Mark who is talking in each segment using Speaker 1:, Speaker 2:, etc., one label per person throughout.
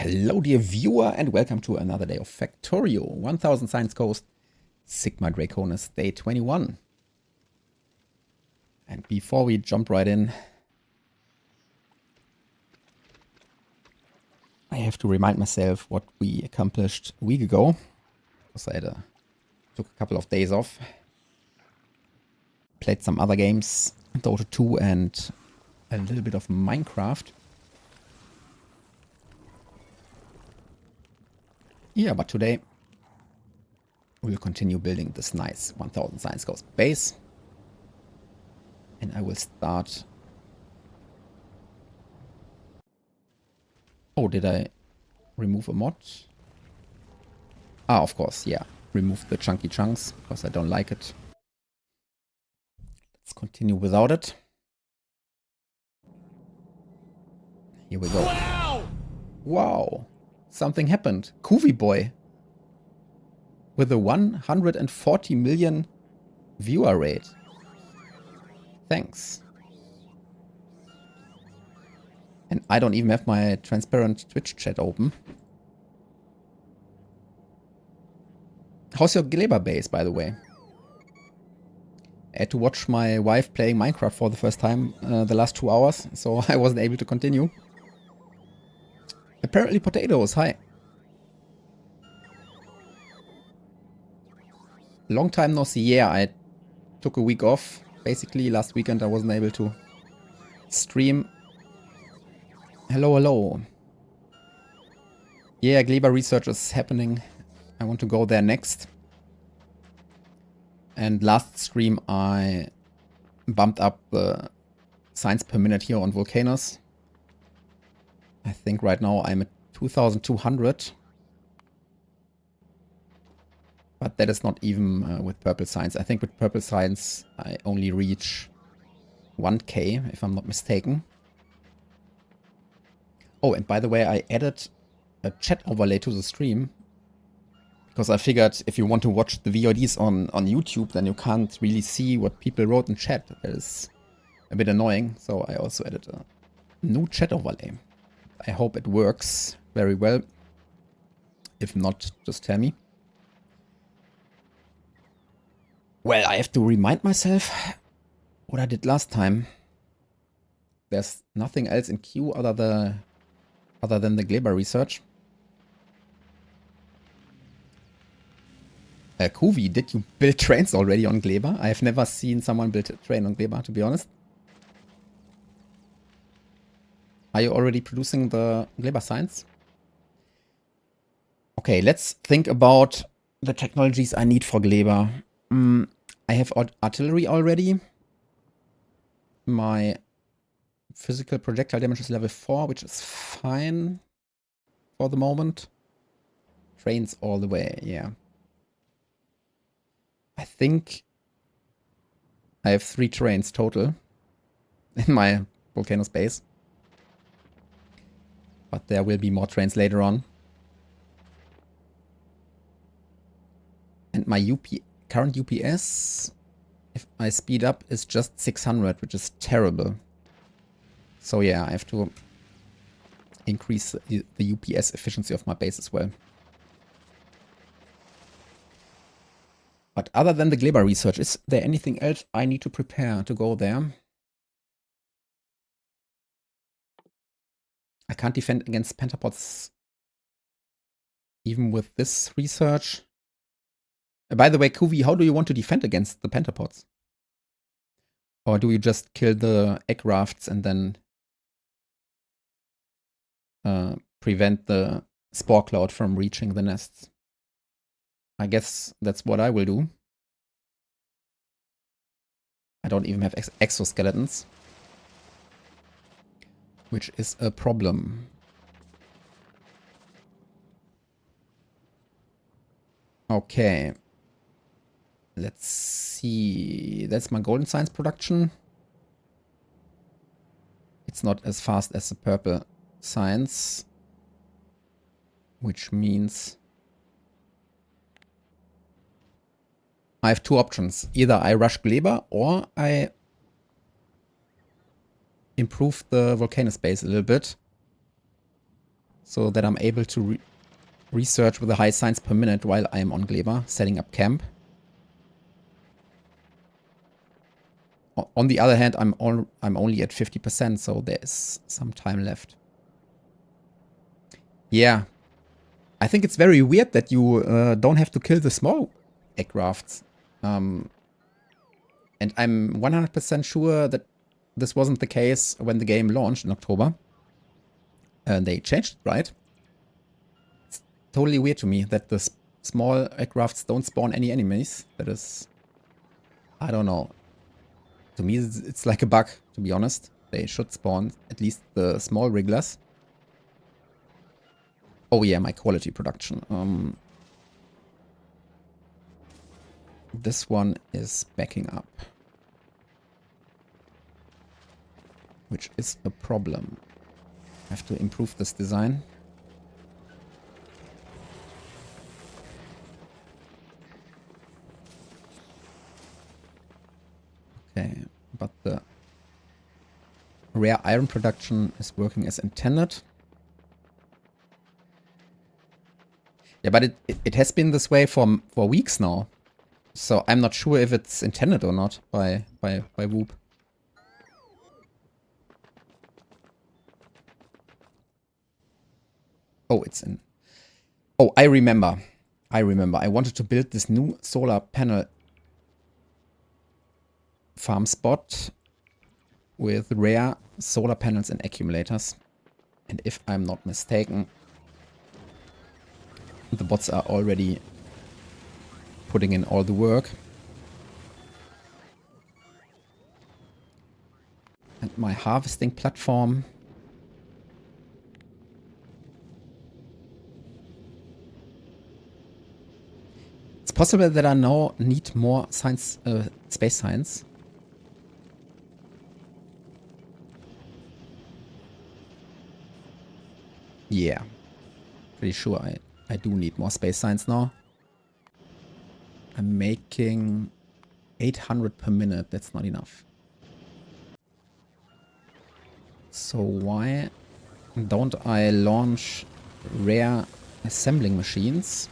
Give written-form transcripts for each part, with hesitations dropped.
Speaker 1: Hello dear viewer and welcome to another day of Factorio 1000 Science Coast Sigma Draconis day 21. And before we jump right in, I have to remind myself what we accomplished a week ago. Because I took a couple of days off. Played some other games, Dota 2 and a little bit of Minecraft. Yeah, but today we'll continue building this nice 1000 Science Coast base. And I will start... Oh, did I remove a mod? Ah, of course, yeah. Remove the chunky chunks, because I don't like it. Let's continue without it. Here we go. Wow! Wow! Something happened. Koovy boy. With a 140 million viewer rate. Thanks. And I don't even have my transparent Twitch chat open. How's your Gleba base, by the way? I had to watch my wife playing Minecraft for the first time the last 2 hours, so I wasn't able to continue. Apparently potatoes, hi. Long time no see. Yeah, I took a week off. Basically, last weekend I wasn't able to stream. Hello, hello. Yeah, Gleba research is happening. I want to go there next. And last stream I bumped up the science per minute here on Volcanoes. I think right now I'm at 2200. But that is not even with purple science. I think with purple science I only reach 1k if I'm not mistaken. Oh, and by the way, I added a chat overlay to the stream. Because I figured if you want to watch the VODs on YouTube, then you can't really see what people wrote in chat. That is a bit annoying. So I also added a new chat overlay. I hope it works very well. If not, just tell me. Well, I have to remind myself what I did last time. There's nothing else in queue other than the Gleba research. Koovy, did you build trains already on Gleba? I have never seen someone build a train on Gleba, to be honest. Are you already producing the Gleba science? Okay, let's think about the technologies I need for Gleba. I have artillery already. My physical projectile damage is level 4, which is fine for the moment. Trains all the way, yeah. I think I have 3 trains total in my volcano space. But there will be more trains later on. And my current UPS, if I speed up, is just 600, which is terrible. So yeah, I have to increase the UPS efficiency of my base as well. But other than the Gleba research, is there anything else I need to prepare to go there? I can't defend against pentapods even with this research. By the way, Koovy, how do you want to defend against the pentapods? Or do you just kill the egg rafts and then prevent the spore cloud from reaching the nests? I guess that's what I will do. I don't even have exoskeletons. Which is a problem. Okay. Let's see. That's my golden science production. It's not as fast as the purple science. Which means I have 2 options. Either I rush Gleba or I improve the volcano space a little bit. so that I'm able to research with a high science per minute while I'm on Gleba, setting up camp. On the other hand, I'm only at 50%, so there's some time left. Yeah. I think it's very weird that you don't have to kill the small aircrafts. And I'm 100% sure that this wasn't the case when the game launched in October. And they changed it, right? It's totally weird to me that the small aircrafts don't spawn any enemies. That is... I don't know. To me, it's like a bug, to be honest. They should spawn at least the small wrigglers. Oh yeah, my quality production. This one is backing up. Which is a problem. I have to improve this design. Okay, but the rare iron production is working as intended. Yeah, but it has been this way for weeks now. So I'm not sure if it's intended or not by Whoop. Oh, it's in. Oh, I remember. I wanted to build this new solar panel farm spot with rare solar panels and accumulators. And if I'm not mistaken, the bots are already putting in all the work. And my harvesting platform. It's possible that I now need more science, space science. Yeah, pretty sure I do need more space science now. I'm making 800 per minute. That's not enough. So why don't I launch rare assembling machines?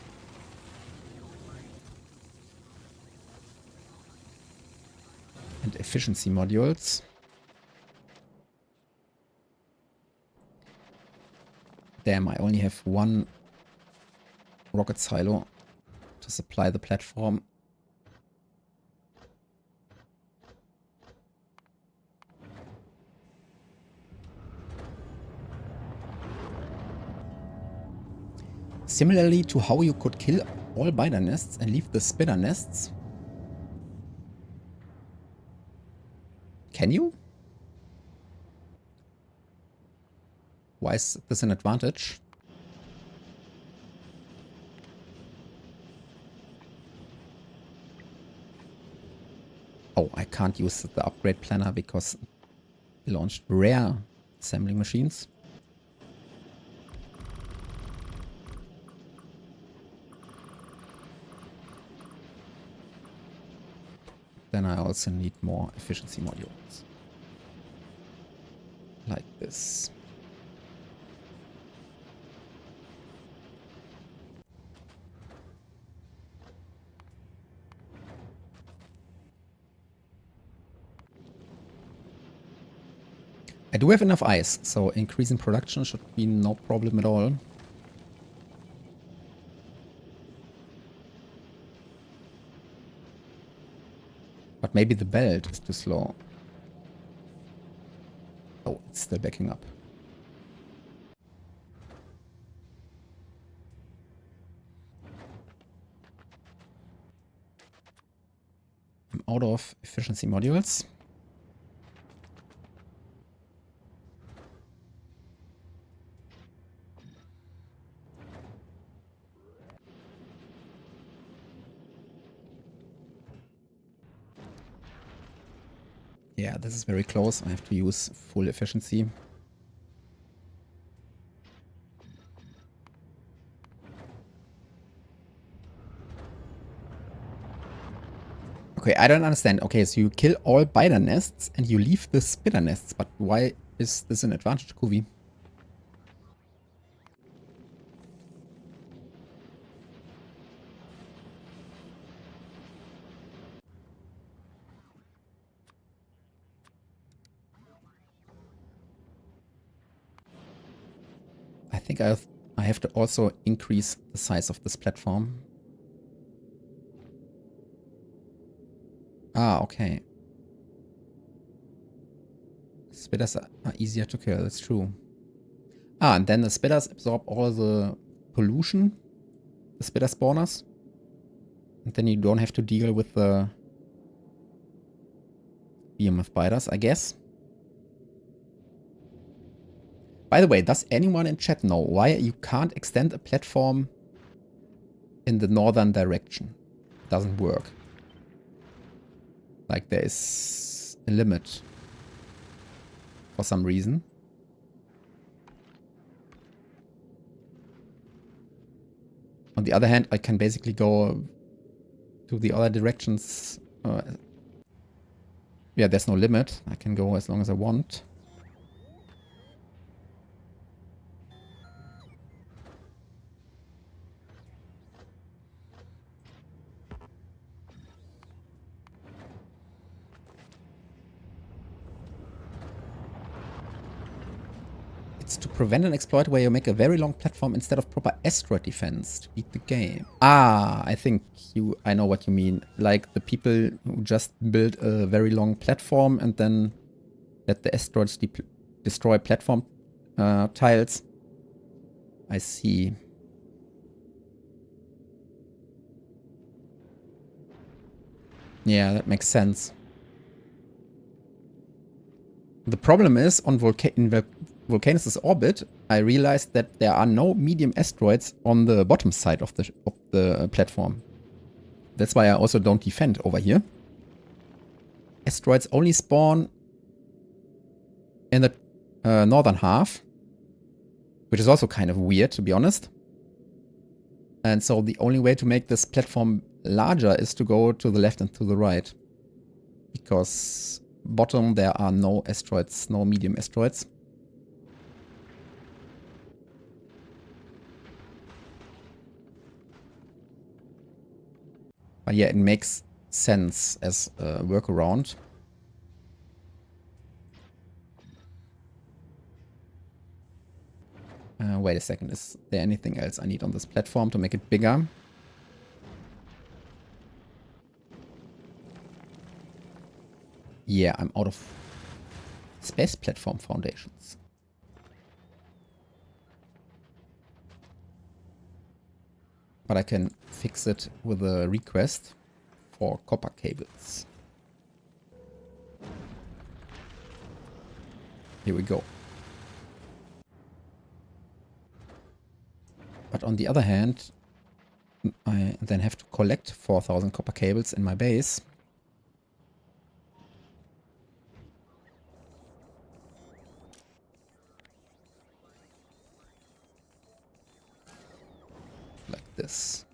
Speaker 1: And efficiency modules. Damn, I only have one rocket silo to supply the platform. Similarly to how you could kill all spider nests and leave the spinner nests. Can you? Why is this an advantage? Oh, I can't use the upgrade planner because we launched rare assembling machines. Then I also need more efficiency modules. Like this. I do have enough ice, so increasing production should be no problem at all. But maybe the belt is too slow. Oh, it's still backing up. I'm out of efficiency modules. Yeah, this is very close. I have to use full efficiency. Okay, I don't understand. Okay, so you kill all spider nests and you leave the spider nests, but why is this an advantage, Kuvi? I think I have to also increase the size of this platform. Ah, okay. Spitters are easier to kill, that's true. Ah, and then the spitters absorb all the pollution, the spitter spawners. And then you don't have to deal with the behemoth spiders, I guess. By the way, does anyone in chat know why you can't extend a platform in the northern direction? It doesn't work. Like there is a limit for some reason. On the other hand, I can basically go to the other directions. Yeah, there's no limit. I can go as long as I want. It's to prevent an exploit where you make a very long platform instead of proper asteroid defense to beat the game. Ah, I think I know what you mean. Like the people who just build a very long platform and then let the asteroids destroy platform tiles. I see. Yeah, that makes sense. The problem is, on Volcanus' orbit, I realized that there are no medium asteroids on the bottom side of the platform. That's why I also don't defend over here. Asteroids only spawn in the northern half, which is also kind of weird, to be honest. And so the only way to make this platform larger is to go to the left and to the right. Because bottom there are no asteroids, no medium asteroids. But yeah, it makes sense as a workaround. Wait a second, is there anything else I need on this platform to make it bigger? Yeah, I'm out of space platform foundations. But I can fix it with a request for copper cables. Here we go. But on the other hand, I then have to collect 4,000 copper cables in my base. Like this.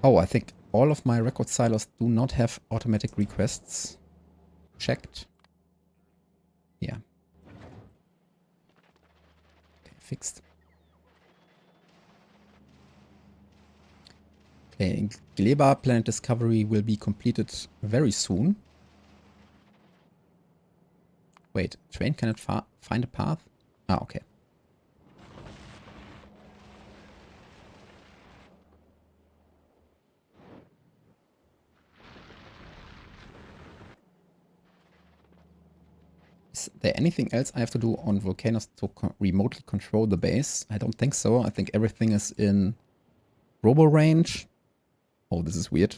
Speaker 1: Oh, I think all of my record silos do not have automatic requests checked. Yeah. Okay, fixed. Okay, Gleba Planet Discovery will be completed very soon. Wait, train cannot find a path? Ah, okay. Is there anything else I have to do on Volcanus to remotely control the base? I don't think so. I think everything is in robo range. Oh, this is weird.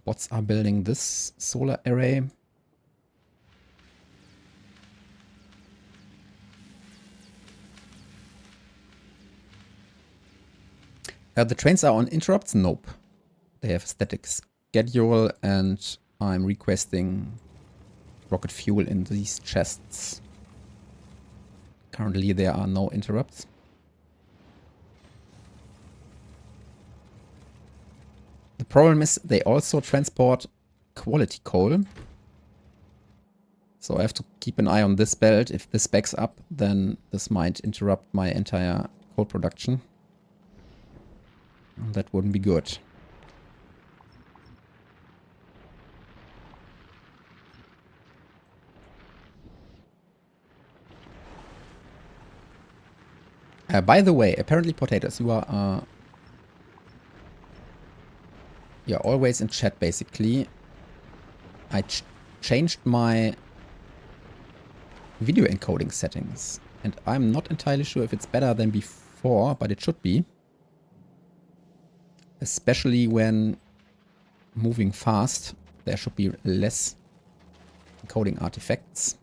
Speaker 1: Bots are building this solar array. The trains are on interrupts? Nope. They have a static schedule and I'm requesting rocket fuel in these chests. Currently there are no interrupts. The problem is they also transport quality coal. So I have to keep an eye on this belt. If this backs up, then this might interrupt my entire coal production. And that wouldn't be good. By the way, apparently potatoes, you're always in chat basically. I changed my video encoding settings and I'm not entirely sure if it's better than before, but it should be. Especially when moving fast, there should be less encoding artifacts.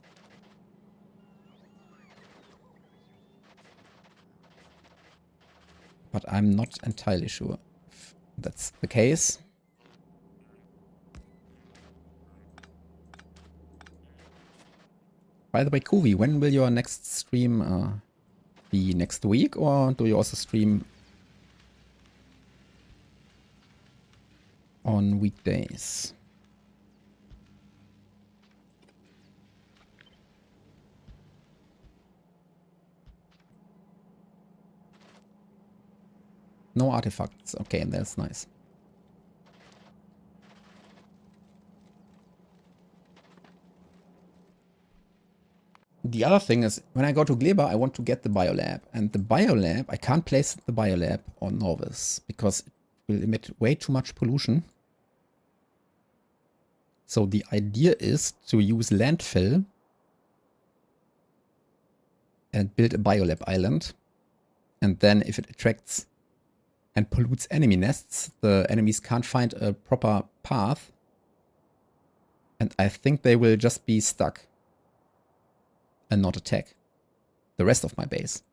Speaker 1: But I'm not entirely sure if that's the case. By the way, Kuvi, when will your next stream be? Next week, or do you also stream on weekdays? No artifacts. Okay, that's nice. The other thing is, when I go to Gleba, I want to get the biolab. And the biolab, I can't place the biolab on Norvis because it will emit way too much pollution. So the idea is to use landfill and build a biolab island. And then if it attracts and pollutes enemy nests, the enemies can't find a proper path. And I think they will just be stuck and not attack the rest of my base.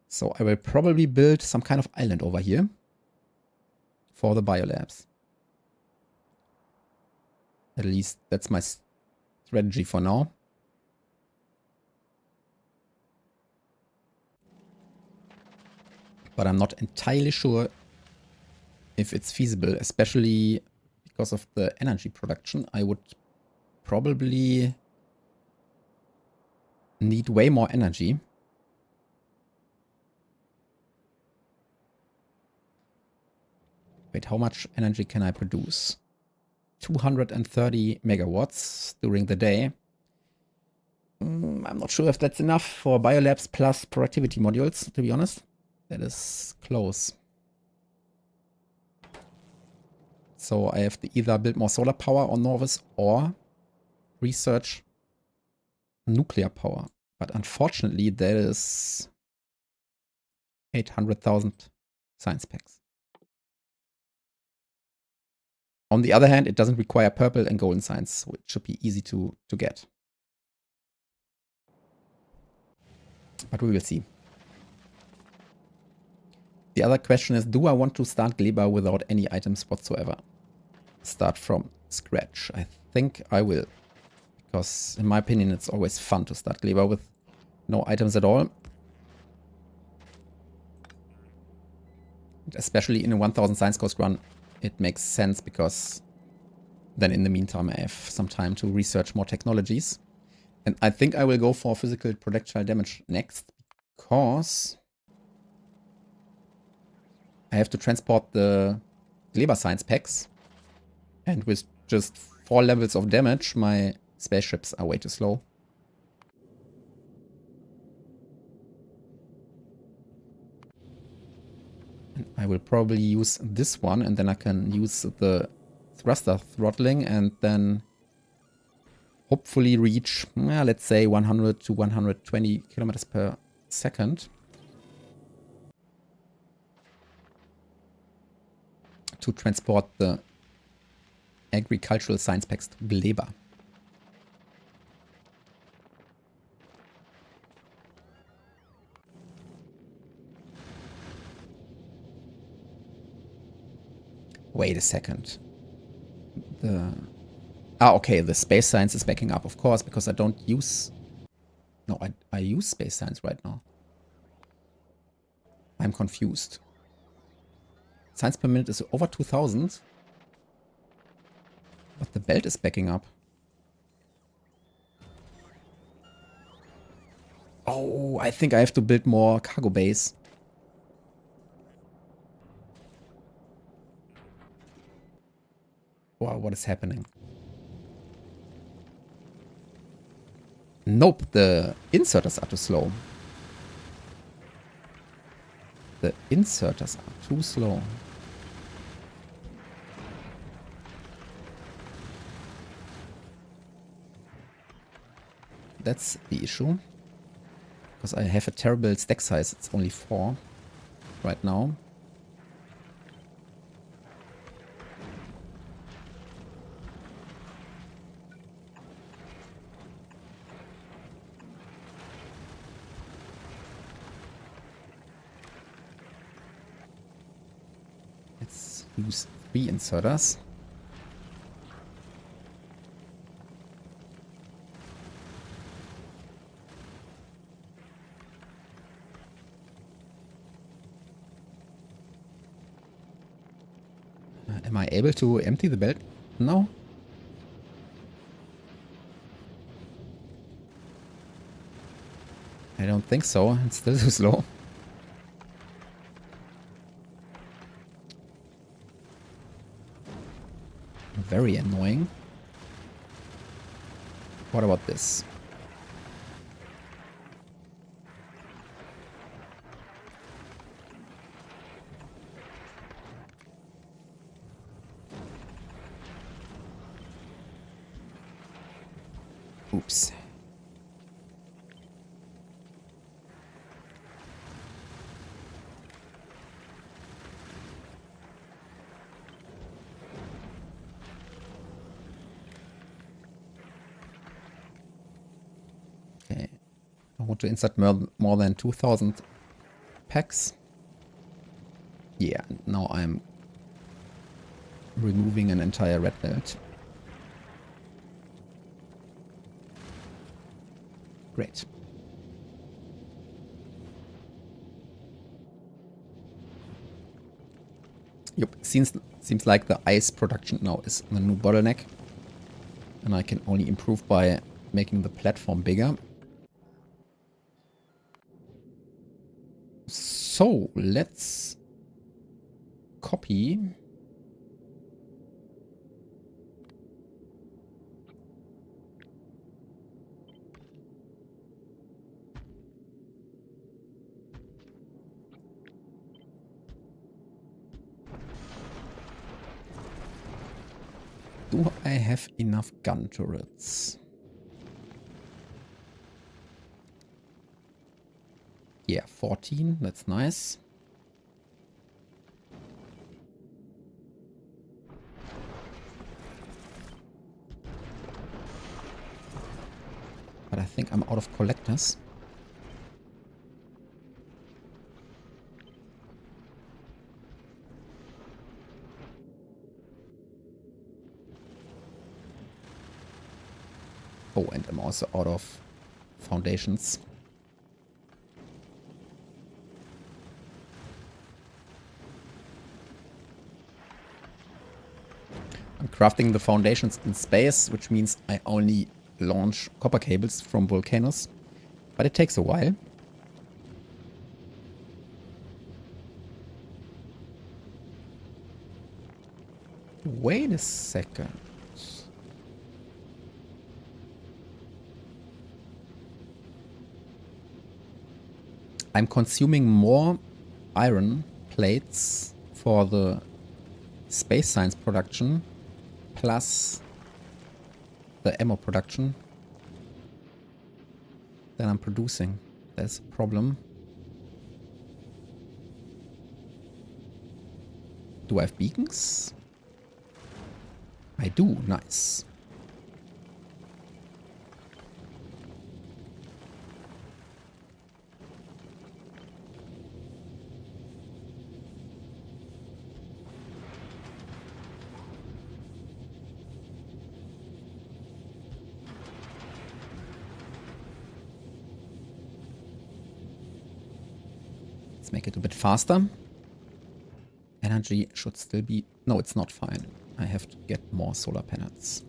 Speaker 1: So I will probably build some kind of island over here for the biolabs. At least that's my strategy for now. But I'm not entirely sure if it's feasible, especially because of the energy production. I would probably need way more energy. Wait, how much energy can I produce? 230 megawatts during the day. I'm not sure if that's enough for biolabs plus productivity modules, to be honest. That is close. So I have to either build more solar power on Norvis or research nuclear power. But unfortunately, that is 800,000 science packs. On the other hand, it doesn't require purple and golden science, so it should be easy to get. But we will see. The other question is, do I want to start Gleba without any items whatsoever? Start from scratch. I think I will. Because in my opinion, it's always fun to start Gleba with no items at all. Especially in a 1000 science cost run, it makes sense because then in the meantime I have some time to research more technologies. And I think I will go for physical projectile damage next because I have to transport the Gleba science packs. And with just 4 levels of damage, my spaceships are way too slow. And I will probably use this one, and then I can use the thruster throttling and then hopefully reach, let's say 100 to 120 kilometers per second. To transport the agricultural science packs to Gleba. Wait a second. Okay, the space science is backing up, of course, because I don't use... No, I use space science right now. I'm confused. Science per minute is over 2000. But the belt is backing up. Oh, I think I have to build more cargo bays. Wow, what is happening? Nope, the inserters are too slow. The inserters are too slow. That's the issue. Because I have a terrible stack size. It's only 4 right now. Let's use 3 inserters. Am I able to empty the belt now? I don't think so. It's still too slow. Very annoying. What about this? Oops. Okay. I want to insert more than 2,000 packs. Yeah, now I'm removing an entire red belt. Great. Yep, seems like the ice production now is the new bottleneck. And I can only improve by making the platform bigger. So, let's copy. Do I have enough gun turrets? Yeah, 14. That's nice. But I think I'm out of collectors. Oh, and I'm also out of foundations. I'm crafting the foundations in space, which means I only launch copper cables from volcanoes. But it takes a while. Wait a second. I'm consuming more iron plates for the space science production plus the ammo production that I'm producing. That's a problem. Do I have beacons? I do. Nice. Let's make it a bit faster. Energy should still be... No, it's not fine. I have to get more solar panels.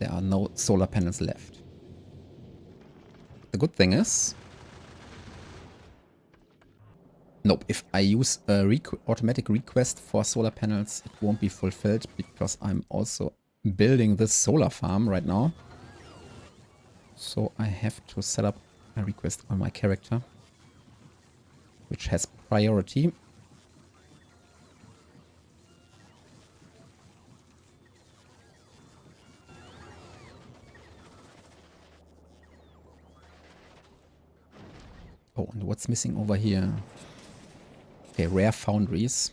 Speaker 1: there are no solar panels left. The good thing is, nope, if I use a automatic request for solar panels, it won't be fulfilled because I'm also building this solar farm right now. So I have to set up a request on my character, which has priority. Oh, and what's missing over here? Okay, rare foundries.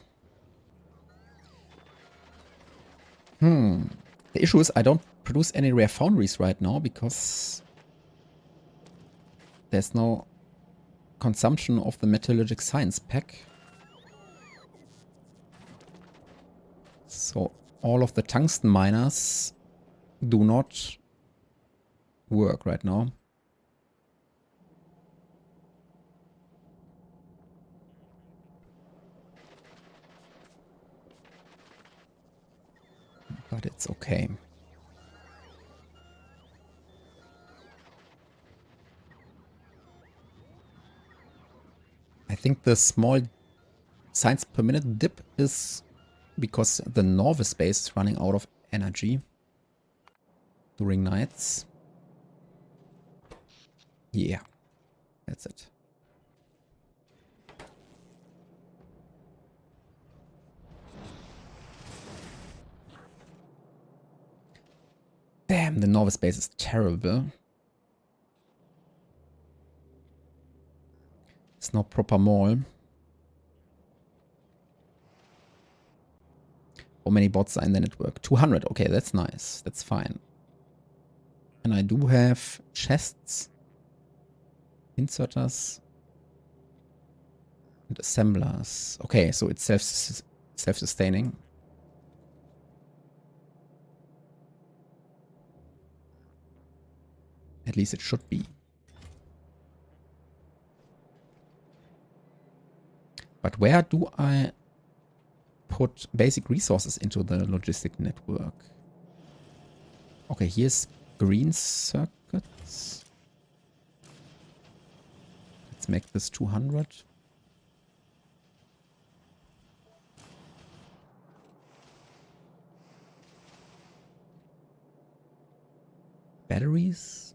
Speaker 1: The issue is I don't produce any rare foundries right now because there's no consumption of the metallurgic science pack. So all of the tungsten miners do not work right now. But it's okay. I think the small science per minute dip is because the novice base is running out of energy during nights. Yeah, that's it. Damn, the novice base is terrible. It's no proper mall. How many bots are in the network? 200. Okay, that's nice. That's fine. And I do have chests, inserters, and assemblers. Okay, so it's self-sustaining. At least it should be. But where do I put basic resources into the logistic network? Okay, here's green circuits. Let's make this 200. Batteries.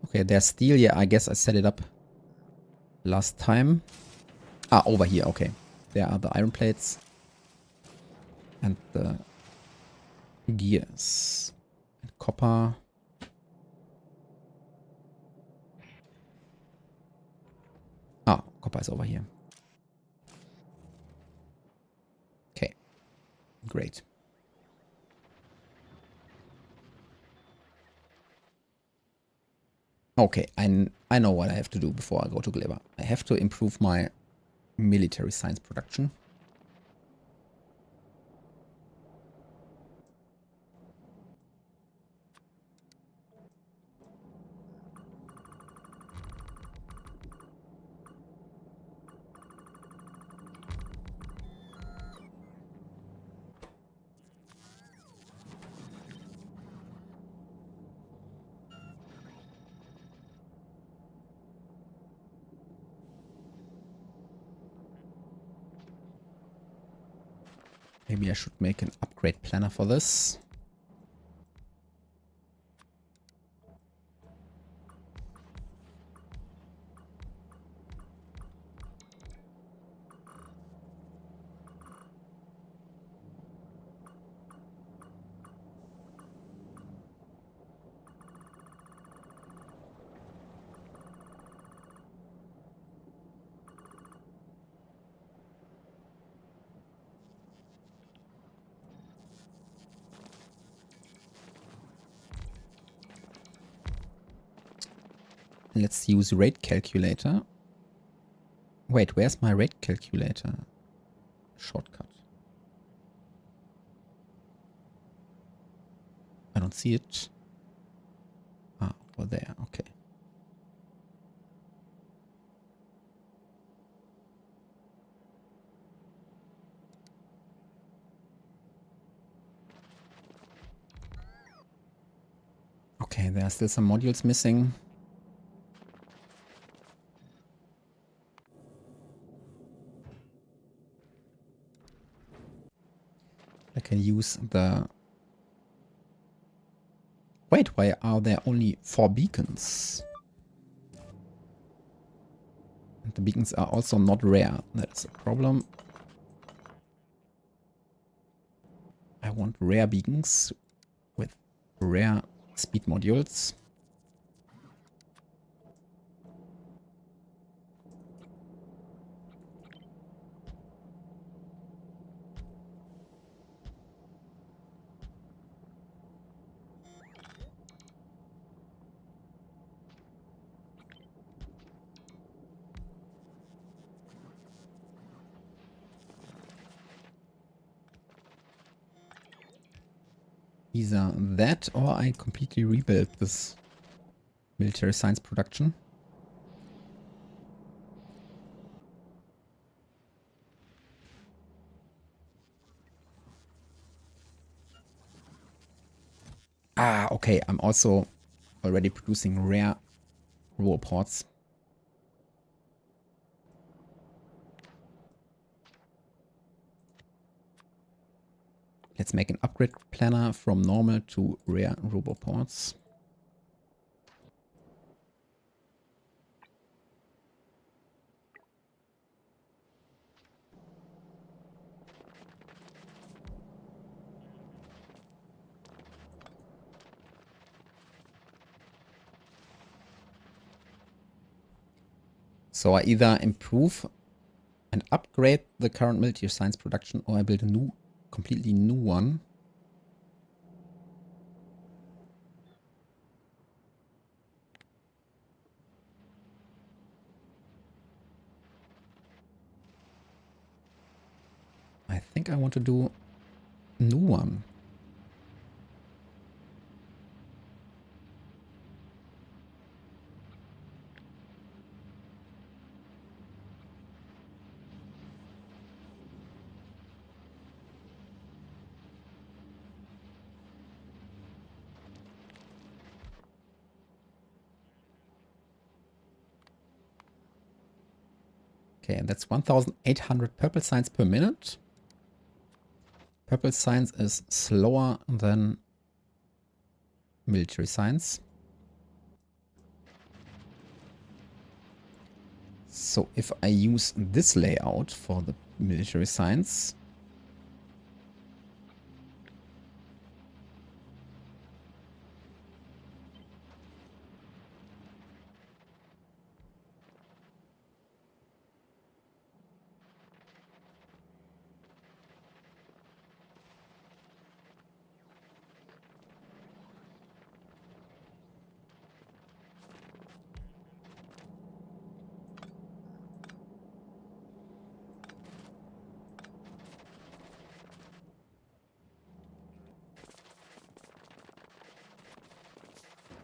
Speaker 1: Okay, there's steel. Yeah, I guess I set it up last time. Ah, over here. Okay. There are the iron plates. And the gears. And copper. Ah, copper is over here. Okay. Great. Okay, I know what I have to do before I go to Gleba. I have to improve my military science production. Maybe I should make an upgrade planner for this. Let's use rate calculator. Wait, where's my rate calculator? Shortcut. I don't see it. Ah, over there. Okay. Okay, there are still some modules missing. I can use the... Wait, why are there only 4 beacons? And the beacons are also not rare. That's a problem. I want rare beacons with rare speed modules. Either that or I completely rebuild this military science production. Ah, okay. I'm also already producing rare roboports. Let's make an upgrade planner from normal to rare roboports. So I either improve and upgrade the current military science production, or I build a completely new one. I think I want to do a new one. Okay, and that's 1,800 purple science per minute. Purple science is slower than military science. So if I use this layout for the military science,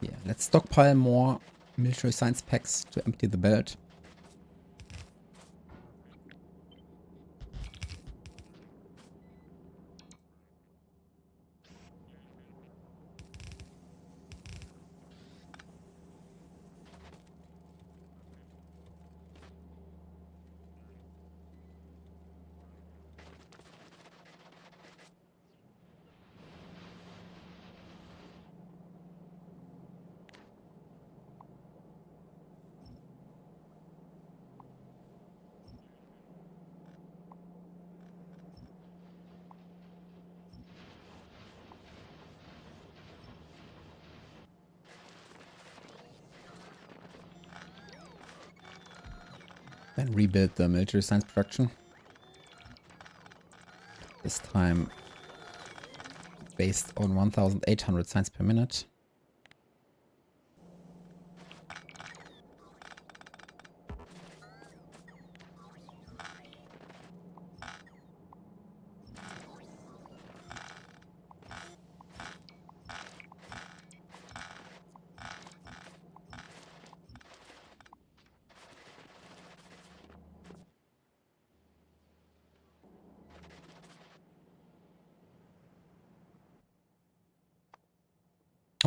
Speaker 1: yeah, let's stockpile more military science packs to empty the belt. Then rebuild the military science production. This time based on 1,800 science per minute.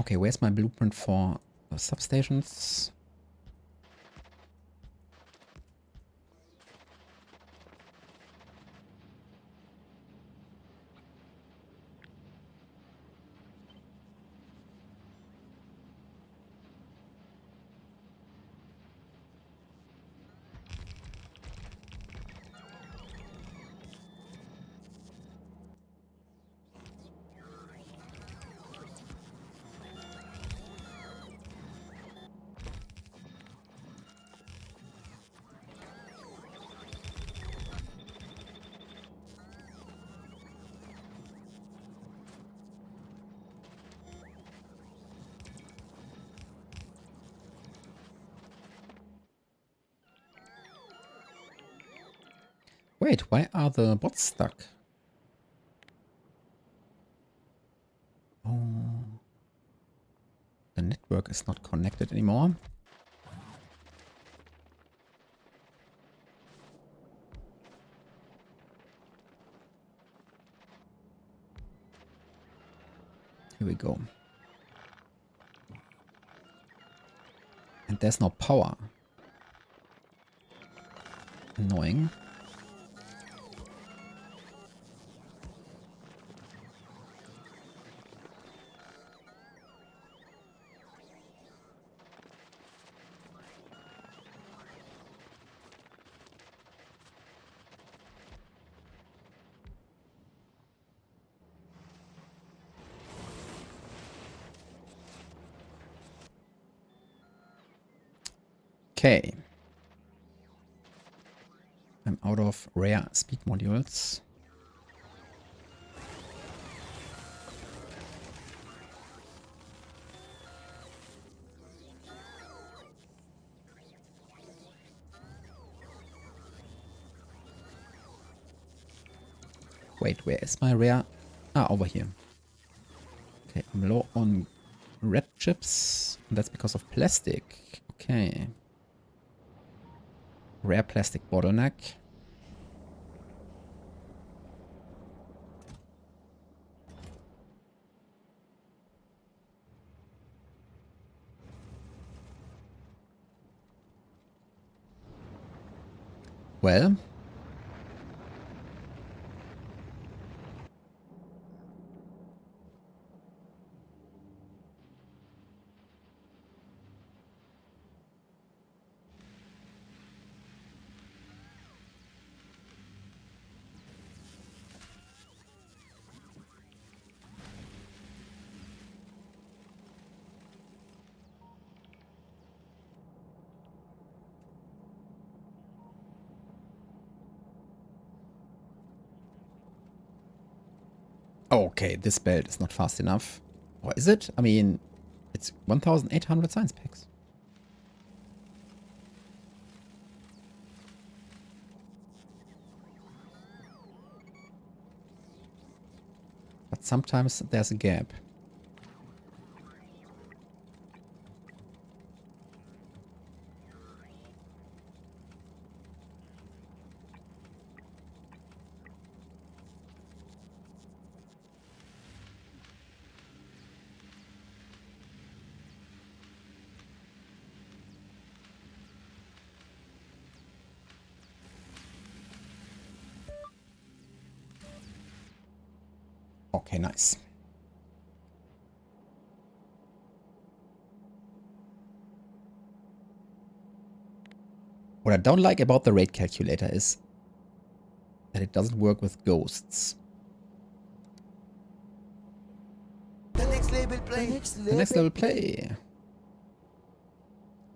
Speaker 1: Okay, where's my blueprint for substations? Wait, why are the bots stuck? Oh, the network is not connected anymore. Here we go. And there's no power. Annoying. Okay. I'm out of rare speed modules. Wait, where is my rare? Ah, over here. Okay, I'm low on red chips. And that's because of plastic. Okay. Rare plastic bottleneck. Well. Okay, this belt is not fast enough. Or is it? I mean, it's 1,800 science packs. But sometimes there's a gap. Okay, nice. What I don't like about the rate calculator is that it doesn't work with ghosts.
Speaker 2: The next level play.
Speaker 1: The next level play.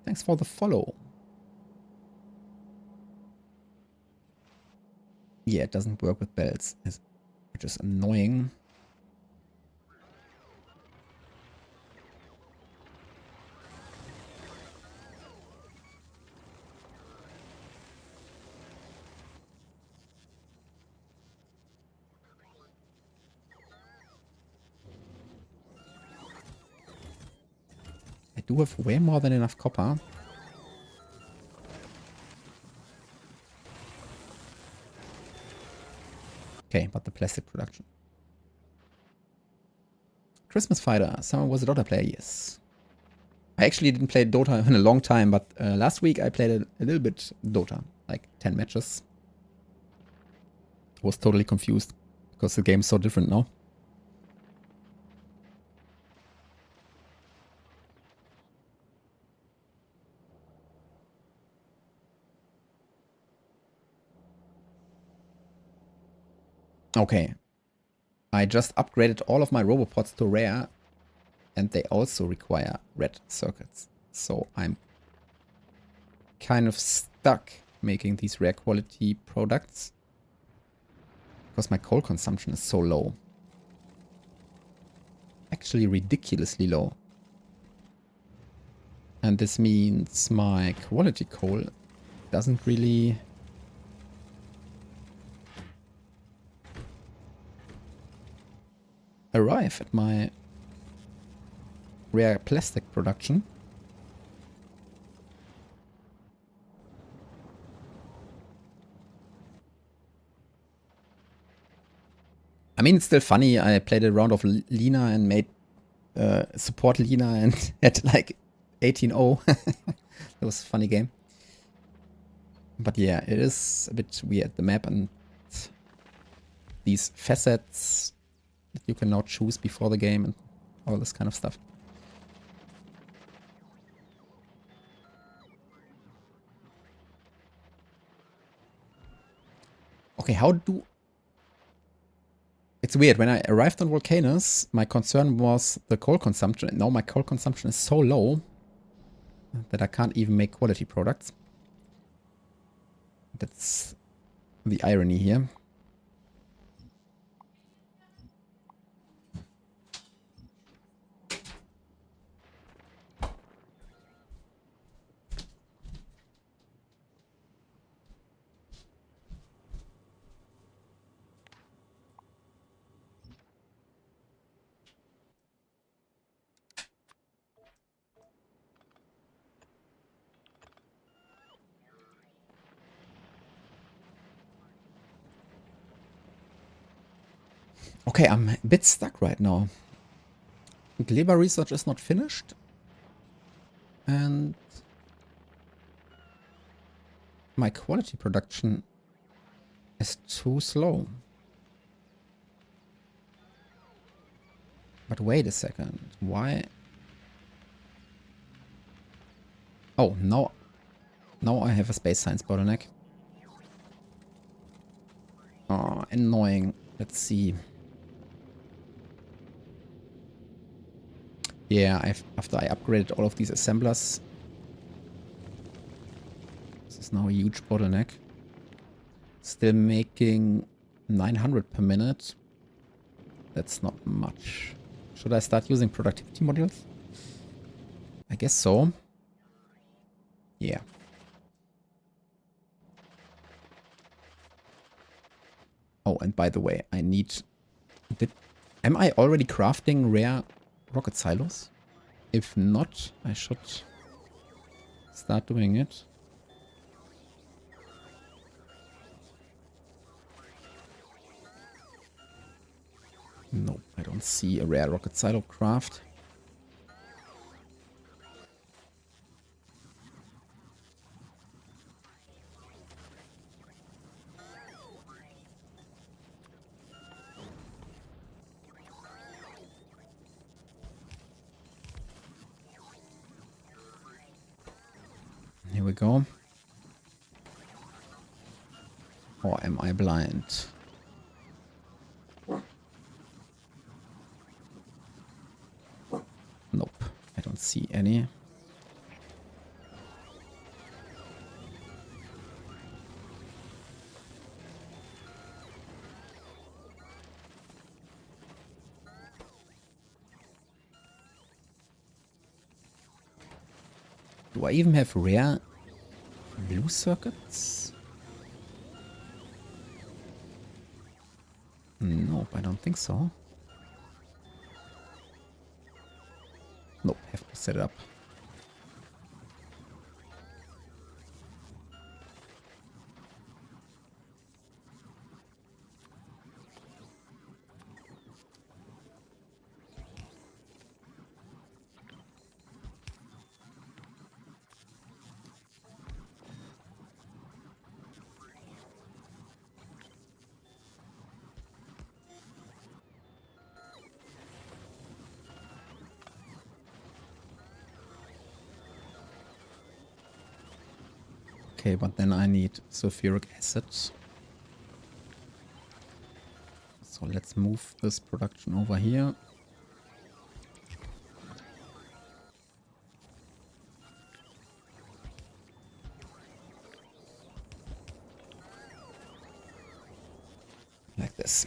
Speaker 1: Thanks for the follow. Yeah, it doesn't work with belts, which is annoying. I do have way more than enough copper. Okay, but the plastic production. Christmas Fighter. Someone was a Dota player, yes. I actually didn't play Dota in a long time, but last week I played a little bit Dota, like 10 matches. Was totally confused because the game's so different now. Okay. I just upgraded all of my Robopods to rare, and they also require red circuits. So I'm kind of stuck making these rare quality products because my coal consumption is so low. Actually ridiculously low. And this means my quality coal doesn't really arrive at my rare plastic production. I mean, it's still funny. I played a round of Lina and made support Lina and had like 18-0. That was a funny game. But yeah, it is a bit weird, the map and these facets that you can now choose before the game and all this kind of stuff. Okay, how do... It's weird, when I arrived on Volcanoes, my concern was the coal consumption, and now my coal consumption is so low that I can't even make quality products. That's the irony here. Okay, I'm a bit stuck right now. Gleba research is not finished. And my quality production is too slow. But wait a second. Why? Oh, now I have a space science bottleneck. Oh, annoying. Let's see. Yeah, after I upgraded all of these assemblers, this is now a huge bottleneck. Still making 900 per minute. That's not much. Should I start using productivity modules? I guess so. Yeah. Oh, and by the way, I need... Am I already crafting rare rocket silos? If not, I should start doing it. Nope, I don't see a rare rocket silo craft. Here we go. Or am I blind? Nope, I don't see any. Do I even have rare blue circuits? Nope, I don't think so. Nope, have to set it up. Okay, but then I need sulfuric acid. So let's move this production over here. Like this.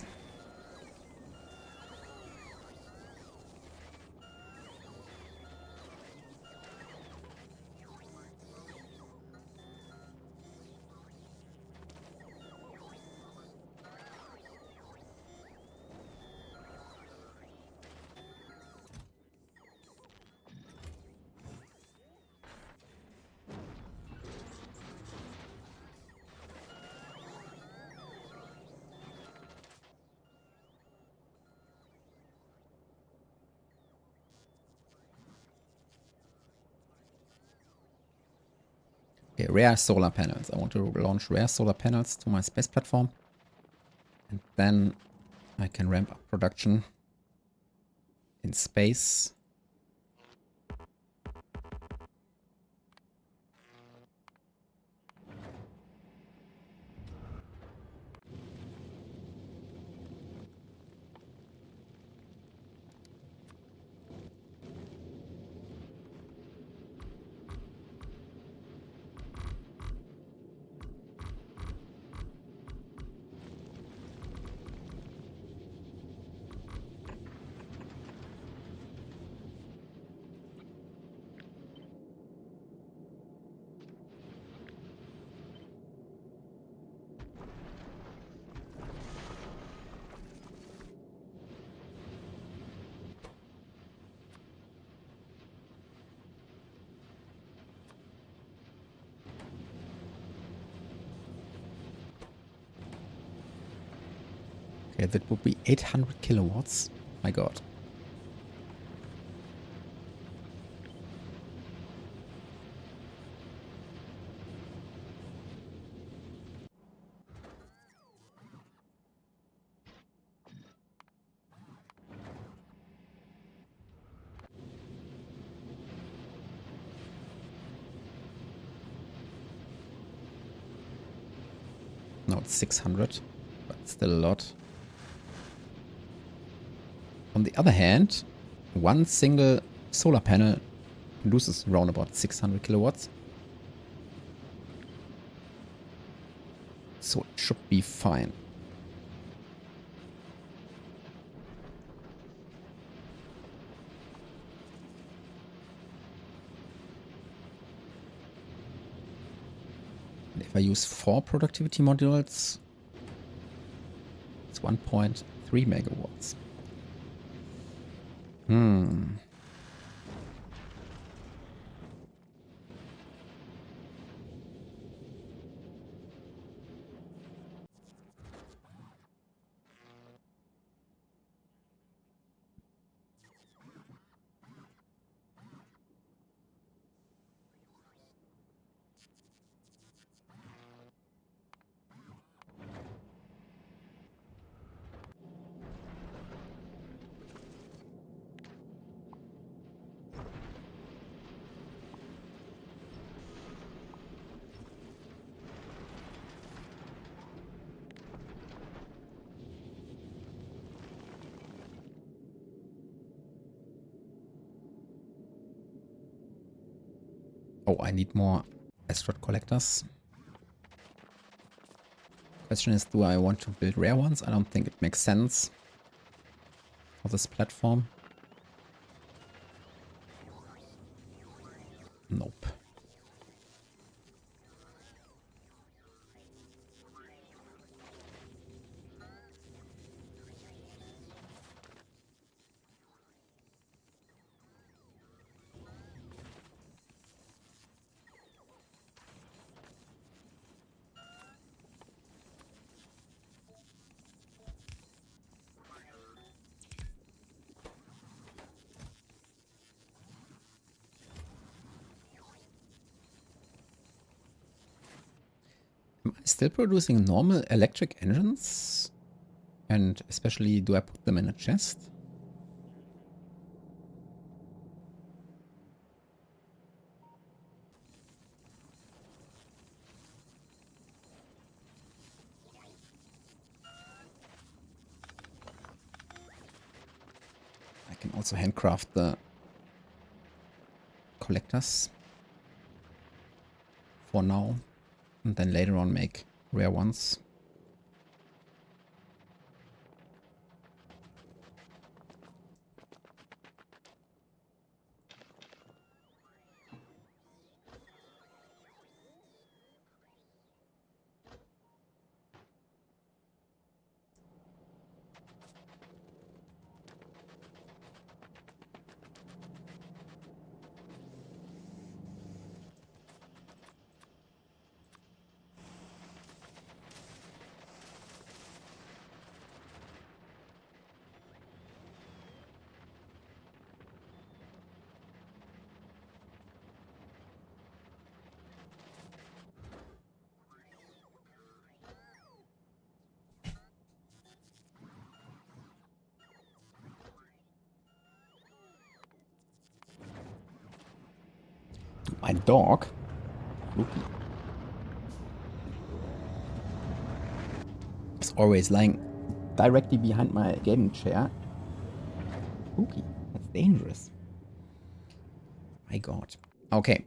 Speaker 1: Okay, rare solar panels. I want to launch rare solar panels to my space platform. And then I can ramp up production in space. Okay, that would be 800 kilowatts. My god. No, it's 600, but still a lot. On the other hand, one single solar panel produces around about 600 kilowatts. So it should be fine. And if I use 4 productivity modules, it's 1.3 megawatts. Oh, I need more asteroid collectors. Question is, do I want to build rare ones? I don't think it makes sense for this platform. Nope. Am I still producing normal electric engines? And especially, do I put them in a chest? also handcraft the collectors for now, and then later on make rare ones. My dog, Loopy, is always lying directly behind my gaming chair. Spooky. That's dangerous. My god. Okay.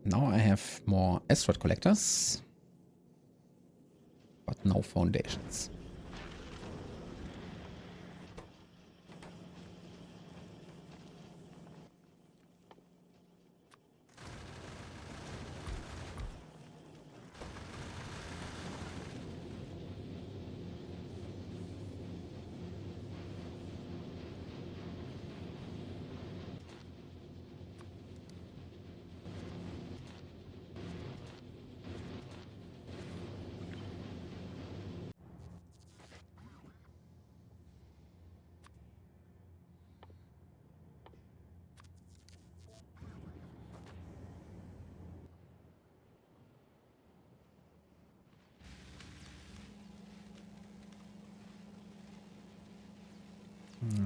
Speaker 1: Now I have more asteroid collectors, but no foundations.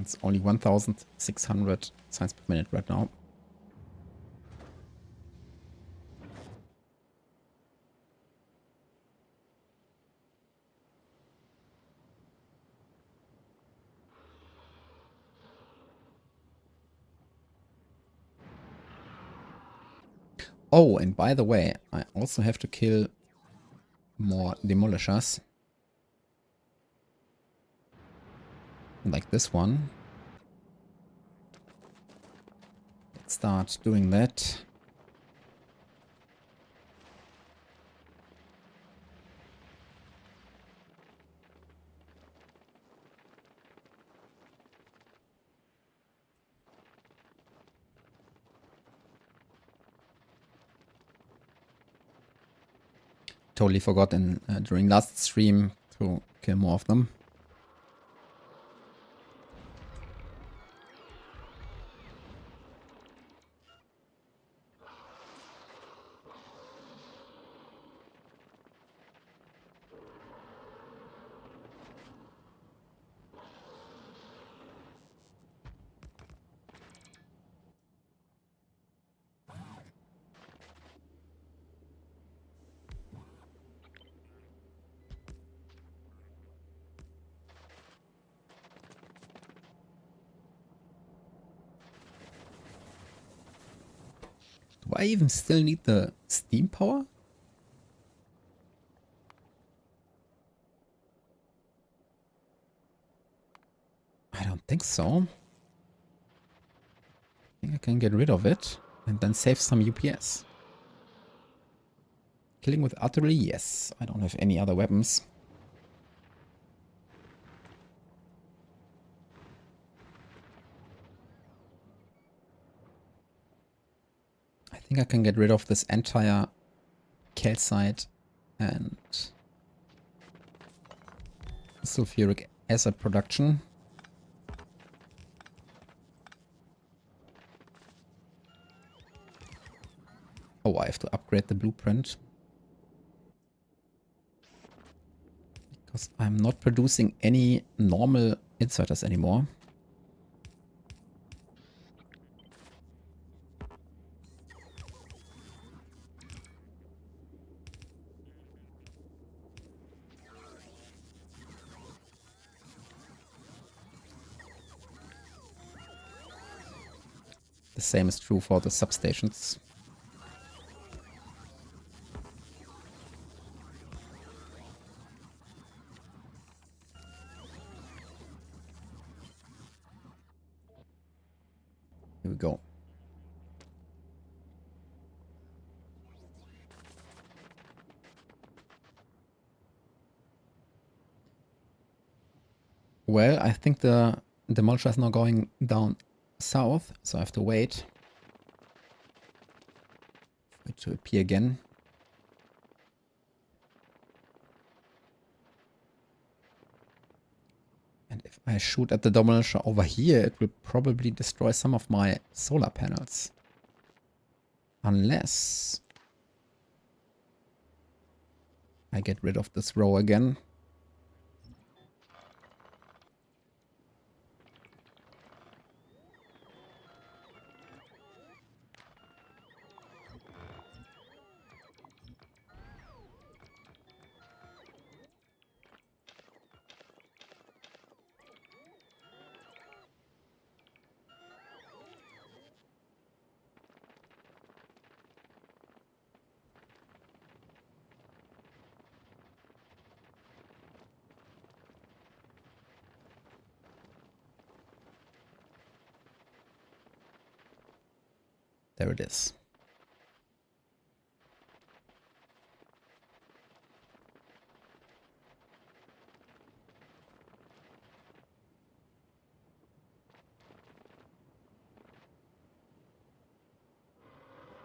Speaker 1: It's only 1,600 science per minute right now. Oh, and by the way, I also have to kill more demolishers. Like this one. Let's start doing that. Totally forgot during last stream to kill more of them. Do I even still need the steam power? I don't think so. I think I can get rid of it and then save some UPS. Killing with artillery, yes. I don't have any other weapons. I think I can get rid of this entire calcite and sulfuric acid production. Oh, I have to upgrade the blueprint. Because I'm not producing any normal inserters anymore. same is true for the substations. Here we go. Well, I think the demolisher is now going down south, so I have to wait for it to appear again. And if I shoot at the demolisher over here, it will probably destroy some of my solar panels. Unless I get rid of this row again. There it is.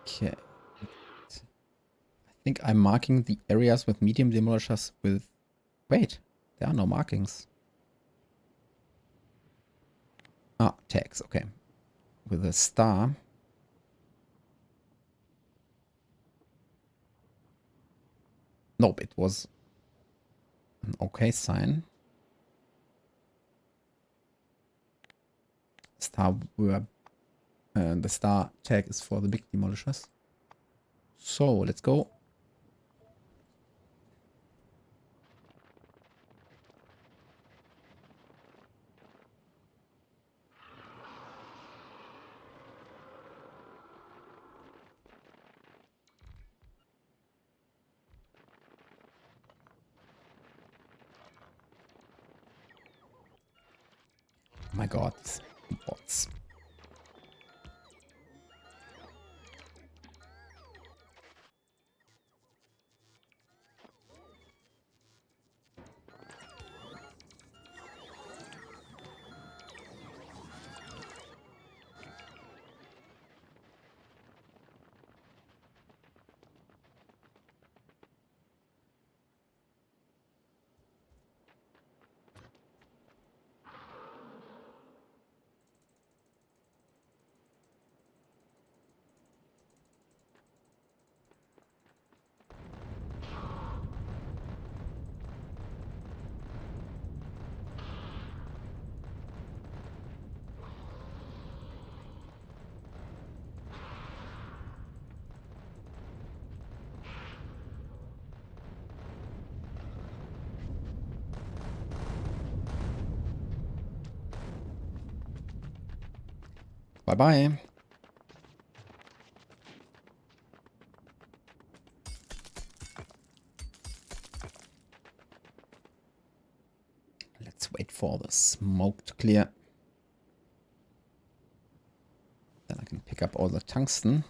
Speaker 1: Okay. I think I'm marking the areas with medium demolishers with... Wait, there are no markings. Ah, tags, okay. With a star. Nope, it was an okay sign. Star were, the star tag is for the big demolishers. So let's go. My god, bots. Bye-bye. Let's wait for the smoke to clear. Then I can pick up all the tungsten.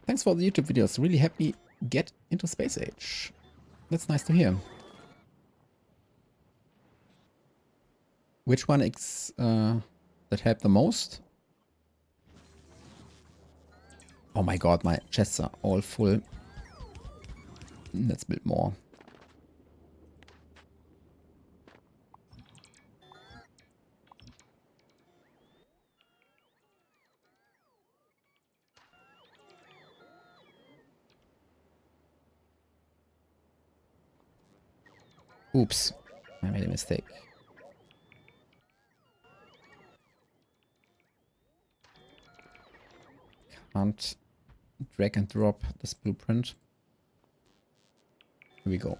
Speaker 1: Thanks for the YouTube videos. Really happy get into Space Age. That's nice to hear. Which one that helped the most? Oh my god, my chests are all full. Let's build more. Oops, I made a mistake. Can't drag and drop this blueprint. Here we go.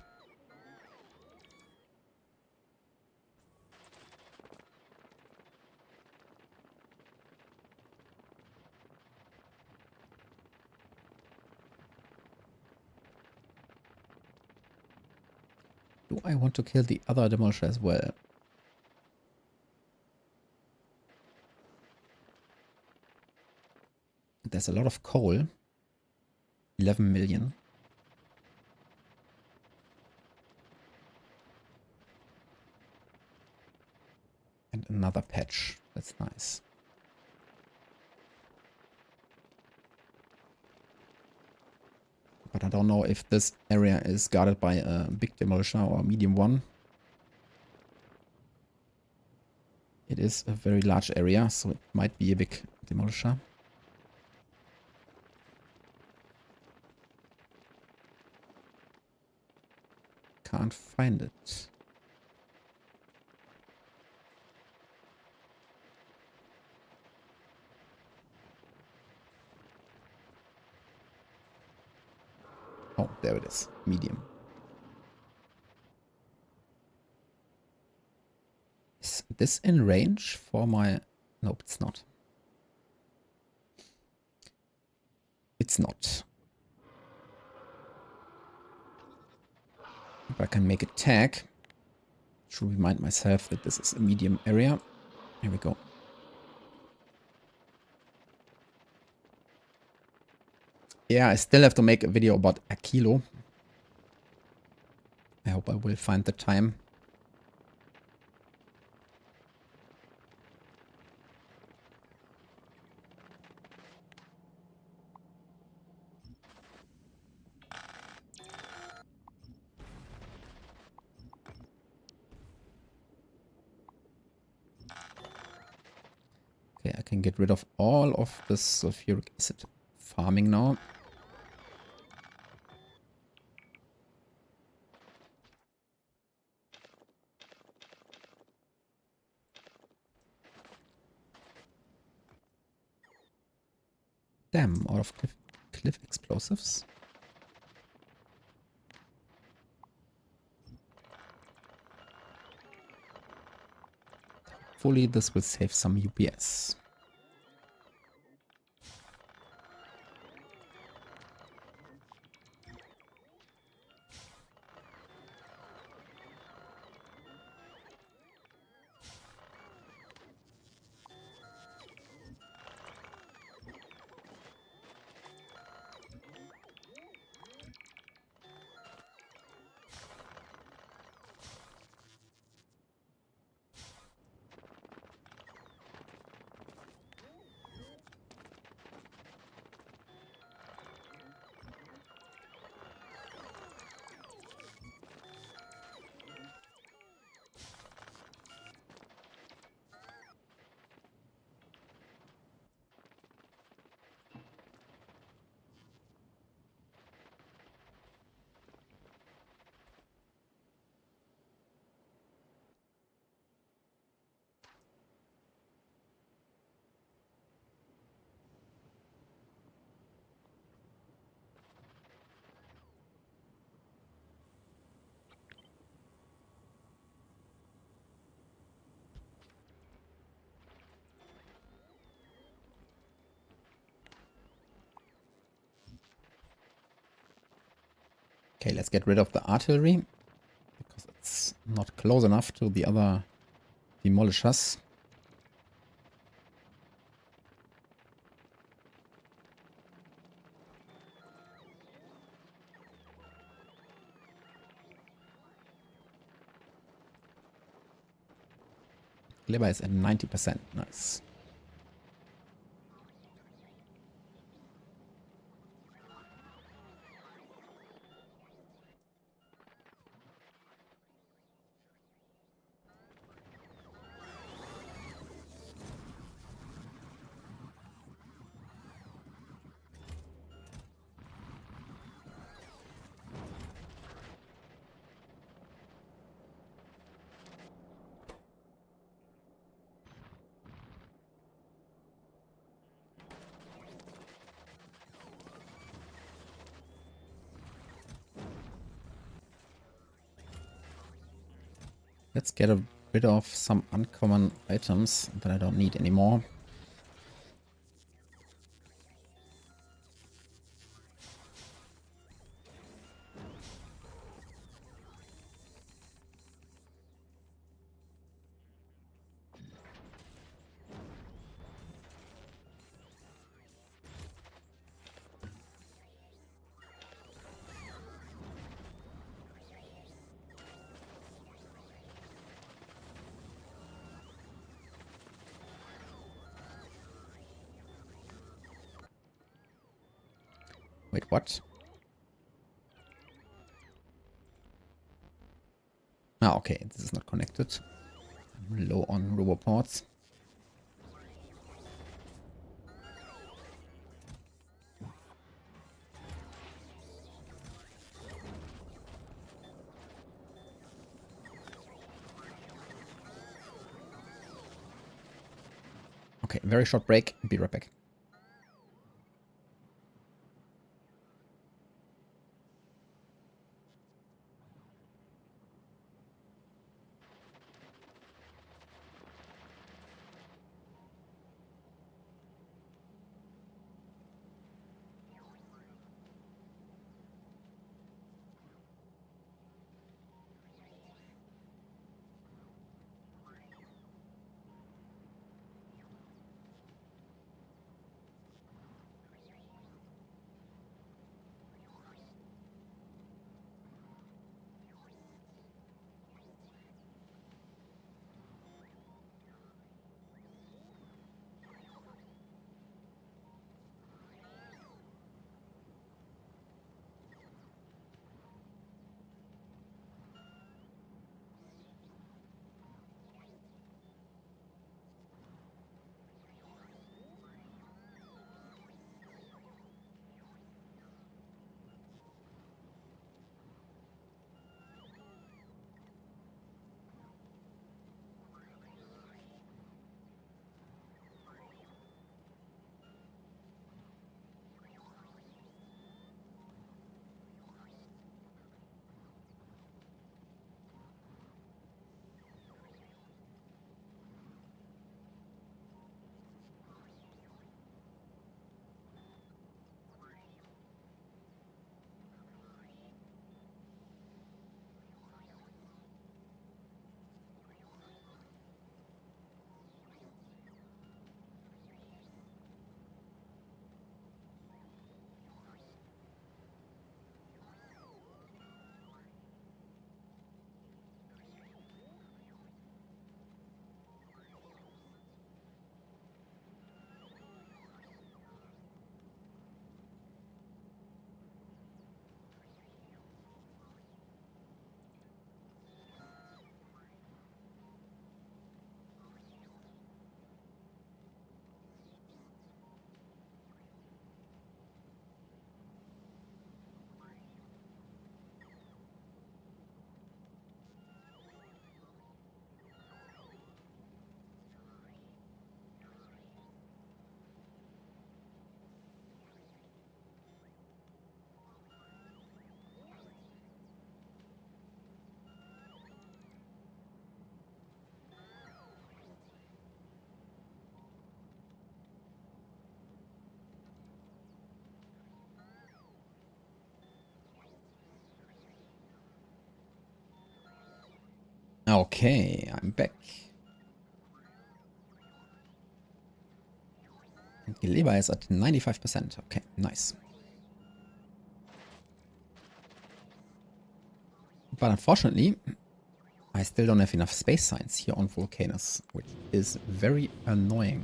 Speaker 1: Do I want to kill the other demolisher as well? There's a lot of coal. 11 million. And another patch. That's nice. But I don't know if this area is guarded by a big demolisher or a medium one. It is a very large area, so it might be a big demolisher. Can't find it. Oh, there it is. Medium. Is this in range for my... Nope, it's not. It's not. If I can make a tag, to remind myself that this is a medium area. Here we go. Yeah, I still have to make a video about a kilo. I hope I will find the time. Okay, I can get rid of all of this sulfuric acid farming now. Damn, out of cliff explosives. Hopefully this will save some UPS. Okay, let's get rid of the artillery, because it's not close enough to the other demolishers. Gleba is at 90%. Nice. Let's get rid of some uncommon items that I don't need anymore. Wait, what? Ah, okay, this is not connected. I'm low on roboports. Okay, very short break. Be right back. Okay, I'm back. And Gleba is at 95%. Okay, nice. But unfortunately, I still don't have enough space science here on Volcanus, which is very annoying.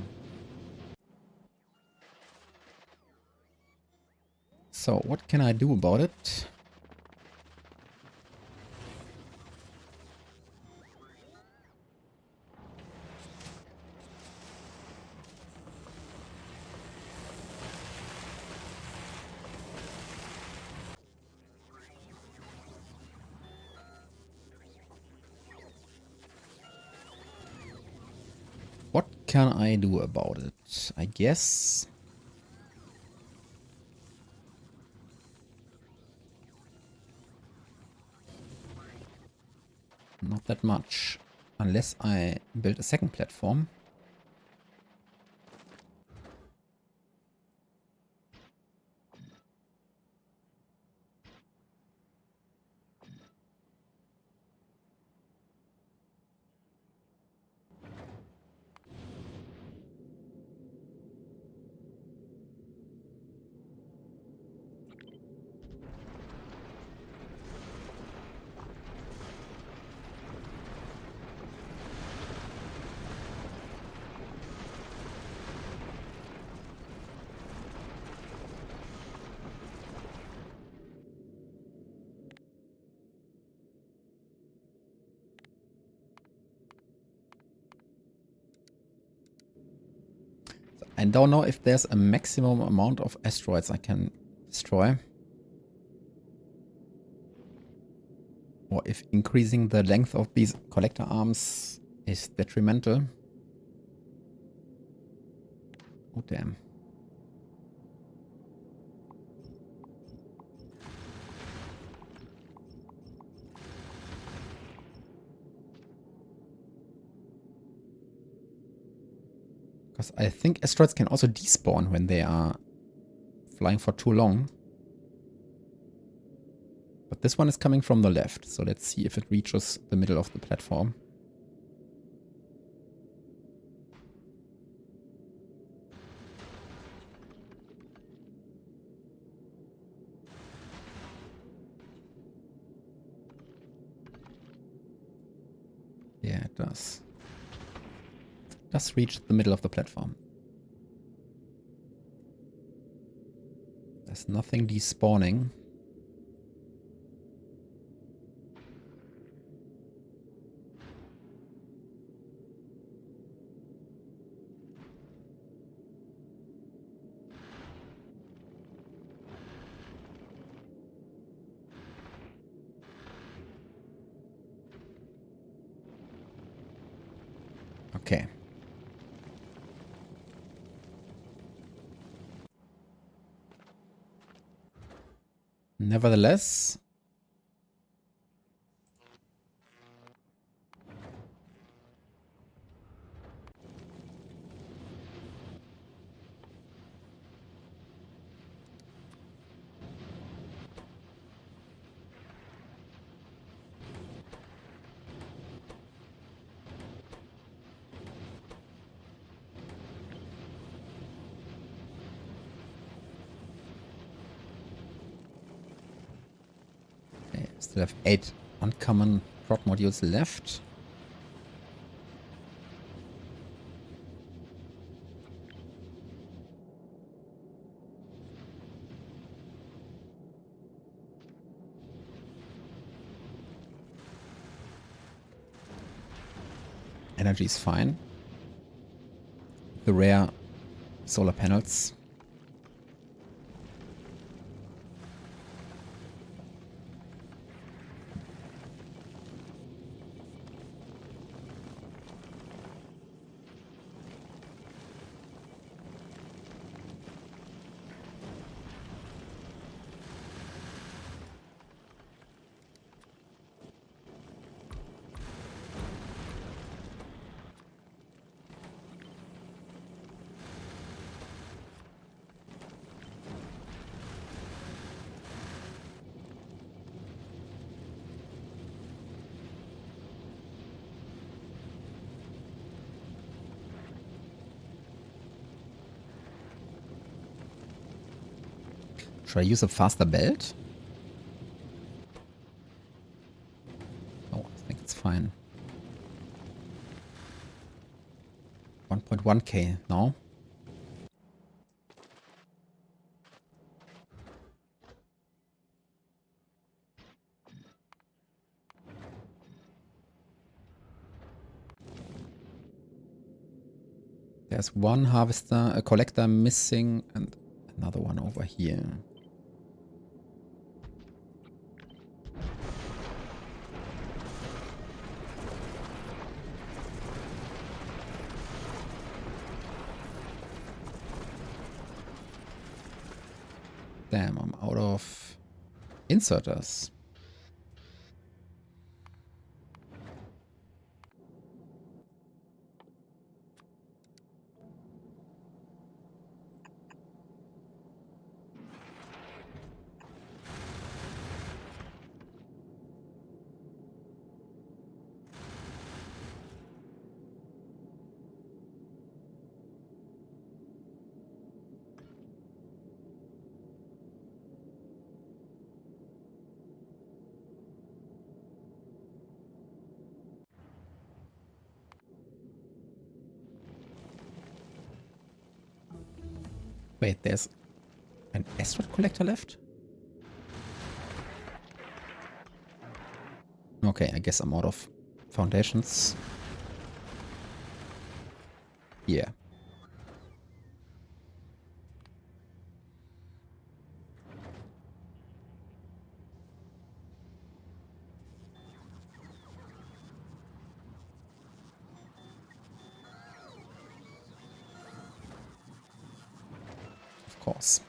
Speaker 1: So what can I do about it? What can I do about it? I guess... not that much. Unless I build a second platform. I don't know if there's a maximum amount of asteroids I can destroy. Or if increasing the length of these collector arms is detrimental. Oh, damn. Because I think asteroids can also despawn when they are flying for too long. But this one is coming from the left, so let's see if it reaches the middle of the platform. Yeah, it does. It does reach the middle of the platform. There's nothing despawning. Okay. Nevertheless, okay, still have 8 uncommon prod modules left. Energy is fine. The rare solar panels. Should I use a faster belt? Oh, I think it's fine. 1.1k now. There's one harvester, a collector missing, and another one over here. Damn, I'm out of inserters. Wait, there's an asteroid collector left? Okay, I guess I'm out of foundations. Yeah. Of course.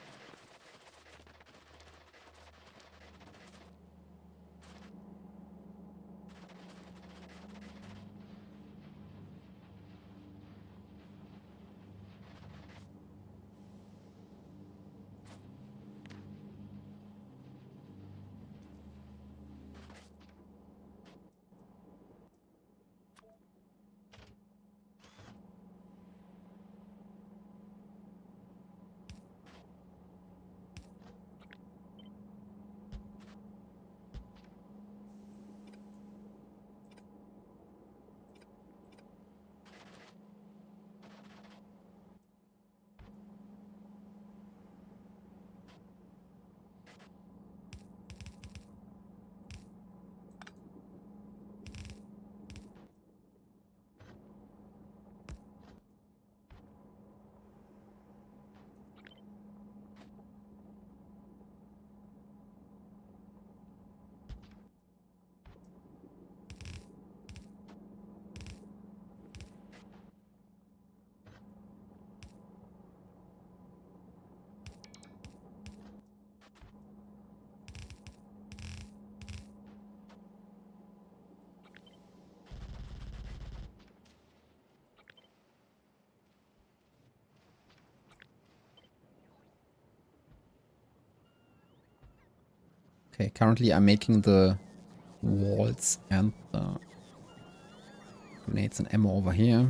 Speaker 1: Okay, currently I'm making the walls and the grenades and ammo over here.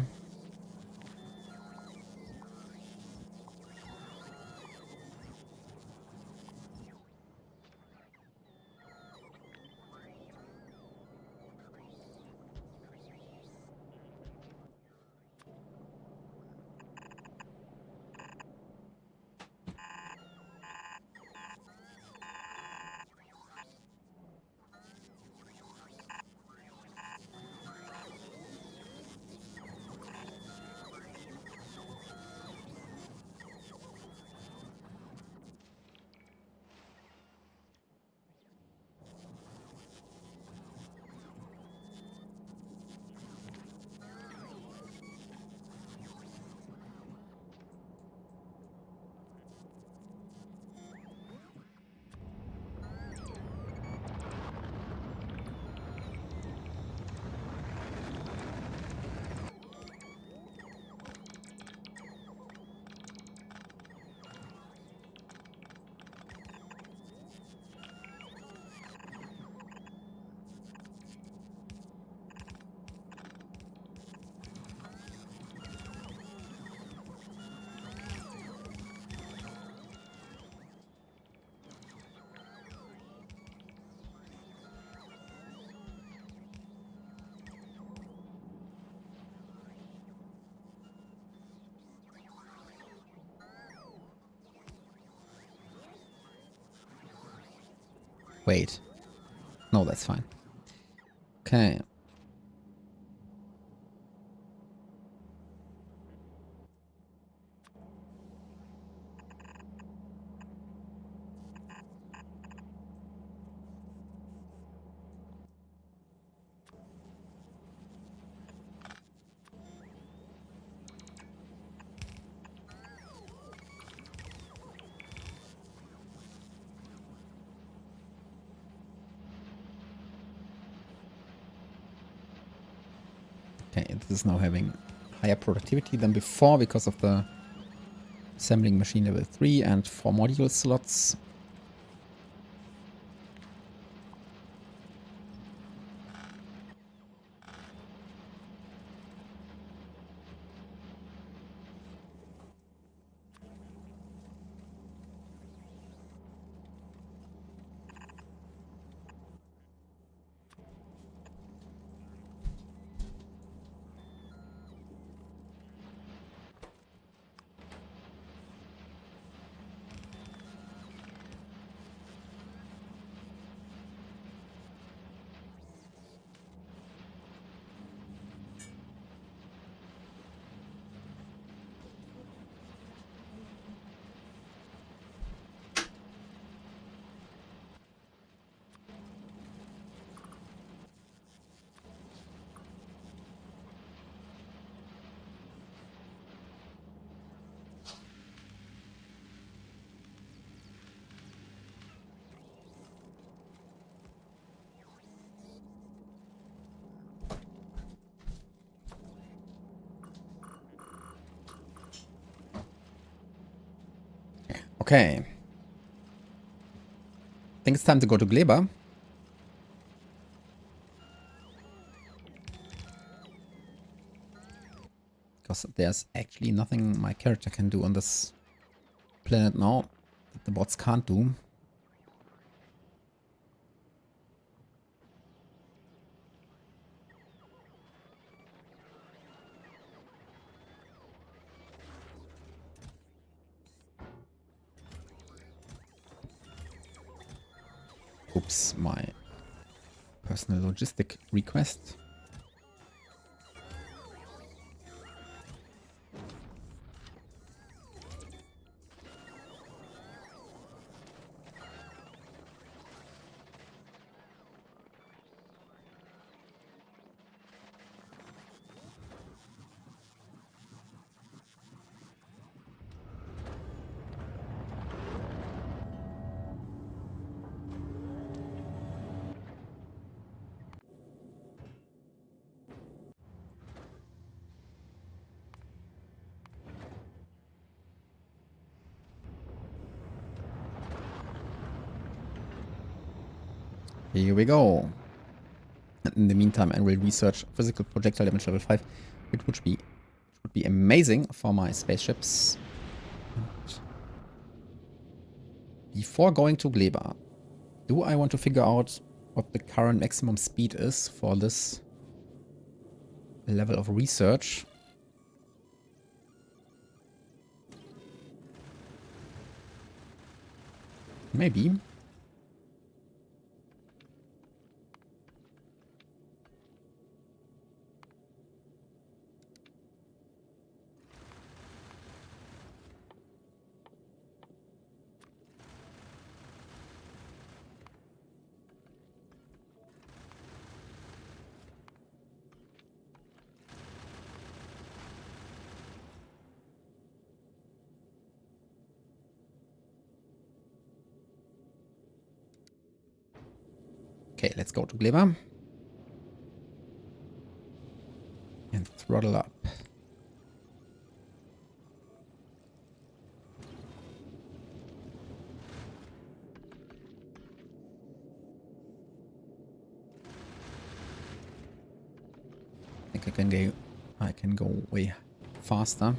Speaker 1: Wait. No, that's fine. Okay. Okay, this is now having higher productivity than before because of the assembling machine level 3 and 4 module slots. Okay. I think it's time to go to Gleba. Because there's actually nothing my character can do on this planet now that the bots can't do. Oops, my personal logistic request. Here we go. In the meantime, I will research physical projectile damage level 5, which would be amazing for my spaceships. Before going to Gleba, do I want to figure out what the current maximum speed is for this level of research? Maybe. Okay, let's go to Gleba. And throttle up. I think I can go way faster.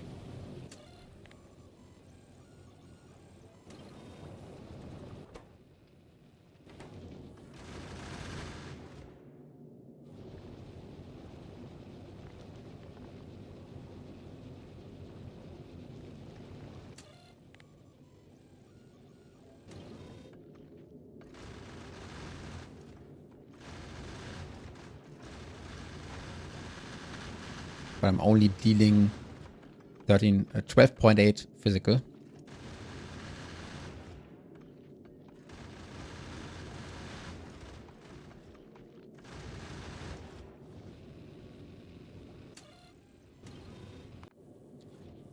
Speaker 1: But I'm only dealing 12.8 physical.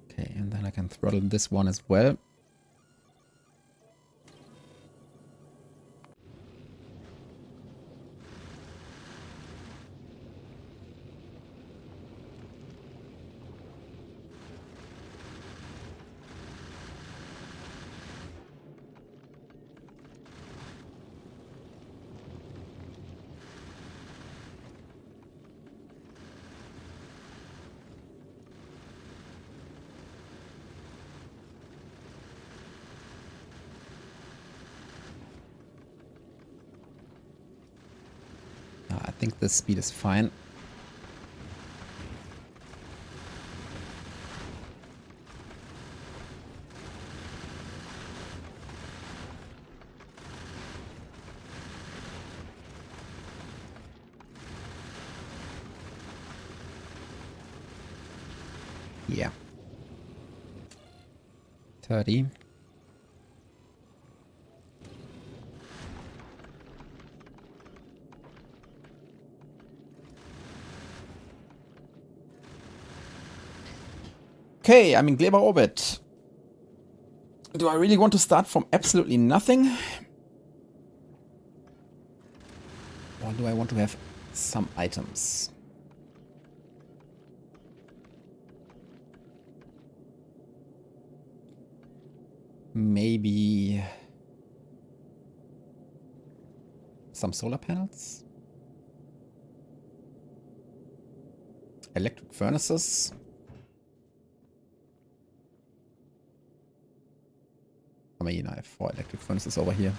Speaker 1: Okay, and then I can throttle this one as well. I think the speed is fine. Yeah. 30. Okay, I'm in Gleba orbit. Do I really want to start from absolutely nothing? Or do I want to have some items? maybe some solar panels, electric furnaces. I mean, I have 4 electric furnaces over here.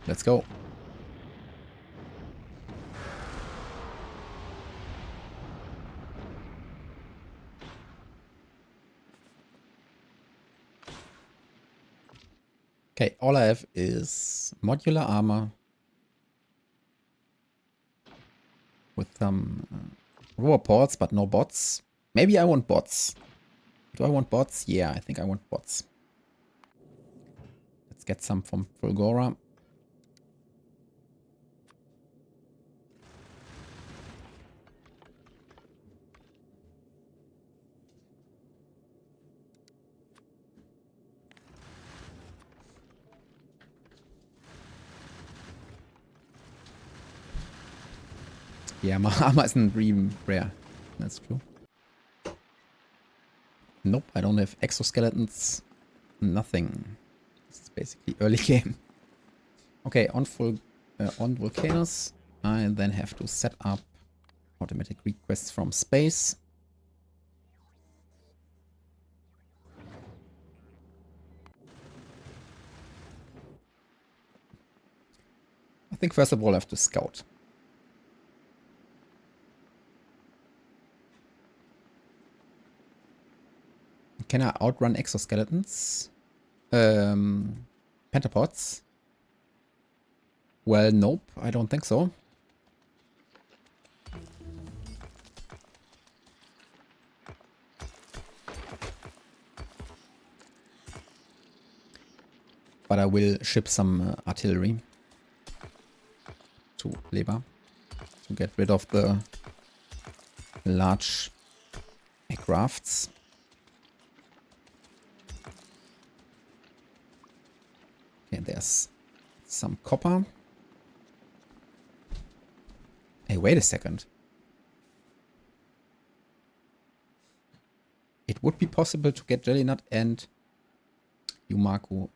Speaker 1: Let's go. Okay, all I have is modular armor with some rover ports, but no bots. Maybe I want bots. Do I want bots? Yeah, I think I want bots. Let's get some from Fulgora. Yeah, my armor isn't really rare. That's true. Nope, I don't have exoskeletons. Nothing. This is basically early game. Okay, on volcanoes, I then have to set up automatic requests from space. I think first of all I have to scout. Can I outrun exoskeletons? Pentapods? Well, nope, I don't think so. But I will ship some artillery to Gleba to get rid of the large aircrafts. Okay, there's some copper. Hey, wait a second. It would be possible to get Jelly Nut and Yumaku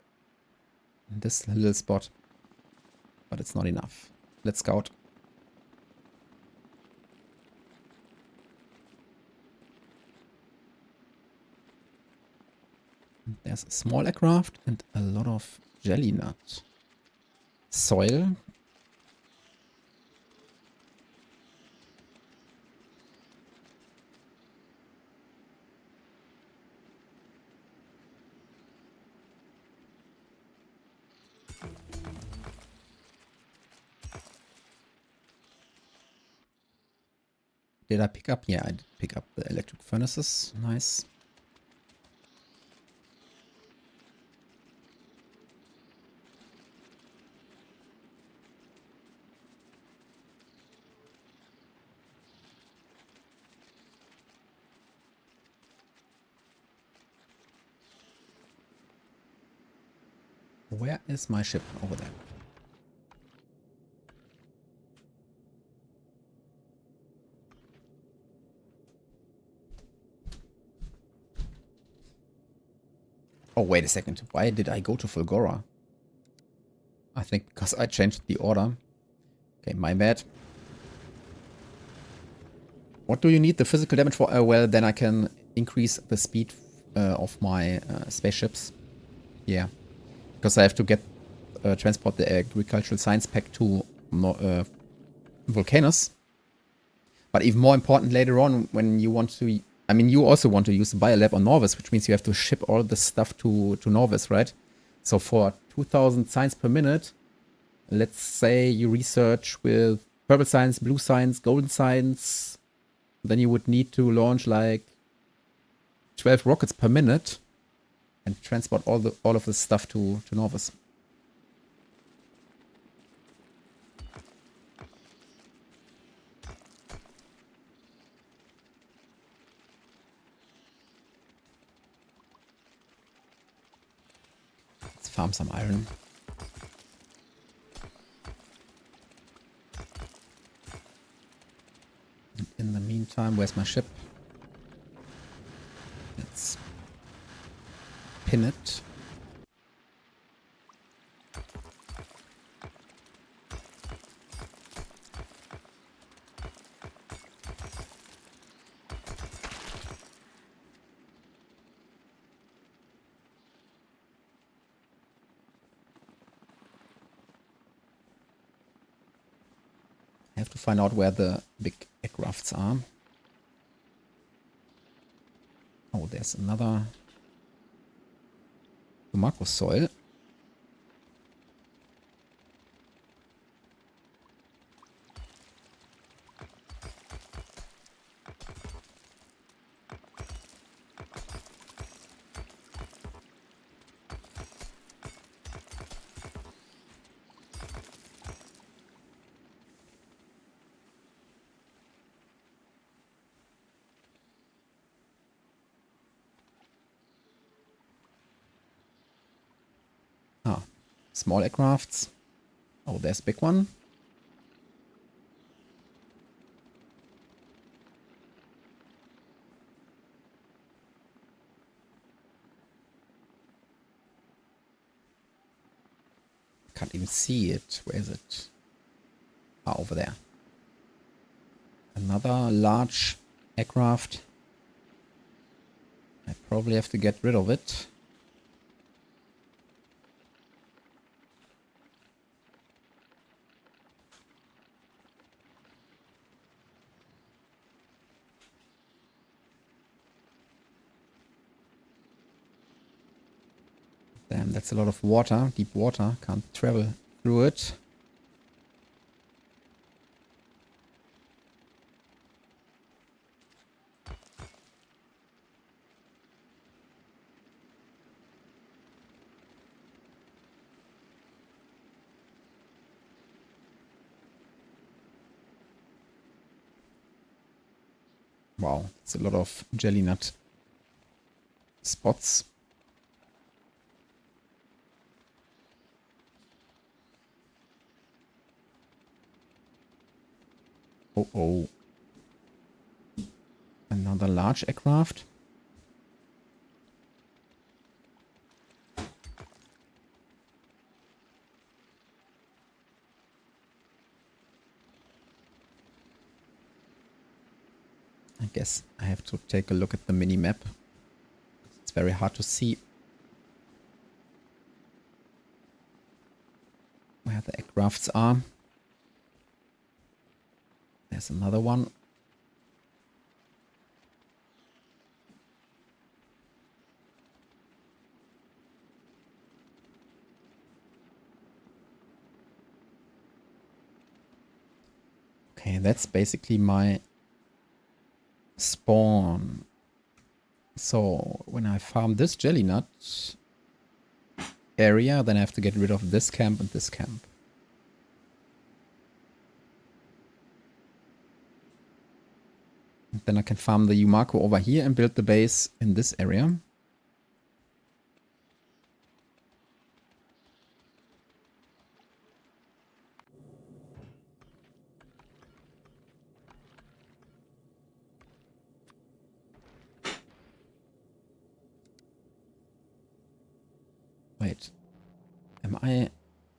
Speaker 1: in this little spot, but it's not enough. Let's scout. There's a small aircraft and a lot of Jelly Nut. Soil. Did I pick up? Yeah, I did pick up the electric furnaces. Nice. Where is my ship? Over there. Oh, wait a second. Why did I go to Fulgora? I think because I changed the order. Okay, my bad. What do you need the physical damage for? Well, then I can increase the speed of my spaceships. Yeah. Because I have to get transport the agricultural science pack to Volcanus. But even more important later on, when you want to... I mean, you also want to use the biolab on Norvis, which means you have to ship all this stuff to Norvis, right? So for 2000 science per minute, let's say you research with purple science, blue science, golden science, then you would need to launch like 12 rockets per minute and transport all of this stuff to Norvis. farm some iron. In the meantime, where's my ship? Let's pin it. I have to find out where the big aircrafts are. Oh, there's another Marco soil. Ah, small aircrafts. Oh, there's a big one. Can't even see it. Where is it? Ah, over there. Another large aircraft. I probably have to get rid of it. Damn, that's a lot of water. Deep water. Can't travel through it. Wow, it's a lot of jelly nut spots. Oh, oh. Another large aircraft. I guess I have to take a look at the mini-map. It's very hard to see where the aircrafts are. There's another one. Okay, that's basically my spawn. So when I farm this jelly nut area, then I have to get rid of this camp and this camp. And then I can farm the Yumako over here and build the base in this area. Wait, am I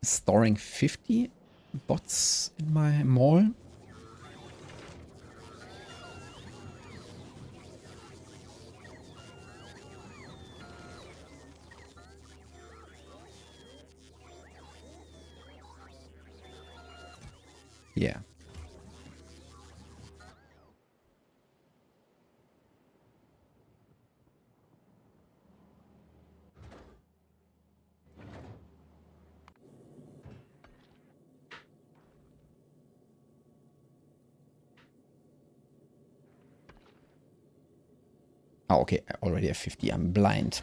Speaker 1: storing 50 bots in my mall? Yeah. Oh, okay, I already have 50. I'm blind.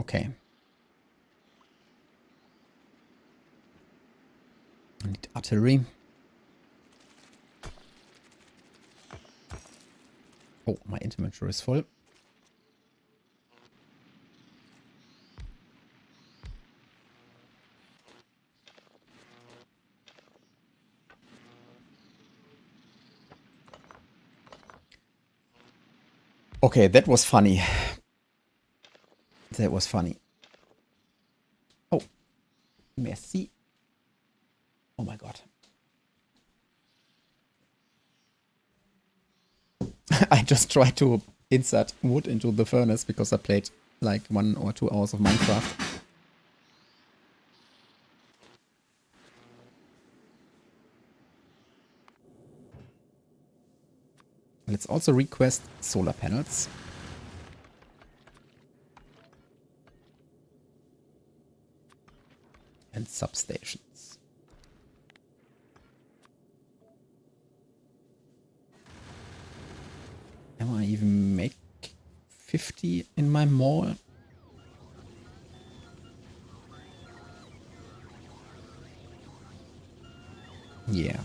Speaker 1: Okay. I need artillery. Oh, my inventory is full. Okay, that was funny. That was funny. Oh, merci. Oh my god. I just tried to insert wood into the furnace because I played like 1 or 2 hours of Minecraft. Let's also request solar panels. And substations. Am I even make 50 in my mall? Yeah.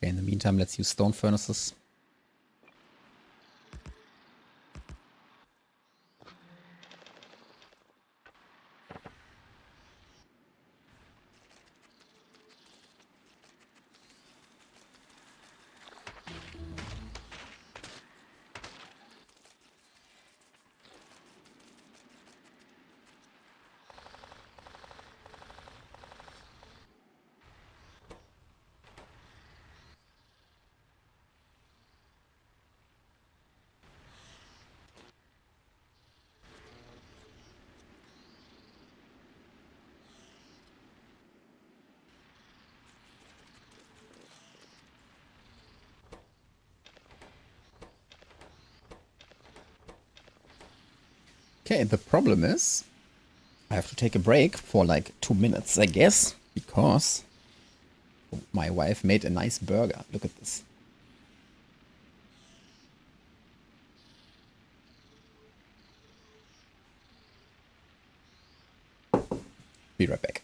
Speaker 1: Okay, in the meantime, let's use stone furnaces. Okay, the problem is I have to take a break for like 2 minutes, I guess, because my wife made a nice burger. Look at this. Be right back.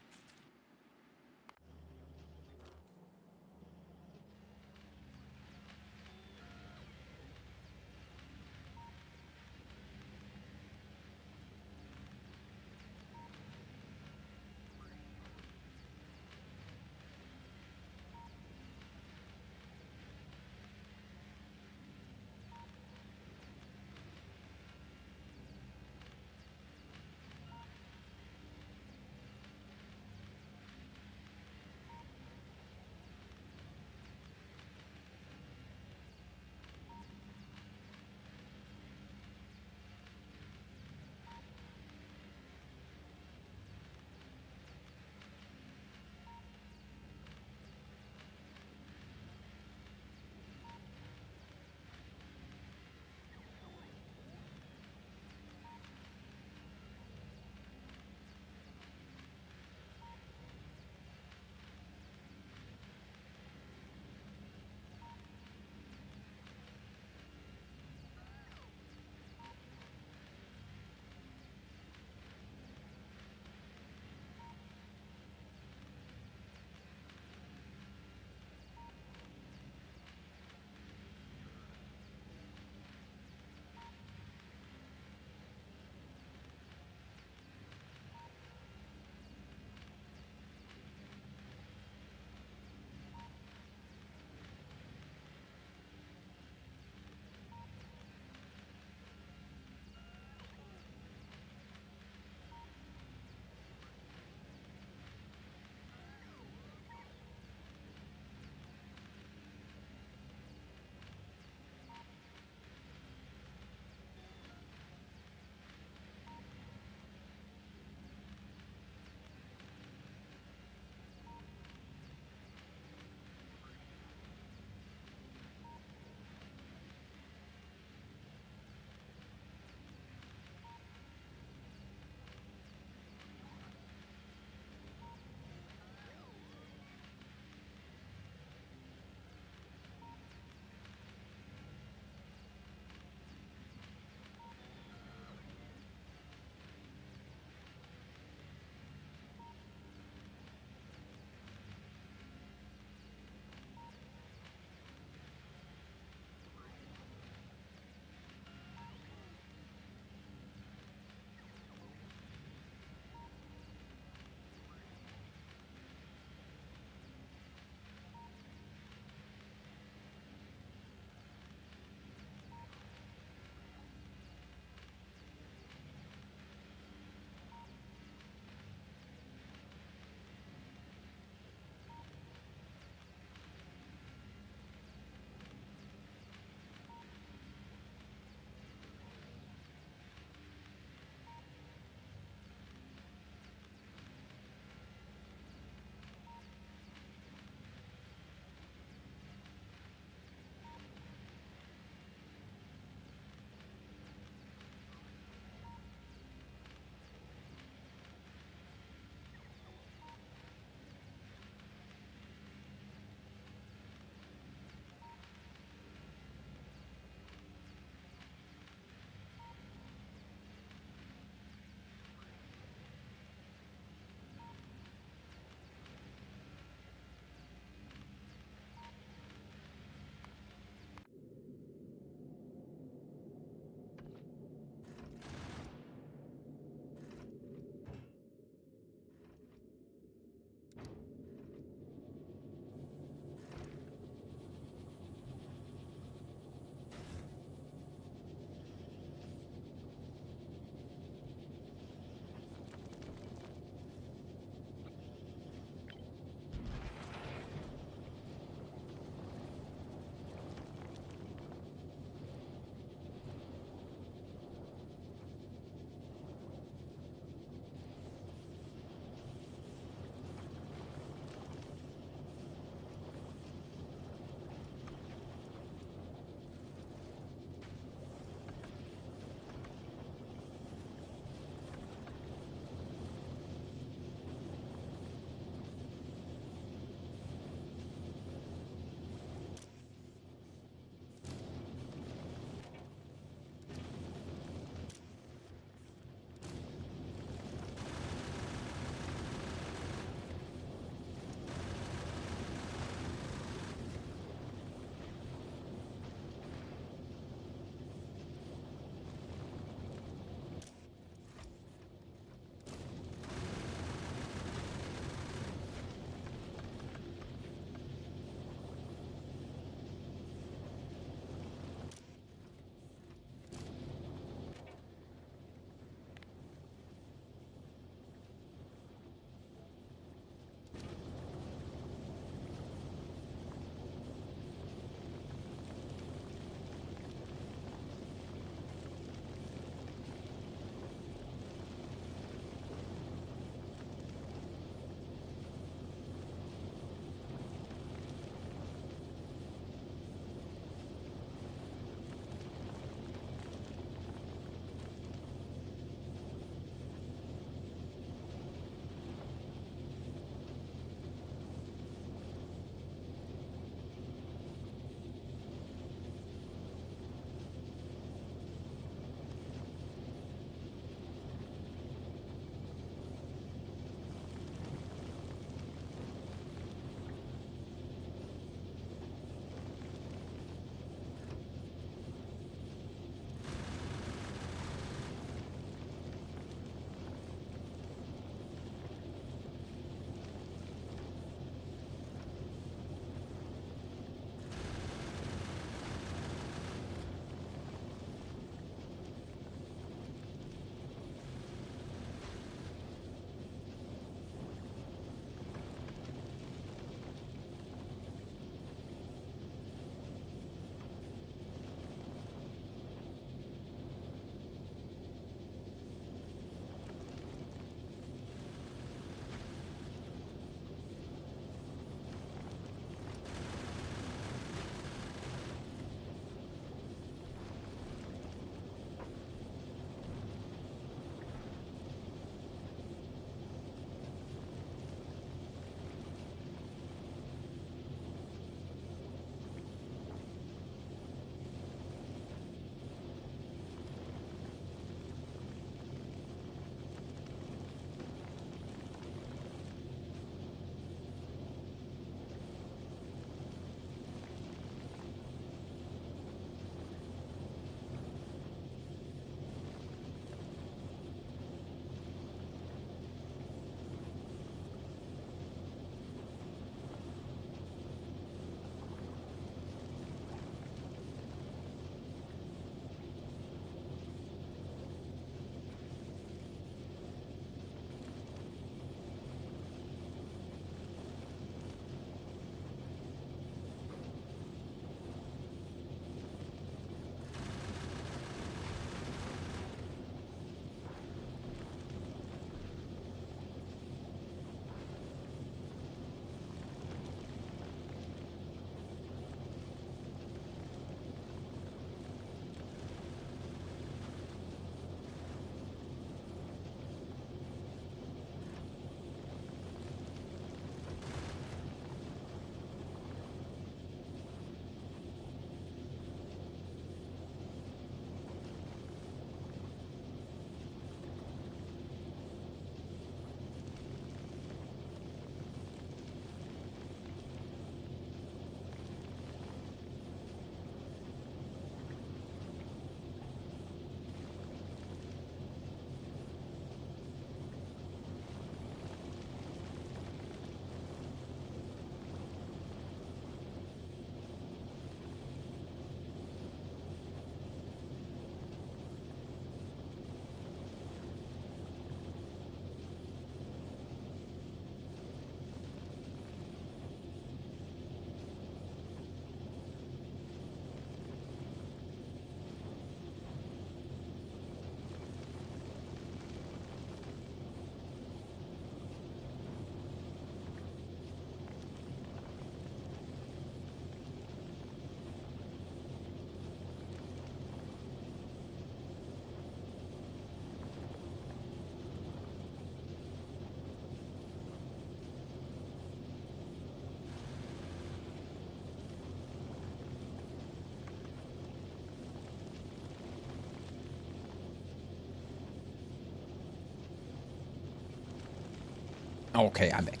Speaker 1: Okay, I'm back.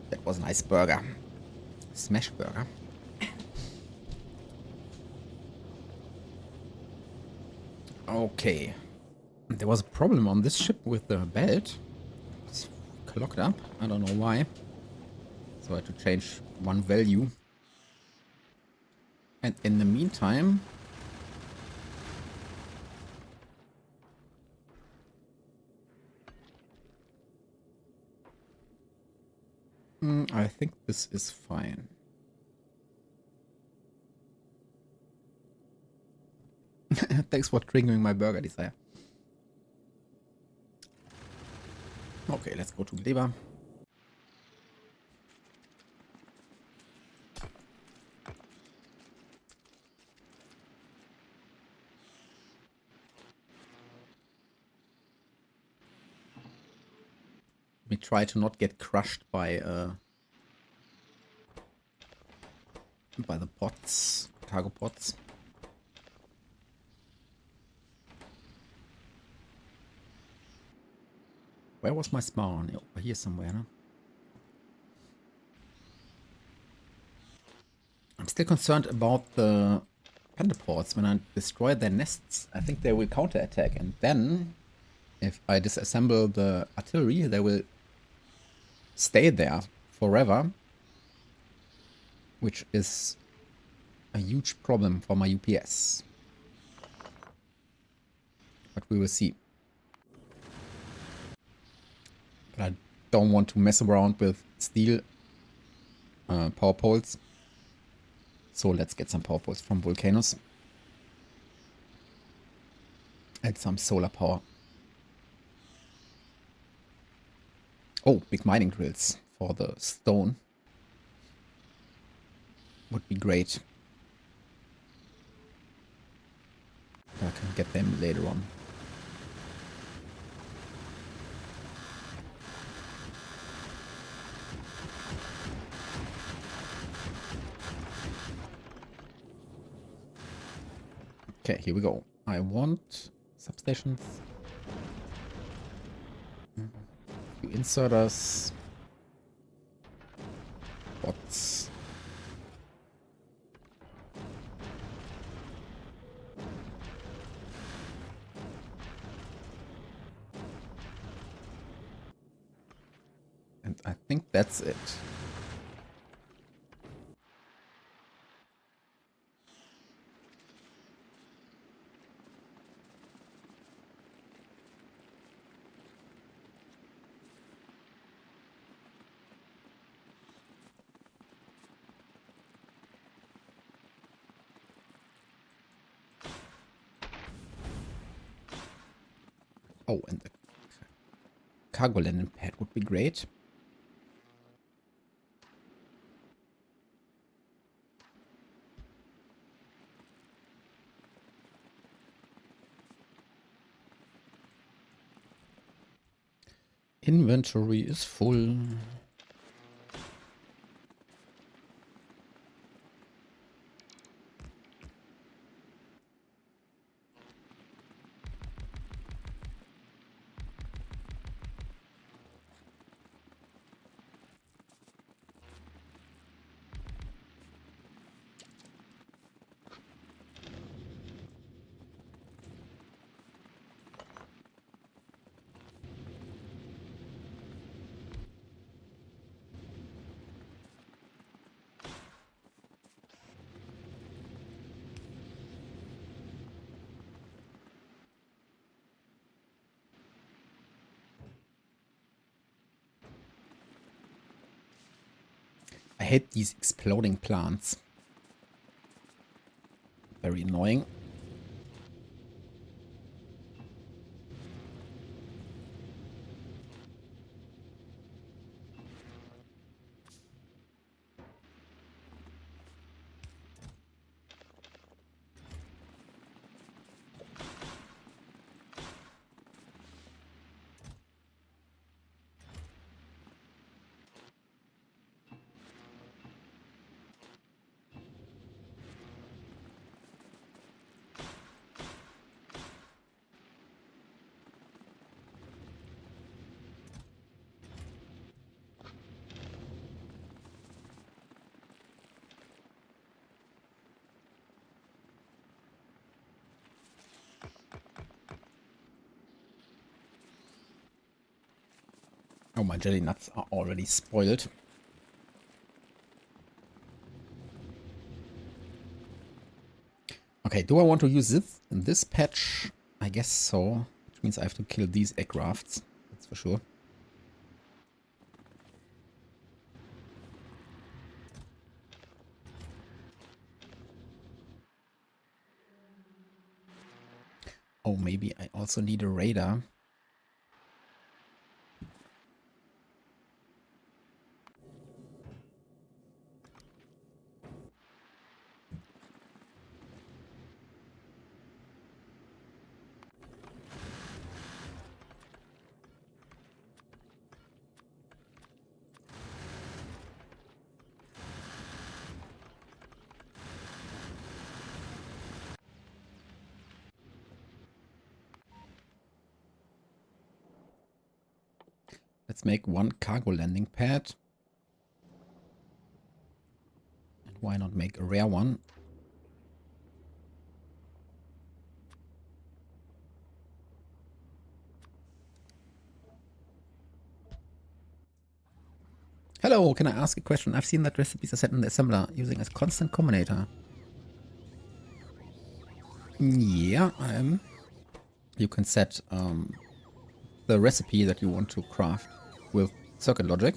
Speaker 1: That was a nice burger. Smash burger. Okay. There was a problem on this ship with the belt. It's clogged up. I don't know why. So I had to change one value. And in the meantime... I think this is fine. Thanks for triggering my burger desire. Okay, let's go to Gleba. We try to not get crushed by the pods, cargo pods. Where was my spawn? Over here somewhere, no? I'm still concerned about the pentaports. When I destroy their nests, I think they will counterattack. And then, if I disassemble the artillery, they will stay there forever. Which is a huge problem for my UPS. But we will see. But I don't want to mess around with steel power poles. So let's get some power poles from volcanoes. And some solar power. Oh, big mining drills for the stone. Would be great. I can get them later on. Okay, here we go. I want substations. Few inserters. Bots. And I think that's it. Oh, and the cargo landing pad would be great. Inventory is full. I hate these exploding plants. Very annoying. Oh, my jelly nuts are already spoiled. Okay, do I want to use this in this patch? I guess so. Which means I have to kill these egg rafts. That's for sure. Oh, maybe I also need a radar. Let's make one cargo landing pad. And why not make a rare one? Hello, can I ask a question? I've seen that recipes are set in the assembler using a constant combinator. Yeah, you can set the recipe that you want to craft with circuit logic.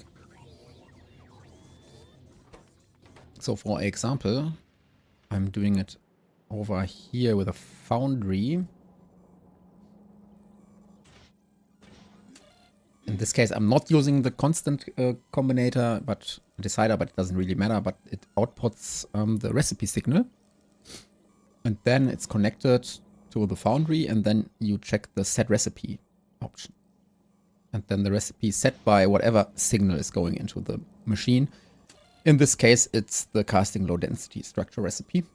Speaker 1: So for example, I'm doing it over here with a foundry. In this case, I'm not using the constant combinator, but decider, but it doesn't really matter. But it outputs the recipe signal. And then it's connected to the foundry, and then you check the set recipe option. And then the recipe is set by whatever signal is going into the machine. In this case, it's the casting low density structure recipe.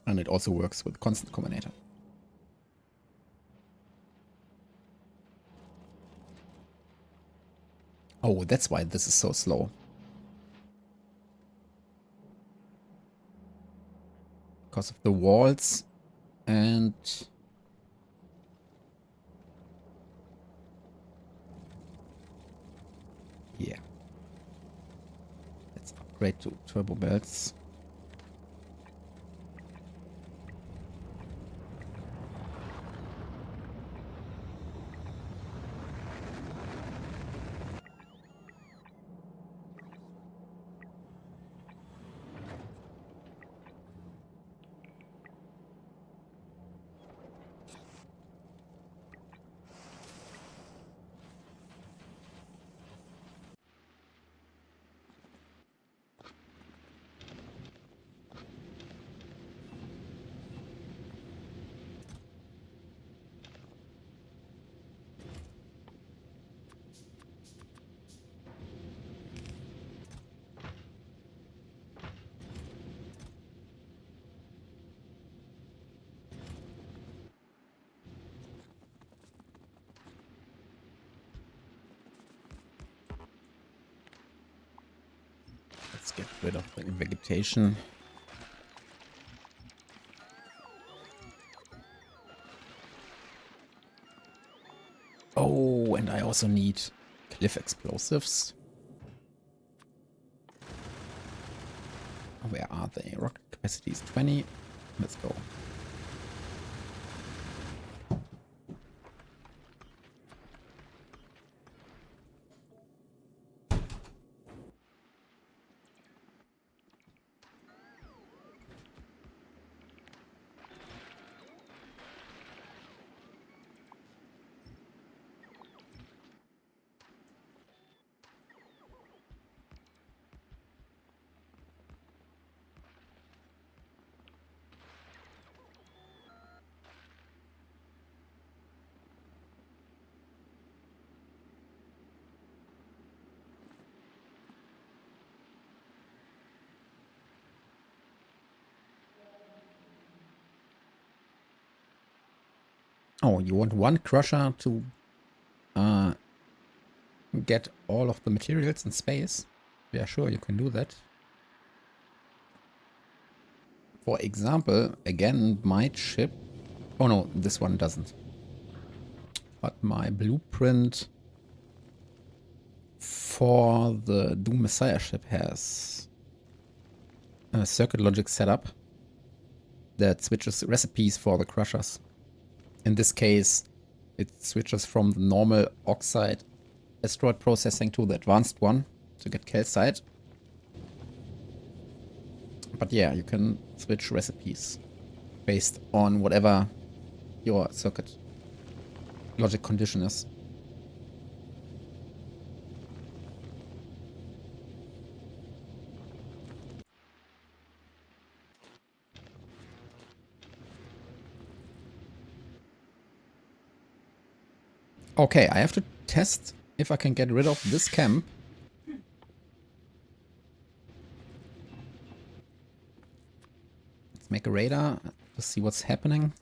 Speaker 1: And it also works with constant combinator. Oh, that's why this is so slow. Because of the walls and... yeah. Let's upgrade to turbo belts. Let's get rid of the vegetation. Oh, and I also need cliff explosives. Where are they? Rocket capacity is 20. Let's go. Oh, you want one crusher to get all of the materials in space? Yeah, sure, you can do that. For example, again, my chip... oh no, this one doesn't. But my blueprint for the Doom Messiah ship has a circuit logic setup that switches recipes for the crushers. In this case, it switches from the normal oxide asteroid processing to the advanced one to get calcite. But yeah, you can switch recipes based on whatever your circuit logic condition is. Okay, I have to test if I can get rid of this camp. Let's make a radar to see what's happening.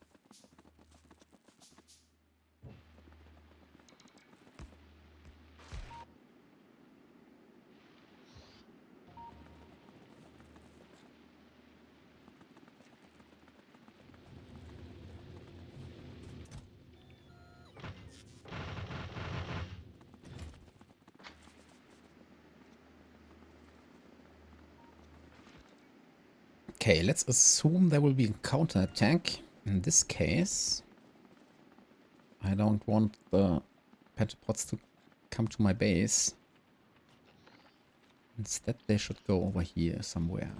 Speaker 1: Okay, let's assume there will be a counterattack. In this case, I don't want the pentapods to come to my base. Instead, they should go over here somewhere.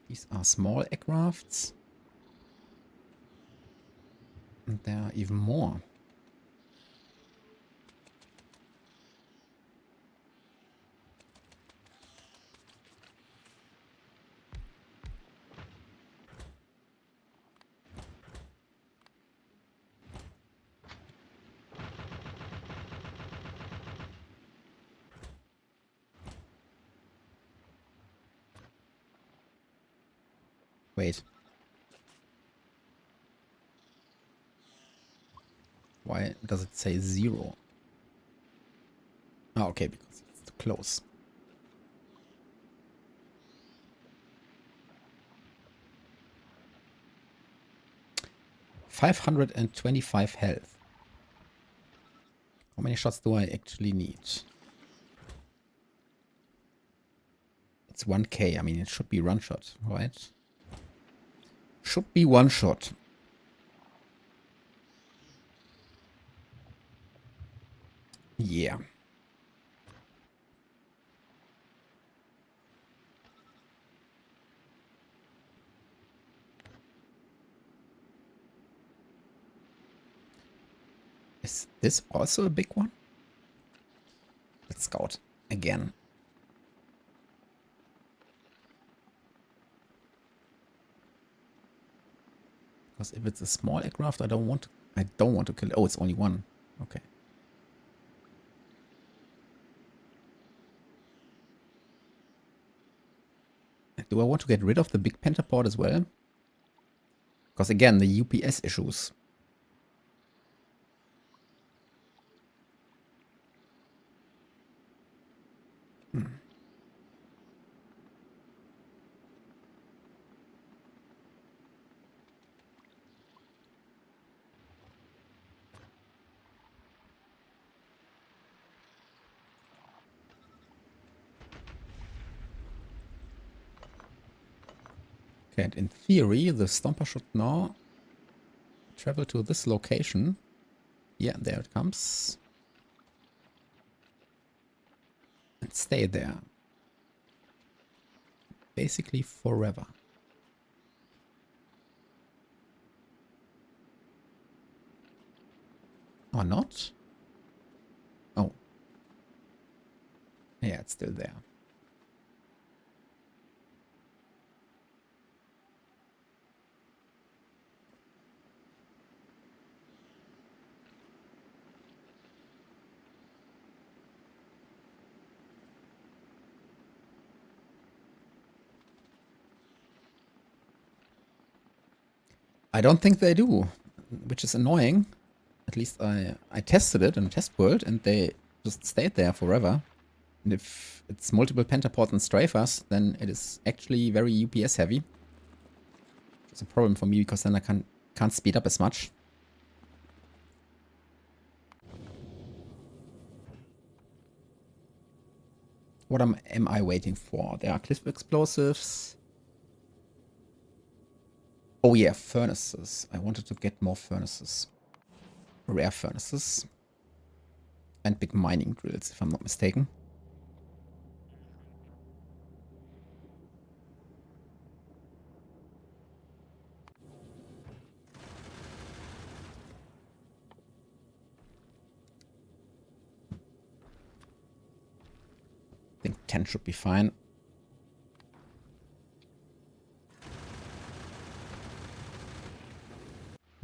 Speaker 1: These are small aircrafts. And there are even more. Wait. Why does it say 0? Oh, okay, because it's too close. $525 health. How many shots do I actually need? It's 1k. I mean, it should be one shot, right? Should be one shot. Yeah. Is this also a big one? Let's scout again. Because if it's a small aircraft, I don't want to kill it. Oh, it's only one. Okay. Do I want to get rid of the big pentapod as well? Because again, the UPS issues. Okay, and in theory, the Stomper should now travel to this location. Yeah, there it comes. And stay there. Basically forever. Or not? Oh. Yeah, it's still there. I don't think they do, which is annoying. At least I tested it in a test world and they just stayed there forever. And if it's multiple pentapods and strafers, then it is actually very UPS heavy. It's a problem for me because then I can't speed up as much. What am I waiting for? There are cliff explosives. Oh yeah, furnaces. I wanted to get more furnaces. Rare furnaces. And big mining drills, if I'm not mistaken. I think 10 should be fine.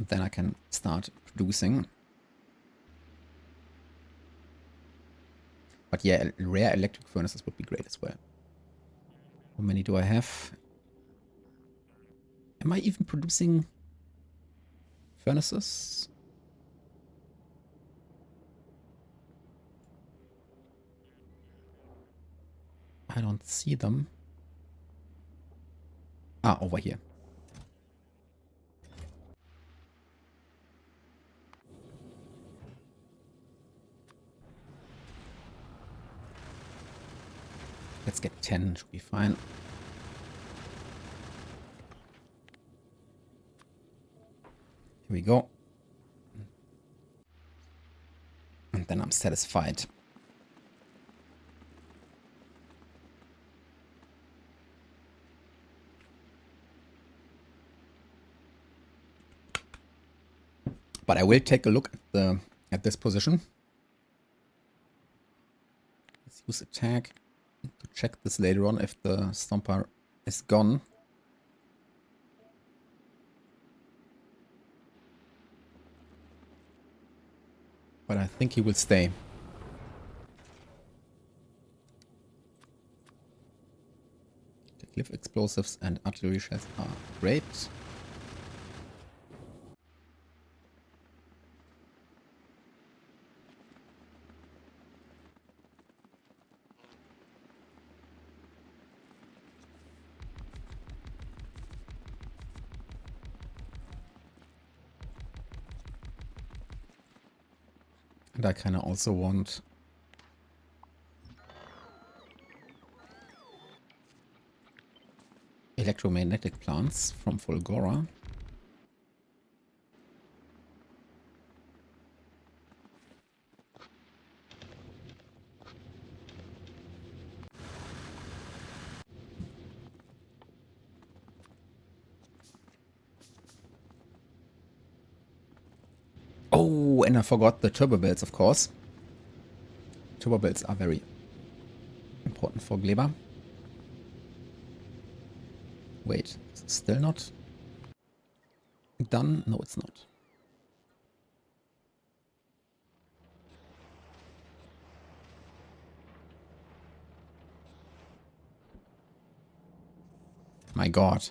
Speaker 1: Then I can start producing. But yeah, rare electric furnaces would be great as well. How many do I have? Am I even producing furnaces? I don't see them. Ah, over here. Let's get 10, should be fine. Here we go. And then I'm satisfied. But I will take a look at this position. Let's use a tag to check this later on if the Stomper is gone. But I think he will stay. The cliff explosives and artillery shells are great. And I kind of also want electromagnetic plants from Fulgora. Oh, and I forgot the turbo belts, of course. Turbo belts are very important for Gleba. Wait, still not done? No, it's not. My god.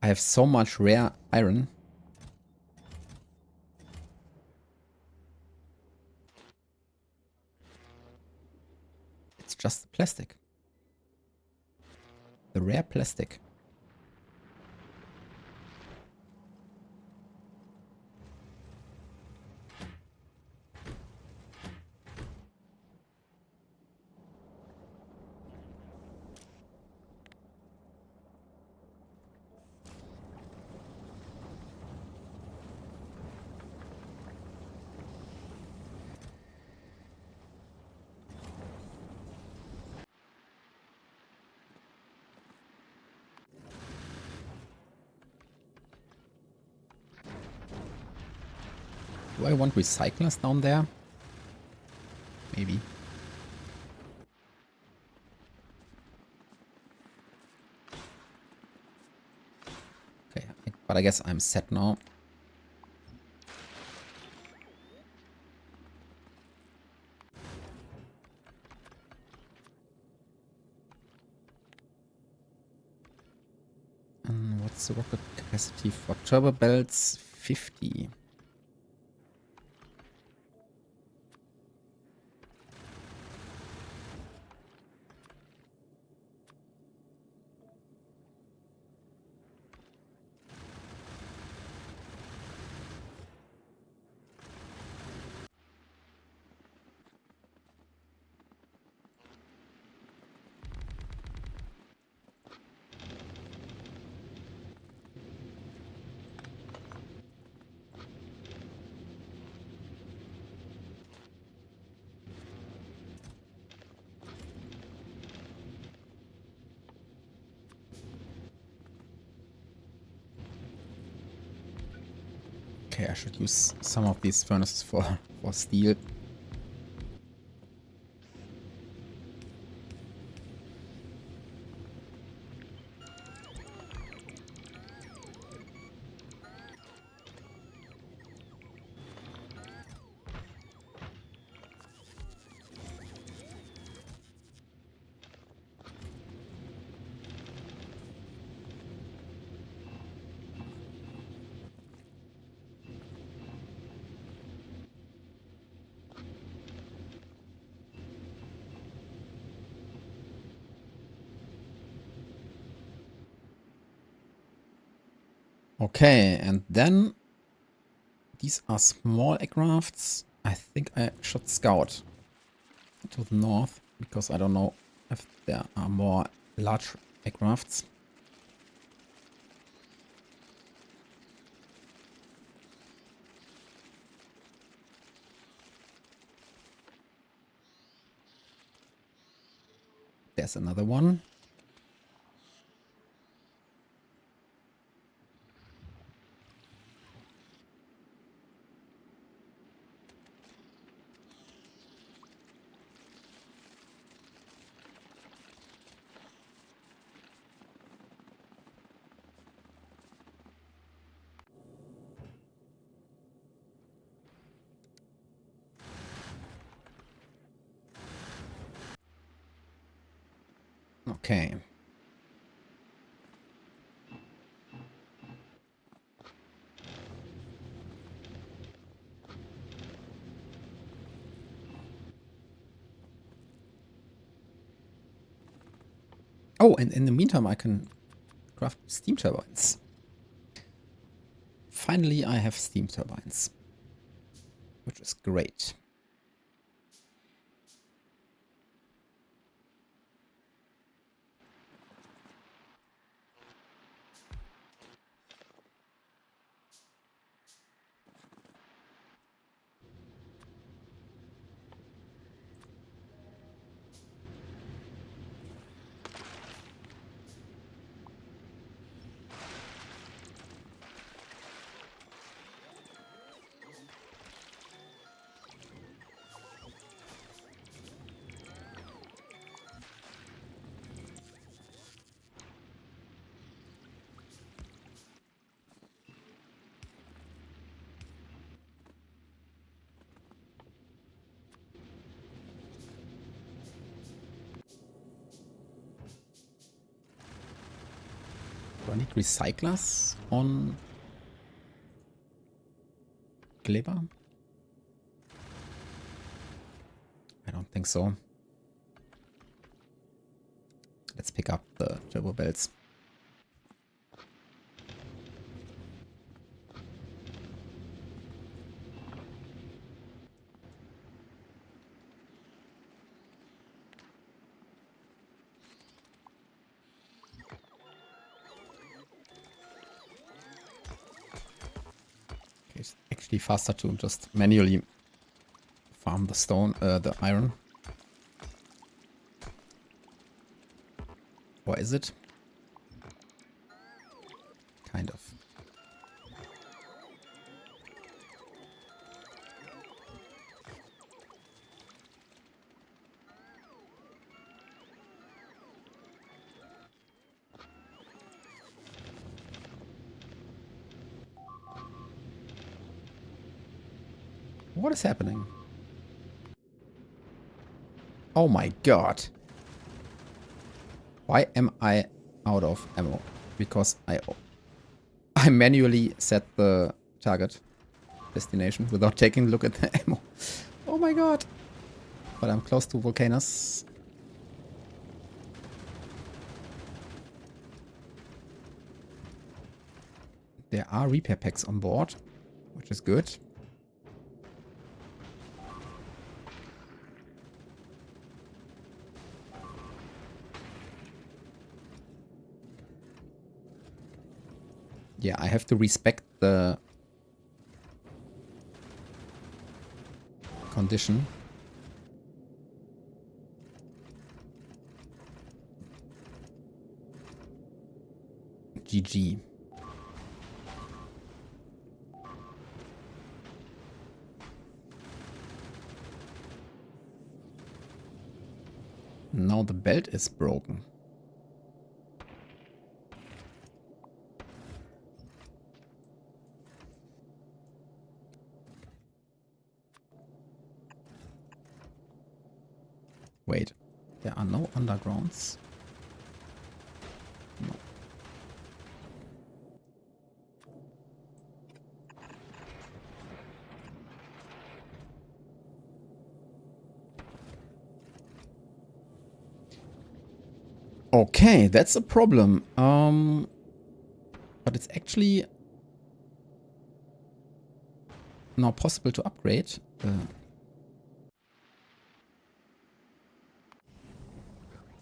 Speaker 1: I have so much rare iron. It's just the plastic. The rare plastic. Do I want recyclers down there? Maybe. Okay, but I guess I'm set now. And what's the rocket capacity for turbo belts? 50. Okay, I should use some of these furnaces for steel. Okay, and then these are small aircrafts. I think I should scout to the north because I don't know if there are more large aircrafts. There's another one. Okay. Oh, and in the meantime, I can craft steam turbines. Finally, I have steam turbines, which is great. Do I need recyclers on Gleba? I don't think so. Let's pick up the turbo belts. Okay, it's actually faster to just manually farm the stone, the iron. Or is it? Kind of. What is happening? Oh my god. Why am I out of ammo? Because I manually set the target destination without taking a look at the ammo. Oh my god. But I'm close to Volcanus. There are repair packs on board, which is good. Yeah, I have to respect the condition. GG. Now the belt is broken. Wait, there are no undergrounds. No. Okay, that's a problem. But it's actually now possible to upgrade.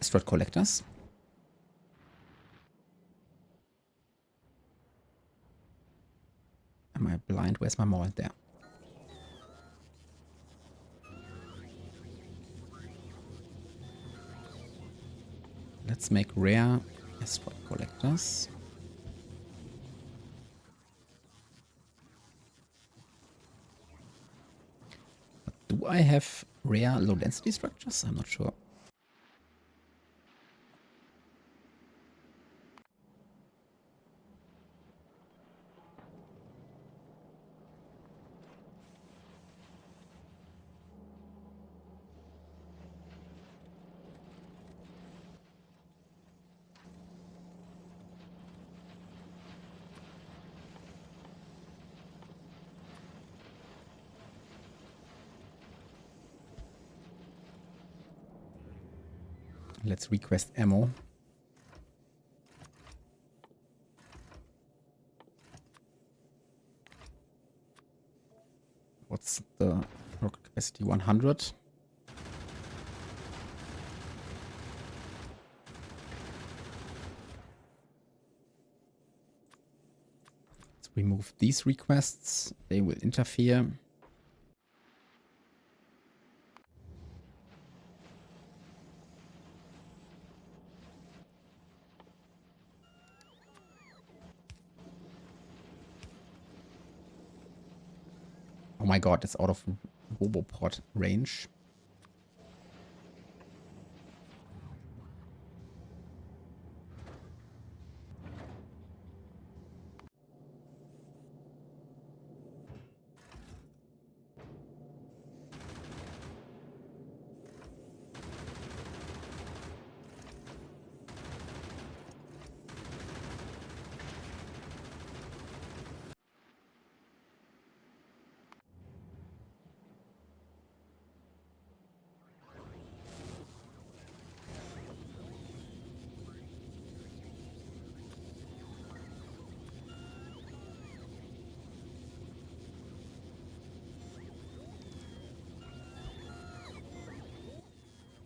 Speaker 1: Asteroid collectors. Am I blind? Where's my mold? There. Let's make rare asteroid collectors. But do I have rare low density structures? I'm not sure. Let's request ammo. What's the rocket capacity? 100. Let's remove these requests. They will interfere. Oh my god, it's out of Robopod range.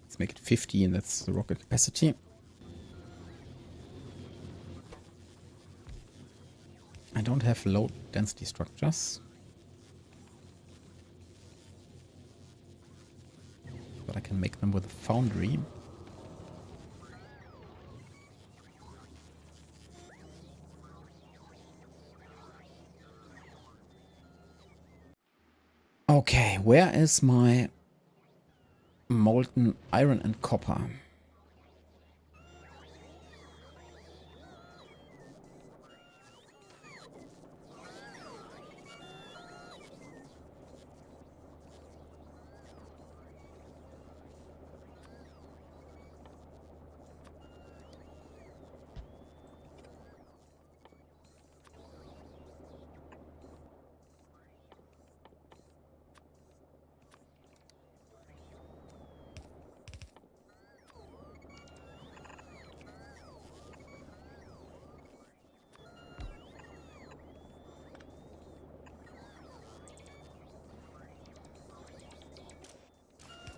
Speaker 1: Let's make it 50, and that's the rocket capacity. I don't have low density structures. But I can make them with a foundry. Okay, where is my molten iron and copper?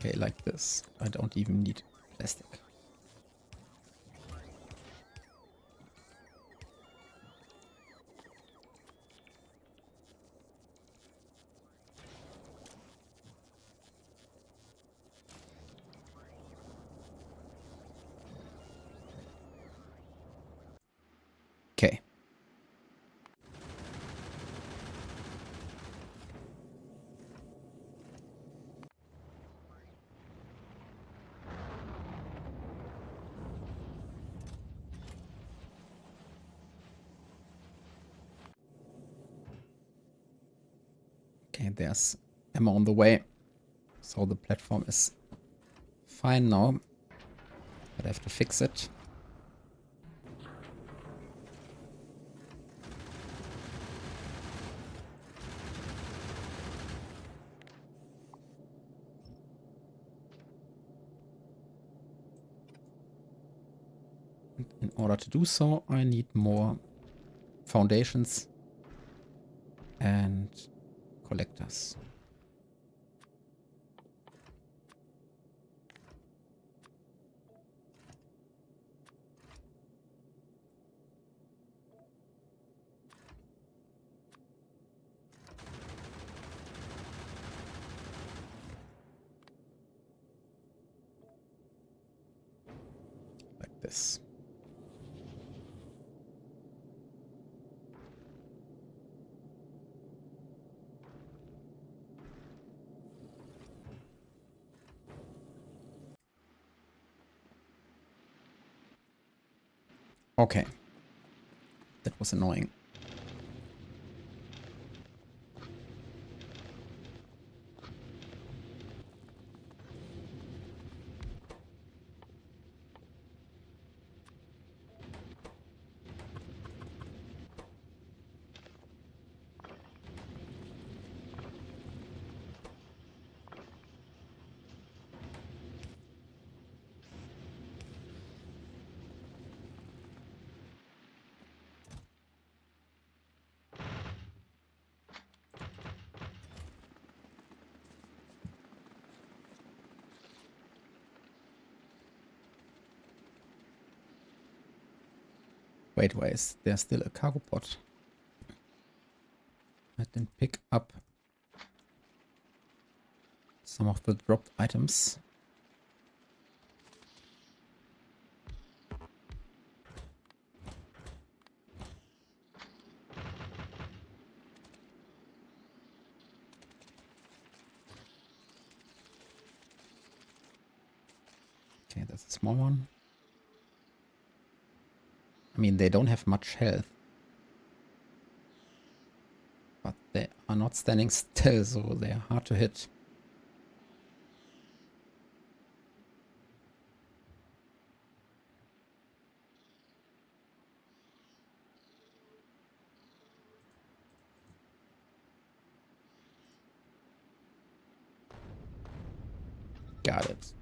Speaker 1: Okay, like this. I don't even need plastic. Okay. Okay, there's ammo on the way. So the platform is fine now. But I have to fix it. In order to do so, I need more foundations and collectors. Like this. Okay. That was annoying. Wait, why is there still a cargo pod? I didn't pick up some of the dropped items. Okay, that's a small one. I mean, they don't have much health. But they are not standing still, so they are hard to hit. Got it.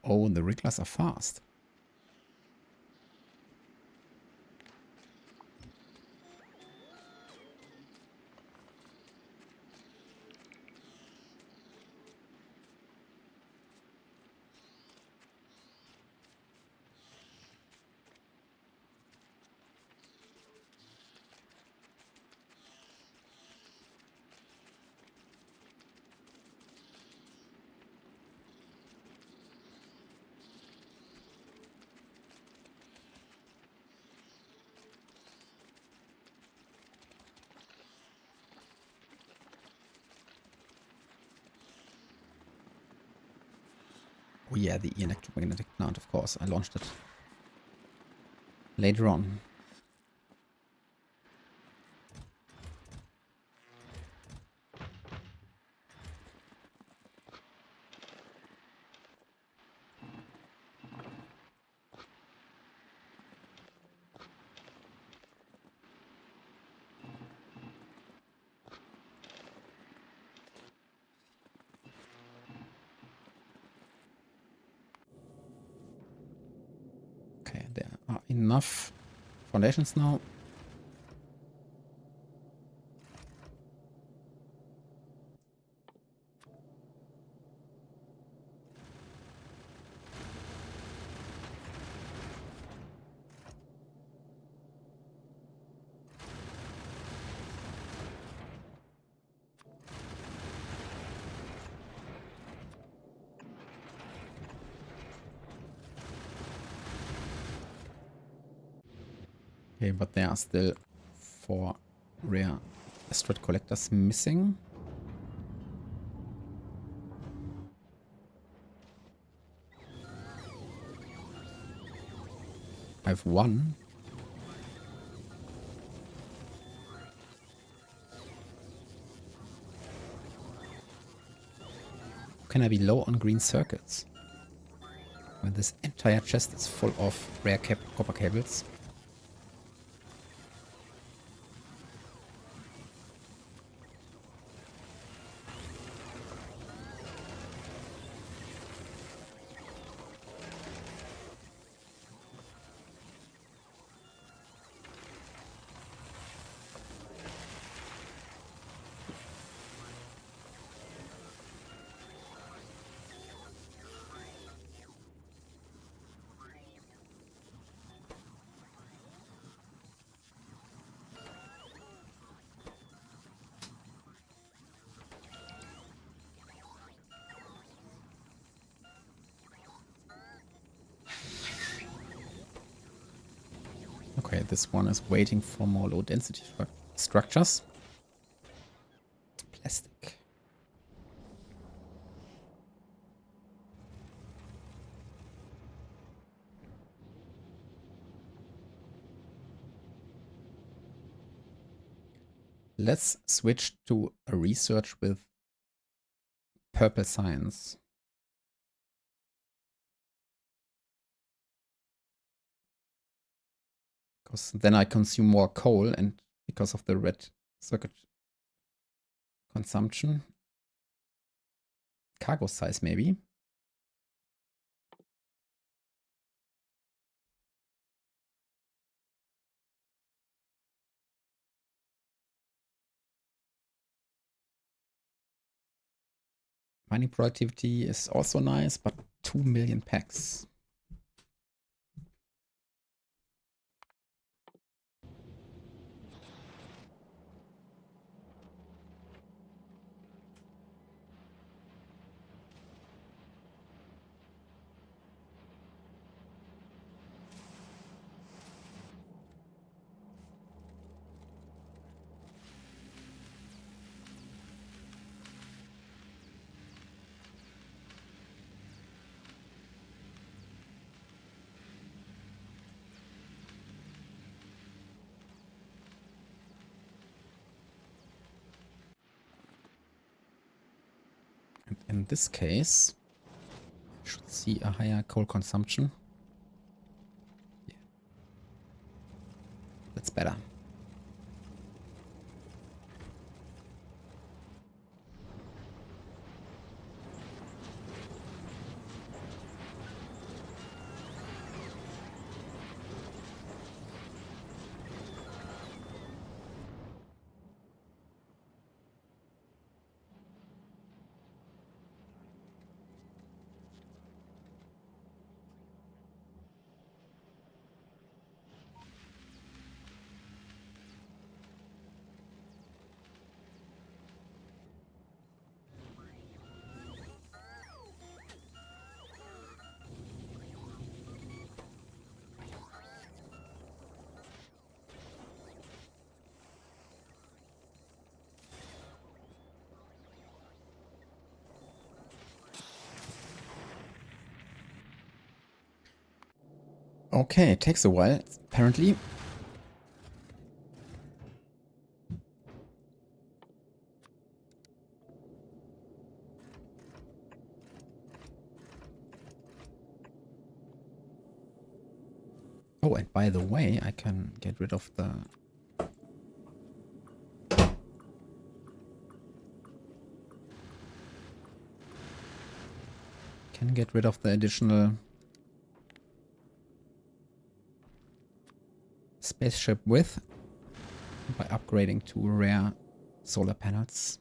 Speaker 1: Oh, the wrigglers are fast. Oh yeah, the electromagnetic plant, of course. I launched it later on. Okay, there are enough foundations now. Okay, but there are still 4 rare asteroid collectors missing. I have one. How can I be low on green circuits when this entire chest is full of rare copper cables? Okay, this one is waiting for more low density structures. Plastic. Let's switch to a research with purple science. Because then I consume more coal, and because of the red circuit consumption. Cargo size, maybe. Mining productivity is also nice, but 2 million packs. In this case, you should see a higher coal consumption. Yeah. That's better. Okay, it takes a while, apparently. Oh, and by the way, I can get rid of the... Can get rid of the additional spaceship width by upgrading to rare solar panels.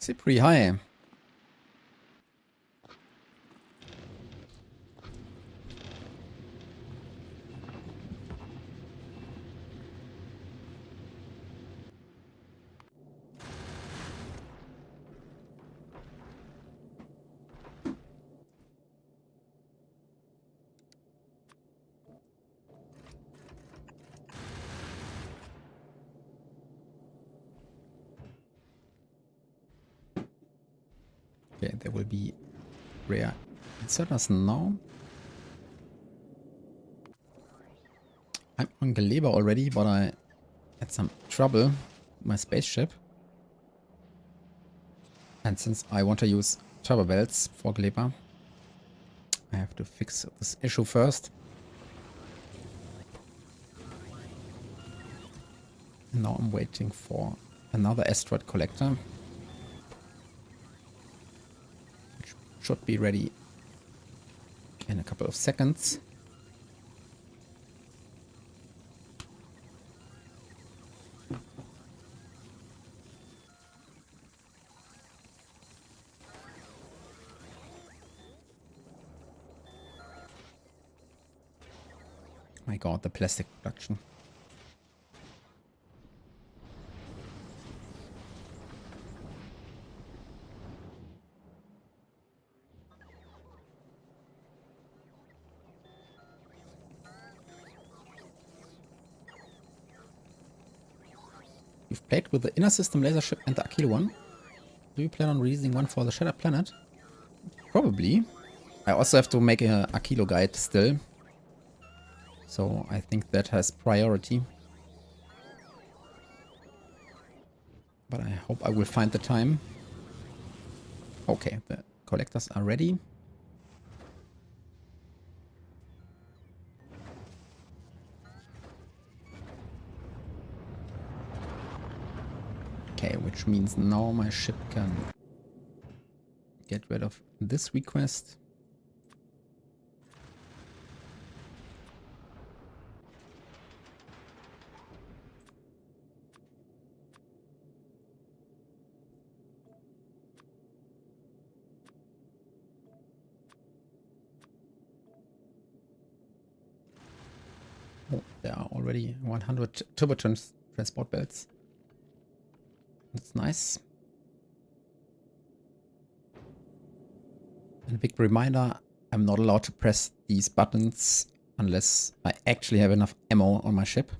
Speaker 1: It's pretty high. Okay, there will be rare inserters now. I'm on Gleba already, but I had some trouble with my spaceship. And since I want to use turbo belts for Gleba, I have to fix this issue first. And now I'm waiting for another asteroid collector. Which should be ready in a couple of seconds. My god, the plastic production. You've played with the inner system laser ship and the Aquilo one. Do you plan on releasing one for the Shattered Planet? Probably. I also have to make a Aquilo guide still. So I think that has priority. But I hope I will find the time. Okay, the collectors are ready. Okay, which means now my ship can get rid of this request. Oh, there are already 100 turbotrans transport belts. That's nice. And a big reminder, I'm not allowed to press these buttons unless I actually have enough ammo on my ship.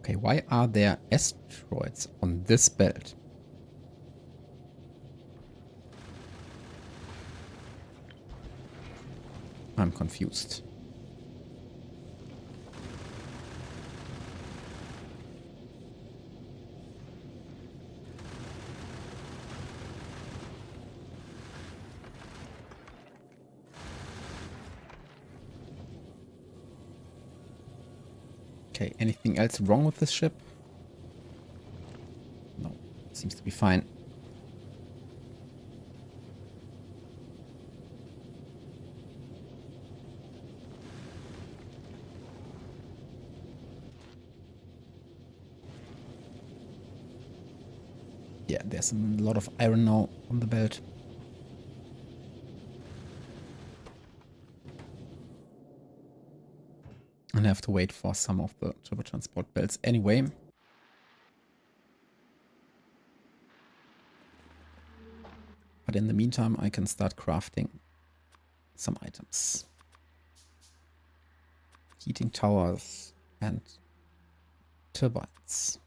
Speaker 1: Okay, why are there asteroids on this belt? I'm confused. Okay, anything else wrong with this ship? No, seems to be fine. Yeah, there's a lot of iron now on the belt. And I have to wait for some of the turbo transport belts anyway. But in the meantime, I can start crafting some items. Heating towers and turbines.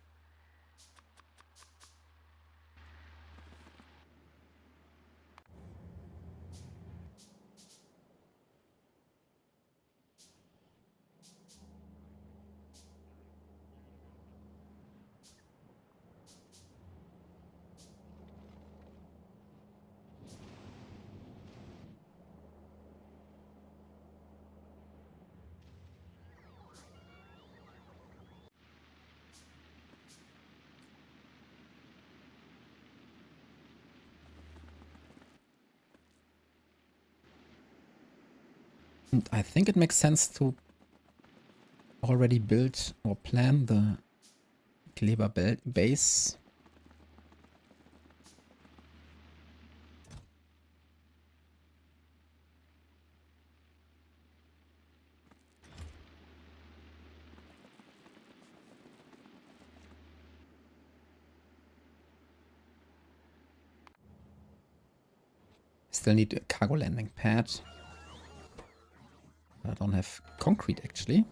Speaker 1: And I think it makes sense to already build or plan the Gleba base. Still need a cargo landing pad. I don't have concrete actually.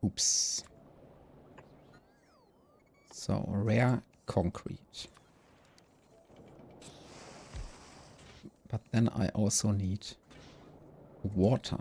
Speaker 1: Oops. So, rare concrete. But then I also need water.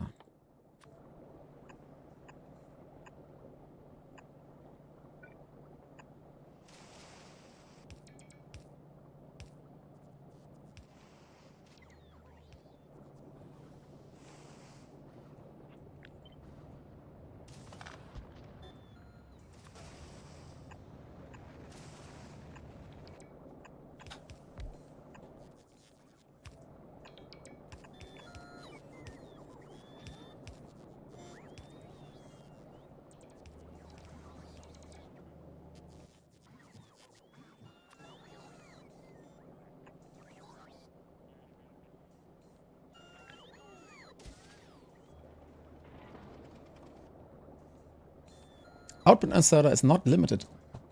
Speaker 1: Output inserter is not limited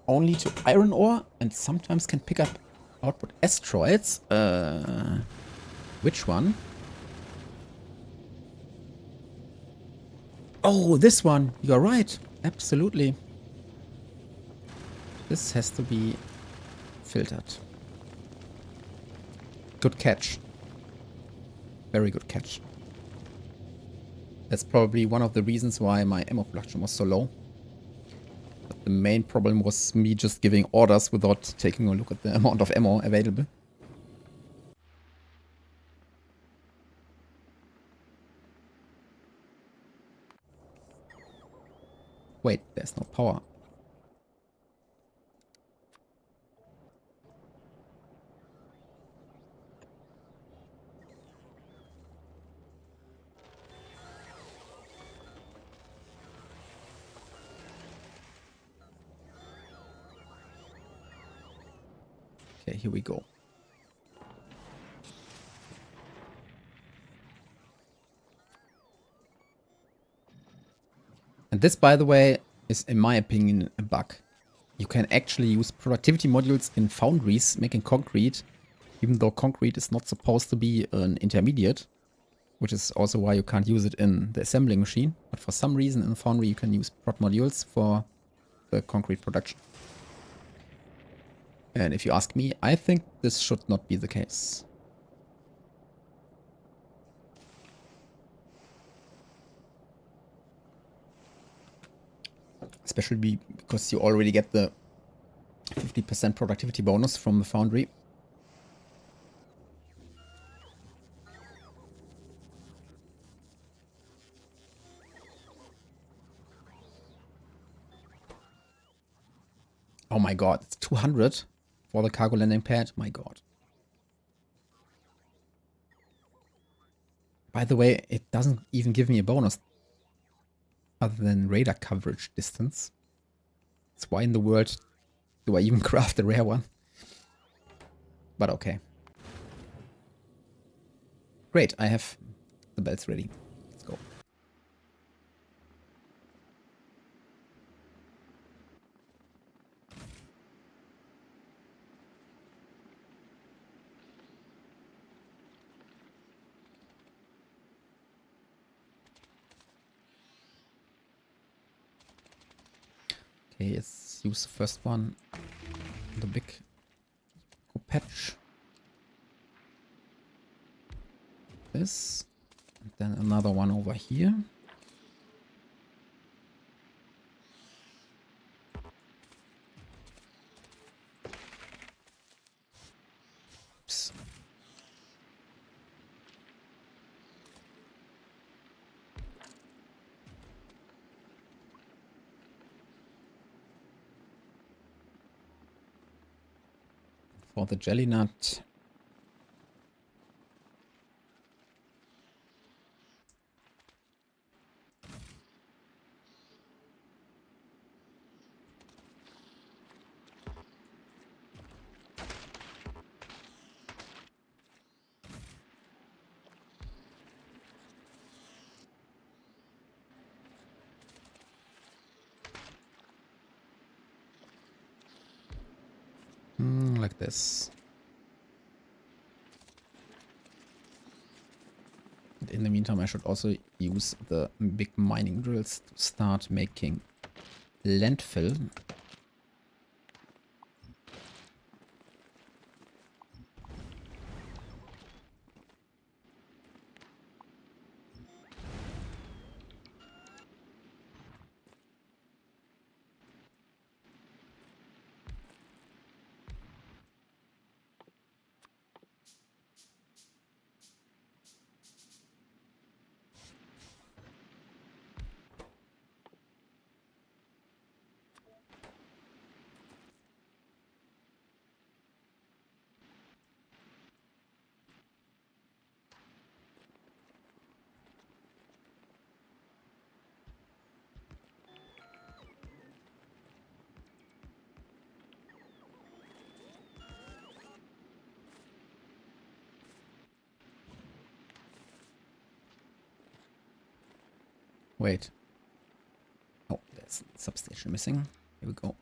Speaker 1: only to iron ore and sometimes can pick up output asteroids. Which one? Oh, this one. You're right. Absolutely. This has to be filtered. Good catch. Very good catch. That's probably one of the reasons why my ammo production was so low. But the main problem was me just giving orders without taking a look at the amount of ammo available. Wait, there's no power. Okay, here we go. And this, by the way, is, in my opinion, a bug. You can actually use productivity modules in foundries making concrete, even though concrete is not supposed to be an intermediate, which is also why you can't use it in the assembling machine. But for some reason in the foundry you can use prod modules for the concrete production. And if you ask me, I think this should not be the case. Especially because you already get the 50% productivity bonus from the foundry. Oh my god, it's 200 for the cargo landing pad. My god. By the way, it doesn't even give me a bonus other than radar coverage distance. That's why in the world do I even craft a rare one? But okay. Great, I have the belts ready. Let's go. Okay, let's use the first one. The big patch this, and then another one over here. Oops. For the jelly nut. Like this. And in the meantime, I should also use the big mining drills to start making landfill. Wait. Oh, there's a substation missing. Here we go.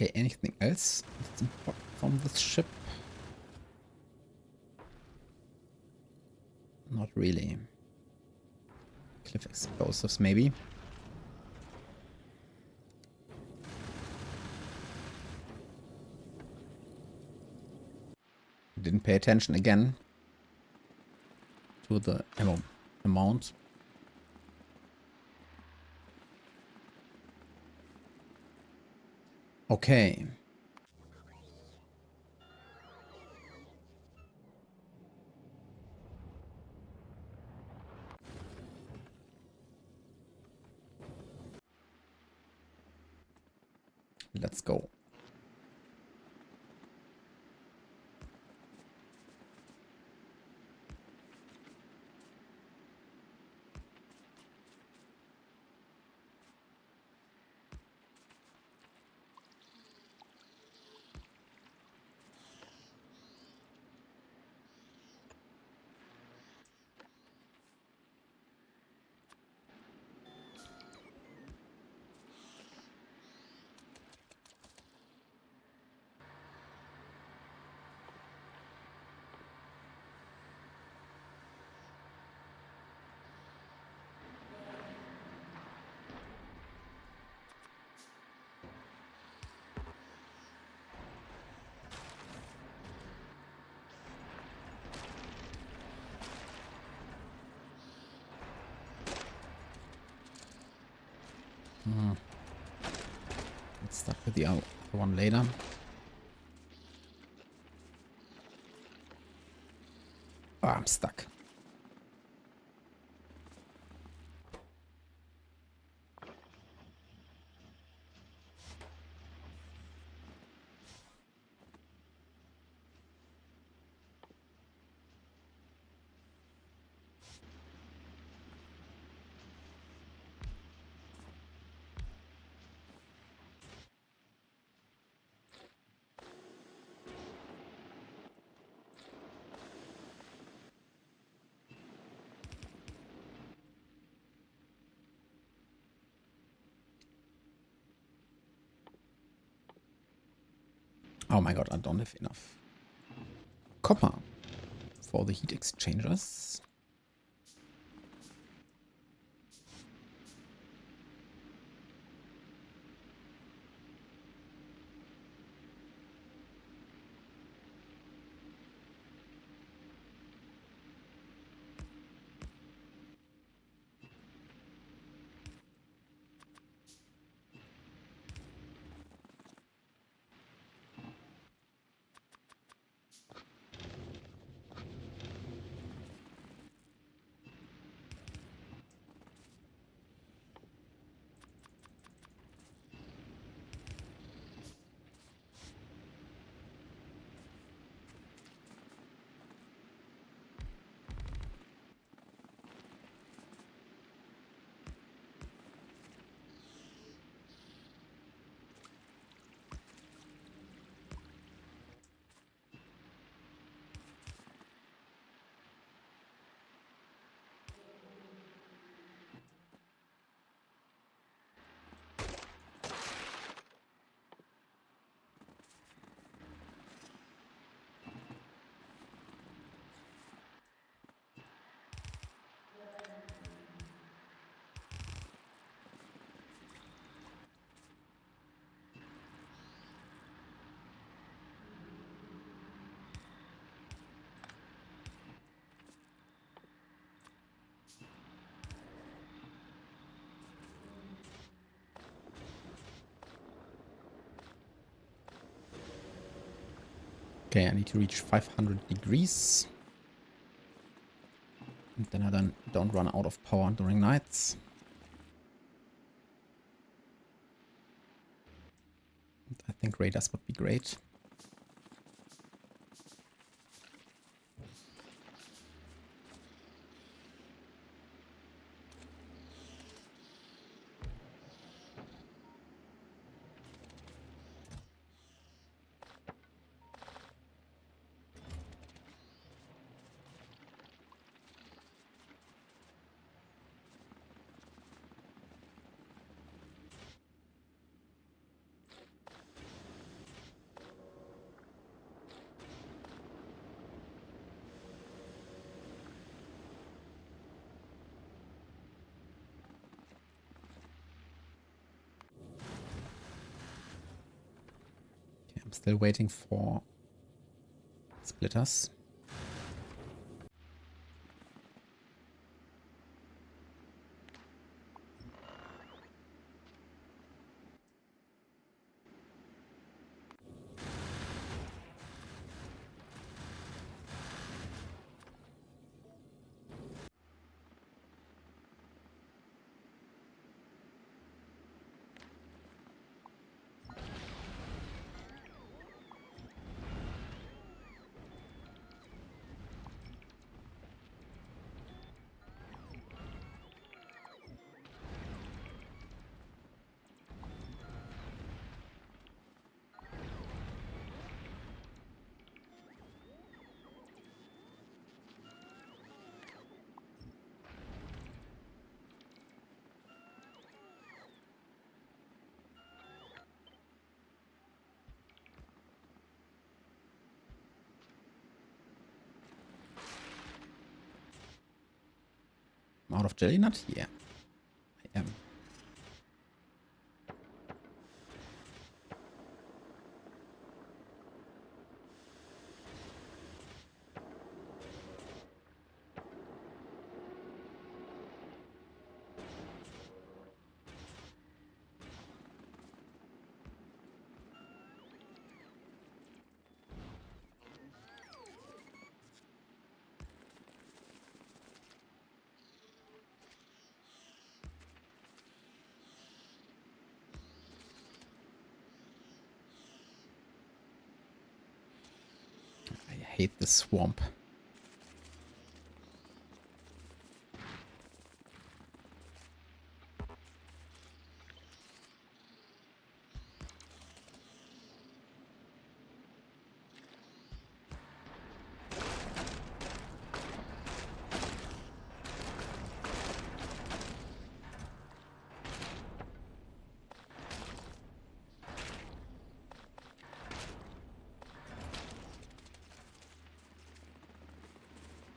Speaker 1: Okay, anything else that's important from this ship? Not really. Cliff explosives, maybe. Didn't pay attention again to the ammo amount. Okay. Let's go. Let's start with the other one later. Oh, I'm stuck. Oh my god, I don't have enough copper for the heat exchangers. Okay, I need to reach 500 degrees. And then I don't run out of power during nights. And I think radars would be great. I'm still waiting for splitters. I'm out of jelly nut? Yeah, I am. hate this swamp.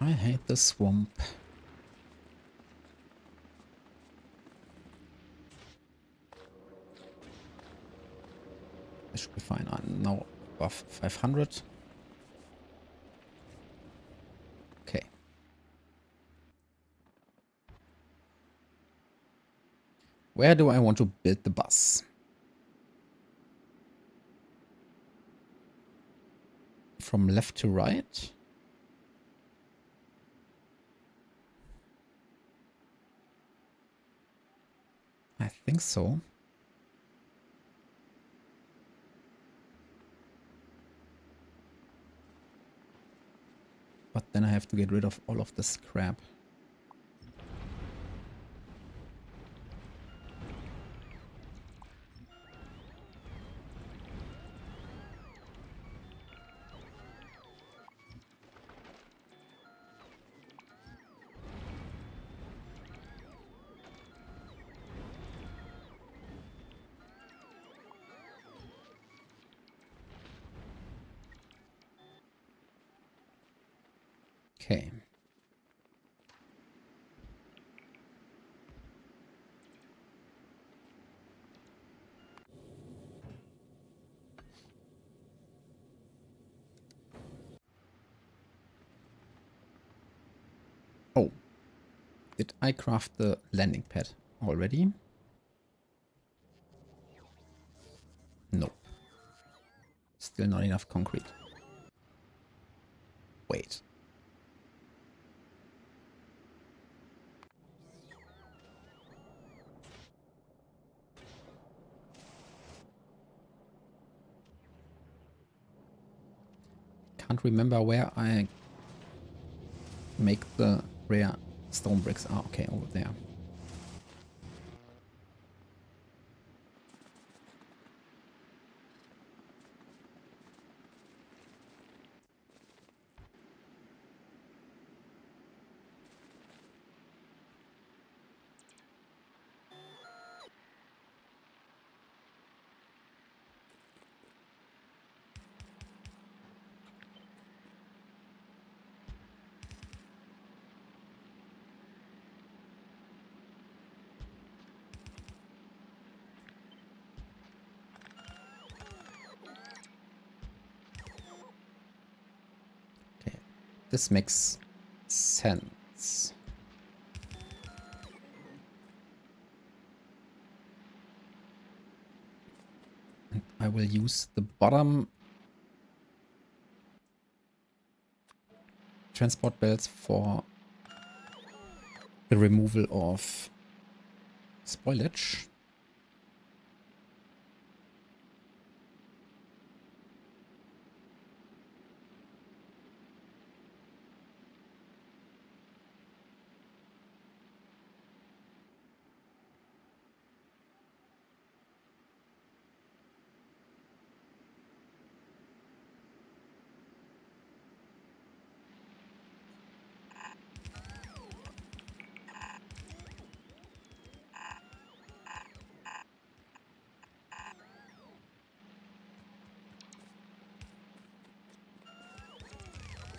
Speaker 1: I hate the swamp. This should be fine. I'm now above 500. Okay. Where do I want to build the bus? From left to right? I think so. But then I have to get rid of all of the scrap. Okay. Oh. Did I craft the landing pad already? Nope. Still not enough concrete. Wait. Can't remember where I make the rare stone bricks. Ah, okay, over there. Okay, this makes sense. And I will use the bottom transport belts for the removal of spoilage.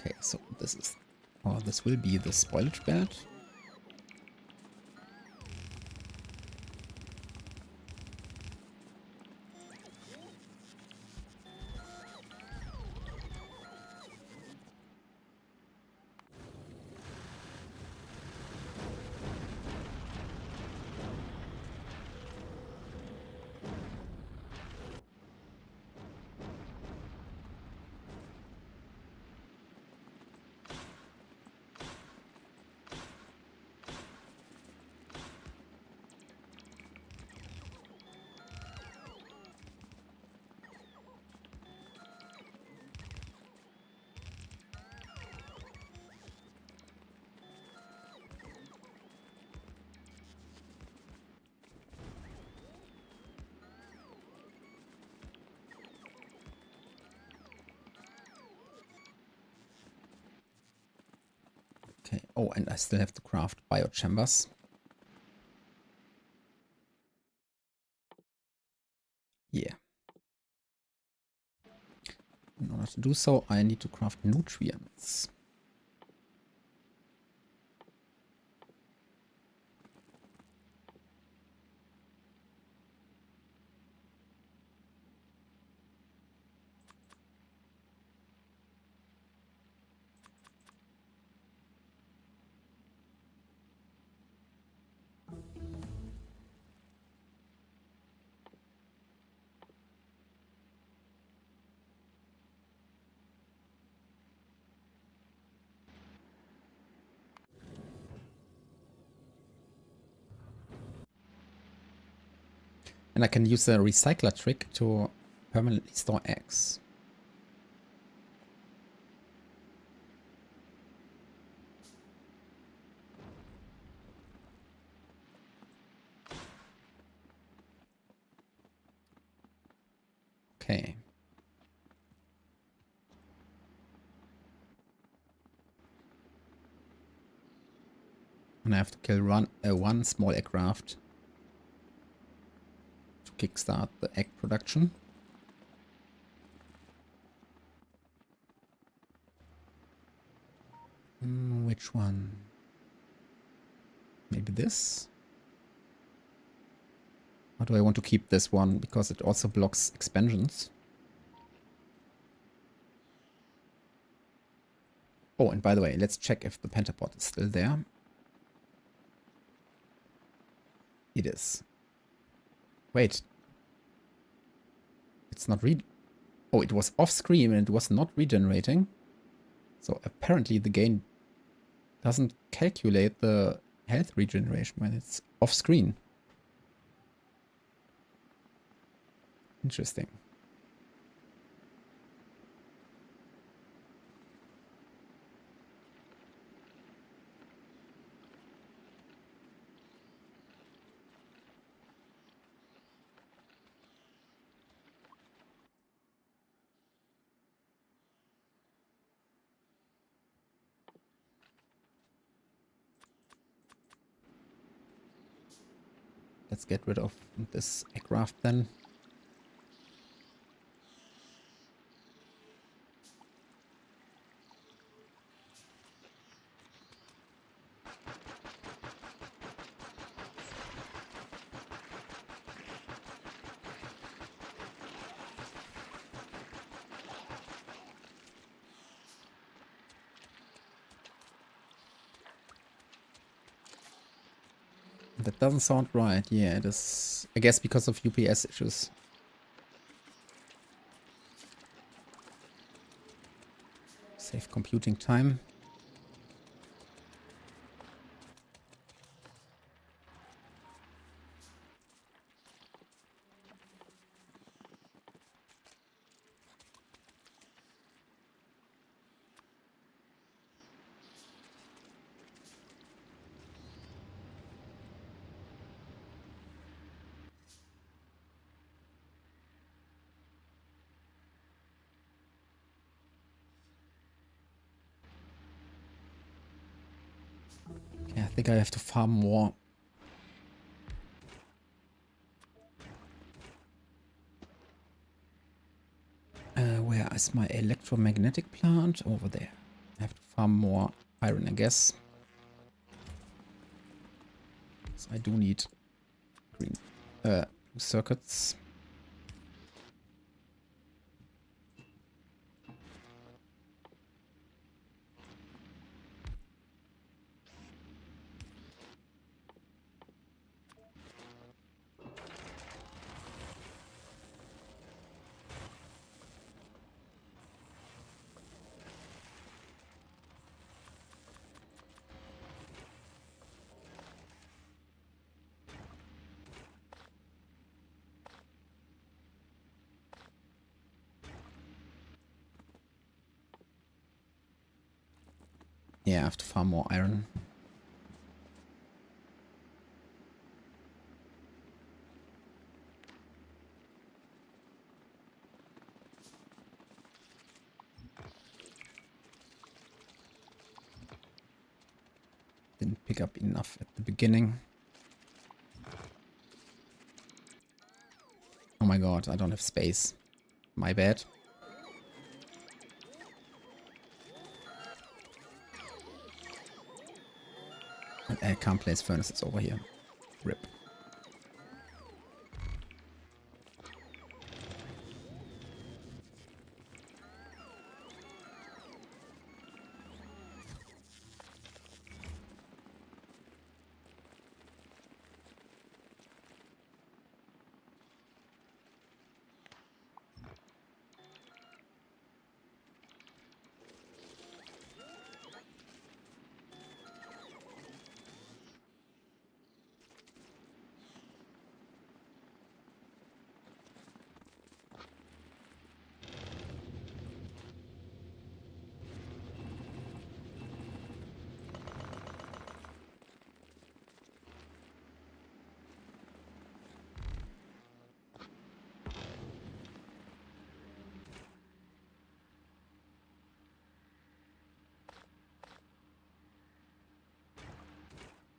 Speaker 1: Okay, so this is, or this will be the spoilage belt. Okay. Oh, and I still have to craft biochambers. Yeah. In order to do so, I need to craft nutrients. And I can use the recycler trick to permanently store eggs. Okay. And I have to kill one small aircraft to kickstart the egg production. Which one? Maybe this? Or do I want to keep this one because it also blocks expansions? Oh, and by the way, let's check if the pentapod is still there. It is. Wait. It's not Oh, it was off screen and it was not regenerating. So apparently the game doesn't calculate the health regeneration when it's off screen. Interesting. Let's get rid of this aircraft then. That doesn't sound right. Yeah, it is. I guess because of UPS issues. Save computing time. Okay, I think I have to farm more. Where is my electromagnetic plant? Over there. I have to farm more iron, I guess. So I do need green blue circuits. Yeah, I have to farm more iron. Didn't pick up enough at the beginning. Oh my god, I don't have space. My bad. I can't place furnaces over here. RIP.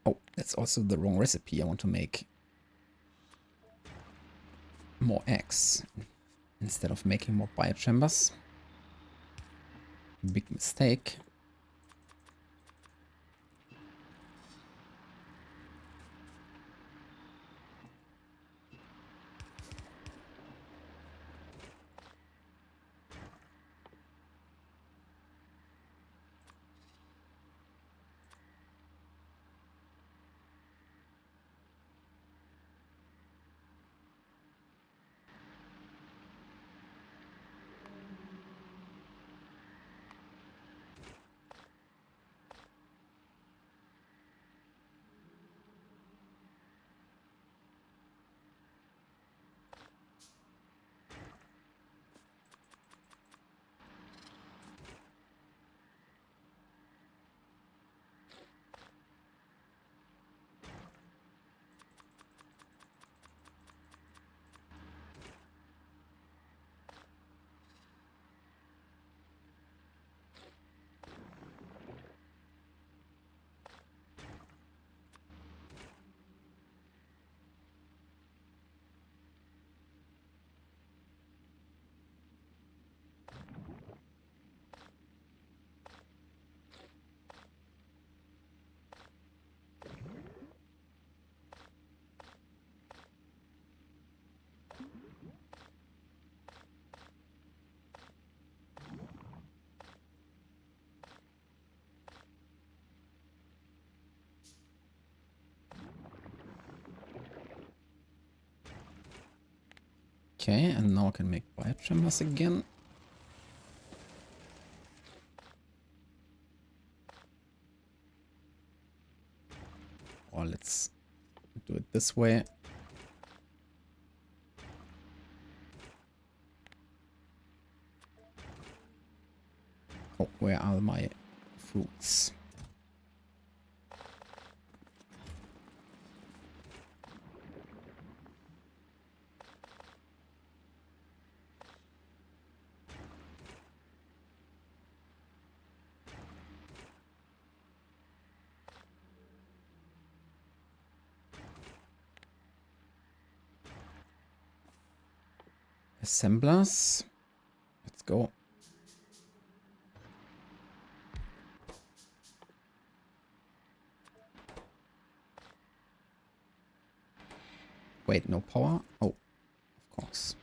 Speaker 1: Oh, that's also the wrong recipe. I want to make more eggs instead of making more biochambers. Big mistake. Okay, and now I can make biochambers again. Or let's do it this way. Oh, where are my fruits? Assemblers. Let's go. Wait, no power? Oh, of course.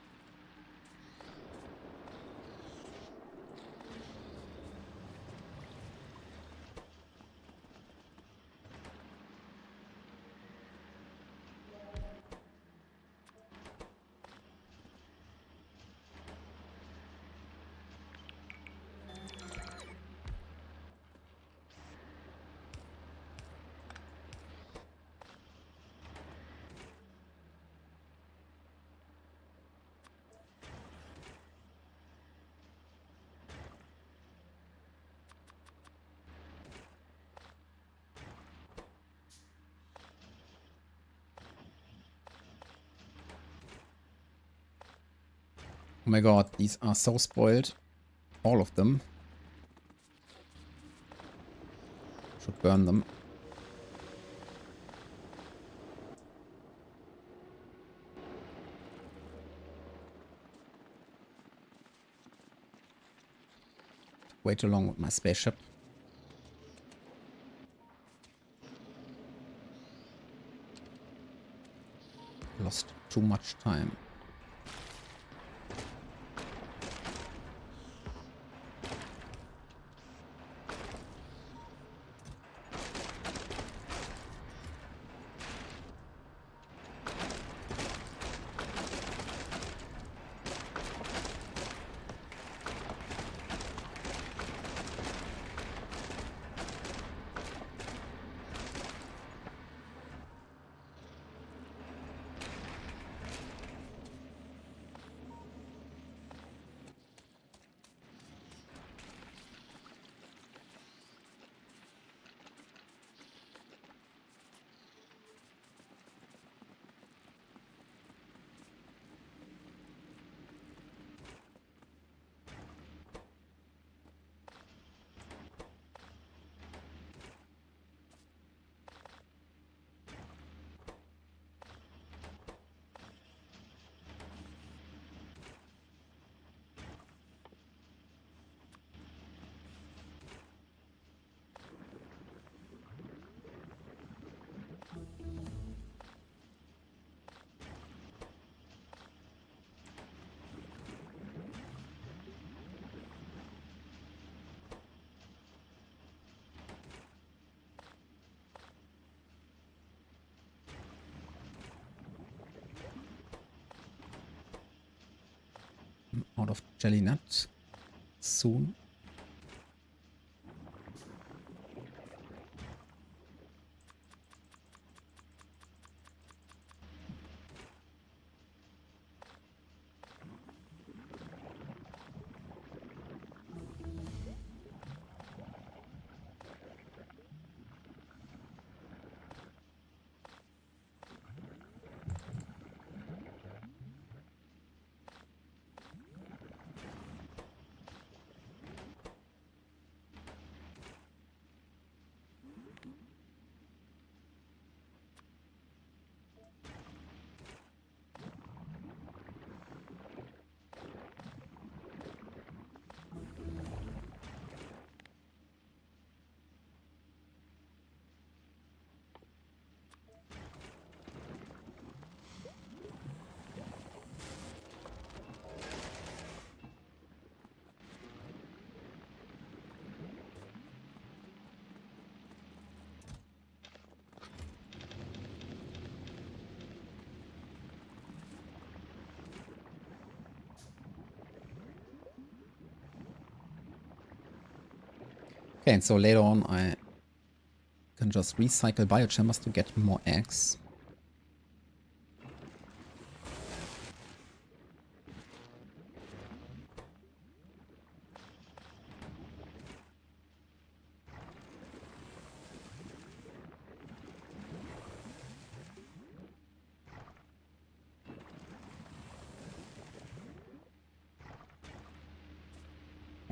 Speaker 1: Oh my god, these are so spoiled. All of them. Should burn them. way too long with my spaceship. Lost too much time. I'm out of jelly nuts soon. Okay, and so later on I can just recycle biochambers to get more eggs.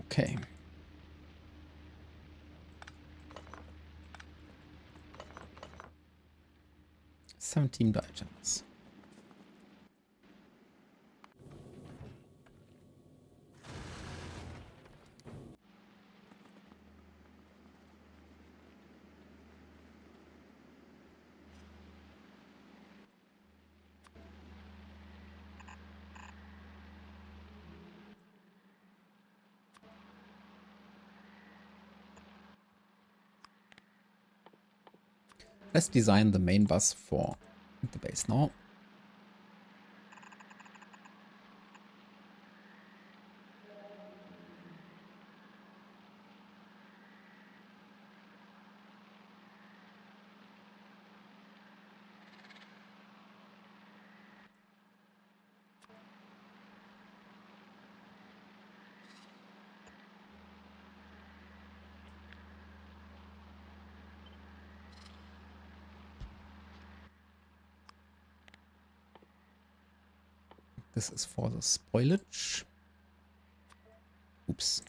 Speaker 1: Okay. Seventeen biochambers. Let's design the main bus for the base now. This is for the spoilage. Oops.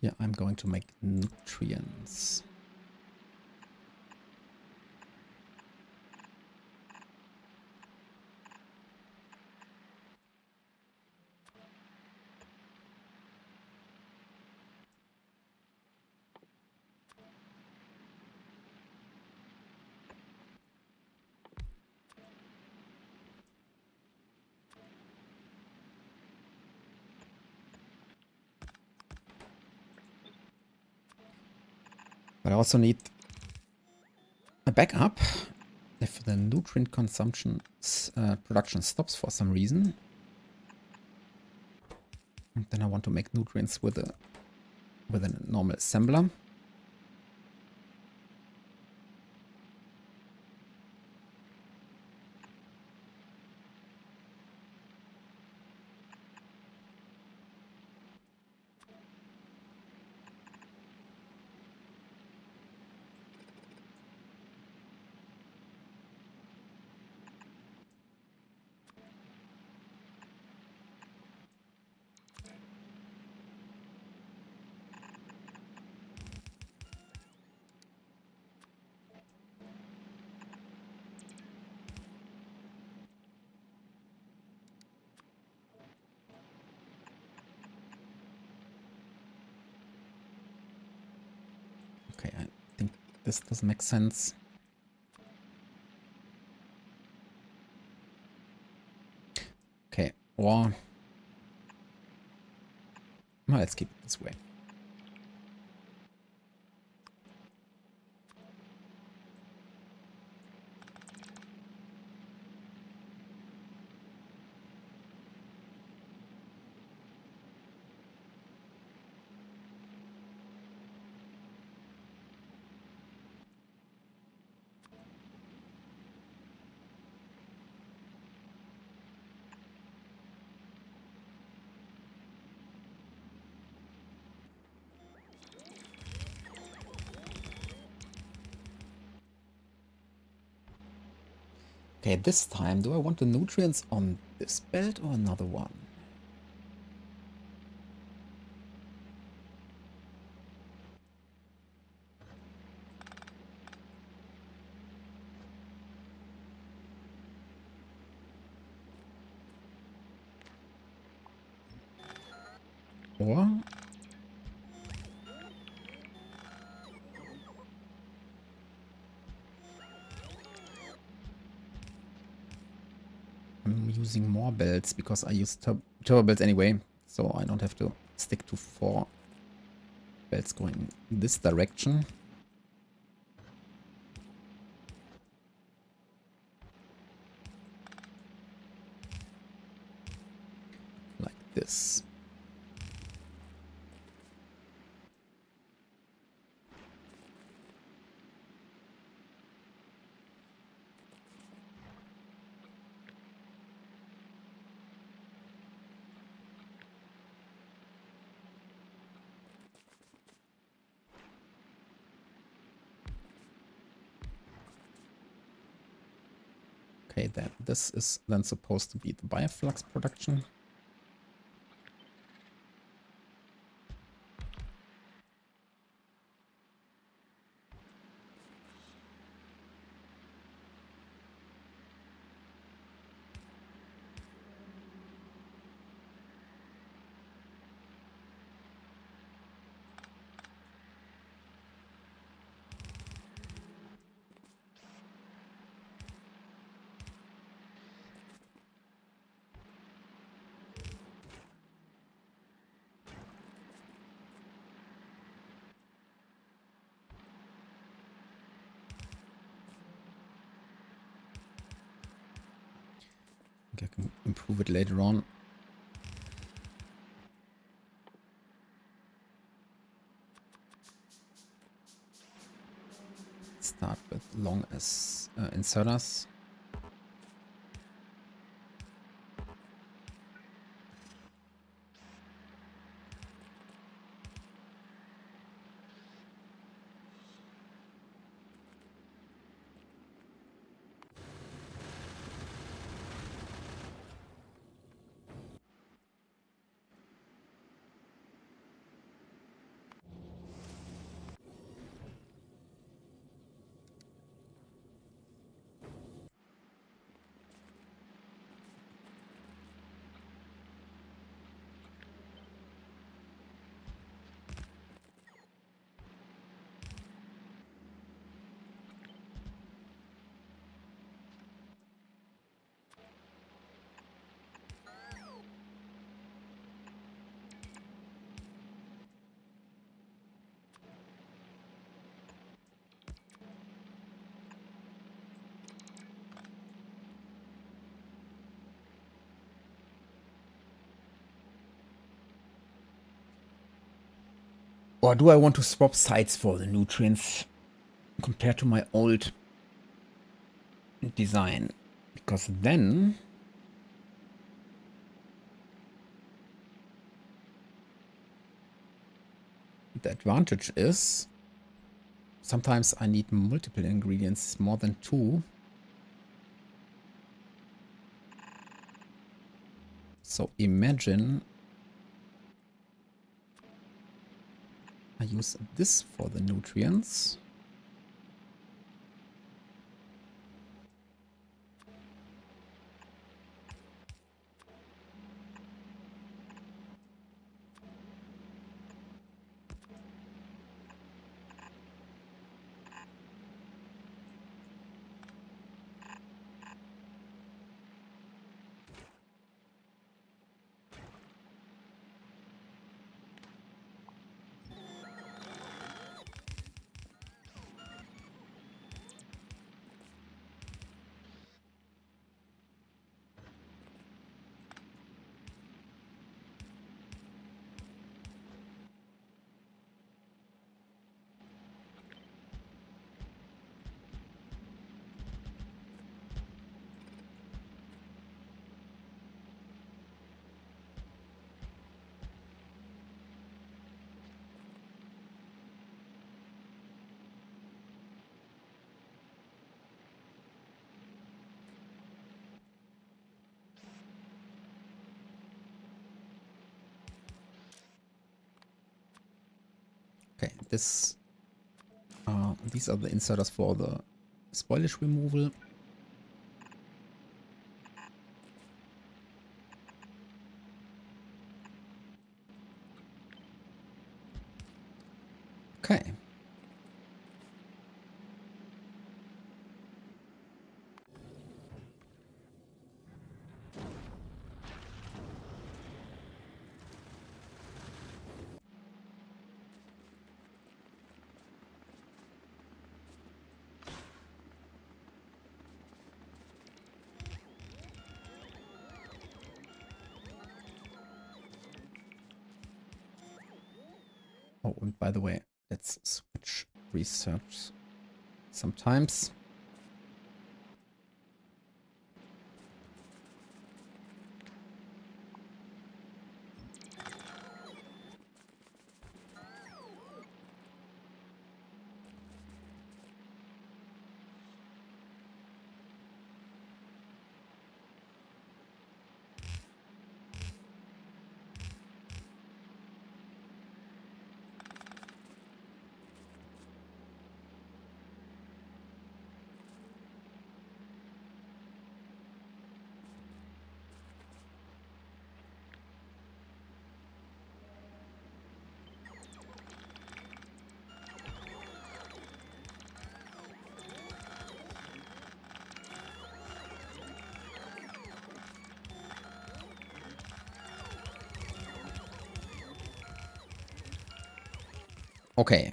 Speaker 1: here I'm going to make nutrients. But I also need a backup if the nutrient consumption production stops for some reason. And then I want to make nutrients with a normal assembler. Okay, I think this doesn't make sense. Okay, or well, let's keep it this way. Okay, this time, do I want the nutrients on this belt or another one? Or I'm using more belts because I use turbo belts anyway, so I don't have to stick to 4 belts going in this direction. Like this. Okay, this is then supposed to be the bioflux production. I can improve it later on. Start with long as inserters. Or do I want to swap sites for the nutrients compared to my old design? Because then the advantage is sometimes I need multiple ingredients, more than 2. So imagine I use this for the nutrients. Okay, these are the inserters for the spoilage removal. Okay. Oh, and by the way, let's switch research sometimes. Okay.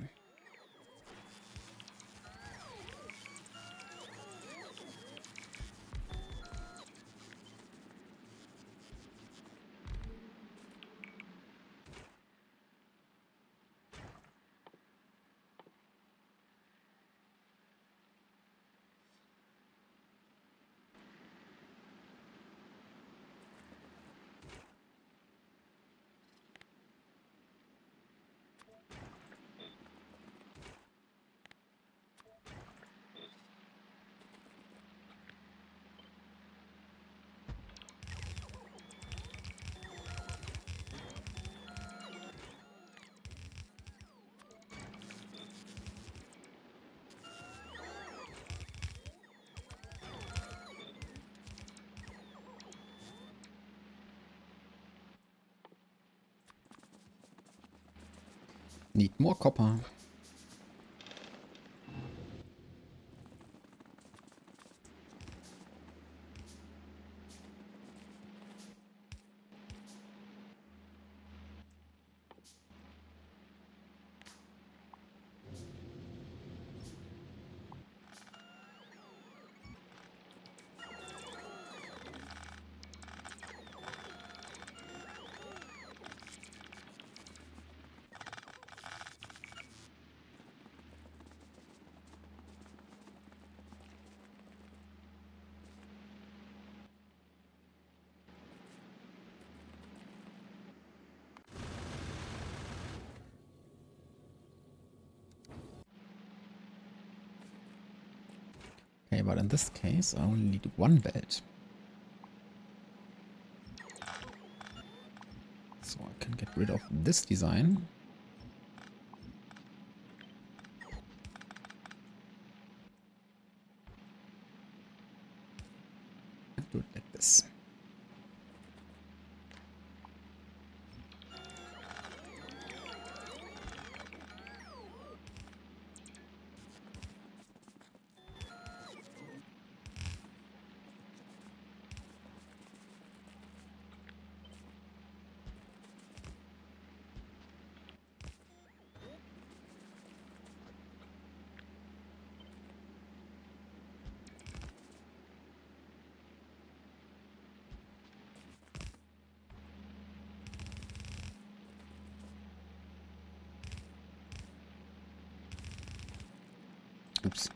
Speaker 1: Need more copper. but in this case I only need one belt. So I can get rid of this design. And do it like this. Oops.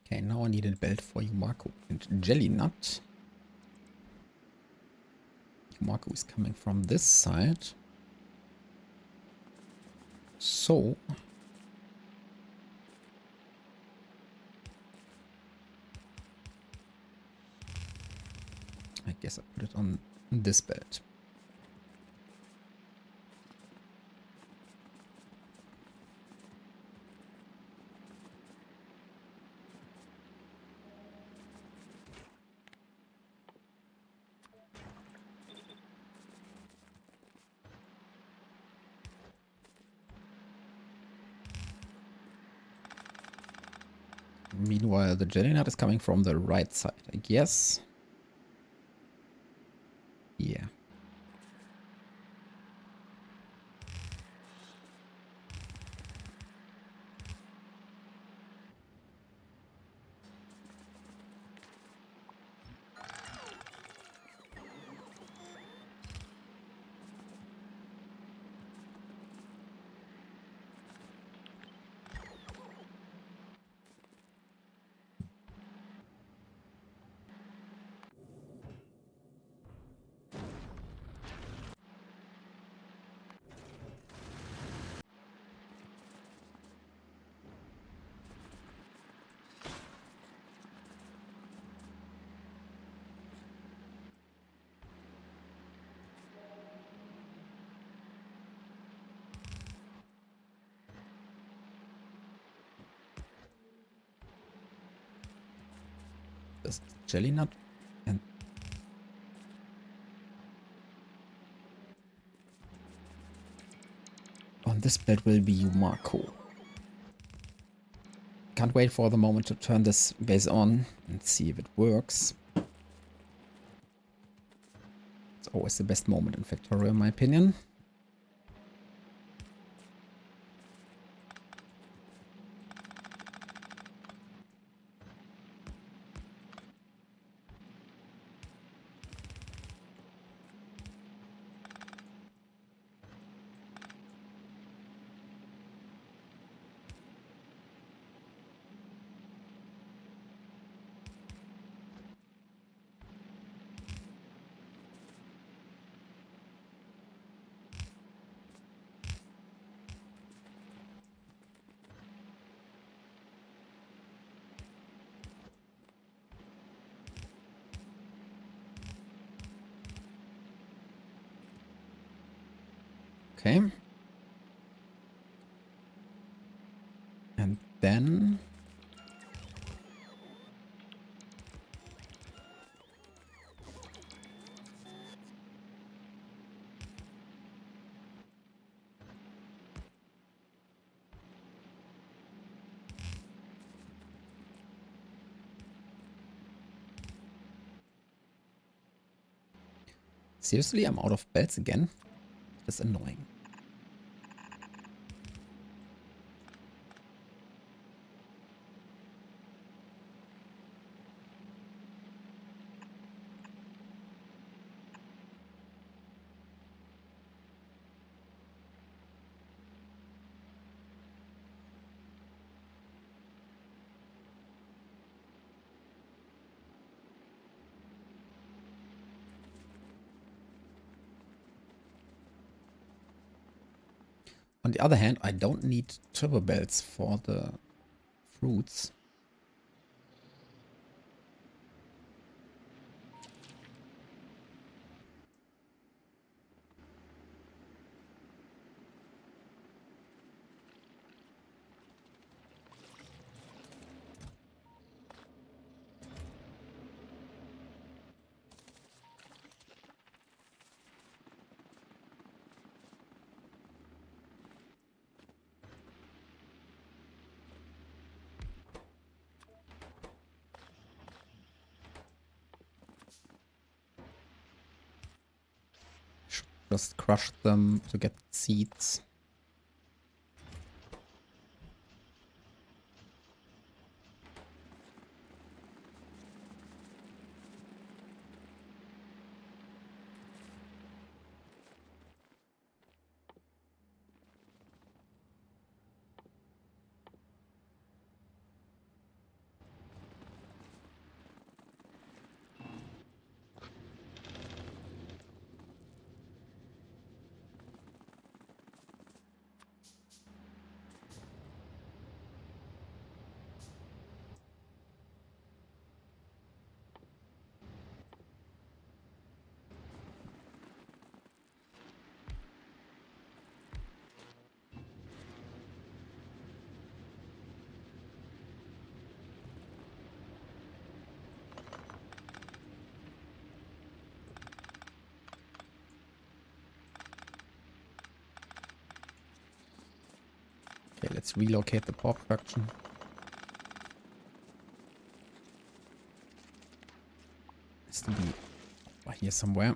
Speaker 1: Okay, now I need a belt for you, Marco. And Jelly Nut. Marco is coming from this side. So I guess I put it on this belt. Meanwhile, the jelly nut is coming from the right side, I guess. Yeah. This jelly nut and on this bed will be you, Marco. Can't wait for the moment to turn this base on and see if it works. It's always the best moment in Factorio, in my opinion. Okay. And then Seriously, I'm out of belts again? That's annoying. On the other hand, I don't need turbo belts for the fruits. Just crush them to get seeds. Okay, let's relocate the power production. Has to be over here somewhere.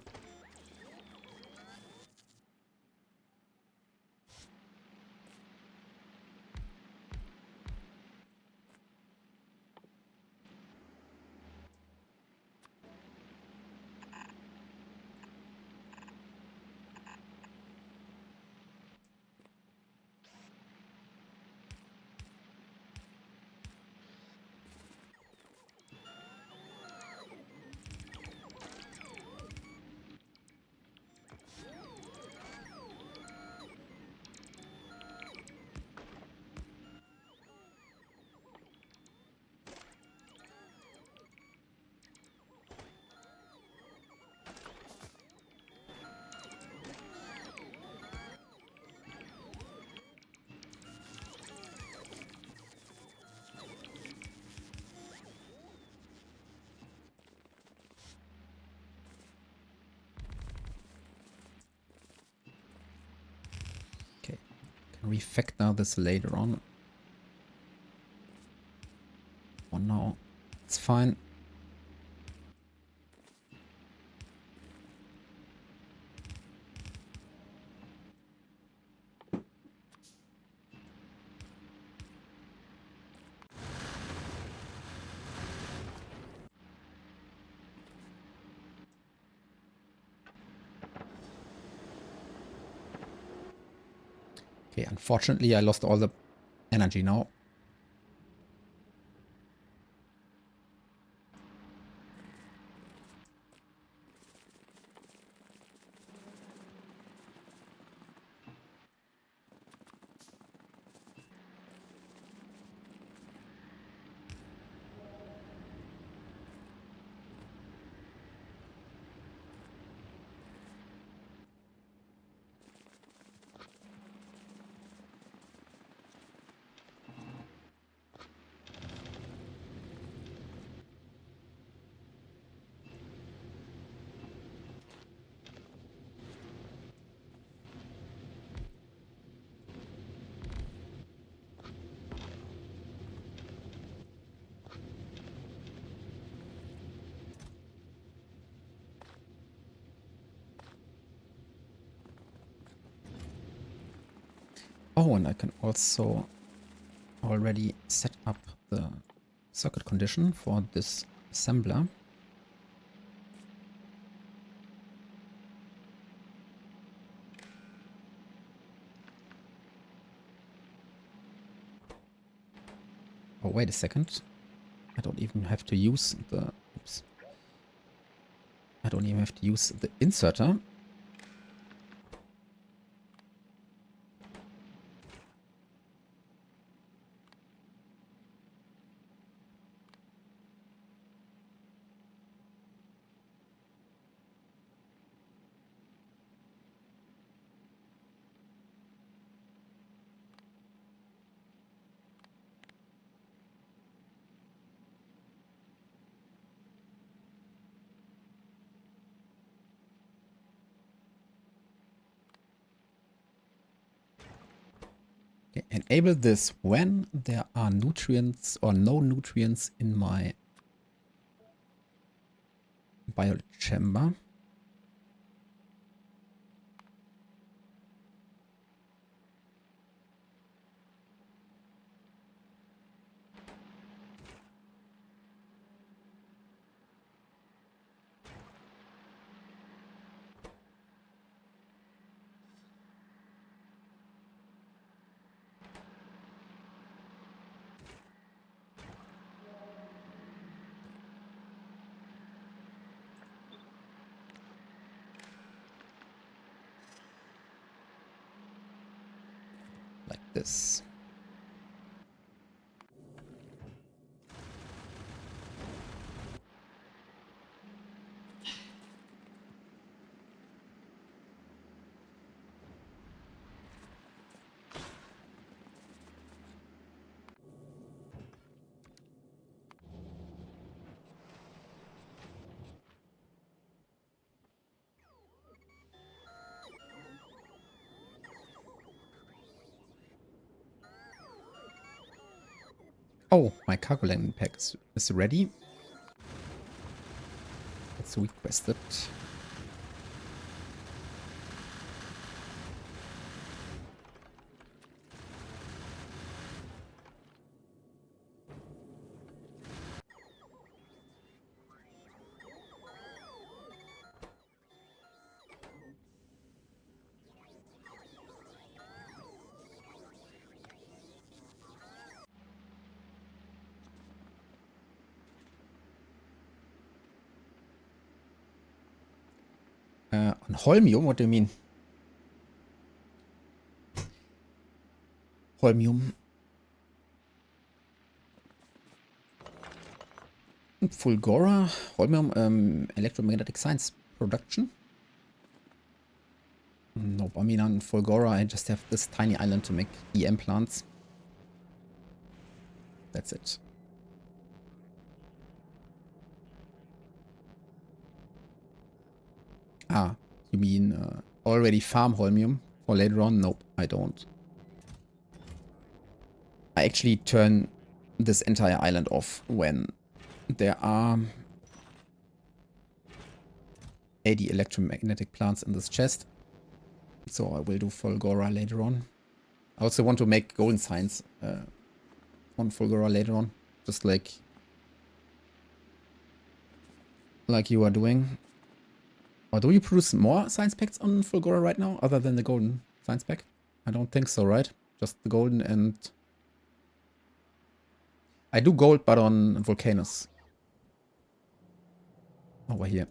Speaker 1: Okay, can refactor this later on. Oh no, it's fine. Okay, unfortunately I lost all the energy now. Oh, and I can also already set up the circuit condition for this assembler. Oh, wait a second. I don't even have to use the... Oops. I don't even have to use the inserter. Enable this when there are nutrients or no nutrients in my biochamber. Like this. Oh, my cargo landing pack is ready. It's requested. On Holmium? What do you mean? Holmium. Fulgora? Holmium electromagnetic science production? Nope, I mean on Fulgora I just have this tiny island to make EM plants. That's it. Ah, you mean already farm Holmium for later on? Nope, I don't. I actually turn this entire island off when there are 80 electromagnetic plants in this chest. So I will do Fulgora later on. I also want to make golden science on Fulgora later on. Just like you are doing. Or do you produce more science packs on Fulgora right now, other than the golden science pack? I don't think so, right? Just the golden and... I do gold, but on Volcanus. Over here.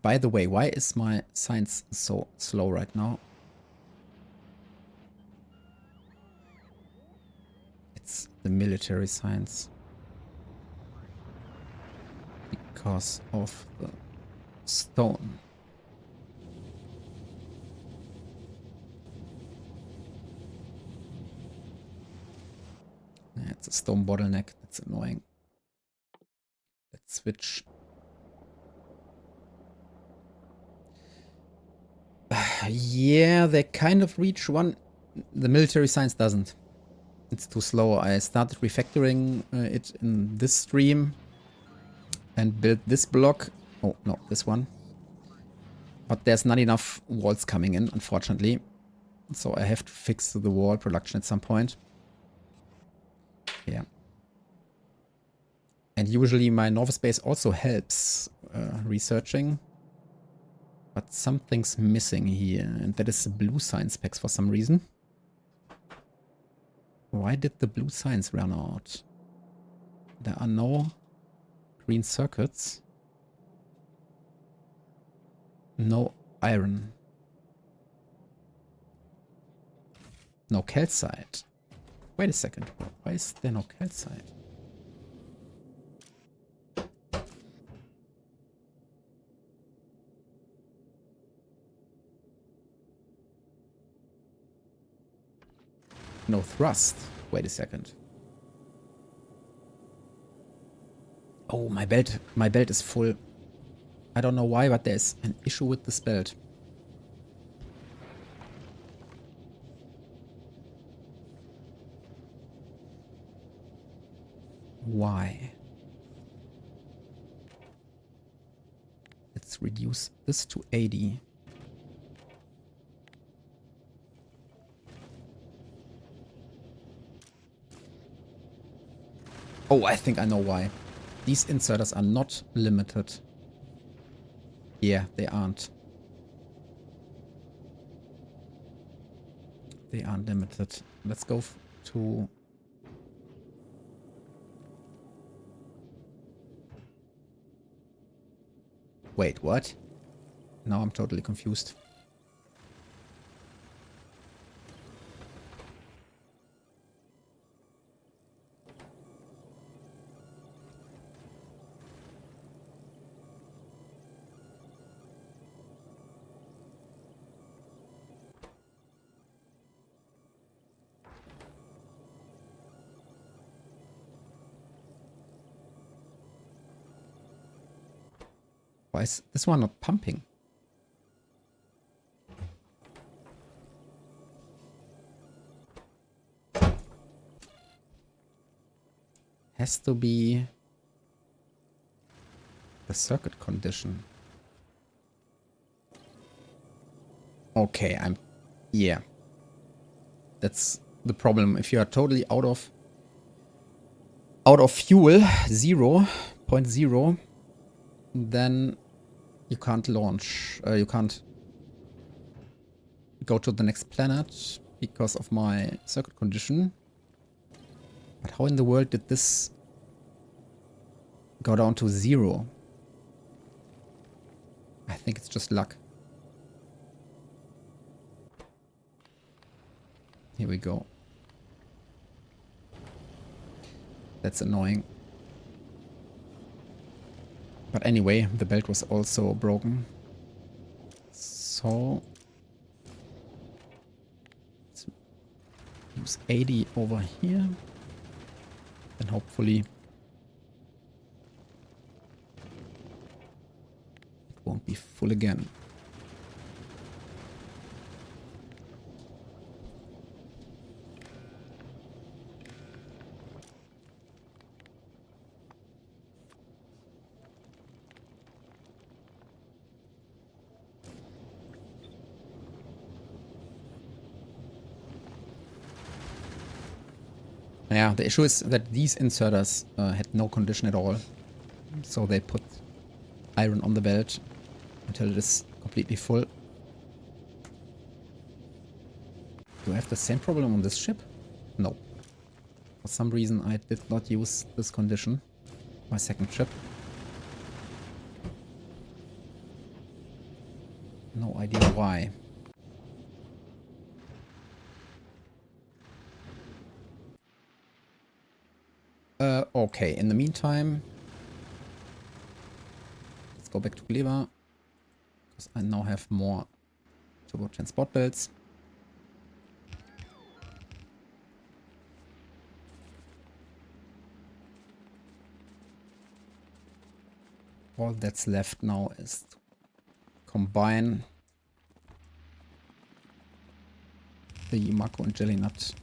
Speaker 1: By the way, why is my science so slow right now? It's the military science. Because of the stone. Yeah, it's a stone bottleneck. That's annoying. Let's switch. Yeah, they kind of reach one. The military science doesn't. It's too slow. I started refactoring it in this stream and built this block. Oh, no, this one. But there's not enough walls coming in, unfortunately. So I have to fix the wall production at some point. Yeah. And usually my Northern Space also helps researching. But something's missing here, and that is the blue science packs for some reason. Why did the blue science run out? There are no green circuits. No iron. No calcite. Wait a second. Why is there no calcite? No thrust. Wait a second. Oh, my belt is full. I don't know why, but there's an issue with this belt. Why? Let's reduce this to 80. Oh, I think I know why. These inserters are not limited. Yeah, they aren't. They aren't limited. Let's go to... Wait, what? Now I'm totally confused. Why is this one not pumping? Has to be the circuit condition. Okay, yeah. That's the problem. If you are totally out of fuel, 0.0, then you can't launch. You can't go to the next planet because of my circuit condition. But how in the world did this go down to 0? I think it's just luck. Here we go. That's annoying. But anyway, the belt was also broken. So let's use 80 over here. Then hopefully it won't be full again. Yeah, the issue is that these inserters had no condition at all. So they put iron on the belt until it is completely full. Do I have the same problem on this ship? No. For some reason I did not use this condition. My second ship. No idea why. Okay, in the meantime, let's go back to Gleba, because I now have more turbo transport belts. All that's left now is to combine the Mako and Jelly Nut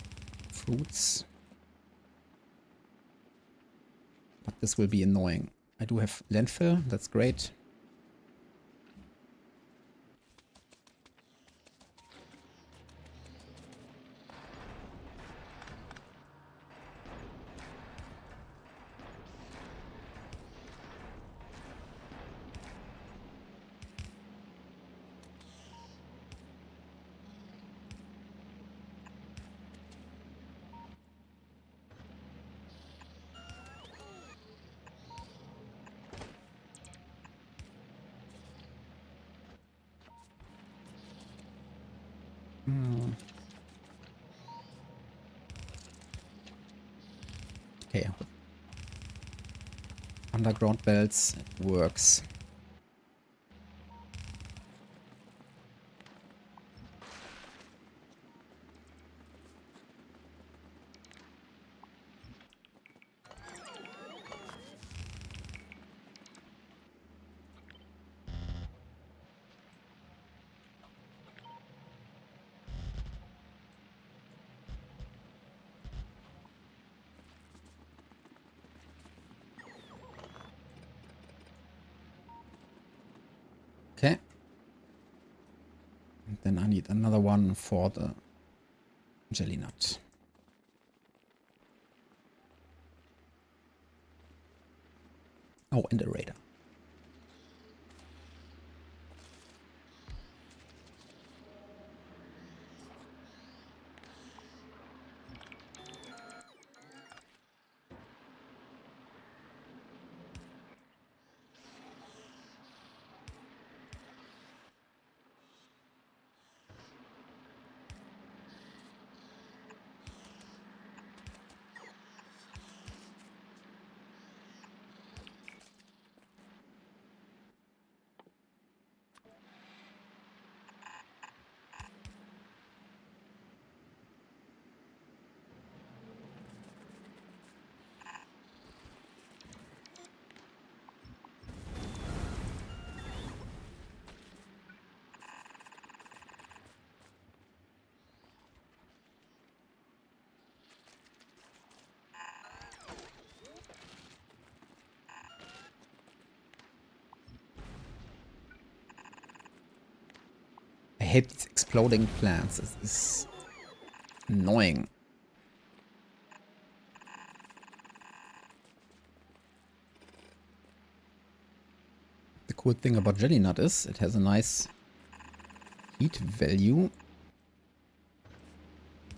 Speaker 1: fruits. But this will be annoying. I do have landfill, that's great. Okay. Underground belts, it works. Okay. And then I need another one for the jelly nut. Oh, and a radar. I hate these exploding plants. This is annoying. The cool thing about jelly nut is it has a nice heat value,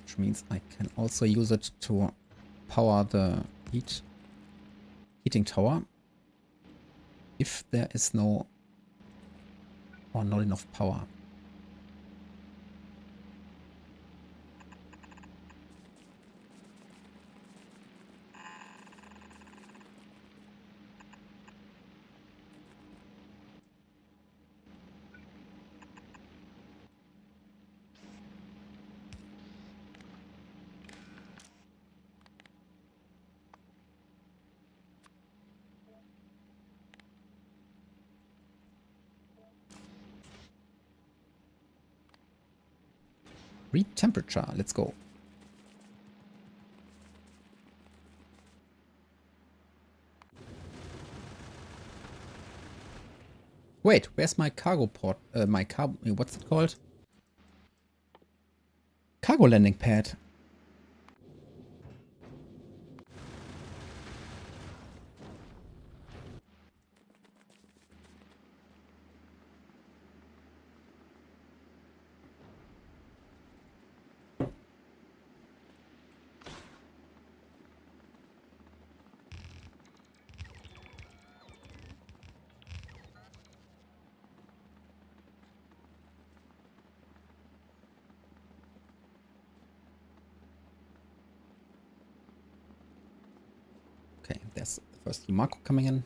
Speaker 1: which means I can also use it to power the heating tower if there is no or not enough power. Read temperature. Let's go. Wait, where's my cargo port? What's it called? Cargo landing pad. Okay, there's the first Marco coming in.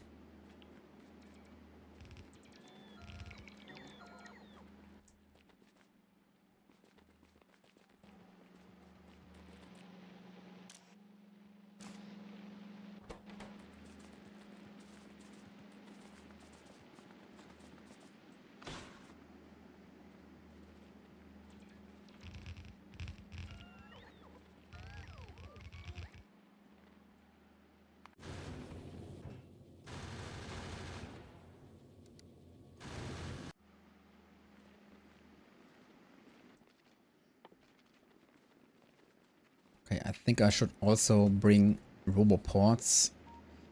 Speaker 1: Okay, I think I should also bring roboports,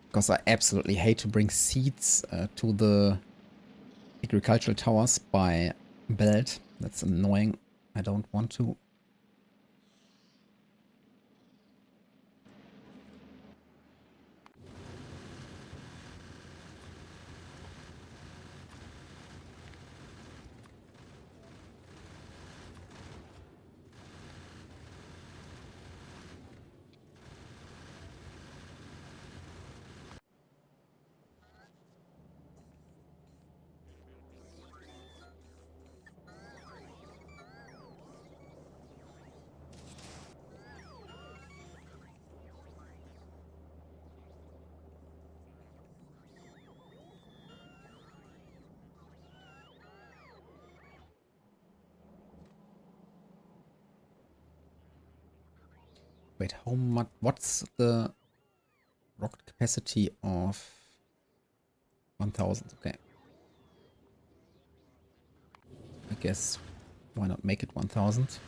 Speaker 1: because I absolutely hate to bring seeds to the agricultural towers by belt. That's annoying. I don't want to. Wait, how much? What's the rocket capacity of 1000? Okay. I guess why not make it 1000?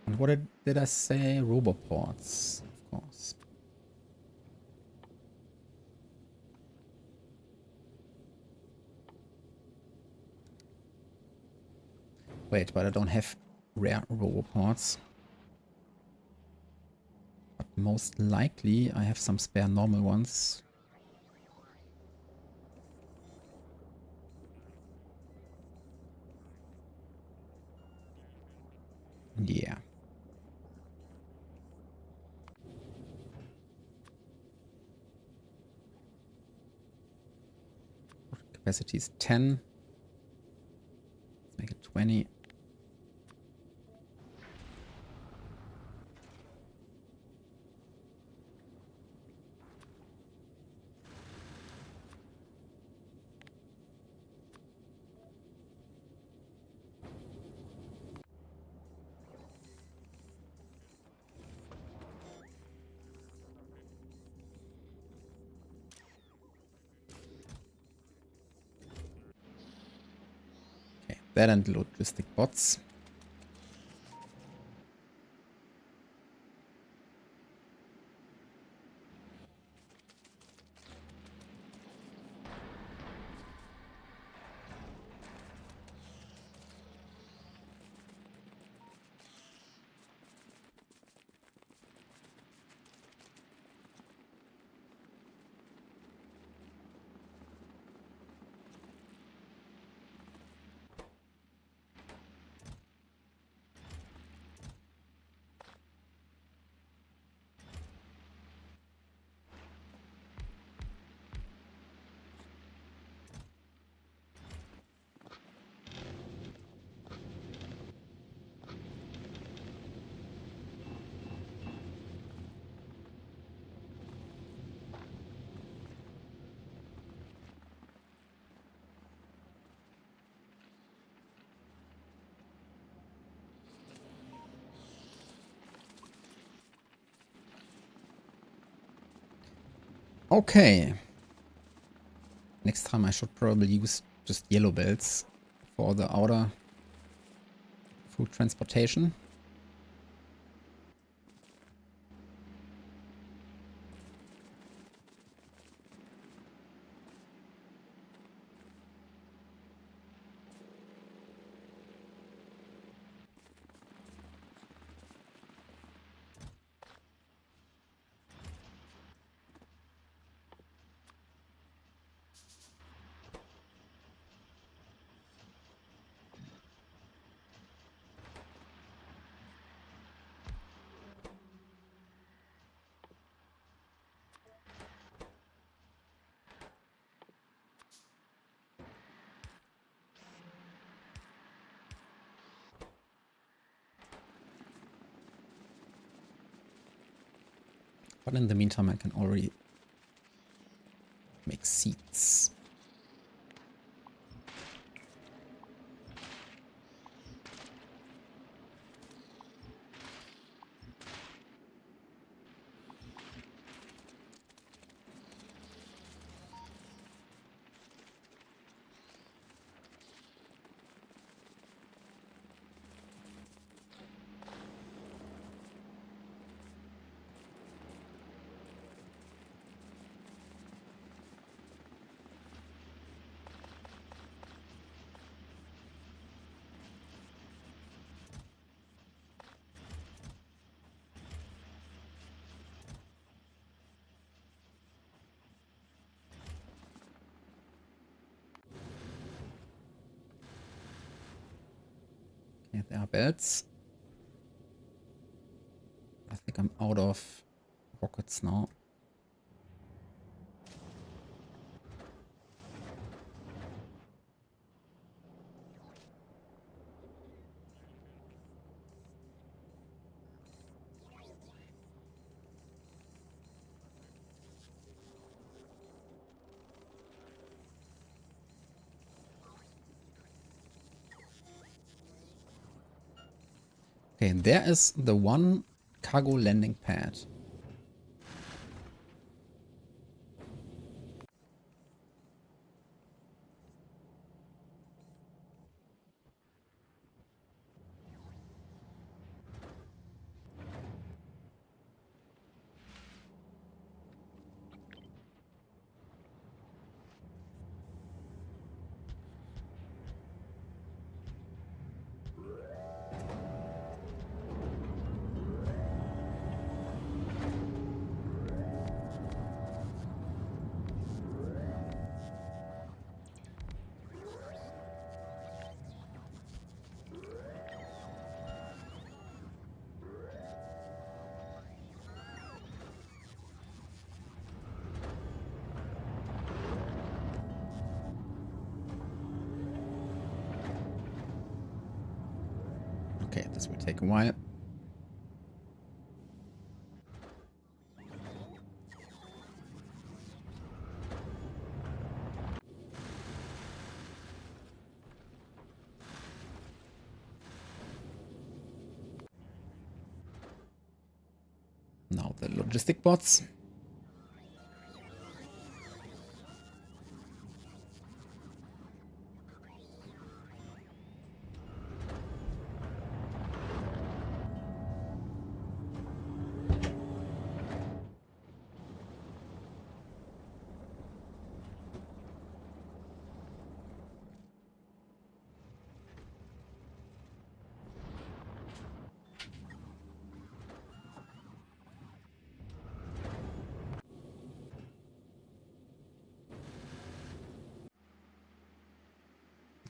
Speaker 1: And what did I say? Roboports, of course. Wait, but I don't have rare roboports. But most likely I have some spare normal ones. Yeah. Capacity is 10. Let's make it 20. Okay, that and logistic bots. Okay. Next time I should probably use just yellow belts for the outer food transportation. But in the meantime, I can already make seeds. Yeah, there are belts. I think I'm out of rockets now. Okay, there is the one cargo landing pad. Okay, this will take a while. Now the logistic bots.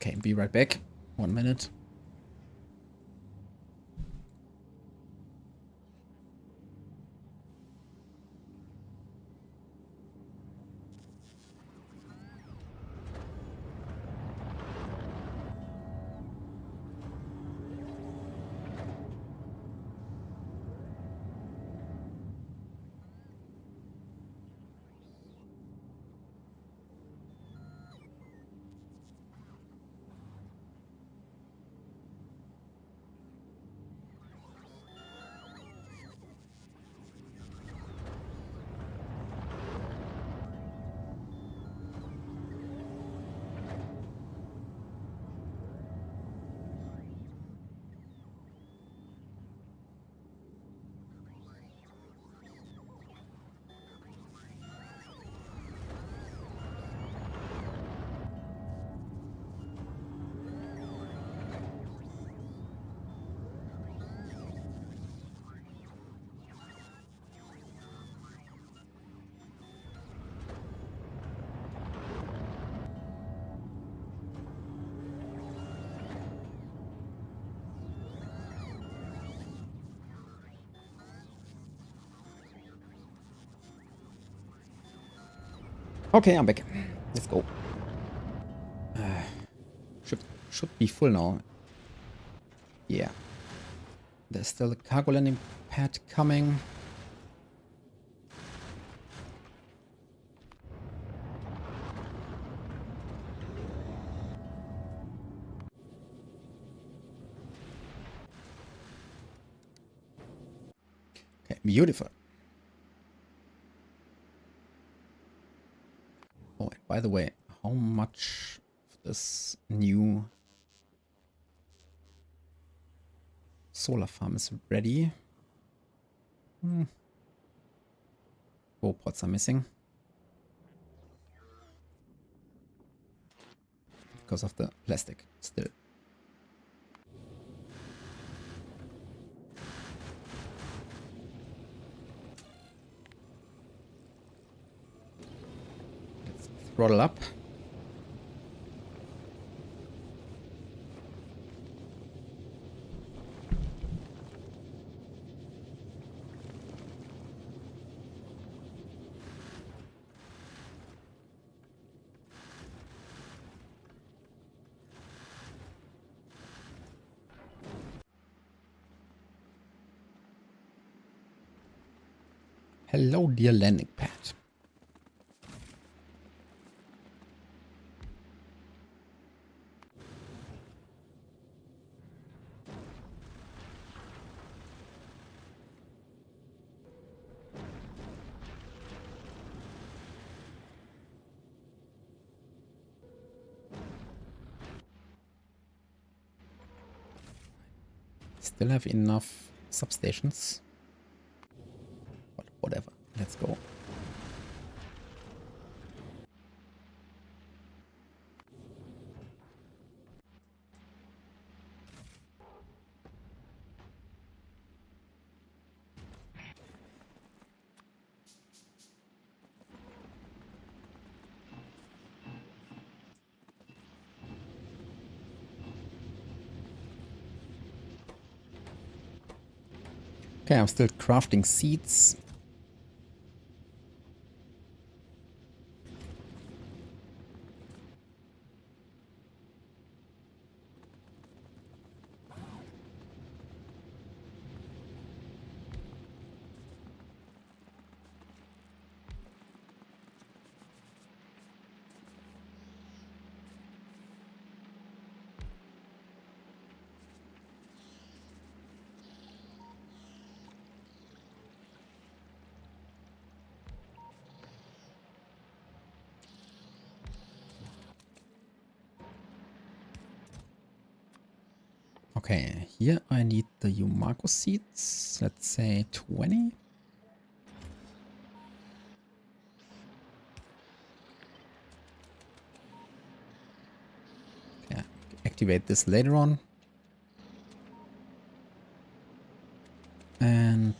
Speaker 1: Okay, be right back. 1 minute. Okay, I'm back. Let's go. Should be full now. Yeah. There's still a cargo landing pad coming. Okay, beautiful. Oh, and by the way, how much of this new solar farm is ready? 4 pots are missing. Because of the plastic, still. Let's throttle up. Hello, dear landing pad. Still have enough substations. But whatever. Let's go. Okay, I'm still crafting seeds. Okay, here I need the Umaco seeds. Let's say 20. Okay, activate this later on. And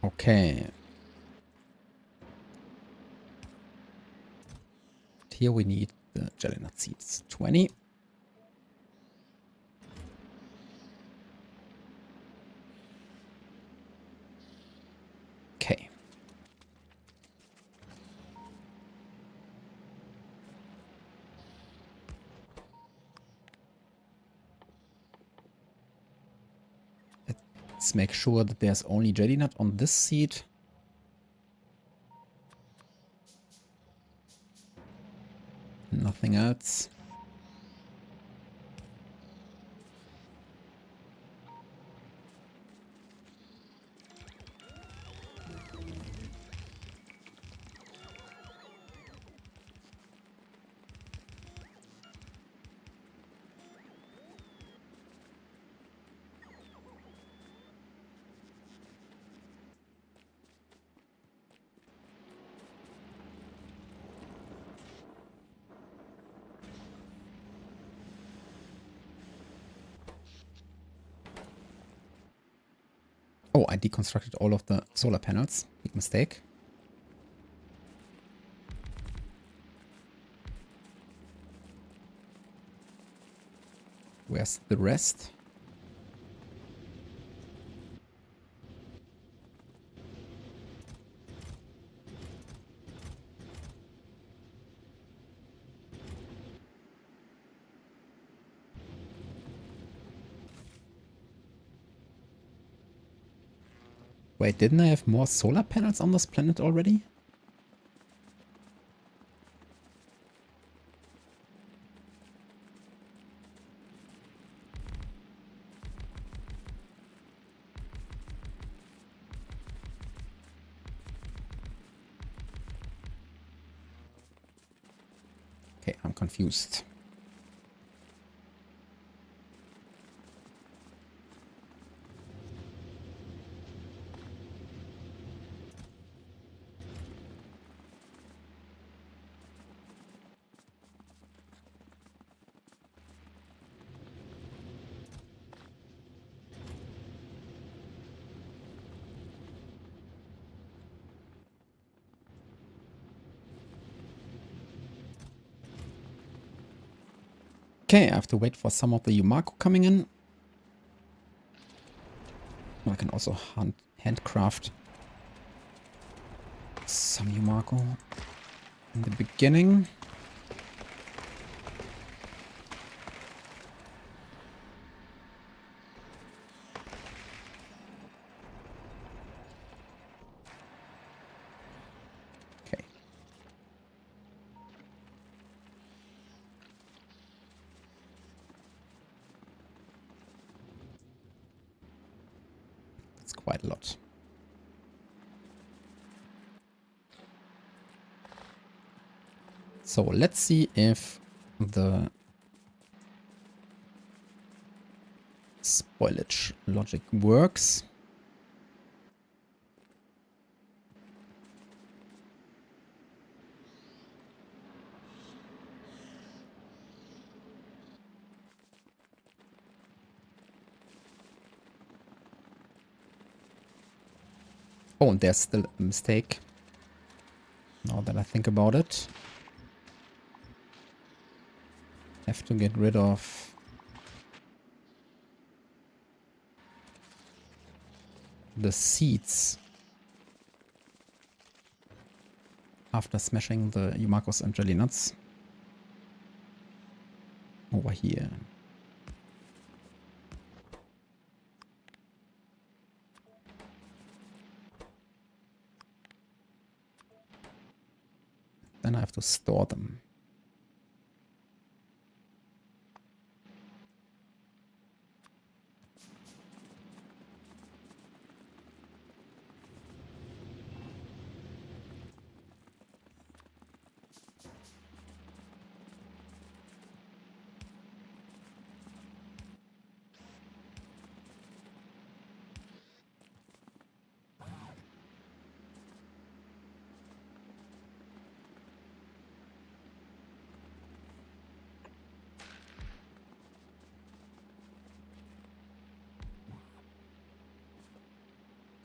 Speaker 1: okay. Here we need the jelly nut seeds. 20. Okay. Let's make sure that there's only jelly nut on this seed. Nothing else. Oh, I deconstructed all of the solar panels. Big mistake. Where's the rest? Wait, didn't I have more solar panels on this planet already? Okay, I'm confused. Okay, I have to wait for some of the Yumako coming in. I can also handcraft some Yumako in the beginning. Okay. That's quite a lot. So let's see if the spoilage logic works. Oh, and there's still a mistake. Now that I think about it. Have to get rid of the seeds after smashing the Yumakos and jelly nuts over here. Then I have to store them.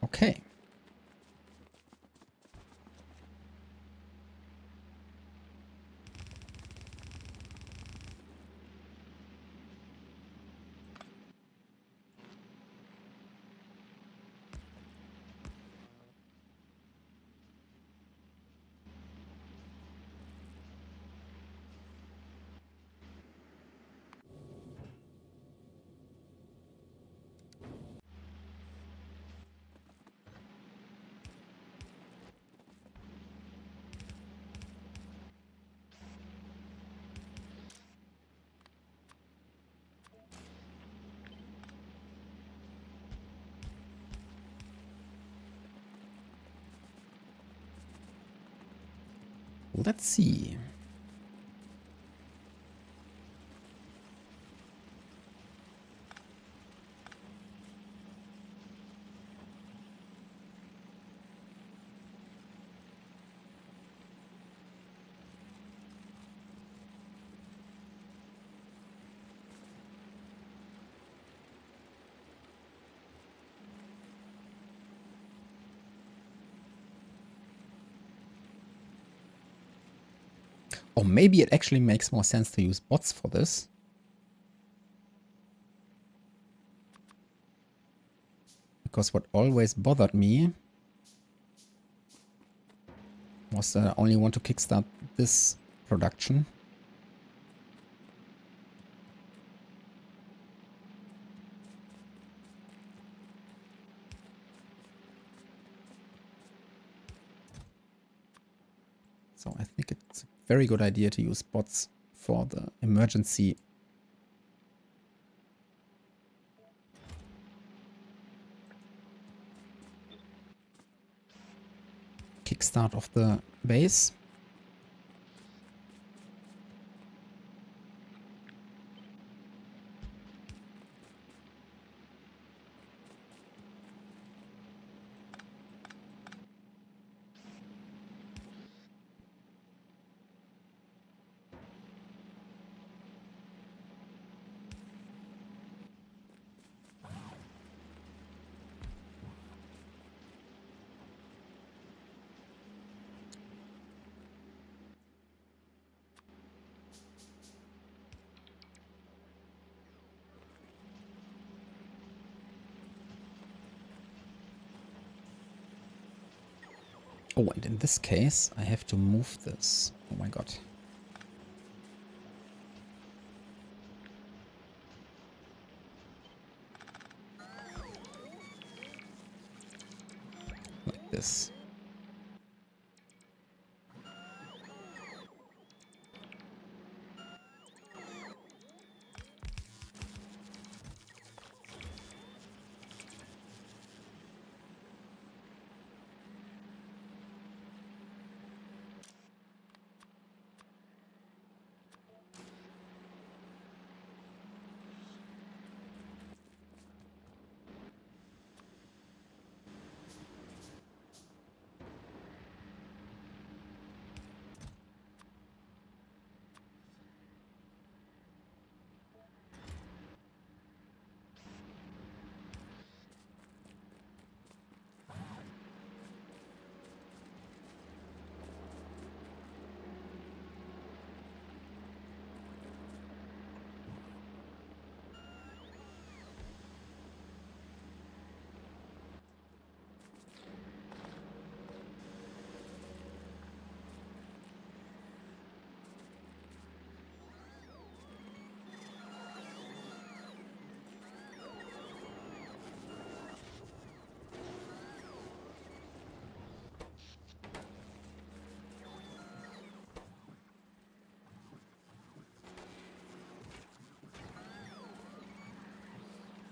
Speaker 1: Okay. Let's see. Or maybe it actually makes more sense to use bots for this. Because what always bothered me was that I only want to kickstart this production. So I think it's a very good idea to use bots for the emergency kickstart of the base. Oh, and in this case, I have to move this. Oh my god. Like this.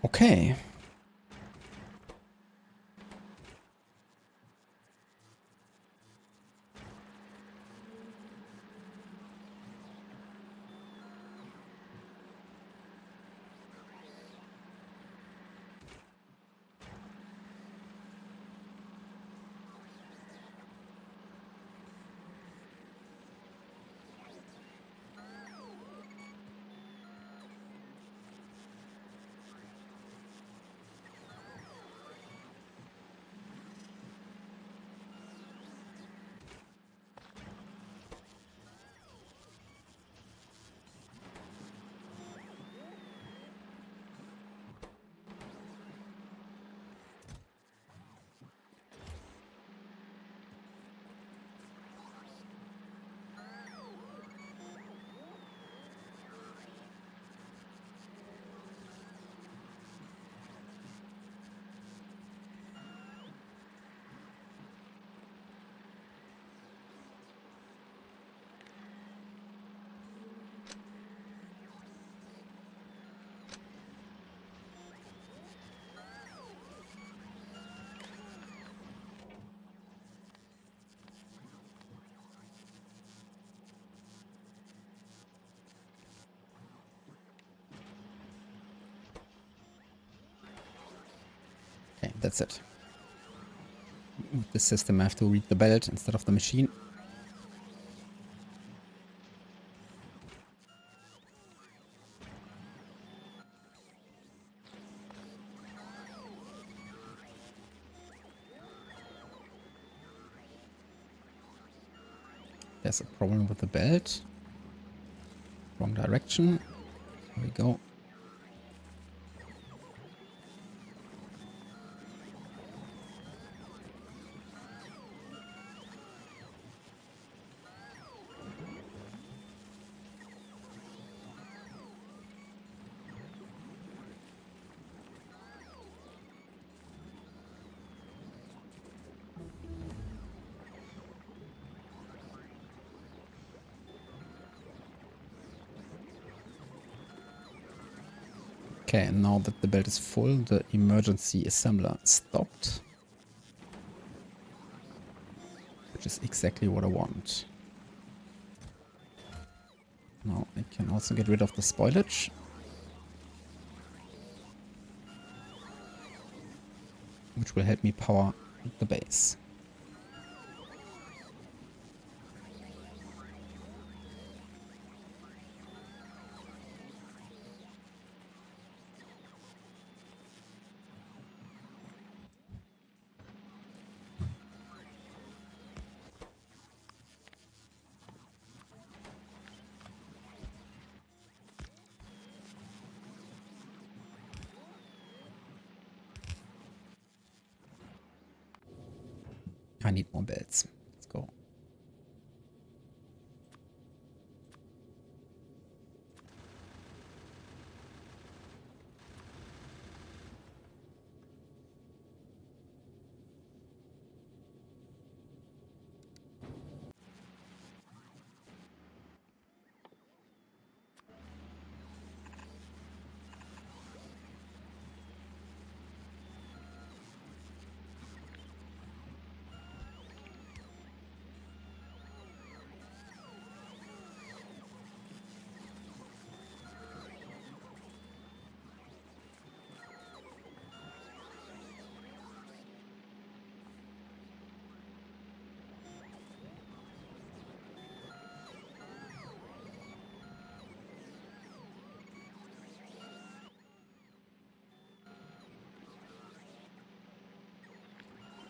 Speaker 1: Okay. Okay, that's it. With this system, I have to read the belt instead of the machine. There's a problem with the belt. Wrong direction. There we go. Okay, and now that the belt is full, the emergency assembler stopped. Which is exactly what I want. Now I can also get rid of the spoilage. Which will help me power the base. I need more belts. Let's go.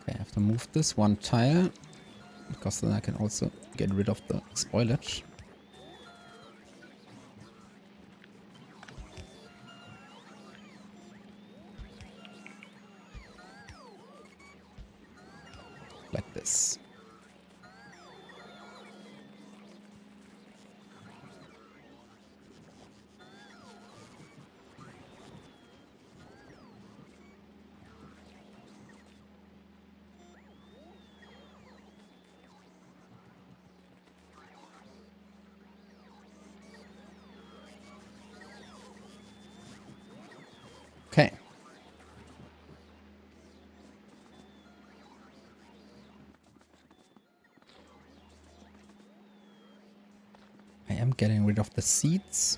Speaker 1: Okay, I have to move this one tile, because then I can also get rid of the spoilage. Like this. Okay. I am getting rid of the seeds.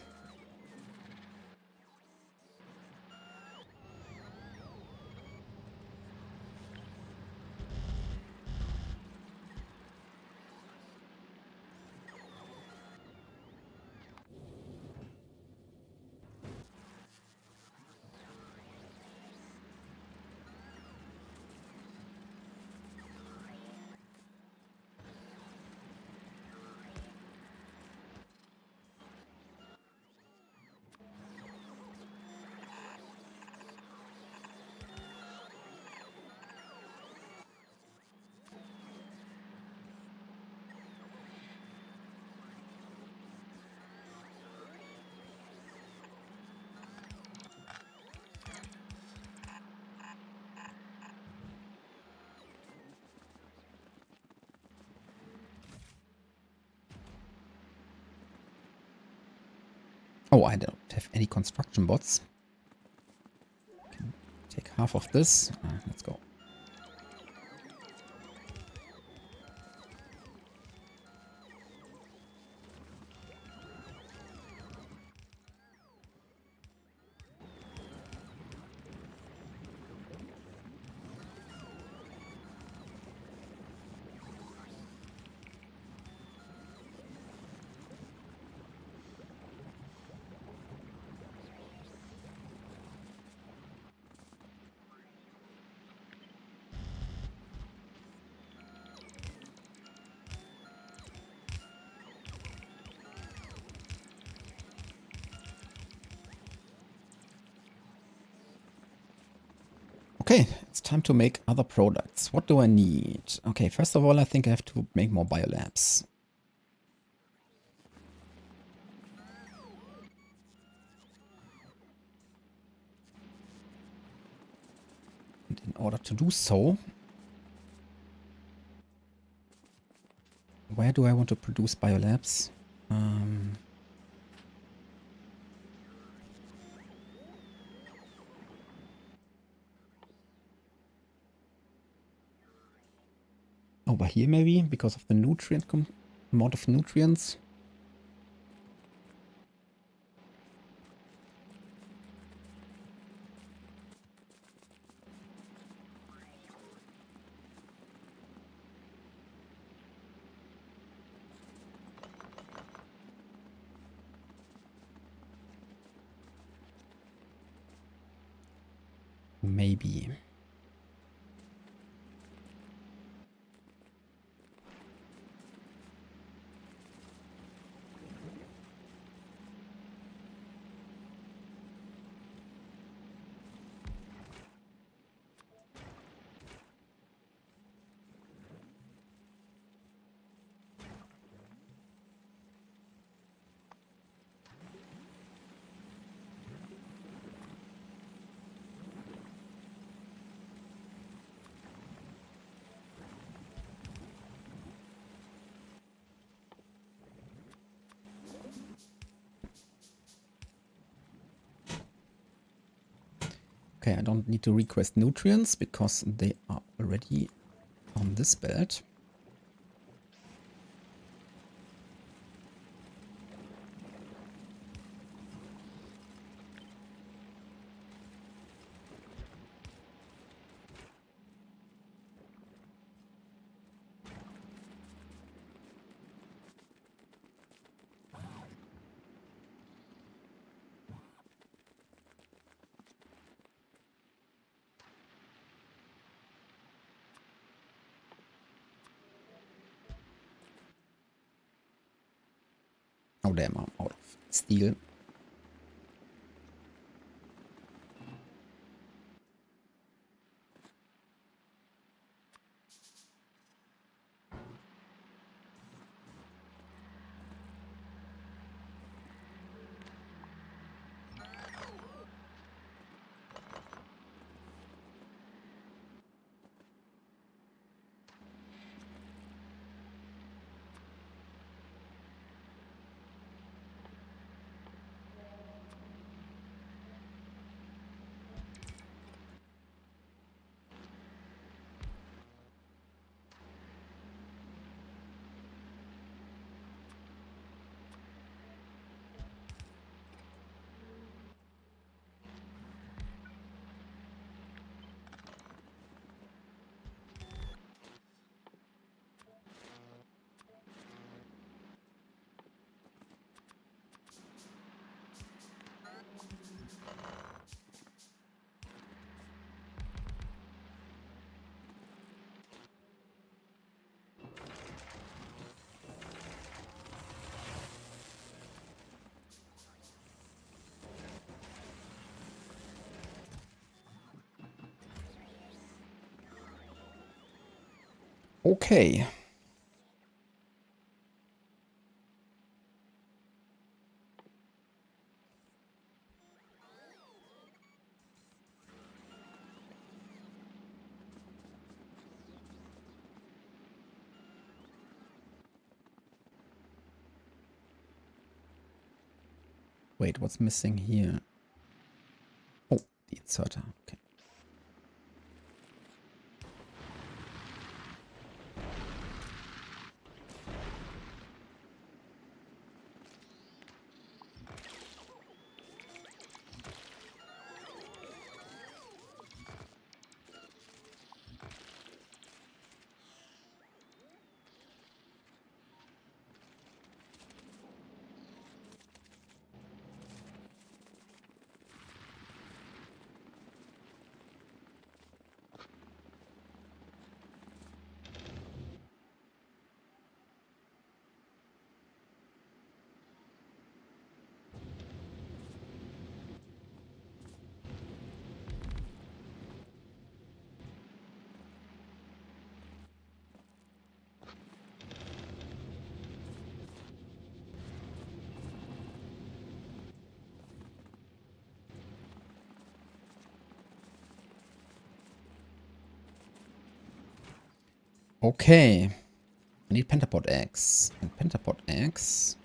Speaker 1: Oh, I don't have any construction bots. Can take half of this. Let's go. Okay, it's time to make other products. What do I need? Okay, first of all, I think I have to make more biolabs. And in order to do so, where do I want to produce biolabs? Over here maybe, because of the nutrient amount of nutrients. Maybe. Okay, I don't need to request nutrients because they are already on this belt. Oh damn, I'm out of steel. Okay. Wait, what's missing here? Oh, the inserter. Okay. Okay. I need pentapod eggs. And pentapod eggs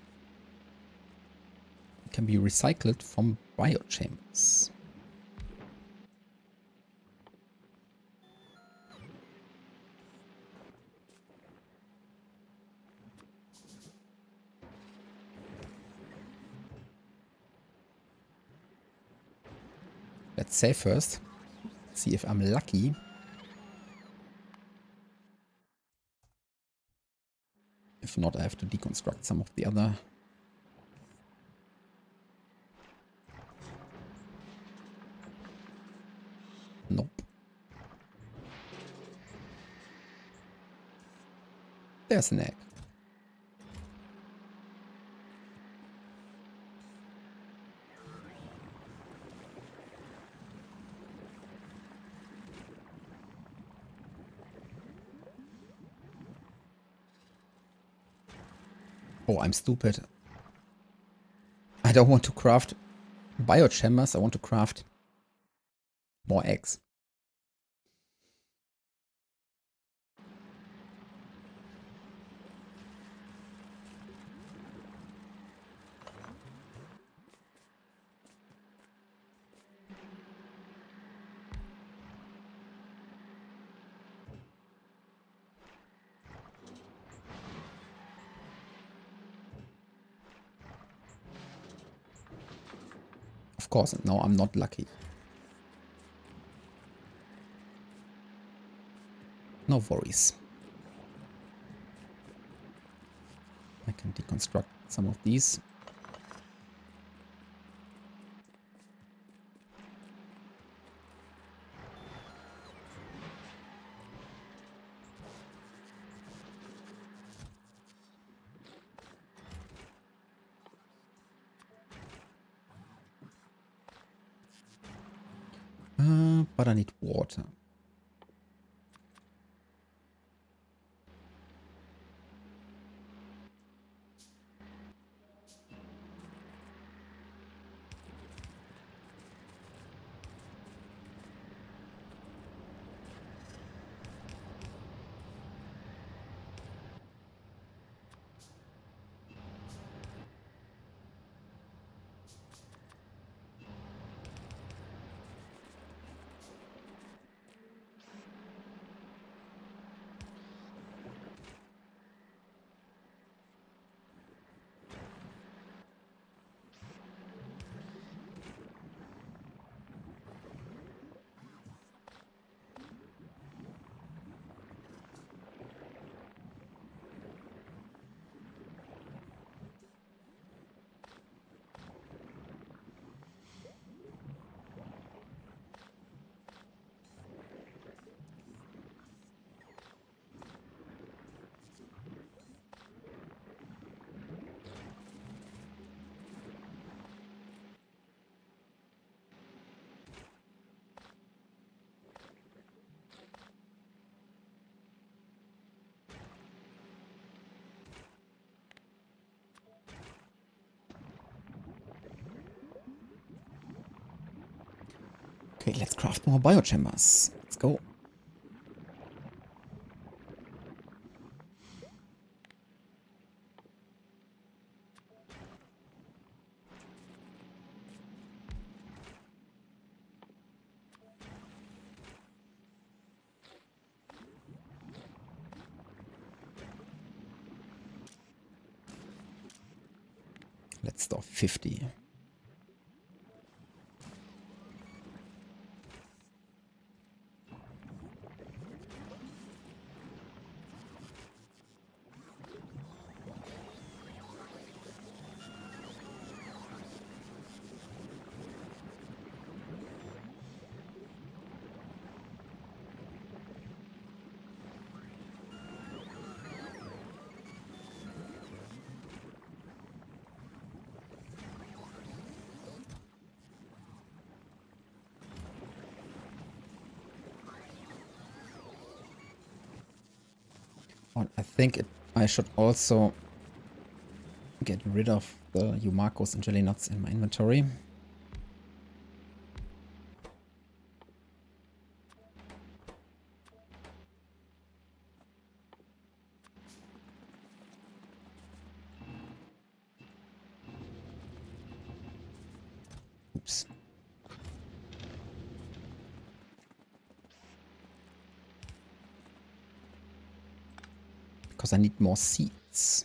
Speaker 1: can be recycled from biochambers. Let's save first. See if I'm lucky. If not, I have to deconstruct some of the other. Nope. There's an egg. Oh, I'm stupid. I don't want to craft biochambers. I want to craft more eggs. course, and now I'm not lucky. No worries. I can deconstruct some of these. But I need water. Okay, let's craft more biochambers. Let's go. Let's store 50. And I think I should also get rid of the Yumakos and jelly nuts in my inventory. Oops. Because I need more seeds.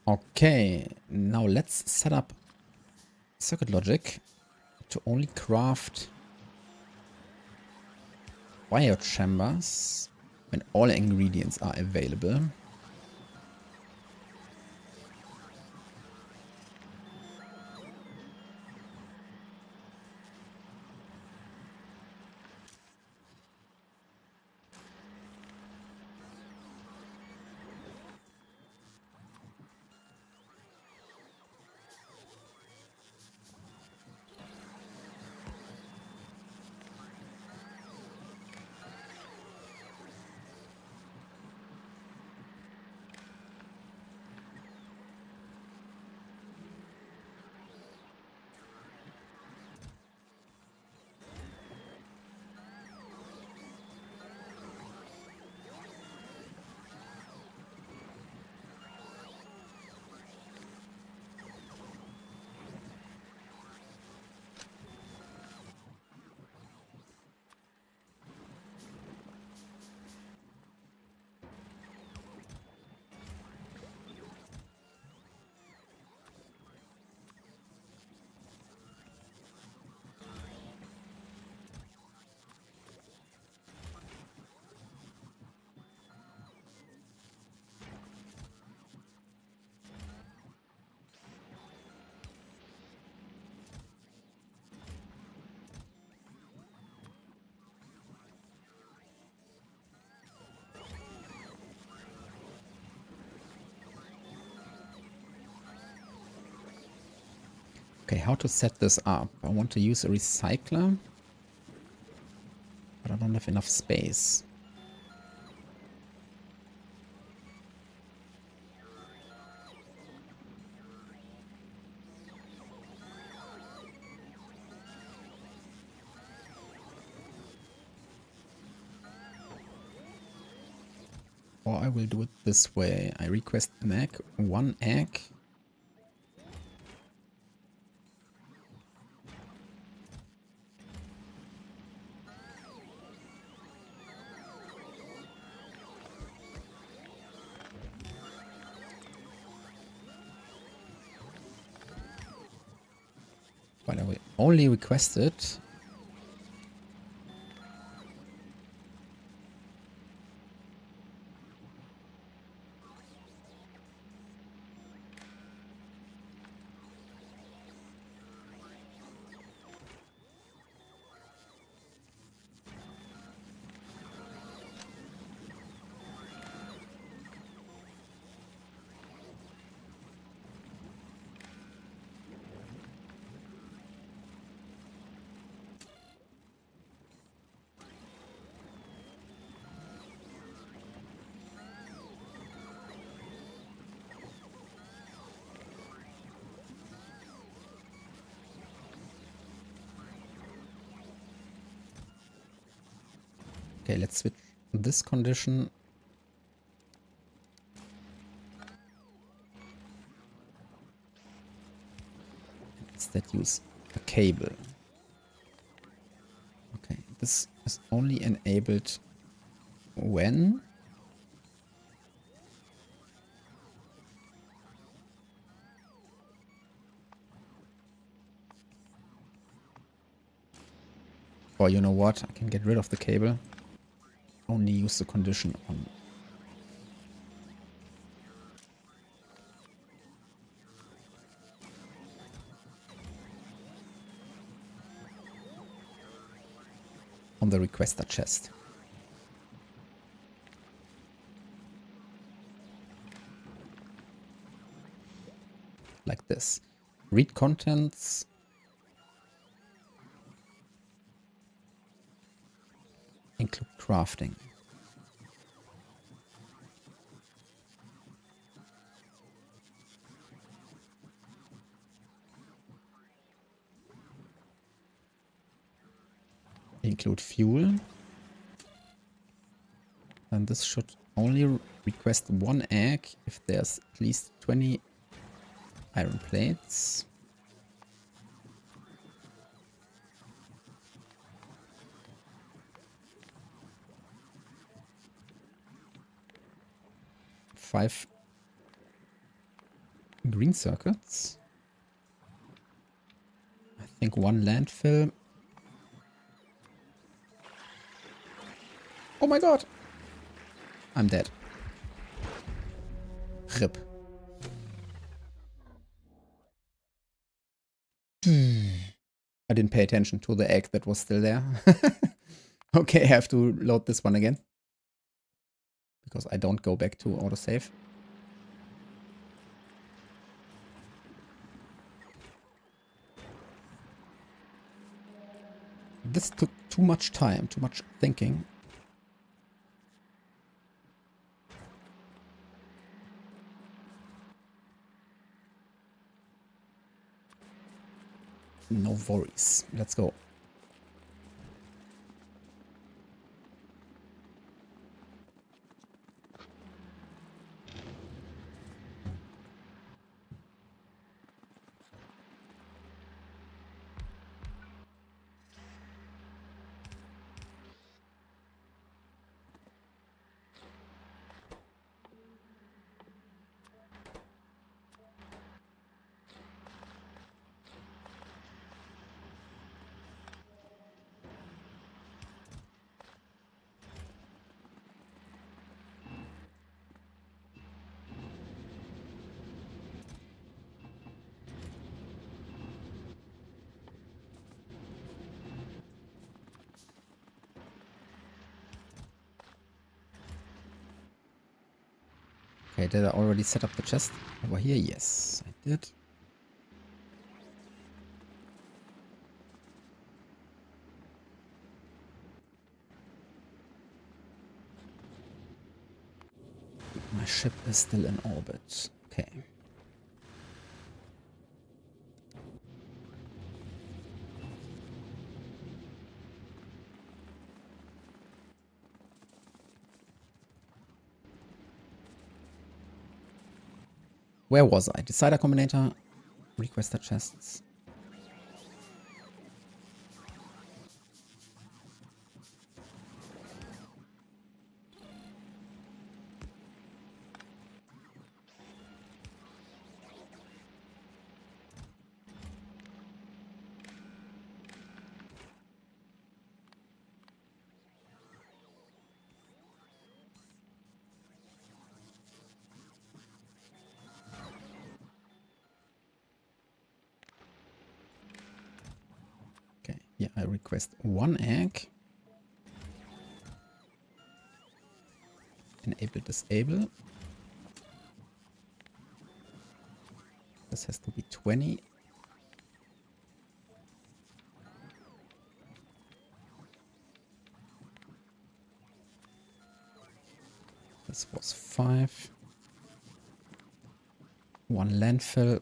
Speaker 1: Okay, now let's set up circuit logic to only craft biochambers when all ingredients are available. Okay, how to set this up? I want to use a recycler, but I don't have enough space. Or I will do it this way. I request an egg, one egg. But I will only request it Okay, let's switch this condition. Instead use a cable. Okay, this is only enabled when or you know what, I can get rid of the cable. Only use the condition on the requester chest. Like this. Read contents. Include crafting. Include fuel. And this should only request one egg if there's at least 20 iron plates. Five green circuits. I think one landfill. Oh my god. I'm dead. RIP. I didn't pay attention to the egg that was still there. Okay, I have to load this one again. Because I don't go back to autosave. This took too much time, too much thinking. No worries. Let's go. Okay, did I already set up the chest over here? Yes, I did. My ship is still in orbit. Okay. Where was I? Decider Combinator, requester chests. Okay, yeah, I request one egg. Enable, disable. This has to be 20. This was 5. One landfill.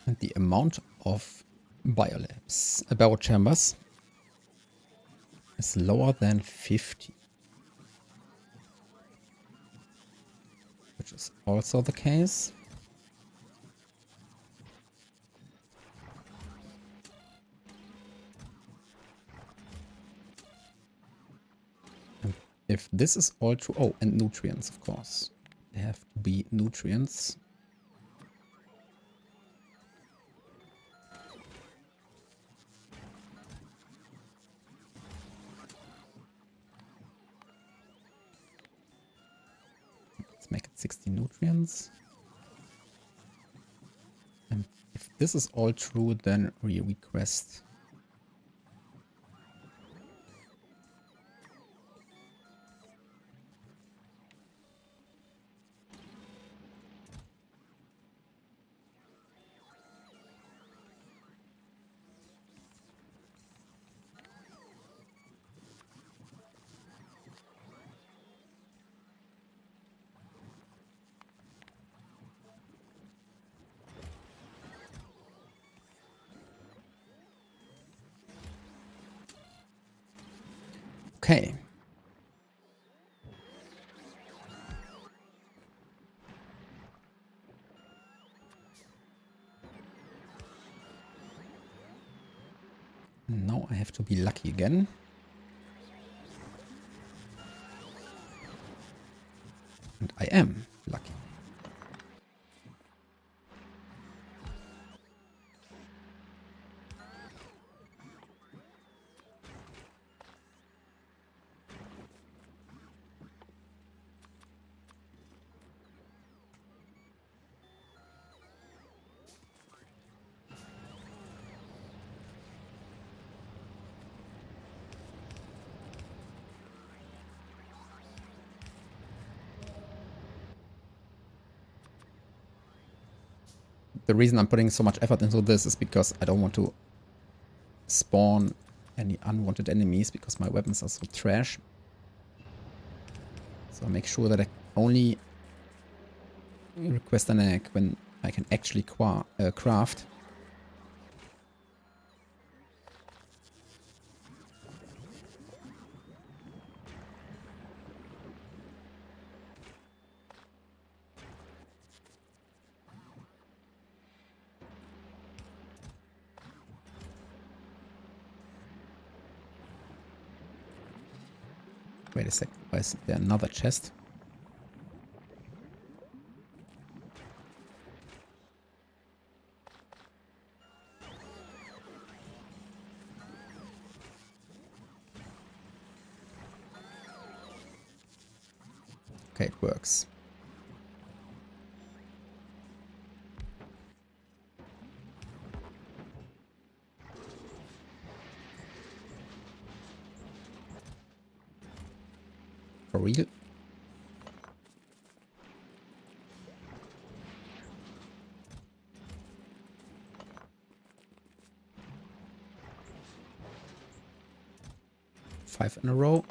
Speaker 1: And the amount of biochambers is lower than 50. Which is also the case. And if this is all true... Oh, and nutrients, of course. There have to be nutrients. Let's make it 60 nutrients. And if this is all true, then we request... Okay. Now I have to be lucky again. And I am lucky. The reason I'm putting so much effort into this is because I don't want to spawn any unwanted enemies because my weapons are so trash. So I make sure that I only request an egg when I can actually craft. Wait a sec, why is there another chest? Okay, it works. For real? Five in a row.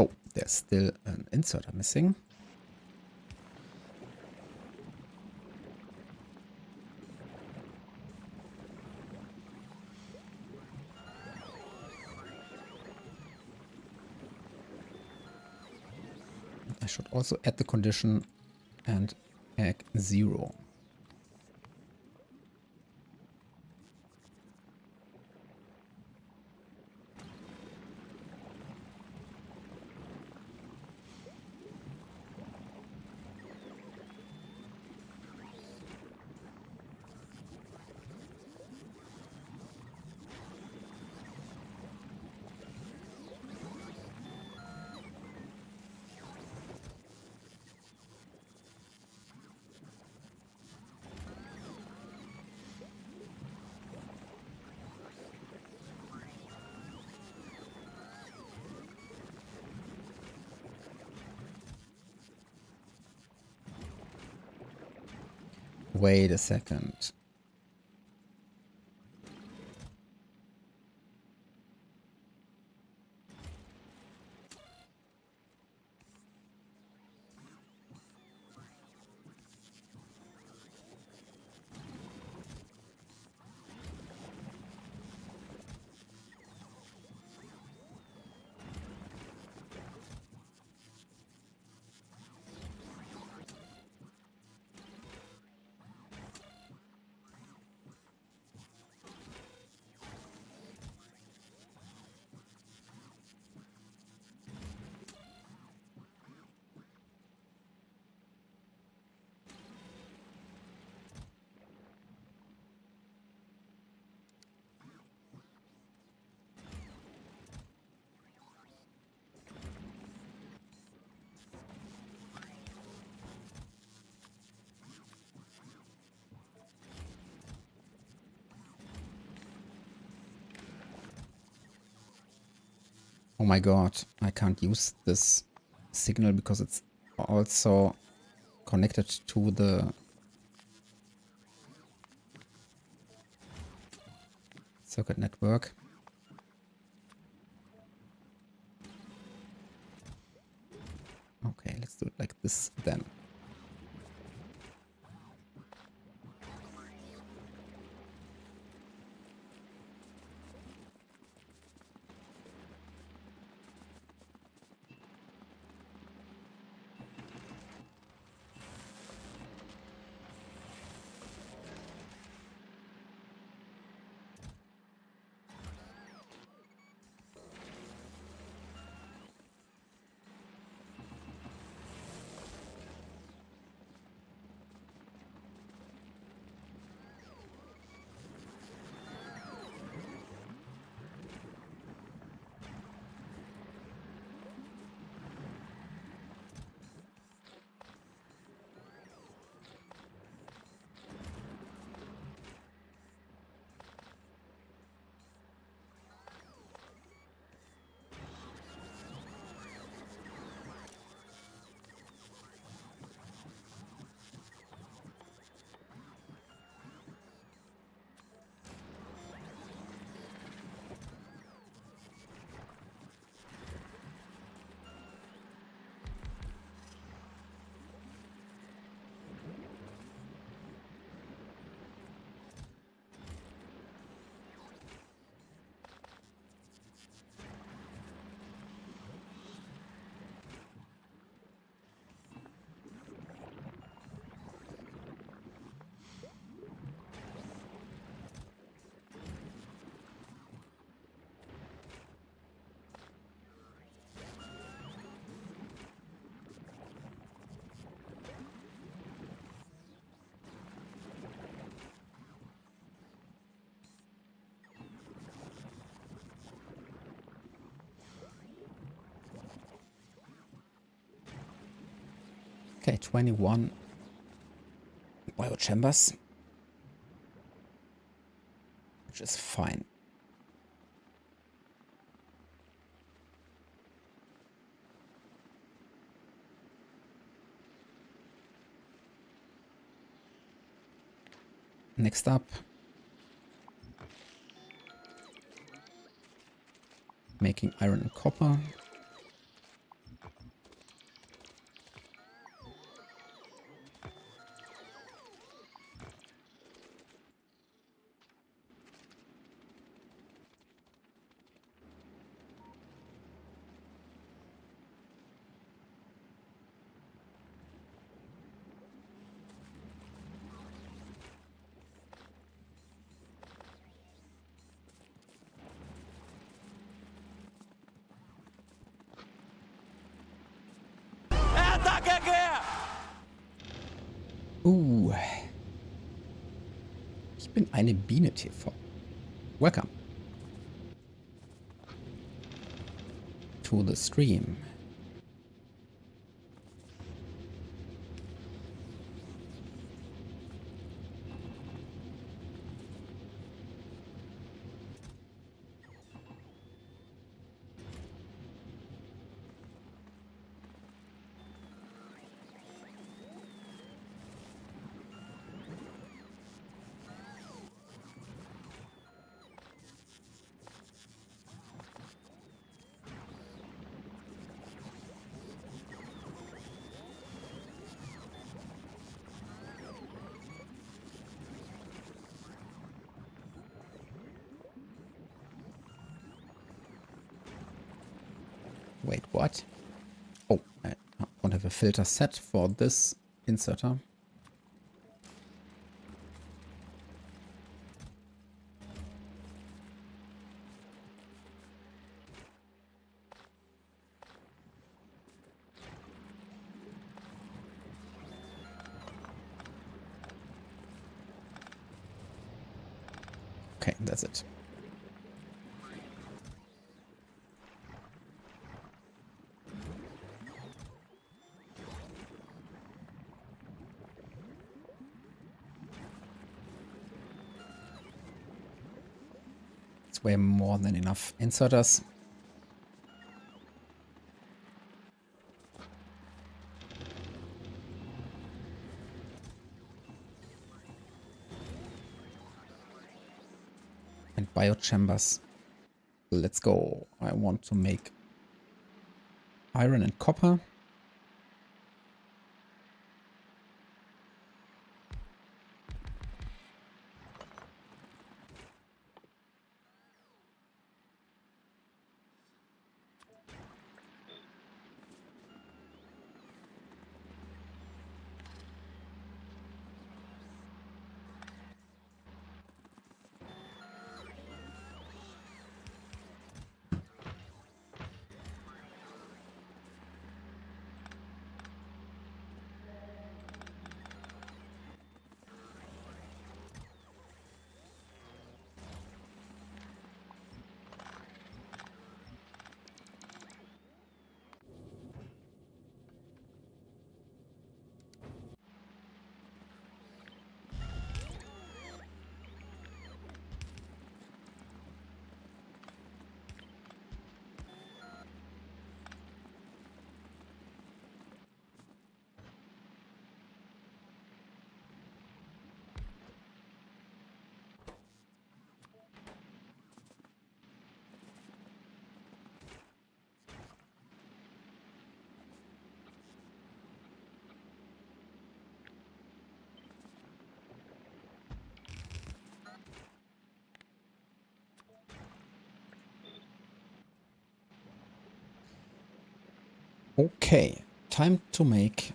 Speaker 1: Oh, there's still an inserter missing. I should also add the condition and egg 0. Wait a second. Oh my god, I can't use this signal because it's also connected to the circuit network. Okay, let's do it like this then. Okay, 21 biochambers, which is fine. Next up, making iron and copper. Ich bin eine Biene TV. Welcome to the stream. Wait, what? Oh, I don't have a filter set for this inserter. Okay, that's it. It's way more than enough inserters. biochambers. Let's go. I want to make iron and copper. Okay, time to make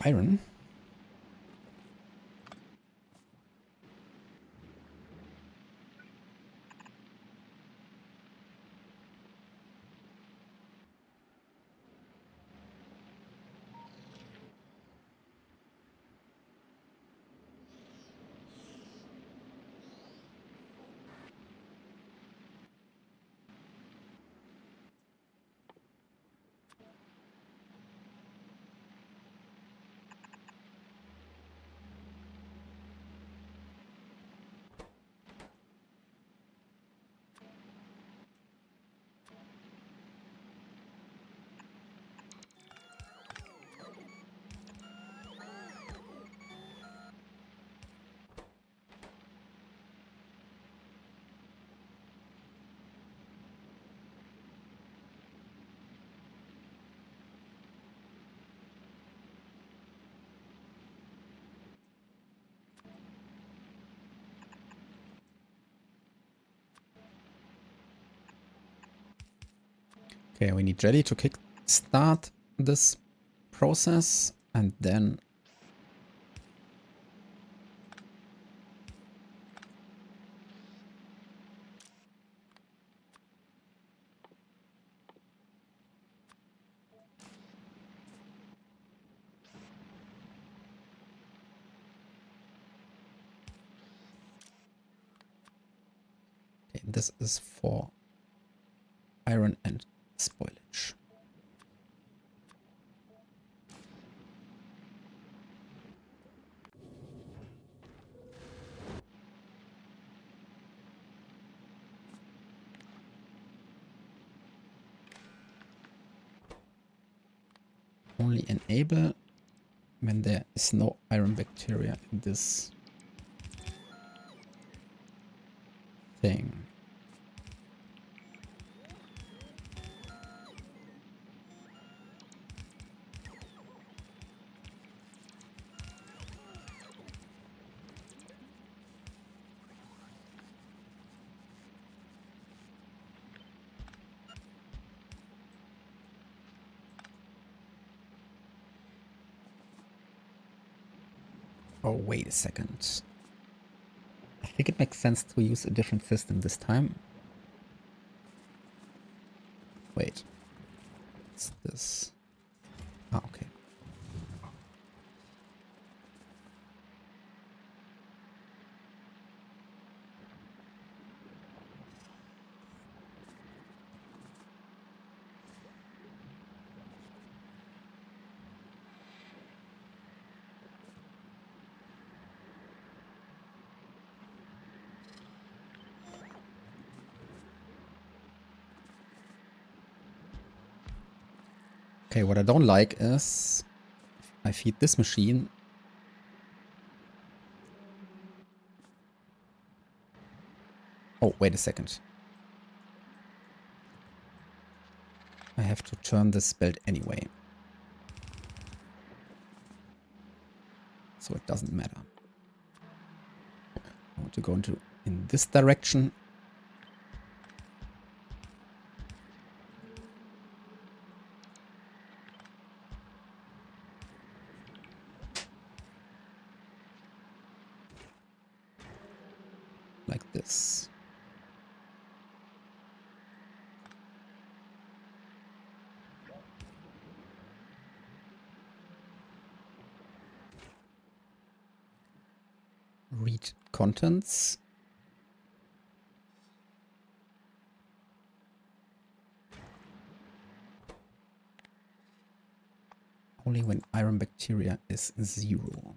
Speaker 1: iron. Okay, we need jelly to kickstart this process, and then okay, this is for iron and spoilage. Only enable when there is no iron bacteria in this thing. Oh, wait a second. I think it makes sense to use a different system this time. Wait. What's this? Ah, okay. Okay, what I don't like is I feed this machine. Oh, wait a second. I have to turn this belt anyway. So it doesn't matter. I want to go in this direction. Like this. Read contents. Only when iron bacteria is 0.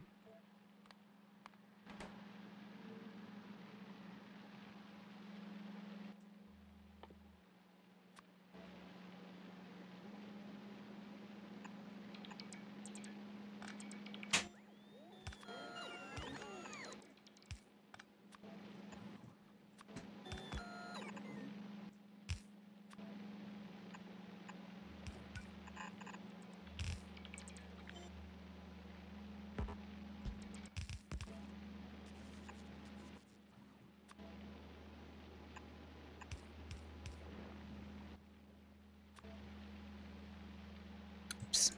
Speaker 1: Oops.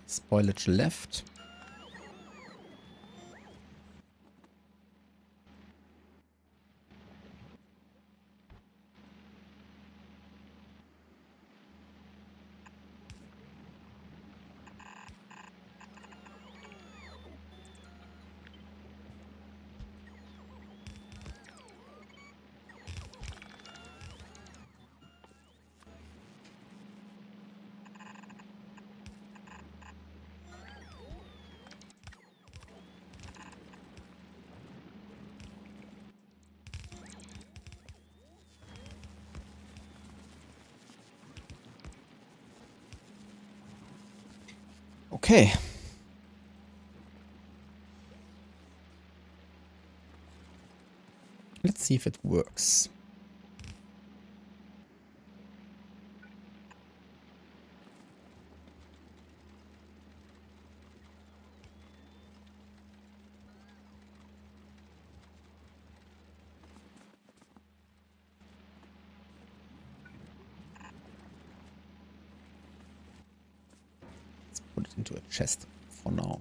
Speaker 1: Spoilage left. Okay. Let's see if it works. Let's put it into a chest for now.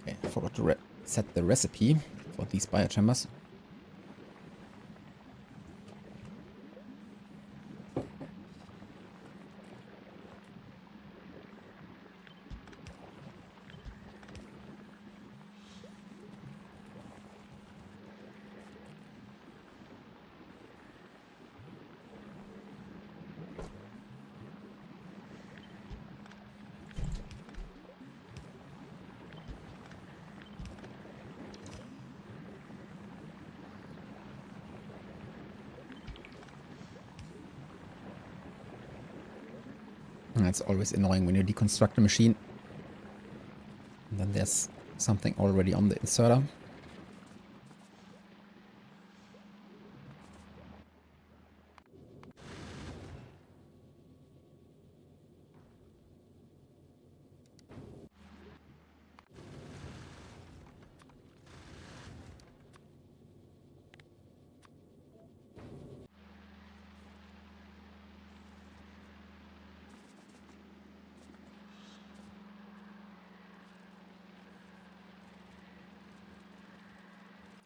Speaker 1: Okay, I forgot to set the recipe for these biochambers. It's always annoying when you deconstruct a machine. And then there's something already on the inserter.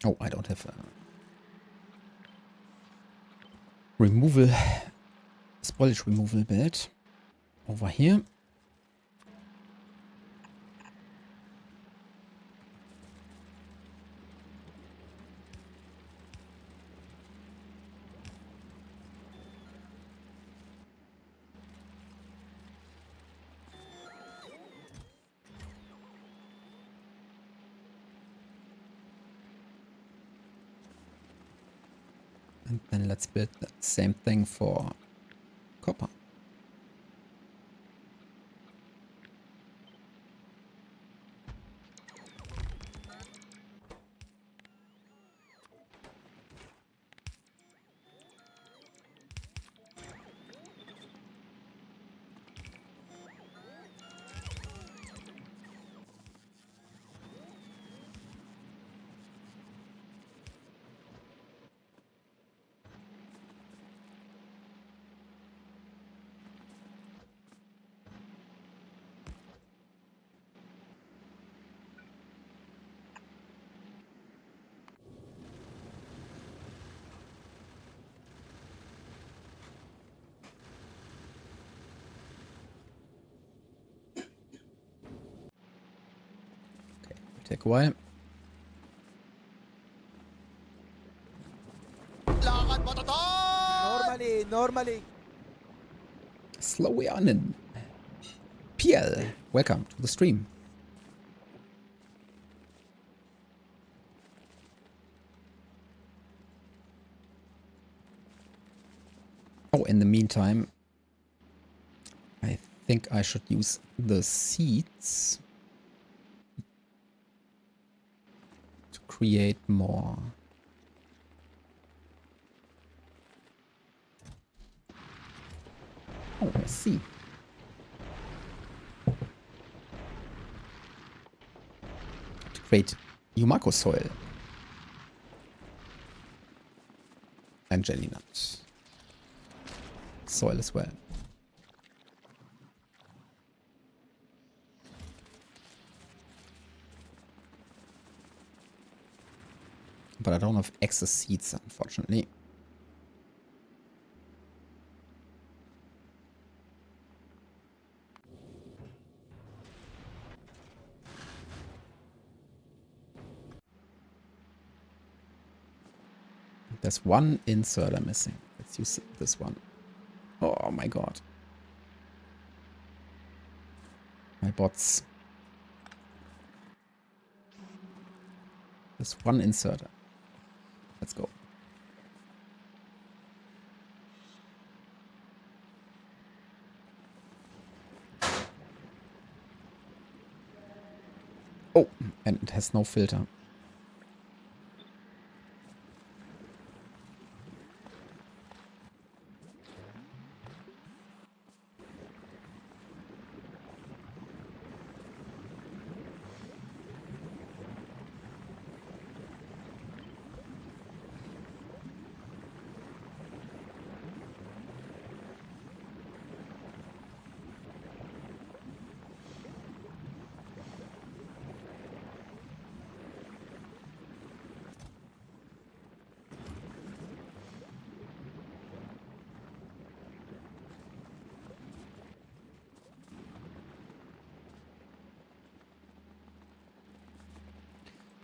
Speaker 1: Oh, I don't have a removal, spoilage removal build over here. And then let's build the same thing for copper. Take a while.
Speaker 2: Normally.
Speaker 1: Slow on in. PL, welcome to the stream. Oh, in the meantime, I think I should use the seeds to create more. Oh, I see. To create Yumako soil. And jelly nut soil as well. But I don't have excess seeds, unfortunately. There's one inserter missing. Let's use this one. Oh my god. My bots. There's one inserter. Let's go. Oh, and it has no filter.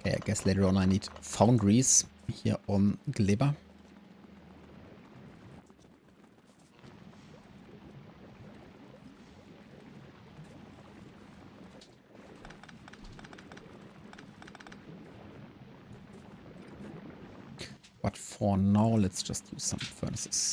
Speaker 1: Okay, I guess later on I need foundries here on Gleba. But for now, let's just use some furnaces.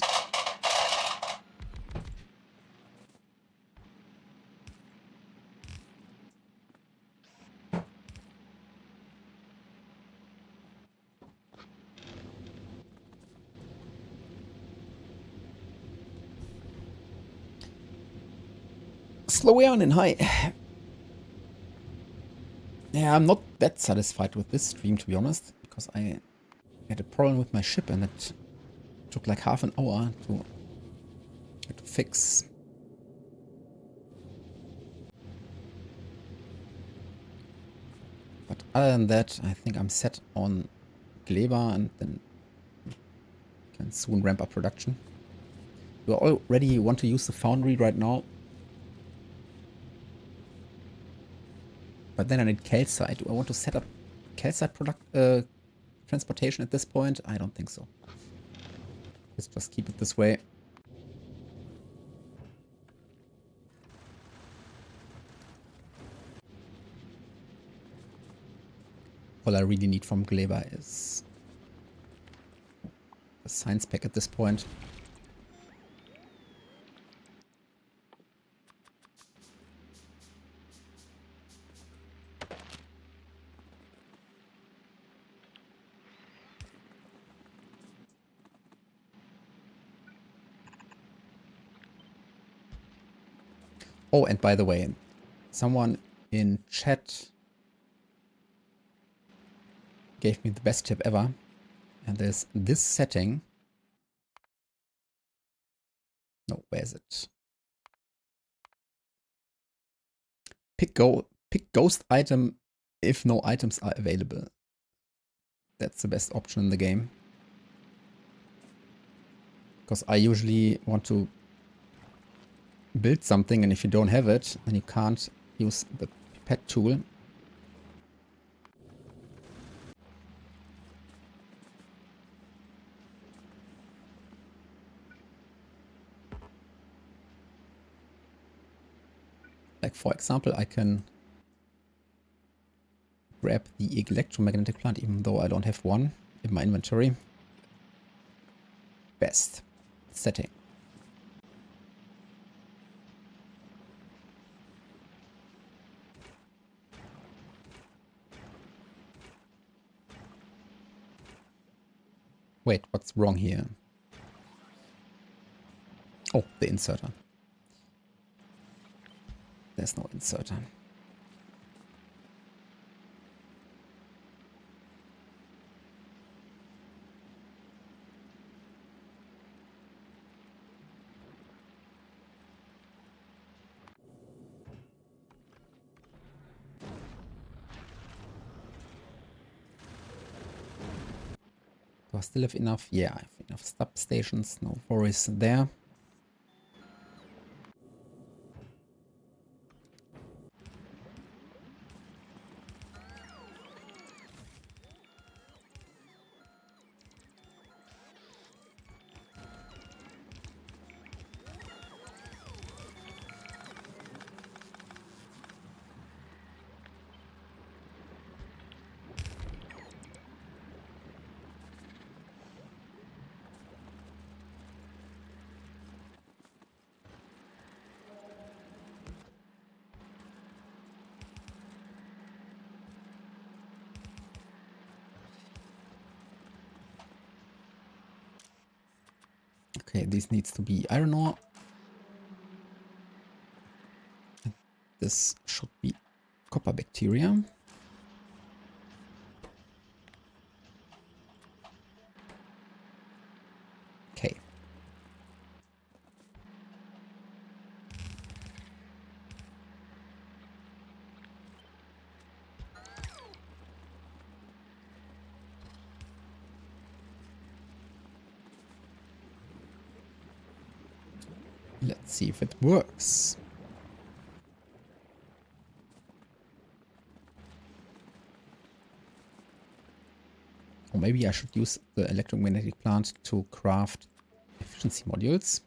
Speaker 1: Slow high. Yeah, I'm not that satisfied with this stream, to be honest, because I had a problem with my ship and it took like half an hour to fix. But other than that, I think I'm set on Gleba and then can soon ramp up production. Do I already want to use the foundry right now? But then I need calcite. Do I want to set up calcite transportation at this point? I don't think so. Let's just keep it this way. All I really need from Gleba is a science pack at this point. Oh, and by the way, someone in chat gave me the best tip ever. And there's this setting. No, where is it? Pick ghost item if no items are available. That's the best option in the game. Because I usually want to build something, and if you don't have it, then you can't use the pet tool. Like, for example, I can grab the electromagnetic plant, even though I don't have one in my inventory. Best setting. Wait, what's wrong here? Oh, the inserter. There's no inserter. Do I still have enough? Yeah, I have enough substations. No worries there. Okay, this needs to be iron ore. This should be copper bacteria. Okay. Let's see if it works. Or maybe I should use the electromagnetic plant to craft efficiency modules.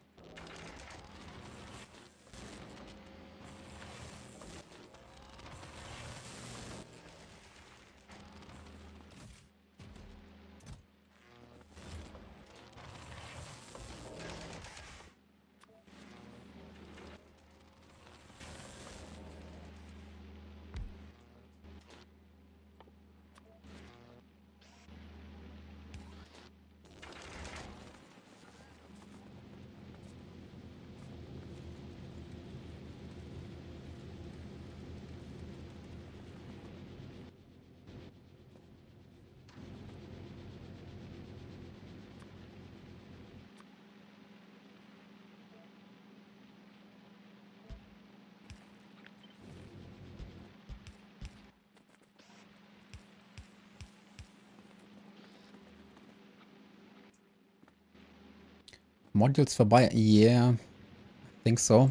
Speaker 1: Modules vorbei? Yeah, I think so.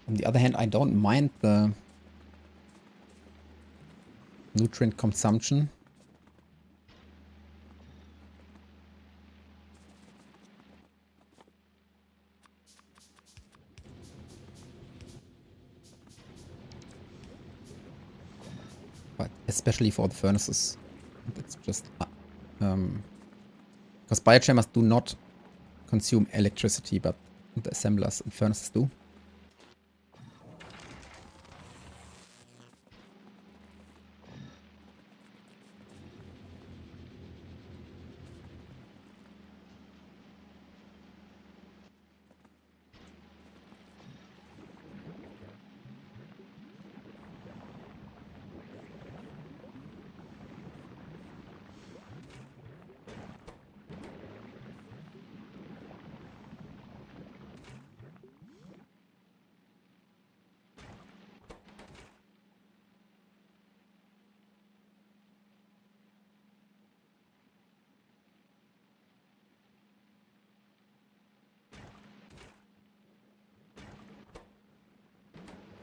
Speaker 1: On the other hand, I don't mind the nutrient consumption. But especially for the furnaces. That's just... because biochambers do not consume electricity, but the assemblers and furnaces do.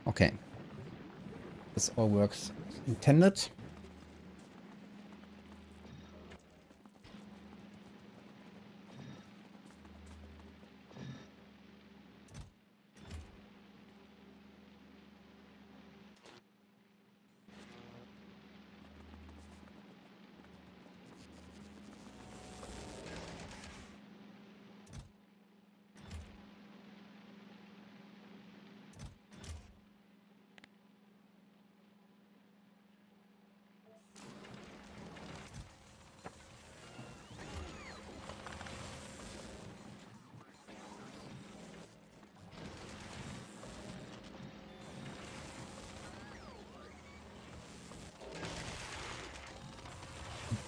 Speaker 1: Okay. This all works as intended.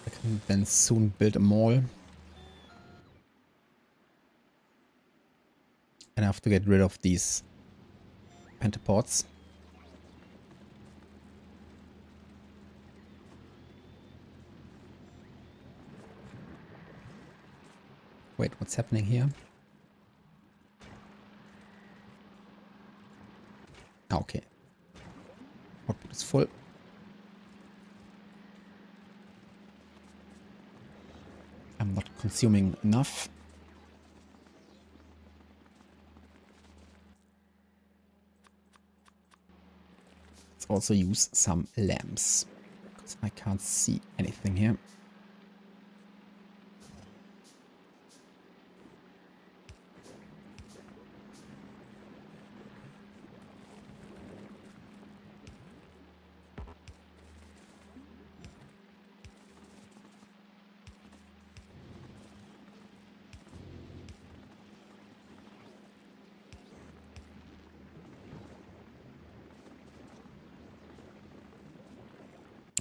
Speaker 1: I can then soon build a mall. And I have to get rid of these pentapods. Wait, what's happening here? Ah, okay. Output is full. I'm not consuming enough. Let's also use some lamps, because I can't see anything here.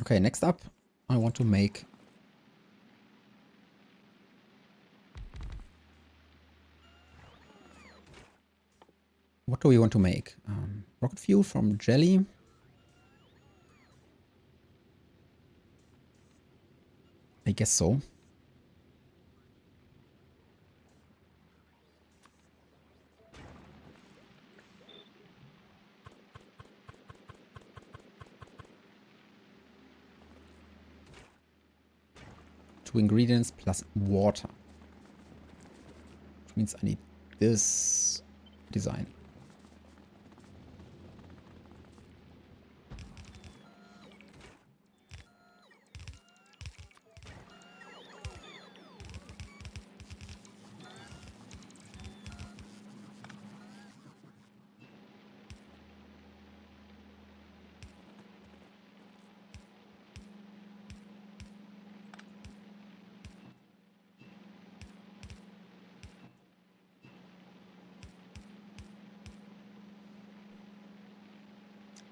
Speaker 1: Okay, next up, I want to make what do we want to make? Rocket fuel from jelly. I guess so. Two ingredients plus water. Which means I need this design.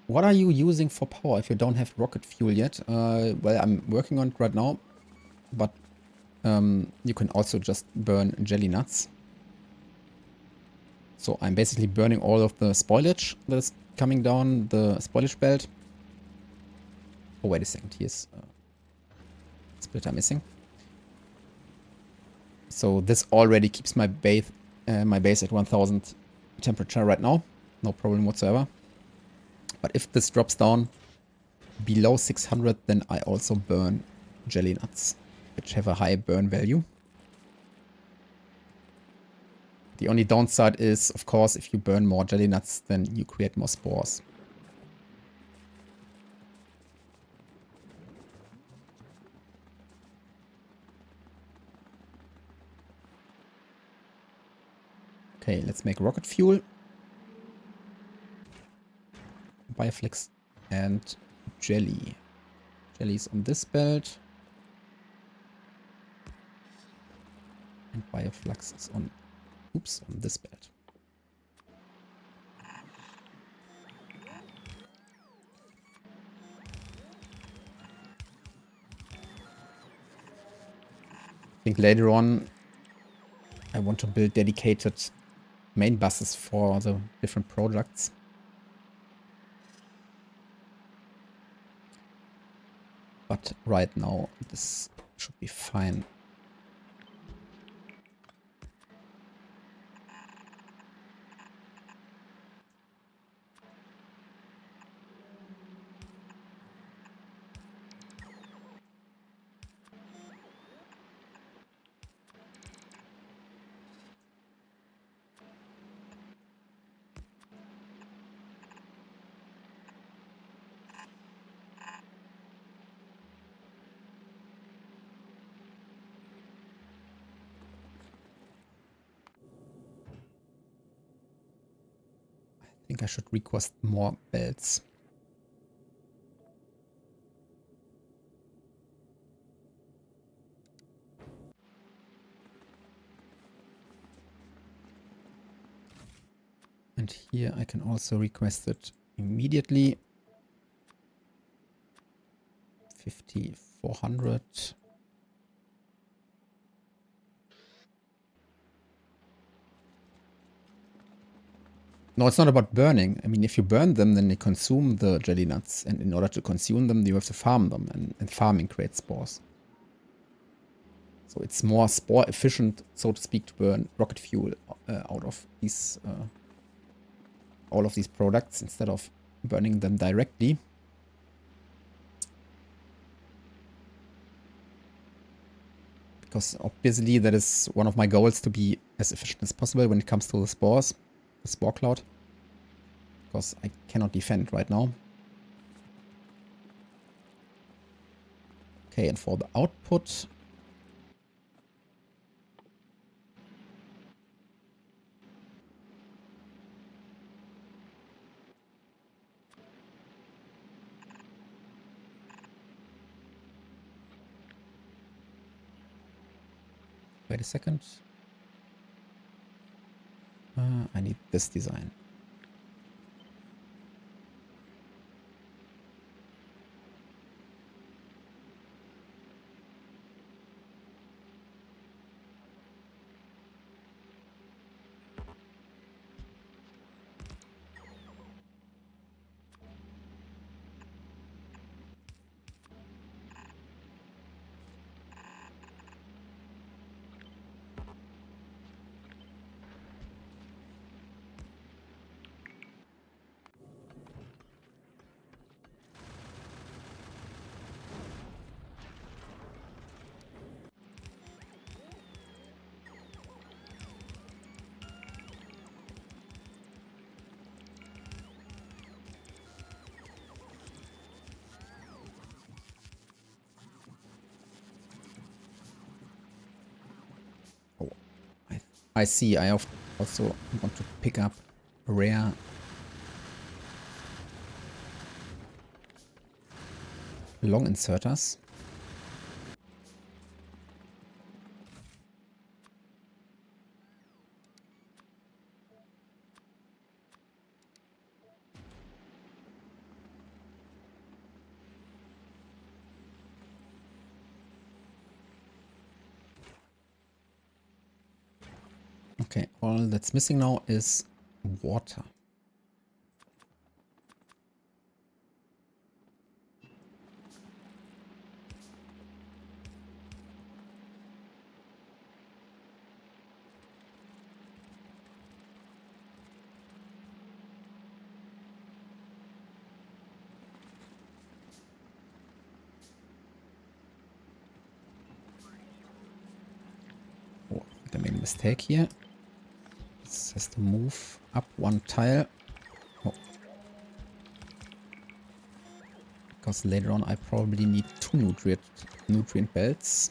Speaker 1: What are you using for power if you don't have rocket fuel yet? Well, I'm working on it right now, but you can also just burn jelly nuts. So I'm basically burning all of the spoilage that is coming down the spoilage belt. Oh, wait a second. Here's a splitter missing. So this already keeps my base at 1000 temperature right now. No problem whatsoever. But if this drops down below 600, then I also burn jelly nuts, which have a high burn value. The only downside is, of course, if you burn more jelly nuts, then you create more spores. Okay, let's make rocket fuel. Bioflex and jelly. Jelly's on this belt. And Bioflux is on, oops, on this belt. I think later on I want to build dedicated main buses for the different products. But right now this should be fine. I think I should request more belts. And here I can also request it immediately. 5400. No, it's not about burning. I mean, if you burn them, then they consume the jelly nuts. And in order to consume them, you have to farm them. And farming creates spores. So it's more spore efficient, so to speak, to burn rocket fuel out of these, all of these products instead of burning them directly. Because obviously that is one of my goals, to be as efficient as possible when it comes to the spores, the spore cloud. Because I cannot defend right now. Okay, and for the output, wait a second. I need this design. I see. I also want to pick up rare long inserters. Okay, all that's missing now is water. Oh, I made a mistake here. This has to move up one tile. Oh. Because later on I probably need two nutrient belts.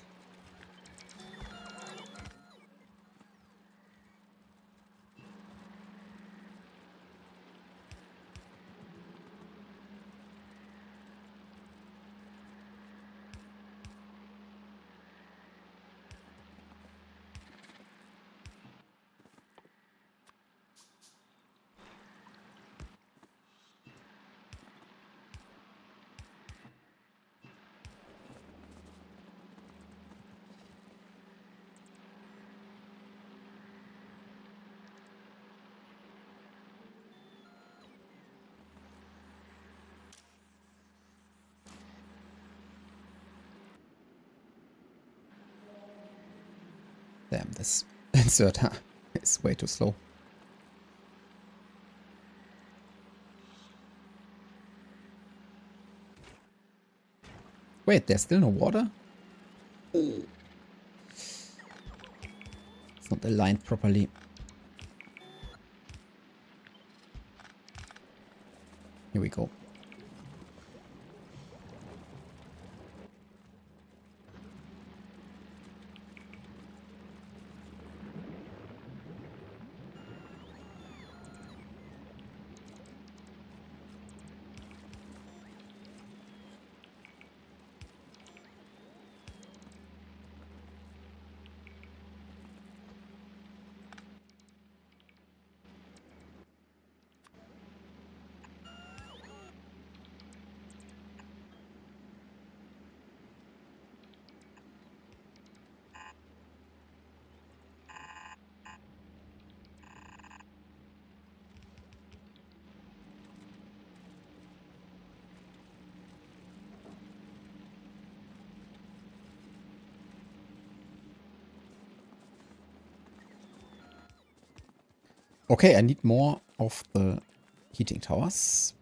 Speaker 1: Damn, this inserter is way too slow. Wait, there's still no water? It's not aligned properly. Here we go. Okay, I need more of the heating towers.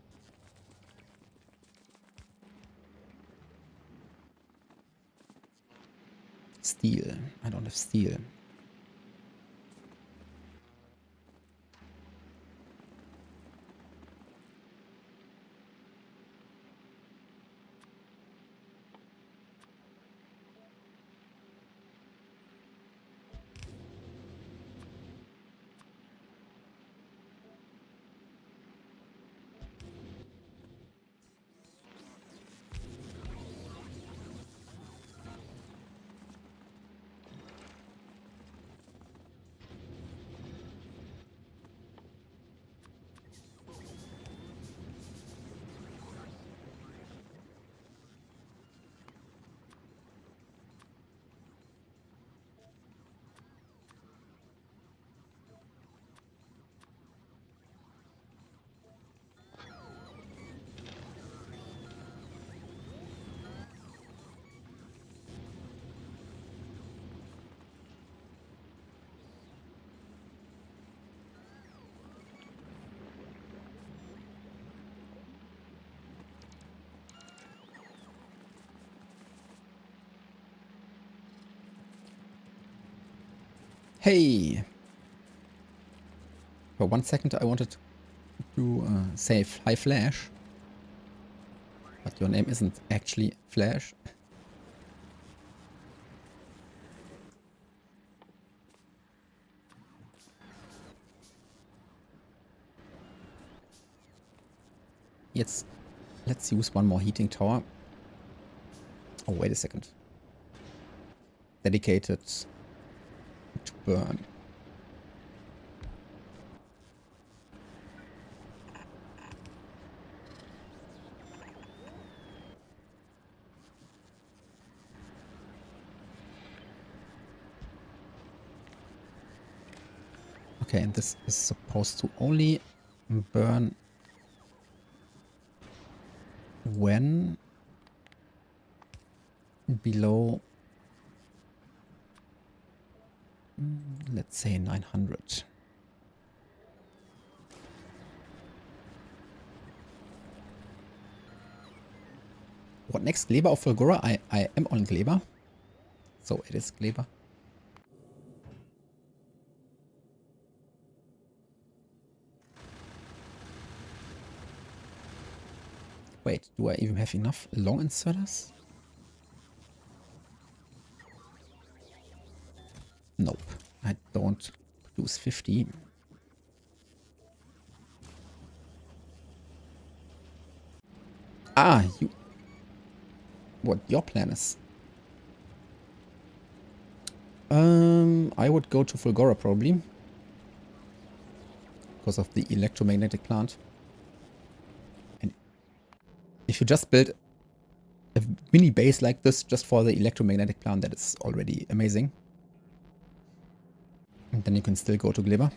Speaker 1: Steel. I don't have steel. Hey! For 1 second I wanted to say Fly Flash. But your name isn't actually Flash. Let's use one more heating tower. Oh, wait a second. Dedicated to burn. Okay, and this is supposed to only burn when below, let's say 900. What next? Gleba or Fulgora? I am on Gleba. So it is Gleba. Wait, do I even have enough long inserters? Nope. I don't produce 50. Ah, you... What your plan is? I would go to Fulgora probably. Because of the electromagnetic plant. And if you just build a mini base like this just for the electromagnetic plant, that is already amazing. And then you can still go to Gleba.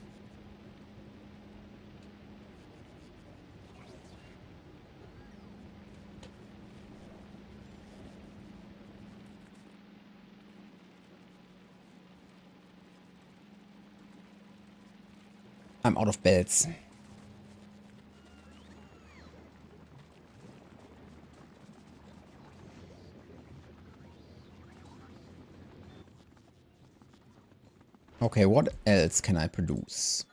Speaker 1: I'm out of belts. Okay, what else can I produce?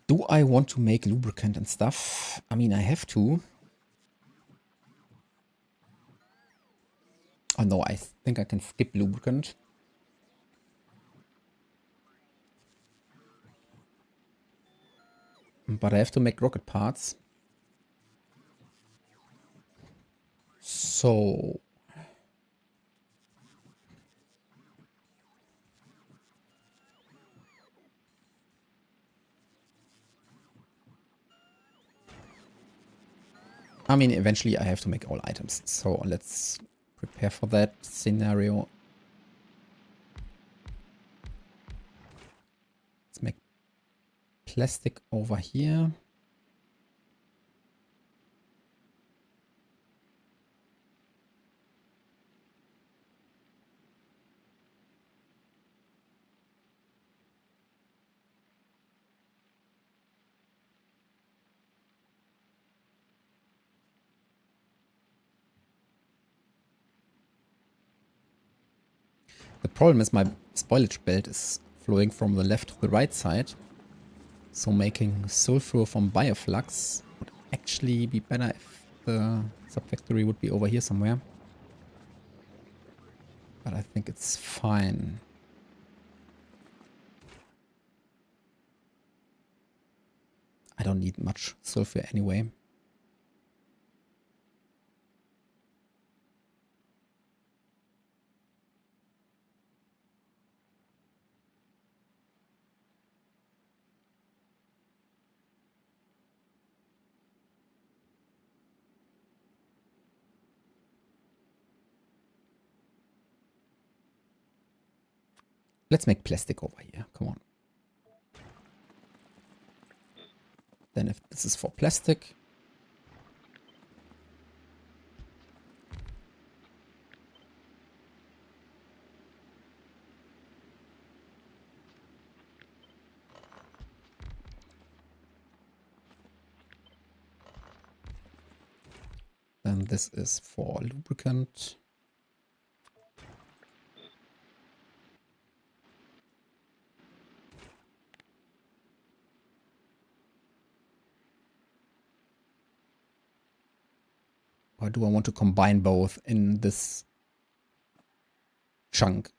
Speaker 1: Do I want to make lubricant and stuff? I mean, I have to. Oh no, I think I can skip lubricant. But I have to make rocket parts. So... I mean, eventually I have to make all items. So let's prepare for that scenario. Let's make plastic over here. The problem is my spoilage belt is flowing from the left to the right side. So making sulfur from bioflux would actually be better if the subfactory would be over here somewhere. But I think it's fine. I don't need much sulfur anyway. Let's make plastic over here. Come on. Then if this is for plastic. Then this is for lubricant. Or do I want to combine both in this chunk?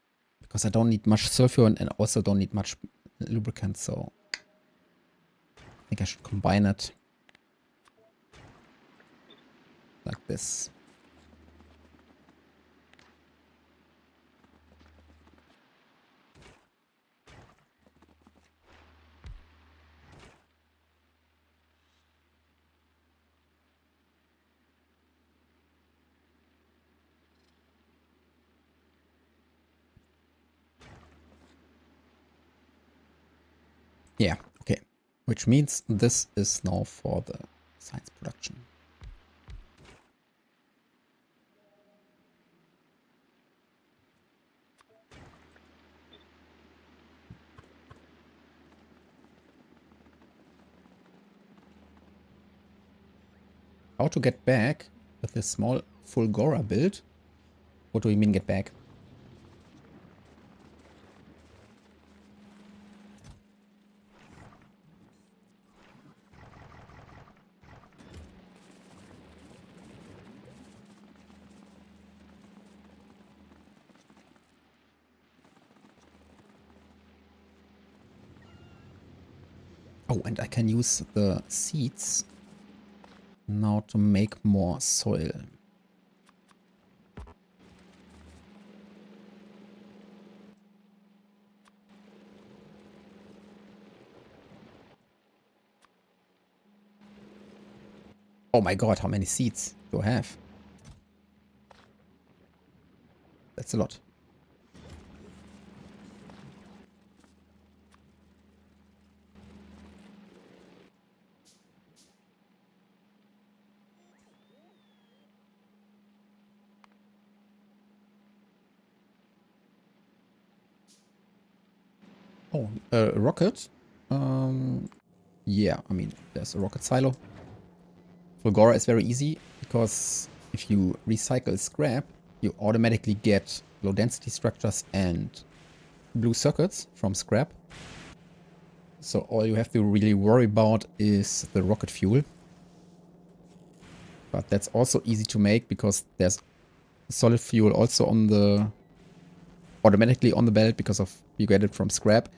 Speaker 1: Because I don't need much sulfur and also don't need much lubricant, so I think I should combine it like this. Yeah, okay. Which means this is now for the science production. How to get back with this small Fulgora build? What do you mean get back? Oh, and I can use the seeds now to make more soil. Oh my god, how many seeds do I have? That's a lot. Oh, a rocket? Yeah, I mean, there's a rocket silo. Fulgora is very easy because if you recycle scrap, you automatically get low density structures and blue circuits from scrap. So all you have to really worry about is the rocket fuel. But that's also easy to make because there's solid fuel also on the automatically on the belt because of you get it from scrap.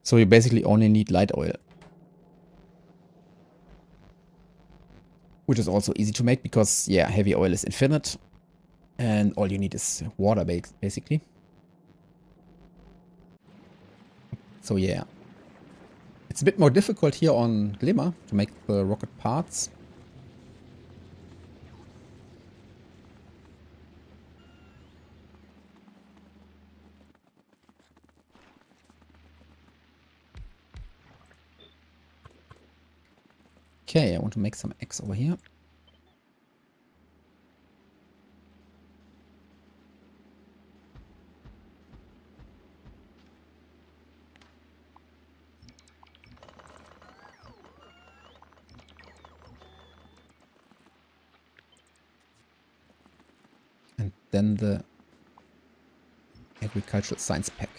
Speaker 1: So you basically only need light oil. Which is also easy to make because, yeah, heavy oil is infinite. And all you need is water, basically. So, yeah. It's a bit more difficult here on Gleba to make the rocket parts. Okay, I want to make some eggs over here. And then the agricultural science pack.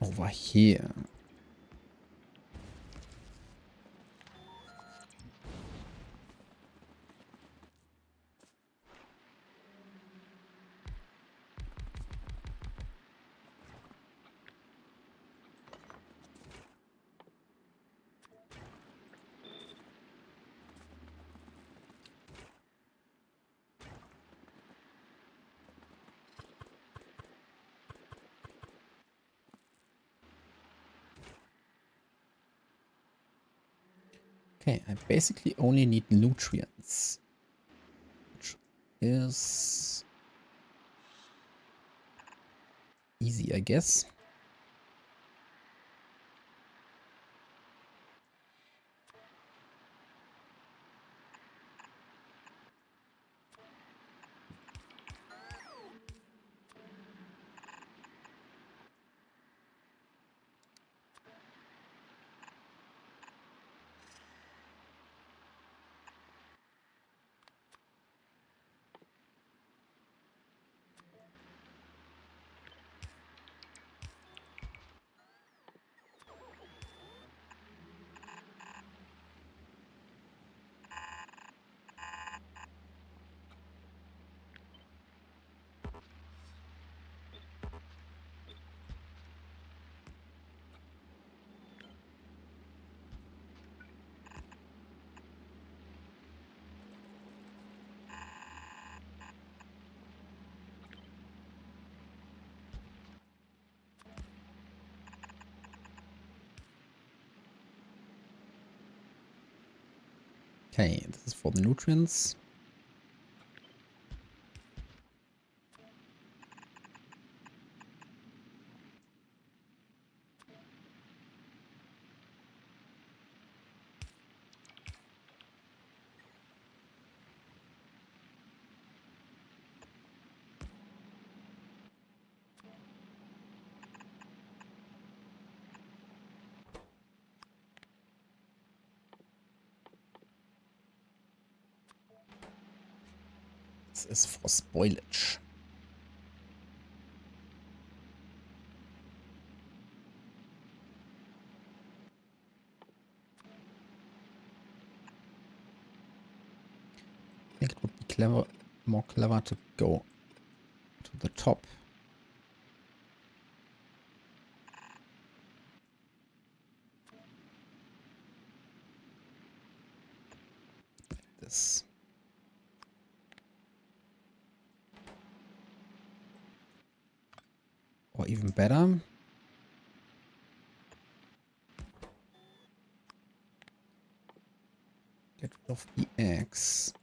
Speaker 1: Over here. Okay, I basically only need nutrients. Which is easy, I guess. Okay, this is for the nutrients. This is for spoilage. I think it would be clever, more clever to go to the top. Like this. Or even better. Get rid of the X.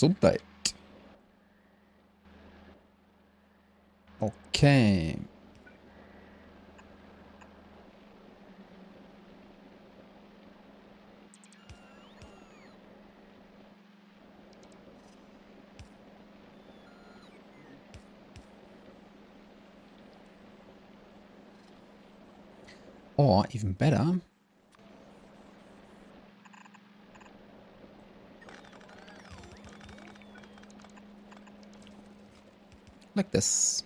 Speaker 1: Gesundheit. Okay. Or even better, like this.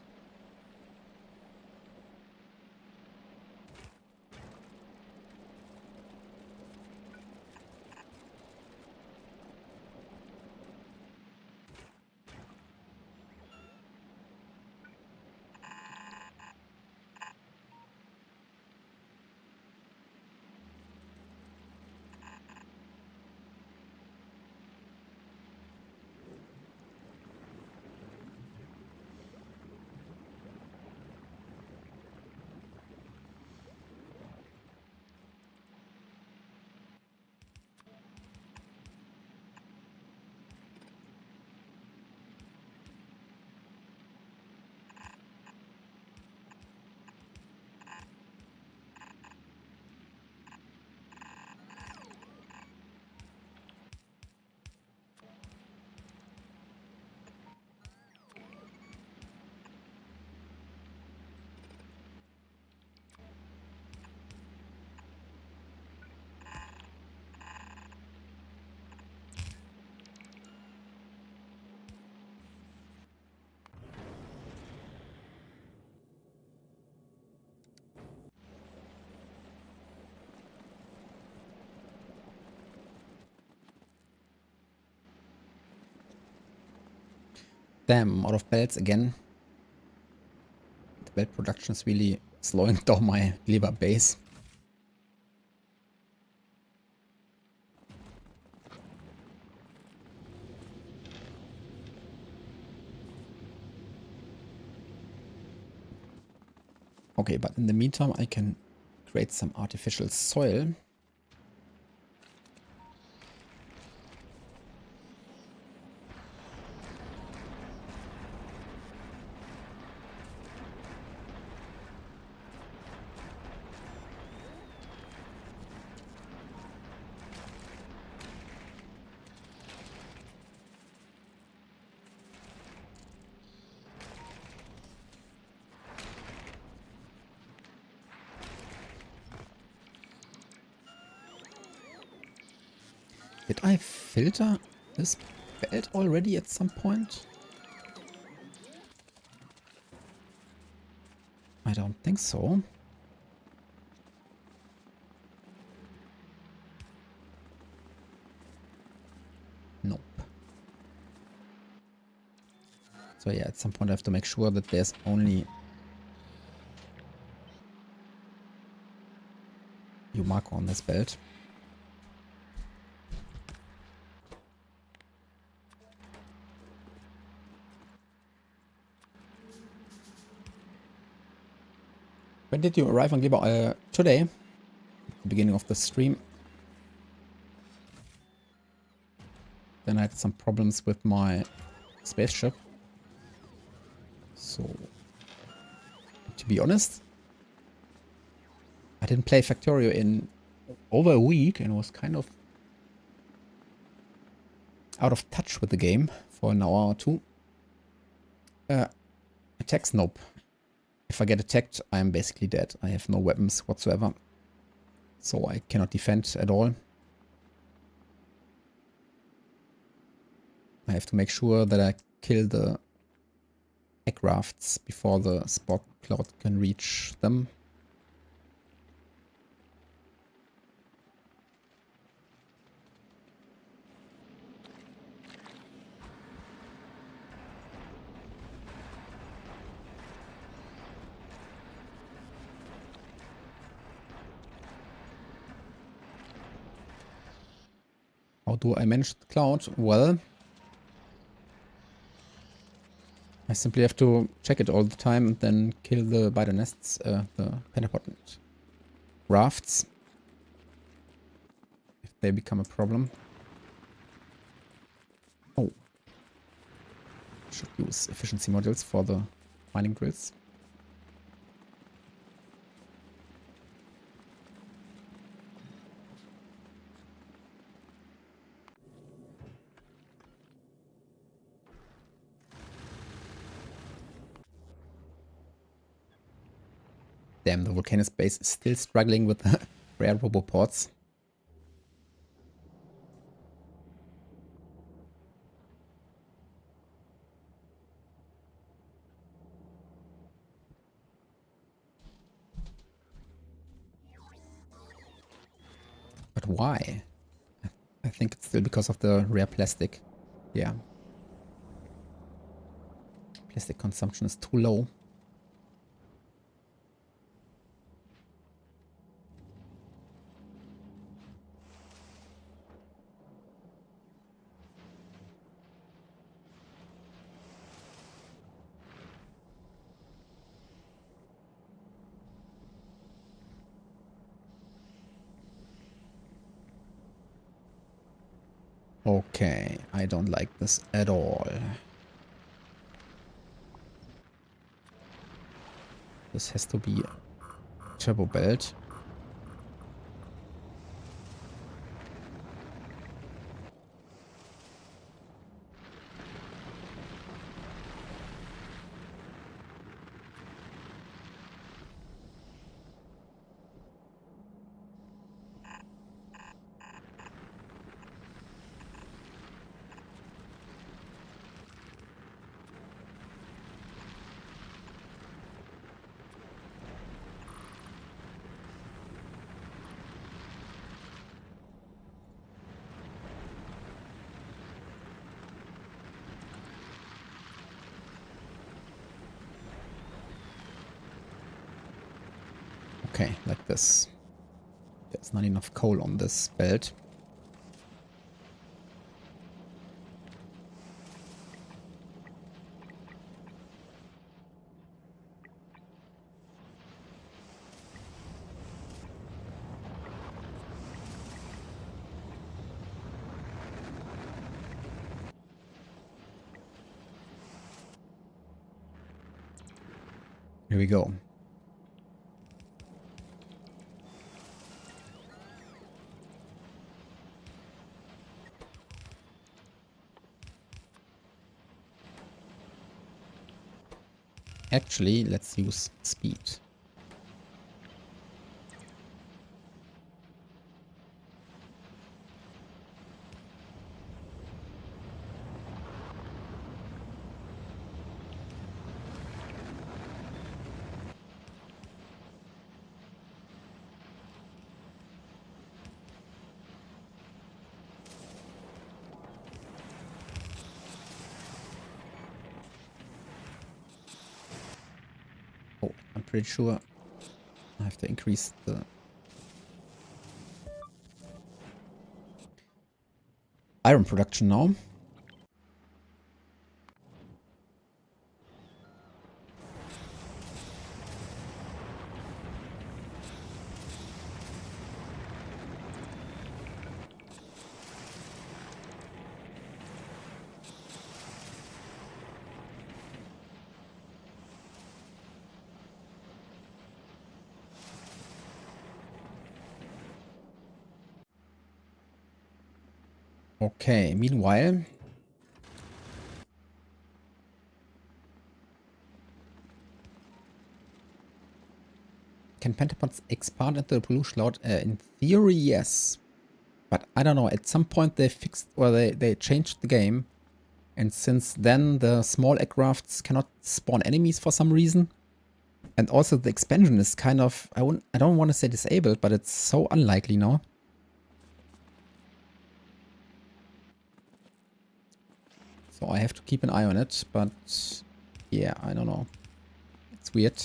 Speaker 1: Damn, out of belts again. The belt production is really slowing down my Gleba base. Okay, but in the meantime I can create some artificial soil. Did I filter this belt already at some point? I don't think so. Nope. So yeah, at some point I have to make sure that there's only Yumako on this belt. When did you arrive on Gleba? Today, at the beginning of the stream. Then I had some problems with my spaceship. So, to be honest, I didn't play Factorio in over a week and was kind of out of touch with the game for an hour or two. Attacks, nope. If I get attacked, I'm basically dead. I have no weapons whatsoever. So I cannot defend at all. I have to make sure that I kill the aircrafts before the spore cloud can reach them. How do I manage the cloud? Well, I simply have to check it all the time and then kill the spider nests, the pentapotent rafts, if they become a problem. Oh. Should use efficiency modules for the mining drills. Damn, the Draconis base is still struggling with rare roboports. But why? I think it's still because of the rare plastic. Yeah. Plastic consumption is too low. Okay, I don't like this at all. This has to be a turbo belt. Okay, like this. There's not enough coal on this belt. Here we go. Actually, let's use speed. Oh, I'm pretty sure I have to increase the... iron production now. Okay, meanwhile... Can pentapods expand into the pollution cloud? In theory, yes. But I don't know, at some point they fixed, or they changed the game. And since then, the small aircrafts cannot spawn enemies for some reason. And also the expansion is kind of, I don't want to say disabled, but it's so unlikely now. So I have to keep an eye on it, but yeah, I don't know. It's weird.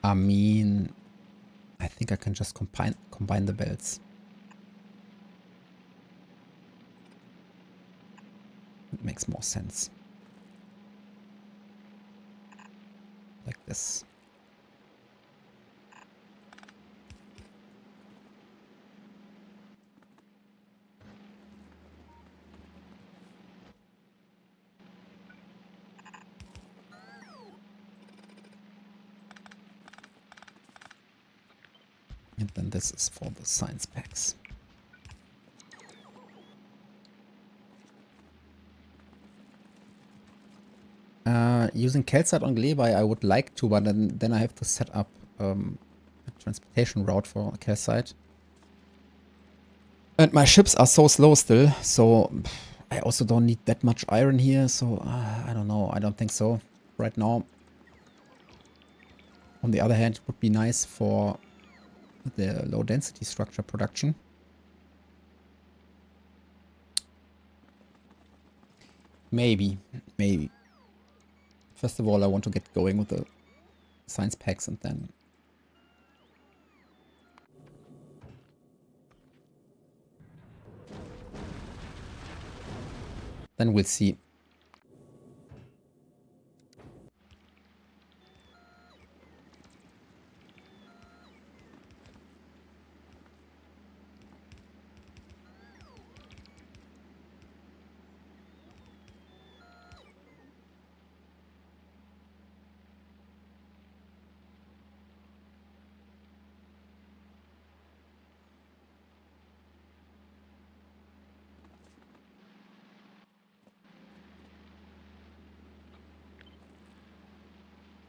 Speaker 1: I mean, I think I can just combine the belts. It makes more sense. Like this. And then this is for the science packs. Using calcite on Gleba, I would like to, but then I have to set up a transportation route for calcite. And my ships are so slow still, so I also don't need that much iron here, so I don't know, I don't think so right now. On the other hand, it would be nice for the low density structure production. Maybe. First of all, I want to get going with the science packs and then we'll see.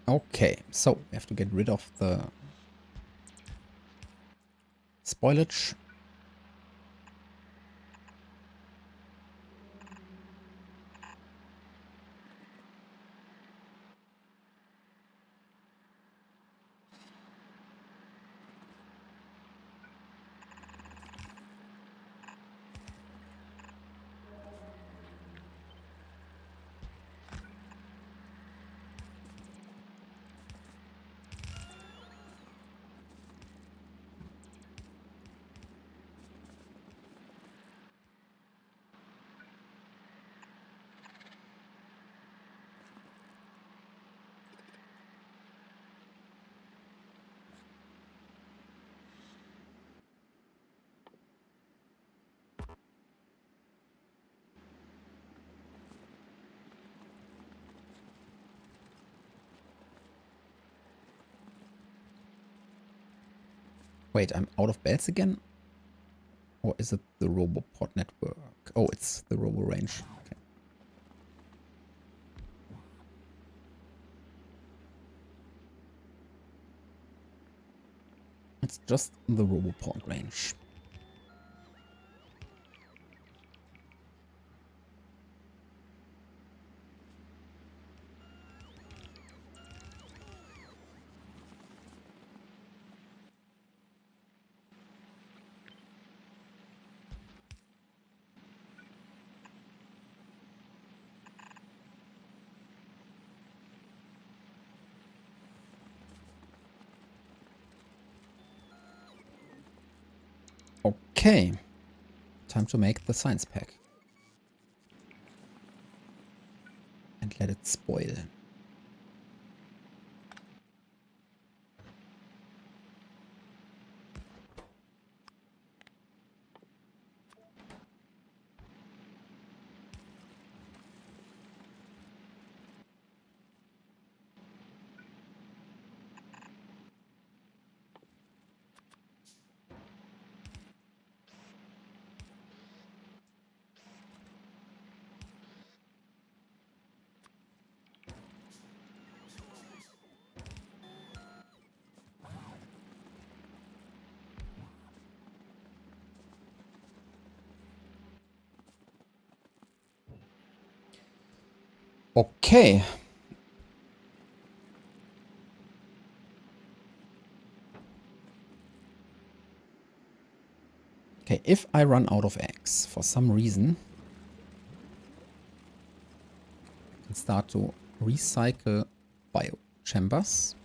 Speaker 1: Okay, so we have to get rid of the spoilage. Wait, I'm out of belts again? Or is it the Roboport network? Oh, it's the Robo range. Okay. It's just the Roboport range. Okay. Time to make the science pack. And let it spoil. Okay. Okay, if I run out of eggs for some reason, I can start to recycle biochambers.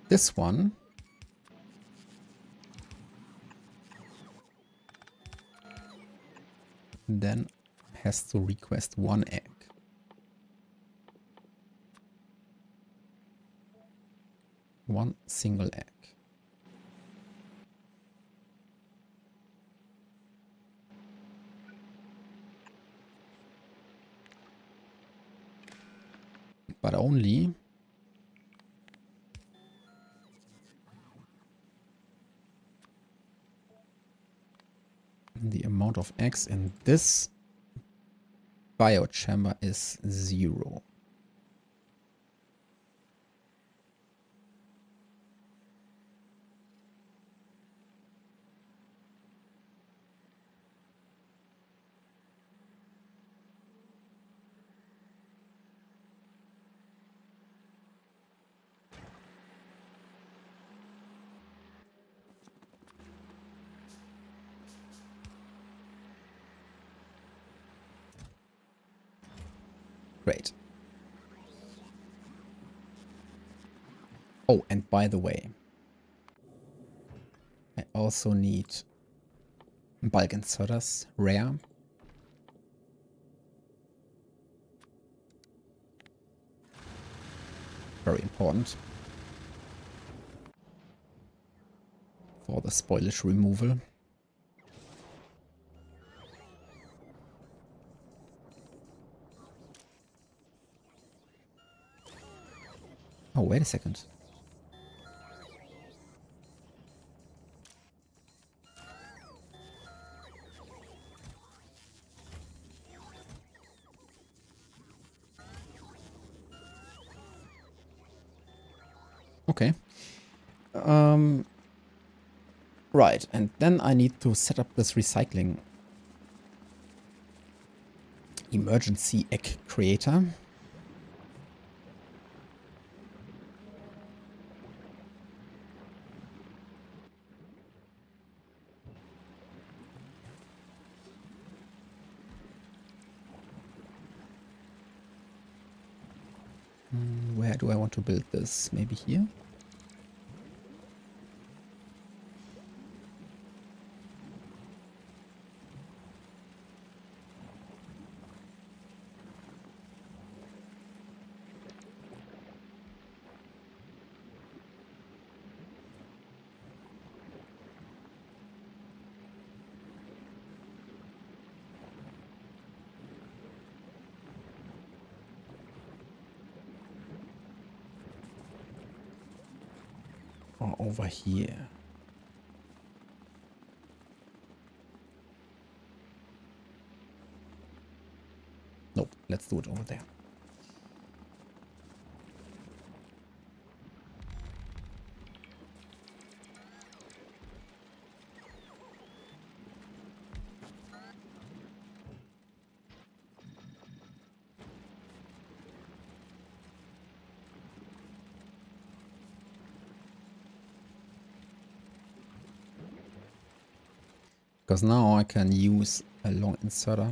Speaker 1: This one then has to request one egg. One single egg. But only the amount of eggs in this biochamber is 0. Great. Oh, and by the way, I also need bulk inserters, rare. Very important for the spoilage removal. Oh, wait a second. Okay. Right, and then I need to set up this recycling emergency egg creator. Where do I want to build this? Maybe here? Or over here? Nope, let's do it over there. Because now I can use a long inserter.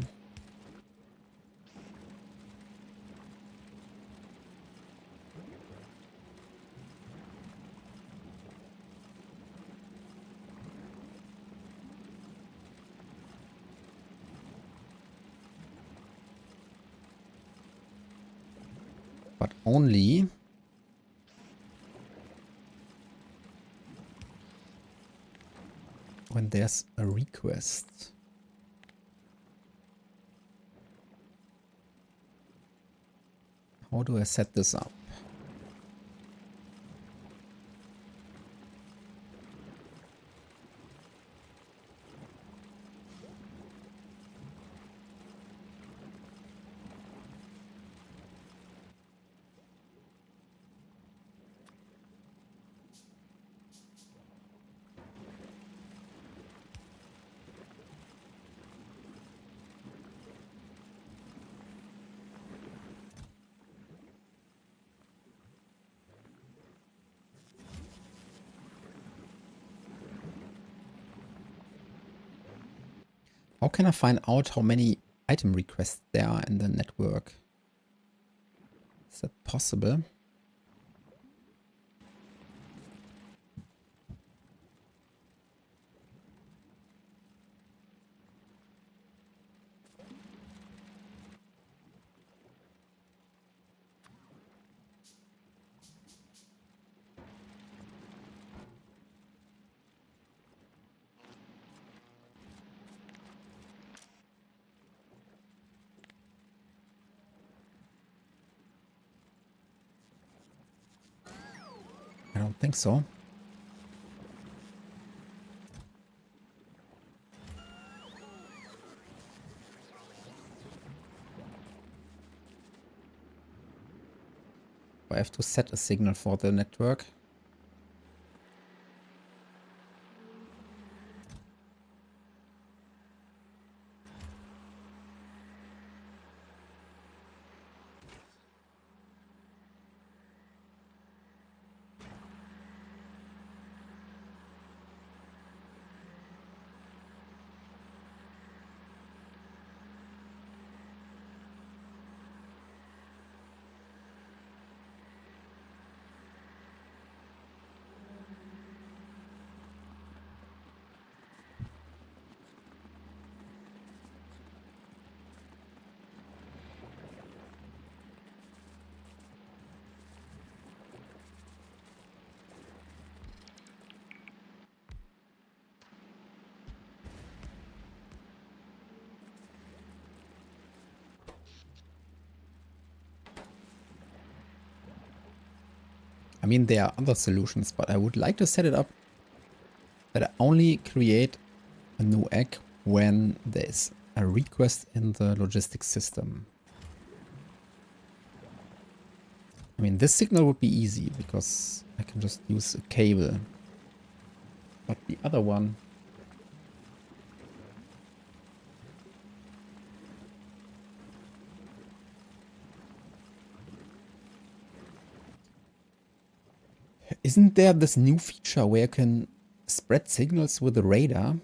Speaker 1: But only when there's a request. How do I set this up? How can I find out how many item requests there are in the network? Is that possible? I don't think so. I have to set a signal for the network. I mean, there are other solutions, but I would like to set it up that I only create a new egg when there's a request in the logistics system. I mean, this signal would be easy because I can just use a cable. But the other one... Isn't there this new feature where you can spread signals with the radar?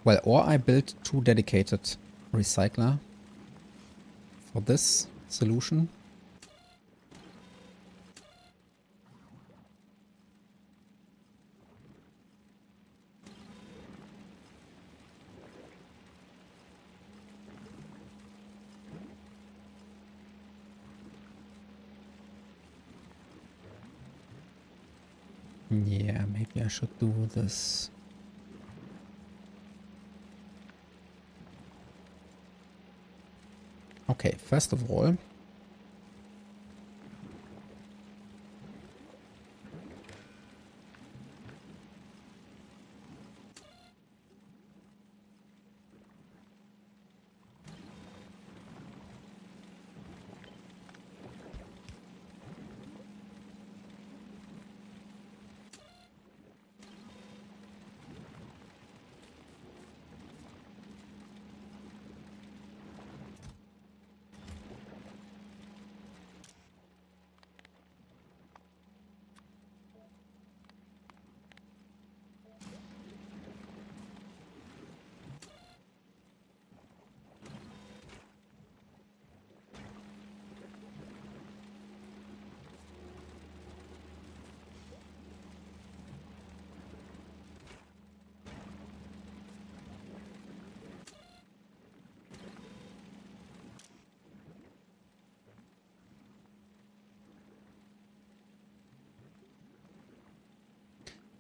Speaker 1: Well, or I built 2 dedicated recycler for this solution. Yeah, maybe I should do this. Okay, first of all,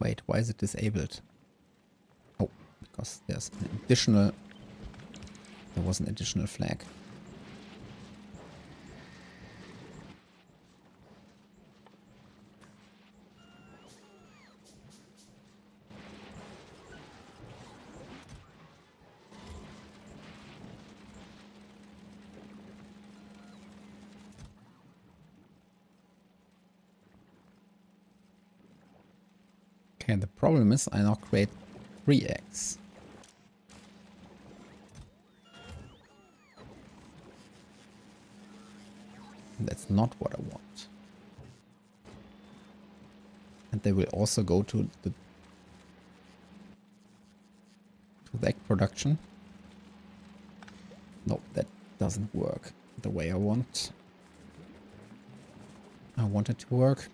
Speaker 1: wait, why is it disabled? Oh, because there's an additional... There was an additional flag. Okay, and the problem is I now create 3 eggs. And that's not what I want. And they will also go to the egg production. No, that doesn't work the way I want. I want it to work.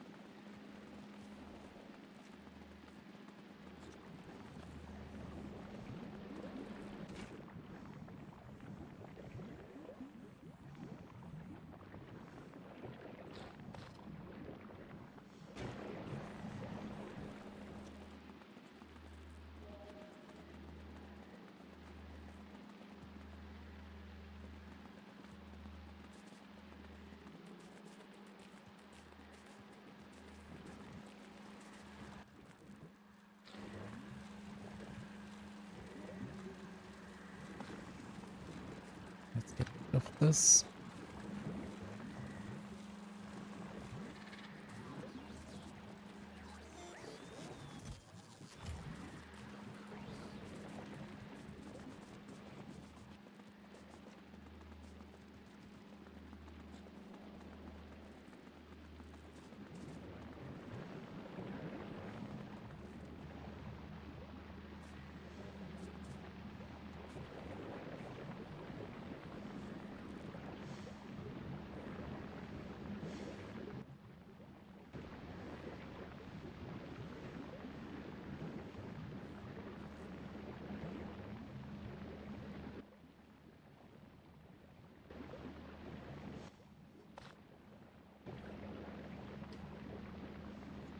Speaker 1: Let's get rid of this.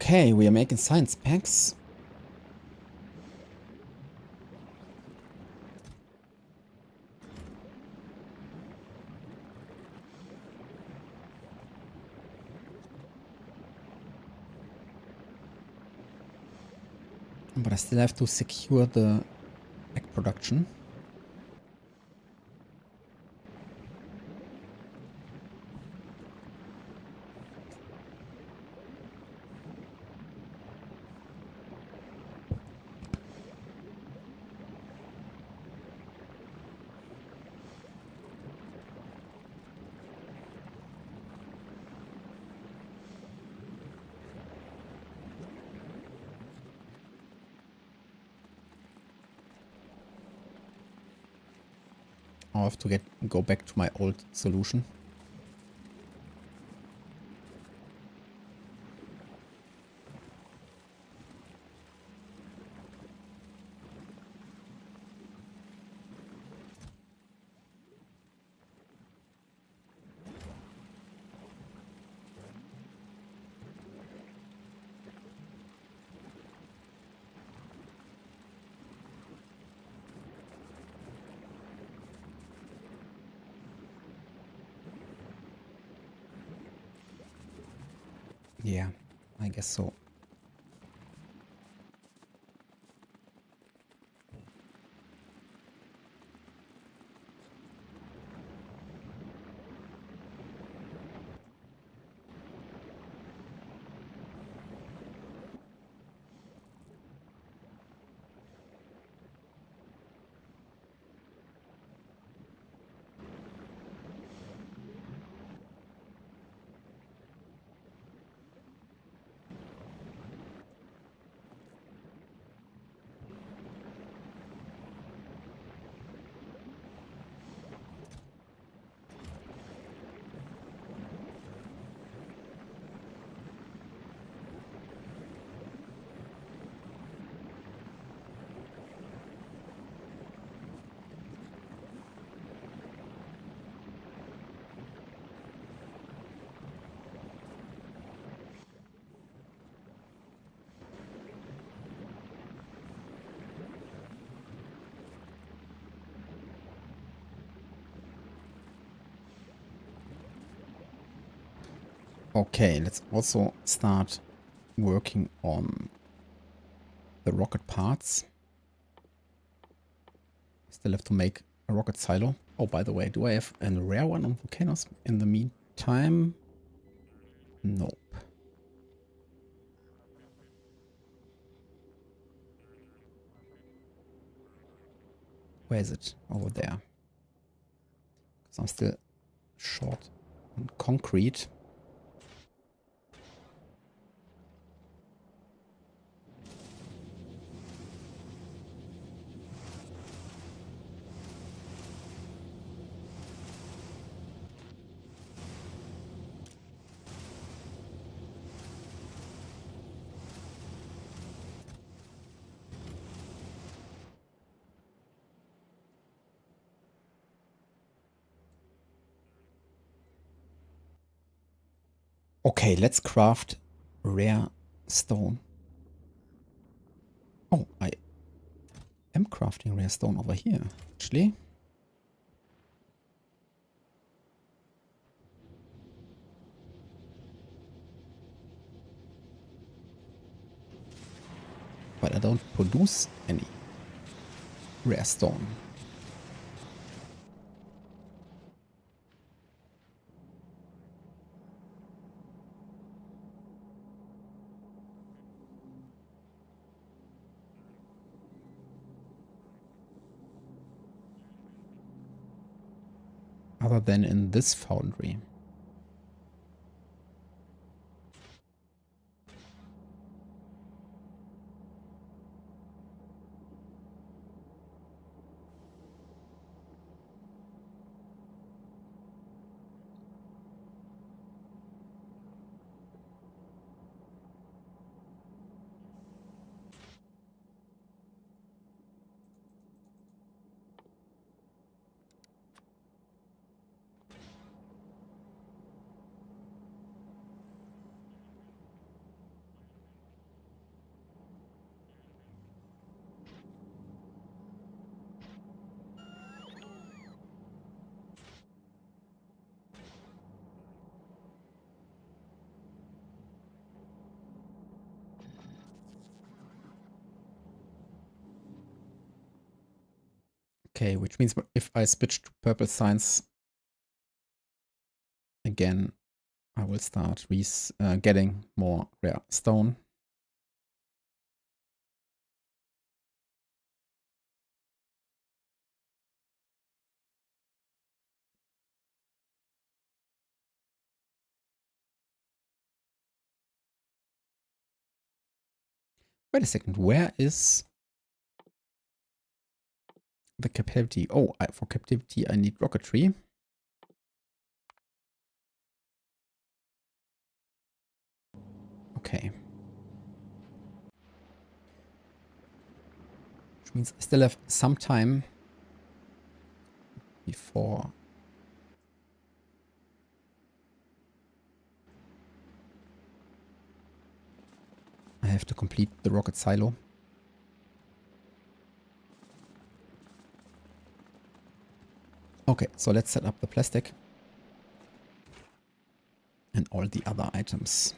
Speaker 1: Okay, we are making science packs. But I still have to secure the pack production. I'll have to go back to my old solution. Yeah, I guess so. Okay, let's also start working on the rocket parts. Still have to make a rocket silo. Oh, by the way, do I have a rare one on volcanoes in the meantime? Nope. Where is it? Over there. Because I'm still short on concrete. Okay, let's craft rare stone. Oh, I am crafting rare stone over here, actually. But I don't produce any rare stone. Other than in this foundry. Okay, which means if I switch to purple science again, I will start getting more rare stone. Wait a second, where is the captivity? Oh, for captivity I need rocketry. Okay. Which means I still have some time before I have to complete the rocket silo. Okay, so let's set up the plastic and all the other items.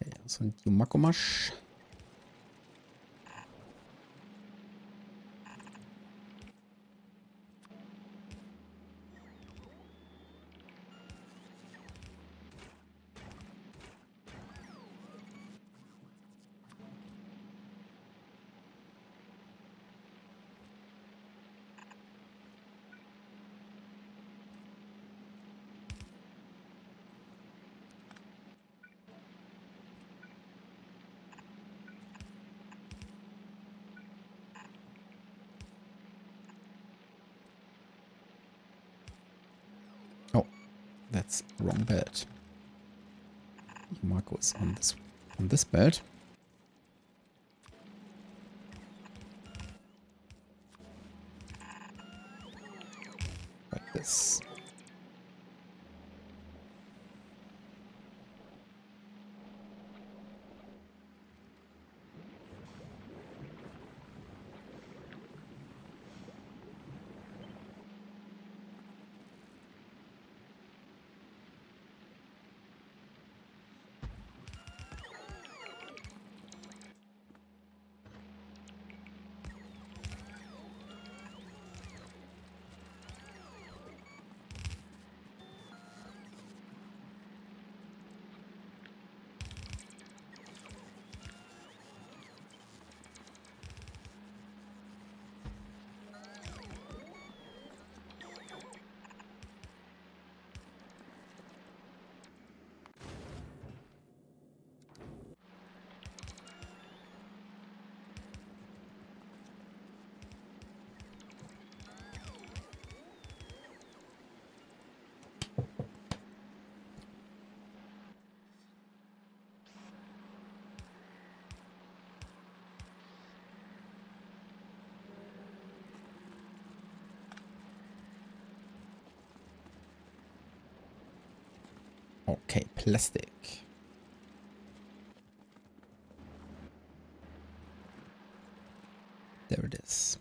Speaker 1: Okay, so new Makomash. Oh, that's wrong bed. Marco is on this bed. Like this. Okay, plastic. There it is.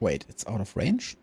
Speaker 1: Wait, it's out of range?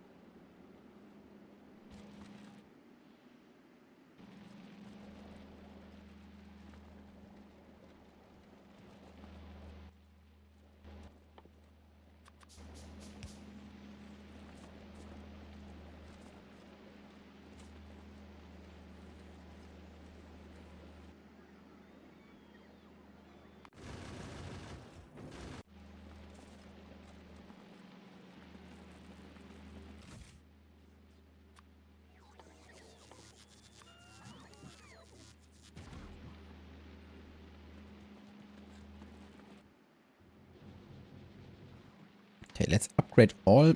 Speaker 1: Okay, let's upgrade all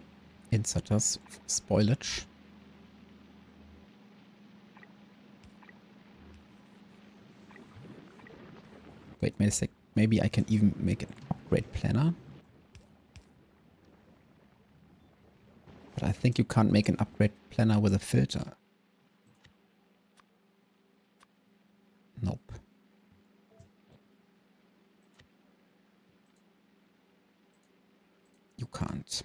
Speaker 1: inserters for spoilage. Wait a sec. Maybe I can even make an upgrade planner. But I think you can't make an upgrade planner with a filter. Nope. You can't.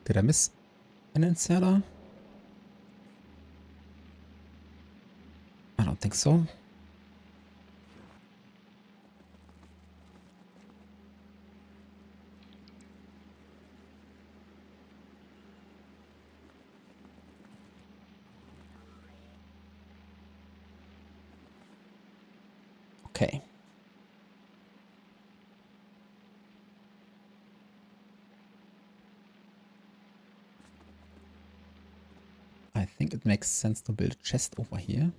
Speaker 1: Did I miss an inserter? I don't think so. Okay. I think it makes sense to build a chest over here.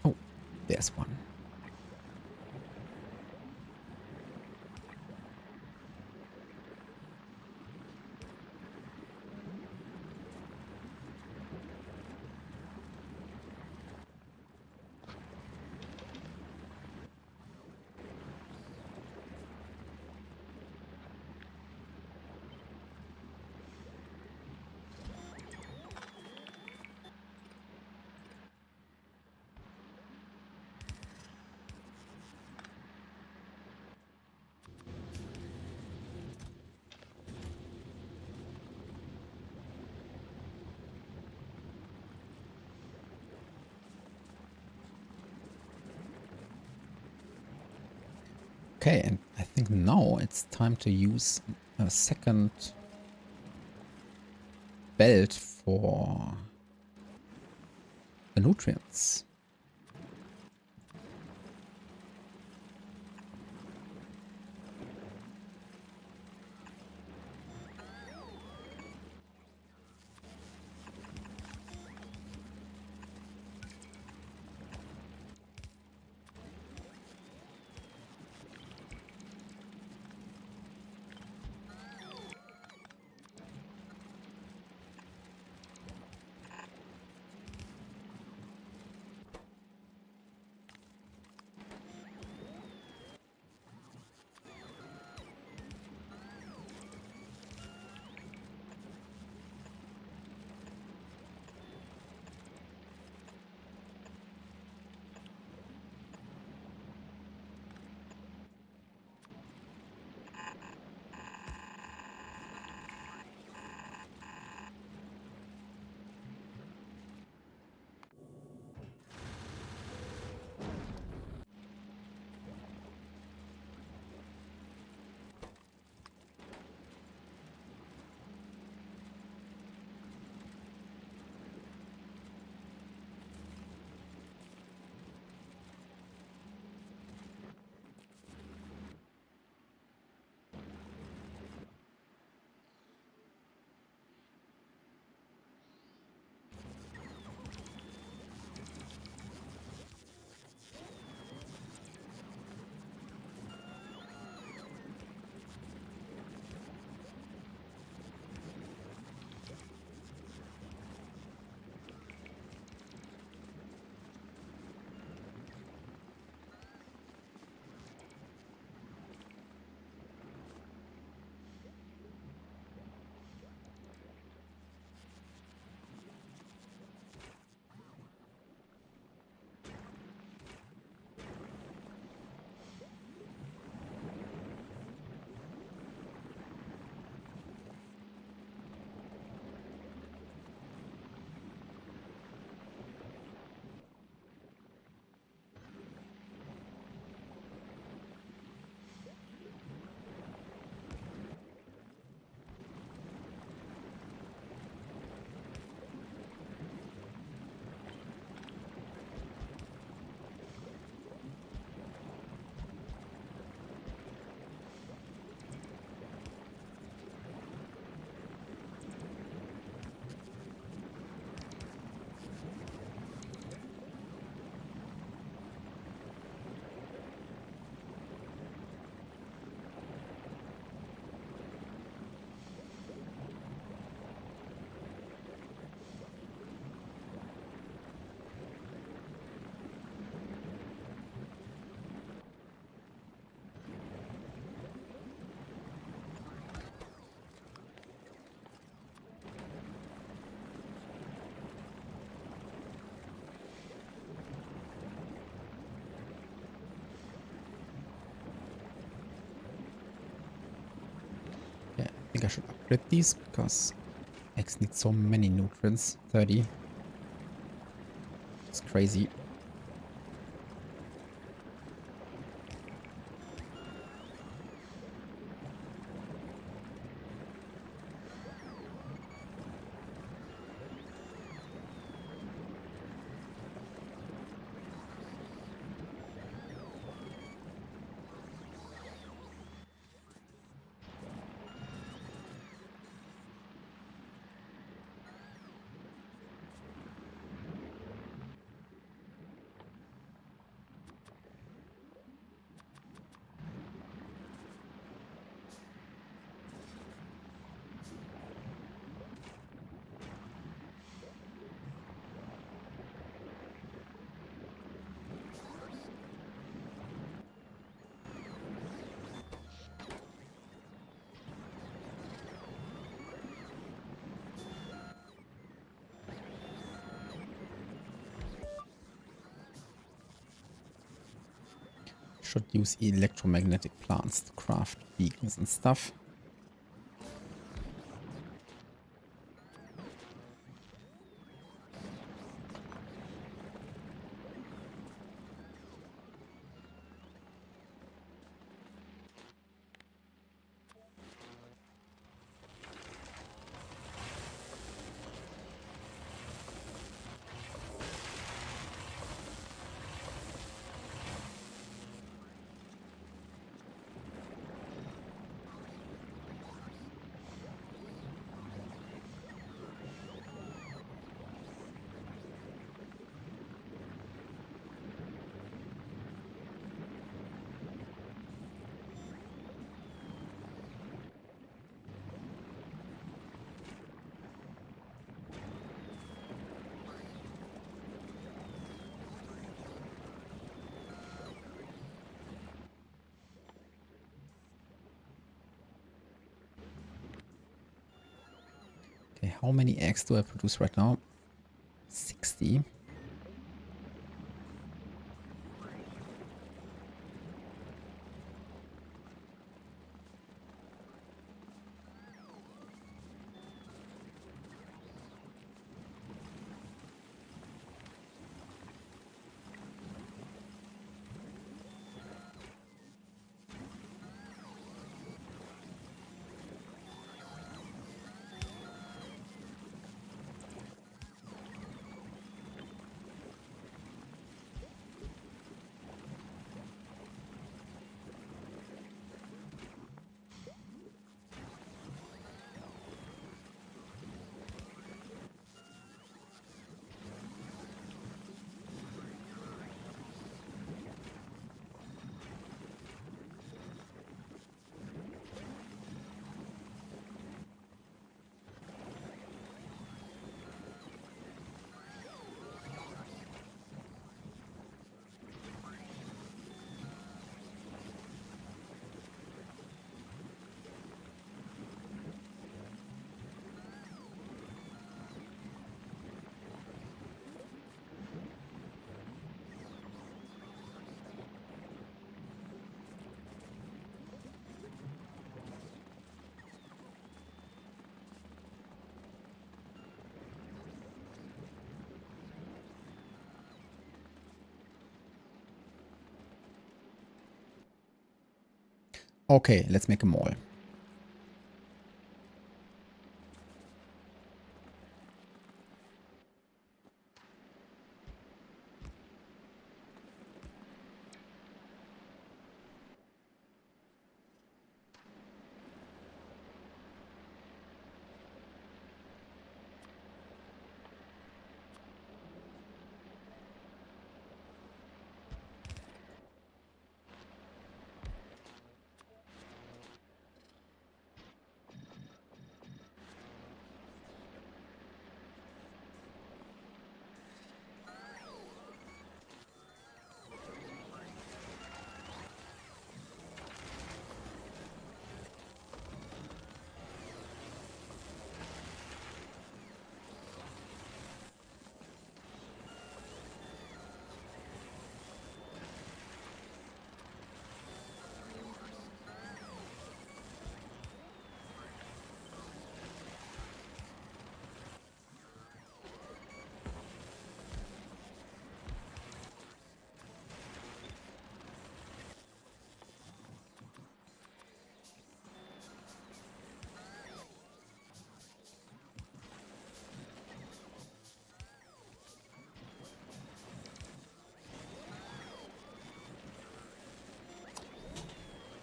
Speaker 1: Oh, there's one. Okay, and I think now it's time to use a second belt for the nutrients. think I should upgrade these because eggs need so many nutrients. 30. It's crazy. Should use electromagnetic plants to craft beacons and stuff. Okay, how many eggs do I produce right now? 60. Okay, let's make a mall.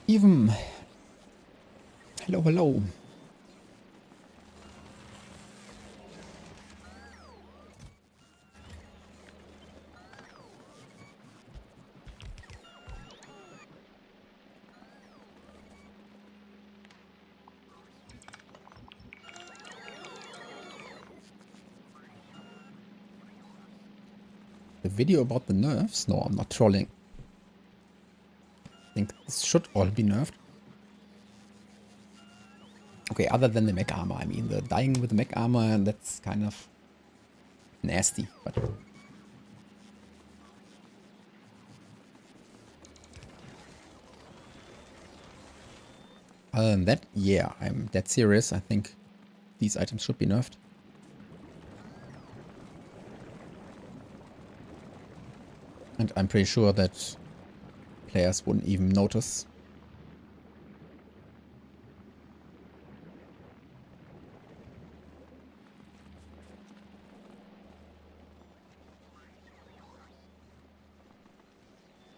Speaker 1: Even. Hello, hello. The video about the nerfs? No, I'm not trolling. I think this should all be nerfed. Okay, other than the mech armor. I mean, the dying with the mech armor, that's kind of nasty. But other than that, yeah, I'm dead serious. I think these items should be nerfed. And I'm pretty sure that players wouldn't even notice.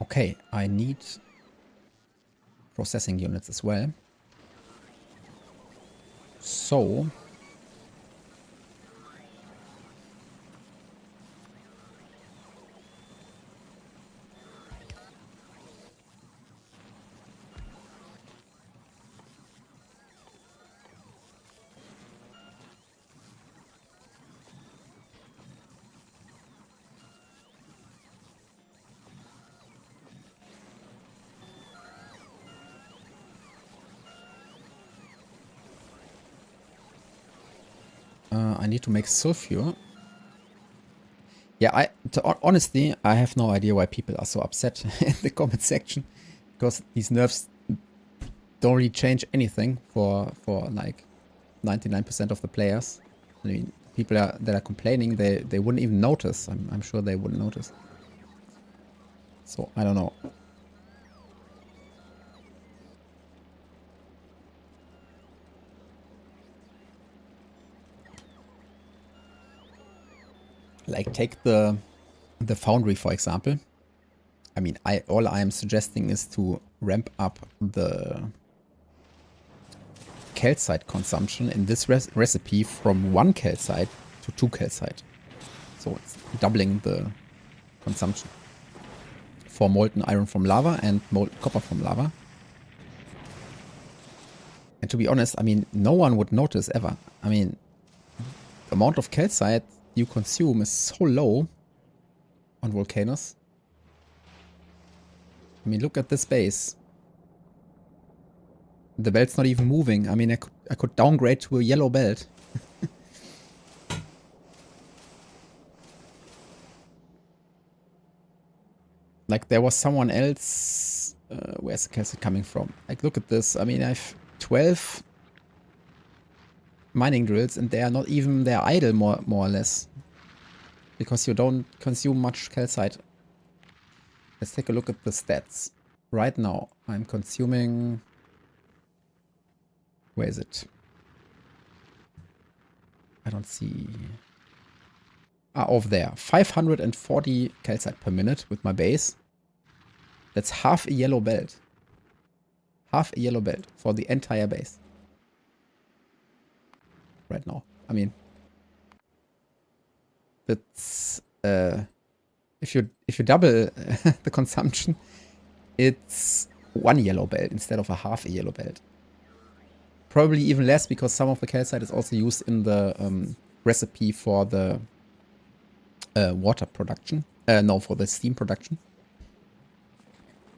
Speaker 1: Okay, I need processing units as well. So I need to make sulfur. Yeah, honestly, I have no idea why people are so upset in the comment section. Because these nerfs don't really change anything for like 99% of the players. I mean, people that are complaining, they wouldn't even notice. I'm sure they wouldn't notice. So, I don't know. Like, take the foundry, for example. I mean, all I am suggesting is to ramp up the calcite consumption in this recipe from 1 calcite to 2 calcite. So it's doubling the consumption for molten iron from lava and molten copper from lava. And to be honest, I mean, no one would notice ever. I mean, the amount of calcite you consume is so low on volcanoes. I mean, look at this base. The belt's not even moving. I mean, I could downgrade to a yellow belt. Like, there was someone else... where's the calcite coming from? Like, look at this. I mean, I have 12 mining drills, and they are not even... They're idle, more or less. Because you don't consume much calcite. Let's take a look at the stats. Right now, I'm consuming... Where is it? I don't see... Ah, over there. 540 calcite per minute with my base. That's half a yellow belt. Half a yellow belt for the entire base. Right now. I mean... That's... if you double the consumption, it's 1 yellow belt instead of a half a yellow belt. Probably even less because some of the calcite is also used in the recipe for the water production. No, for the steam production.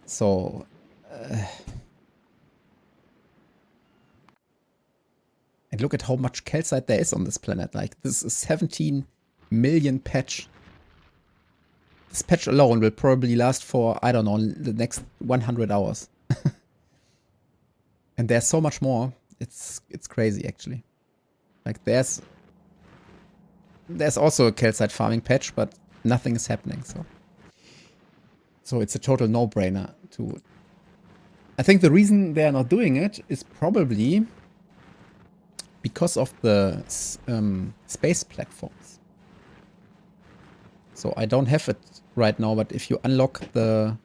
Speaker 1: So... and look at how much calcite there is on this planet. Like, this is a 17 million patch. This patch alone will probably last for, I don't know, the next 100 hours. And there's so much more. It's crazy, actually. Like, there's also a calcite farming patch, but nothing is happening, so it's a total no-brainer to... I think the reason they are not doing it is probably because of the space platforms. So I don't have it right now, but if you unlock the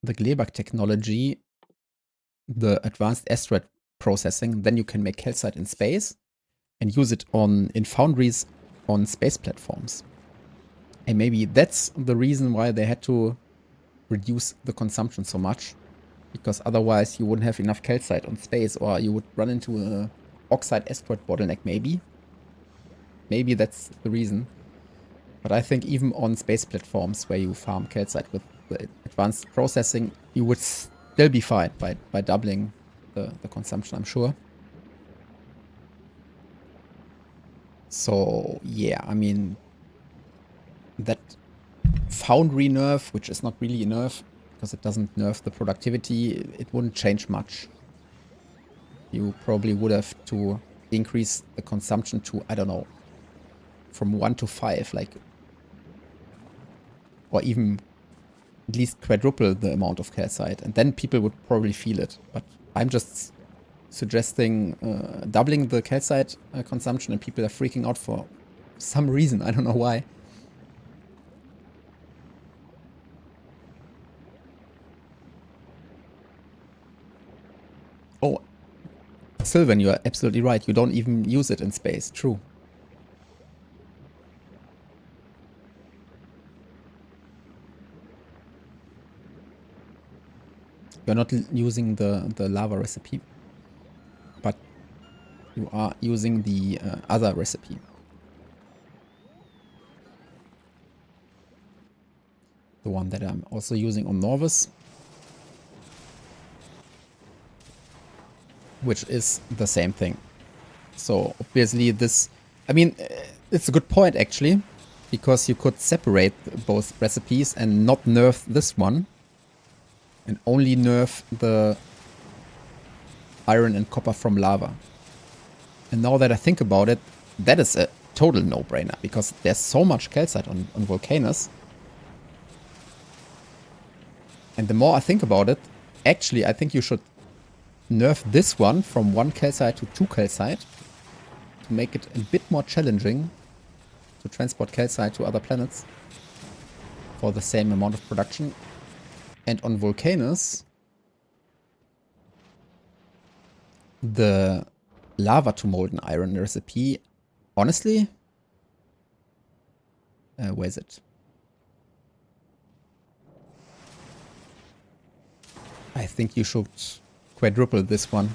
Speaker 1: the Gleba technology, the advanced asteroid processing, then you can make calcite in space and use it in foundries on space platforms. And maybe that's the reason why they had to reduce the consumption so much, because otherwise you wouldn't have enough calcite on space, or you would run into a oxide asteroid bottleneck maybe. Maybe that's the reason. But I think even on space platforms where you farm calcite with the advanced processing, you would still be fine by doubling the consumption, I'm sure. So yeah, I mean, that foundry nerf, which is not really a nerf because it doesn't nerf the productivity, it wouldn't change much. You probably would have to increase the consumption to, I don't know, from 1 to 5, like, or even at least quadruple the amount of calcite, and then people would probably feel it. But I'm just suggesting doubling the calcite consumption, and people are freaking out for some reason. I don't know why. Oh, Sylvan, you are absolutely right. You don't even use it in space. True. You're not using the lava recipe, but you are using the other recipe. The one that I'm also using on Norvis, which is the same thing. So obviously this, I mean, it's a good point actually, because you could separate both recipes and not nerf this one and only nerf the iron and copper from lava. And now that I think about it, that is a total no-brainer, because there's so much calcite on Volcanus. And the more I think about it, actually I think you should nerf this one from 1 calcite to 2 calcite to make it a bit more challenging to transport calcite to other planets for the same amount of production. And on Volcanus, the lava to molten iron recipe, honestly, where is it? I think you should quadruple this one.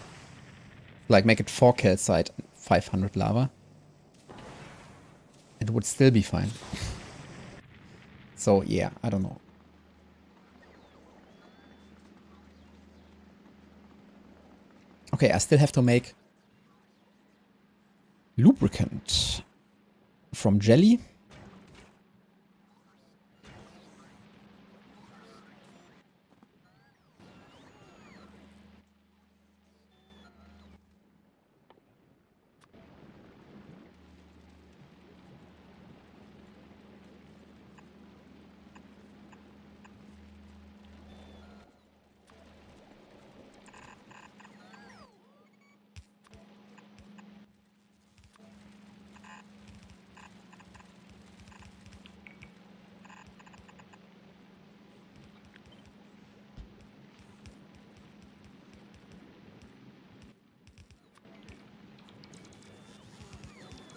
Speaker 1: Like make it 4 calcite, 500 lava. It would still be fine. So yeah, I don't know. Okay, I still have to make lubricant from jelly.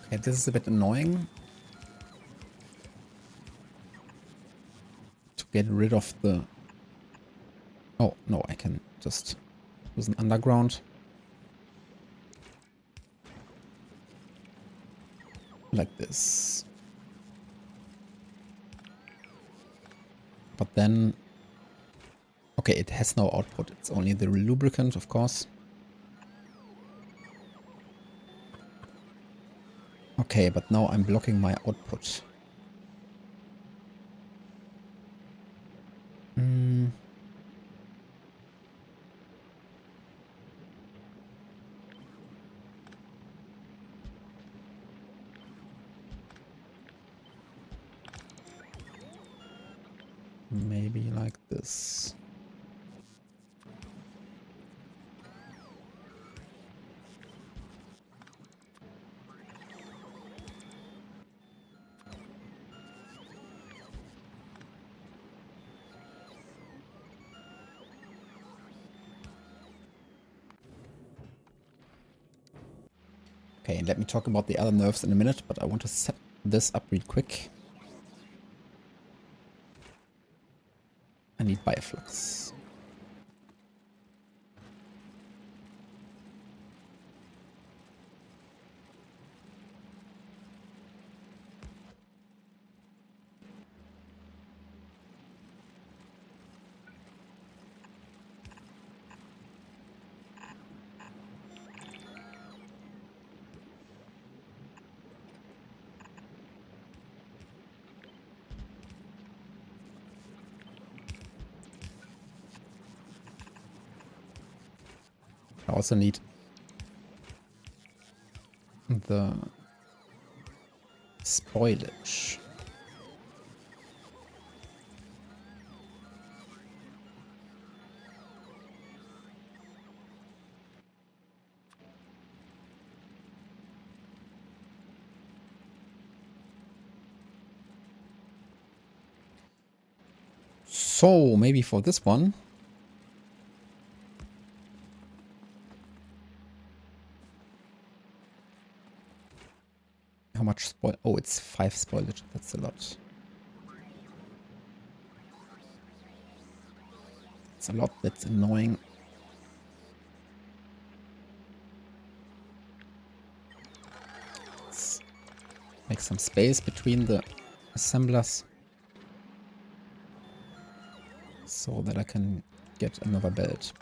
Speaker 1: Okay, this is a bit annoying. To get rid of the... Oh, no, I can just use an underground. Like this. But then... Okay, it has no output. It's only the lubricant, of course. Okay, but now I'm blocking my output. Maybe like this. Okay, let me talk about the other nerves in a minute, but I want to set this up real quick. I need bioflux. I also need the spoilage. So maybe for this one, how much spoil? Oh, it's 5 spoilage. That's a lot. It's a lot. That's annoying. Let's make some space between the assemblers so that I can get another belt.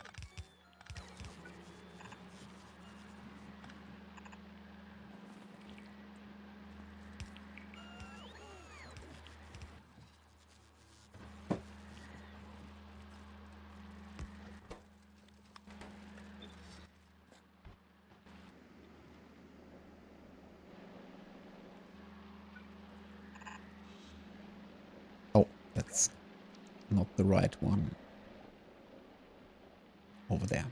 Speaker 1: Oh, that's not the right one. Over there.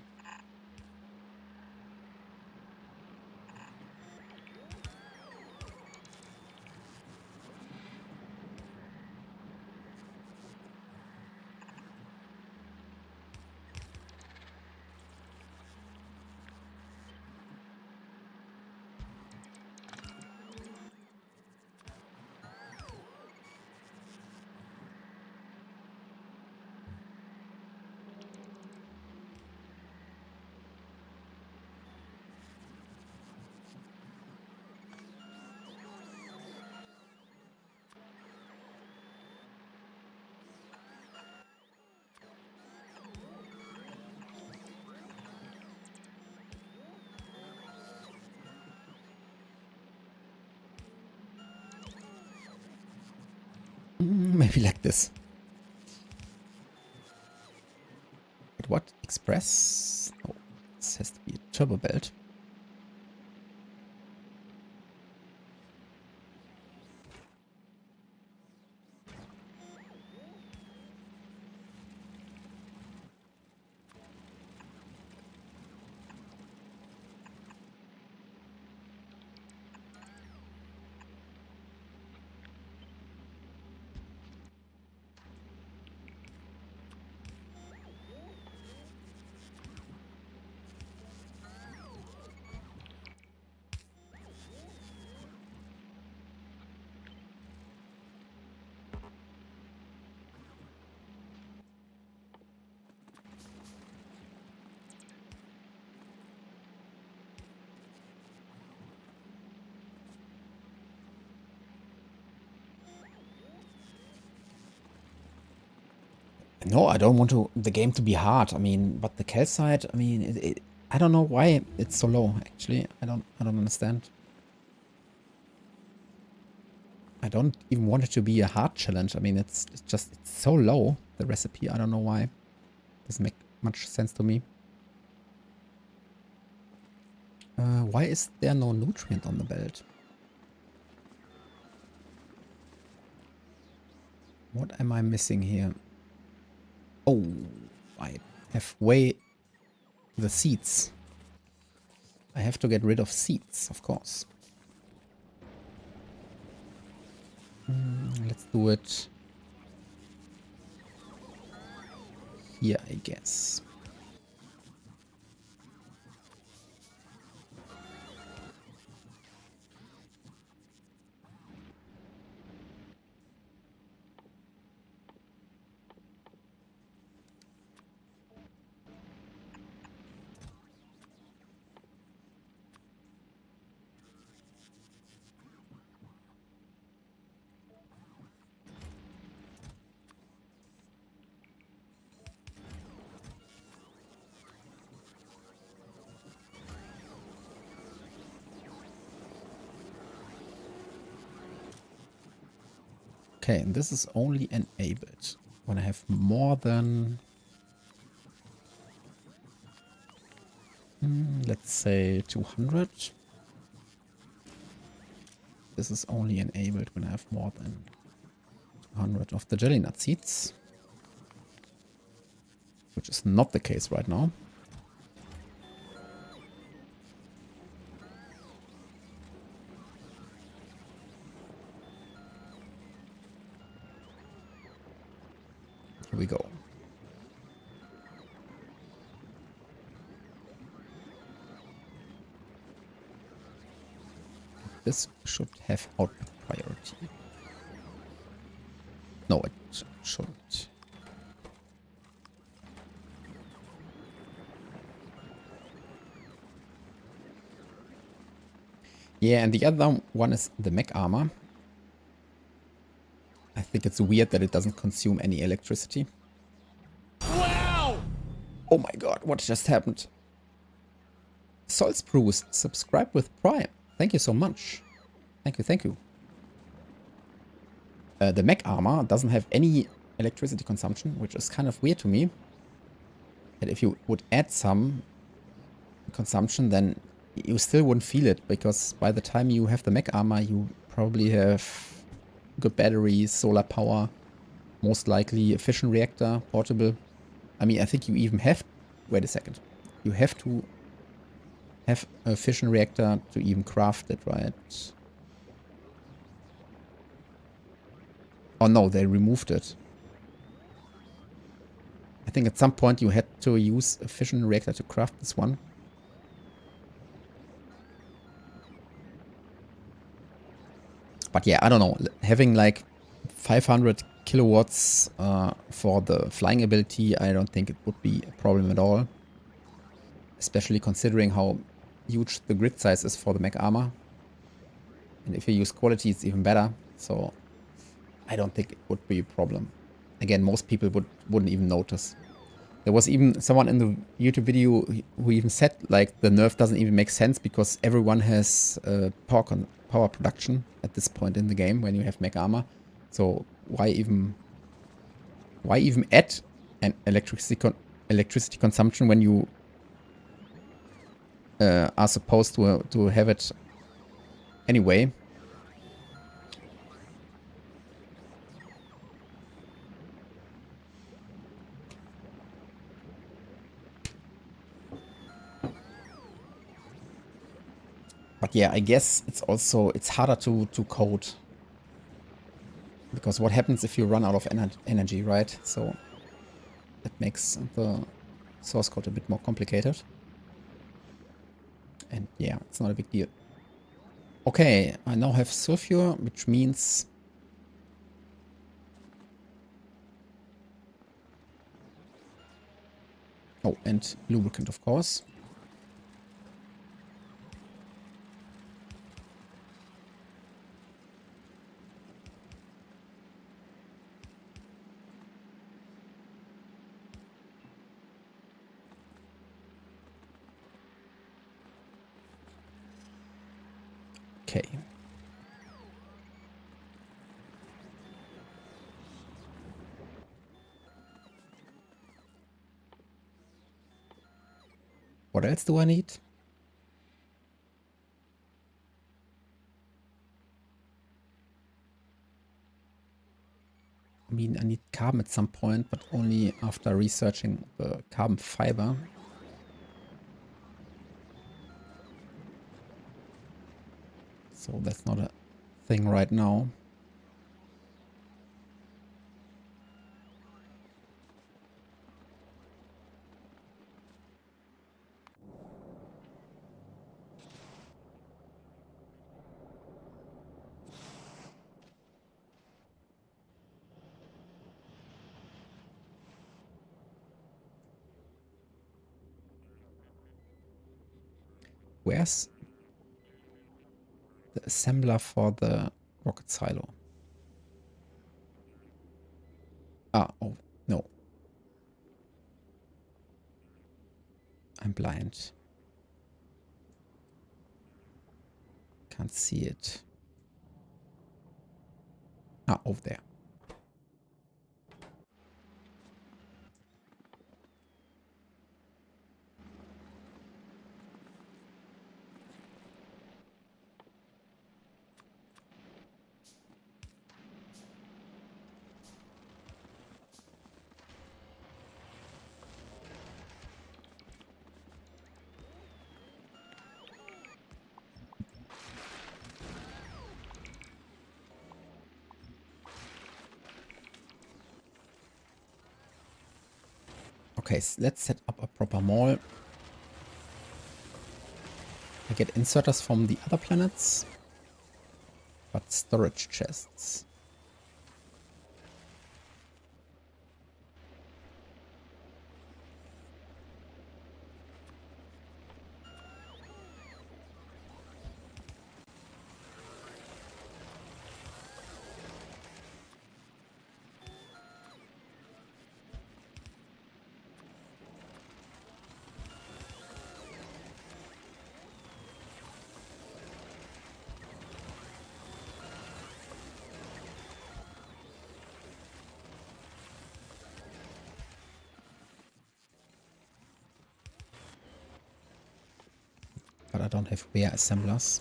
Speaker 1: Maybe like this. But what? Express? Oh, this has to be a turbo belt. No, I don't want the game to be hard. I mean, but the calcite, I mean, I don't know why it's so low. Actually, I don't understand. I don't even want it to be a hard challenge. I mean, it's so low, the recipe. I don't know why. Doesn't make much sense to me. Why is there no nutrient on the belt? What am I missing here? Oh, I have the seeds. I have to get rid of seeds, of course. Let's do it here, I guess. Okay, and this is only enabled when I have more than, let's say 200. This is only enabled when I have more than 200 of the jelly nut seeds, which is not the case right now. Here we go. This should have output priority. No, it shouldn't. Yeah, and the other one is the mech armor. I think it's weird that it doesn't consume any electricity. Wow! Oh my god, what just happened? Sol Spruce, subscribe with Prime. Thank you so much. Thank you, thank you. The mech armor doesn't have any electricity consumption, which is kind of weird to me. And if you would add some consumption, then you still wouldn't feel it, because by the time you have the mech armor, you probably have good batteries, solar power, most likely a fission reactor, portable. I mean, I think you even have... Wait a second. You have to have a fission reactor to even craft it, right? Oh no, they removed it. I think at some point you had to use a fission reactor to craft this one. But yeah, I don't know. Having like 500 kilowatts for the flying ability, I don't think it would be a problem at all. Especially considering how huge the grid size is for the mech armor. And if you use quality, it's even better. So I don't think it would be a problem. Again, most people wouldn't even notice. There was even someone in the YouTube video who even said like the nerf doesn't even make sense because everyone has power production at this point in the game when you have mech armor. So why even add an electricity consumption when you are supposed to have it anyway? But yeah, I guess it's harder to code. Because what happens if you run out of energy, right? So that makes the source code a bit more complicated. And yeah, it's not a big deal. Okay, I now have sulfur, which means... Oh, and lubricant, of course. Okay. What else do I need? I mean, I need carbon at some point, but only after researching the carbon fiber. So that's not a thing right now. Where's the assembler for the rocket silo? Ah, oh, no. I'm blind. Can't see it. Ah, over there. Okay, let's set up a proper mall. I get inserters from the other planets, but storage chests. But I don't have rare assemblers.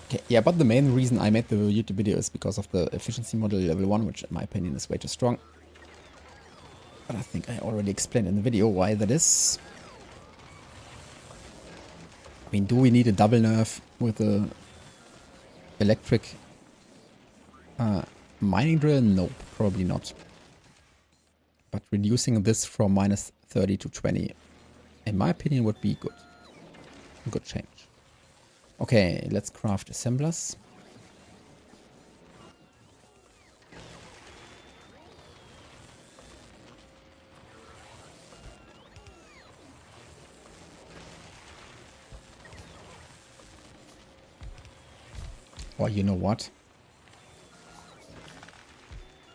Speaker 1: Okay, yeah, but the main reason I made the YouTube video is because of the efficiency model level 1, which in my opinion is way too strong. But I think I already explained in the video why that is. I mean, do we need a double nerf with the electric mining drill? No, probably not. But reducing this from minus 30 to 20, in my opinion, would be good. A good change. Okay, let's craft assemblers. Or you know what?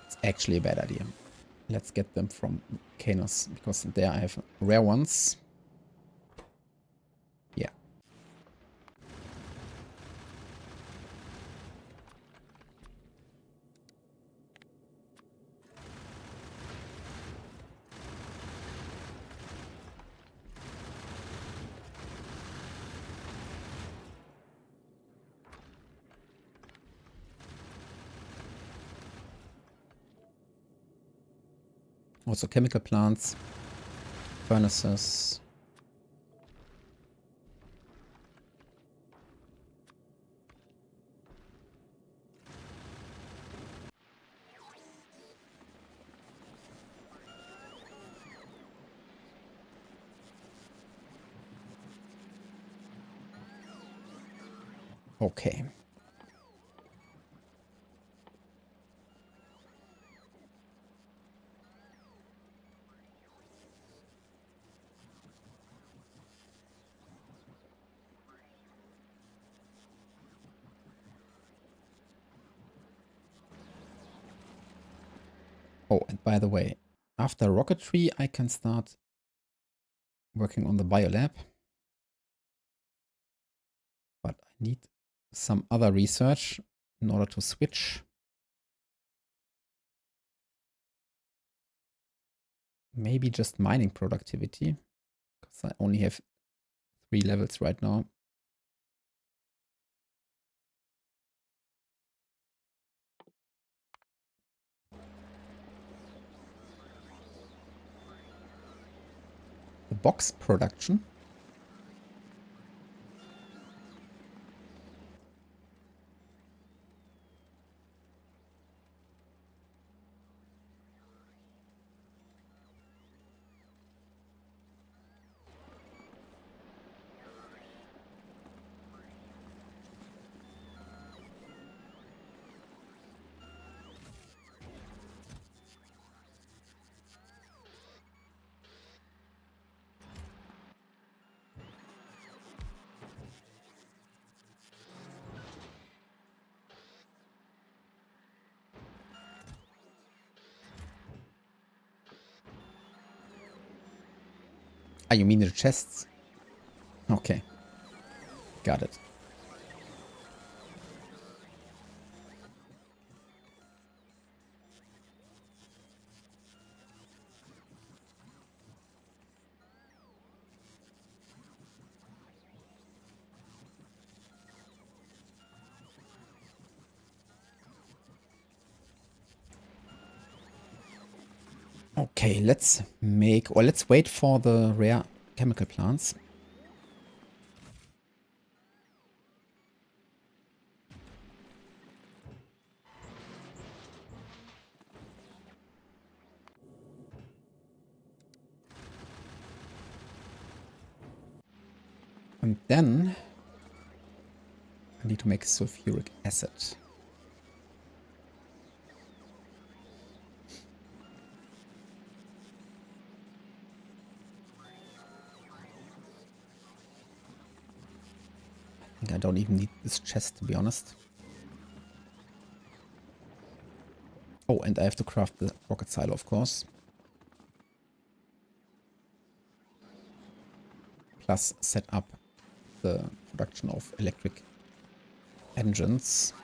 Speaker 1: It's actually a bad idea. Let's get them from Canos, because there I have rare ones. Yeah. Also chemical plants, furnaces. Okay. Oh, and by the way, after rocketry, I can start working on the biolab. But I need some other research in order to switch. Maybe just mining productivity, because I only have 3 levels right now. The box production. Ah, you mean the chests? Okay. Got it. Okay, let's make, or let's wait for the rare chemical plants. And then I need to make sulfuric acid. I think I don't even need this chest, to be honest. Oh, and I have to craft the rocket silo, of course. Plus set up the production of electric engines.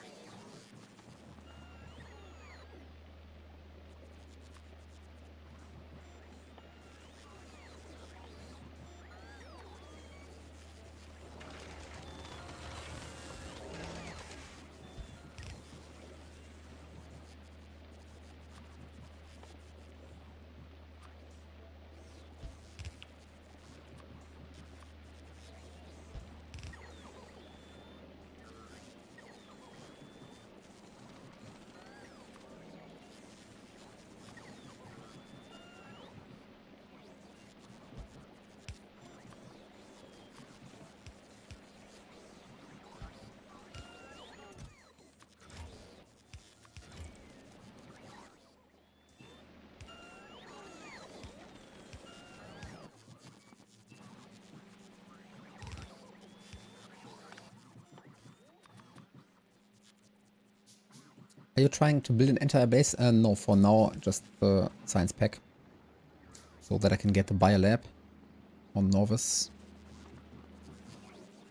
Speaker 1: Are you trying to build an entire base? No, for now, just the science pack. So that I can get the biolab on Novus.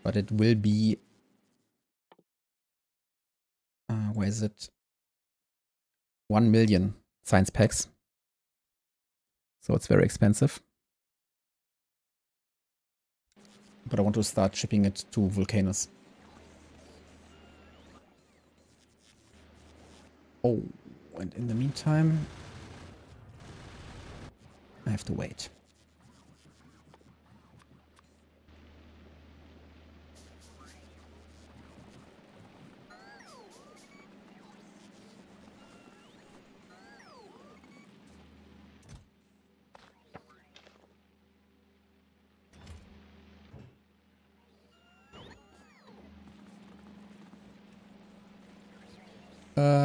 Speaker 1: But it will be... where is it? 1 million science packs. So it's very expensive. But I want to start shipping it to Volcanus. Oh, and in the meantime, I have to wait.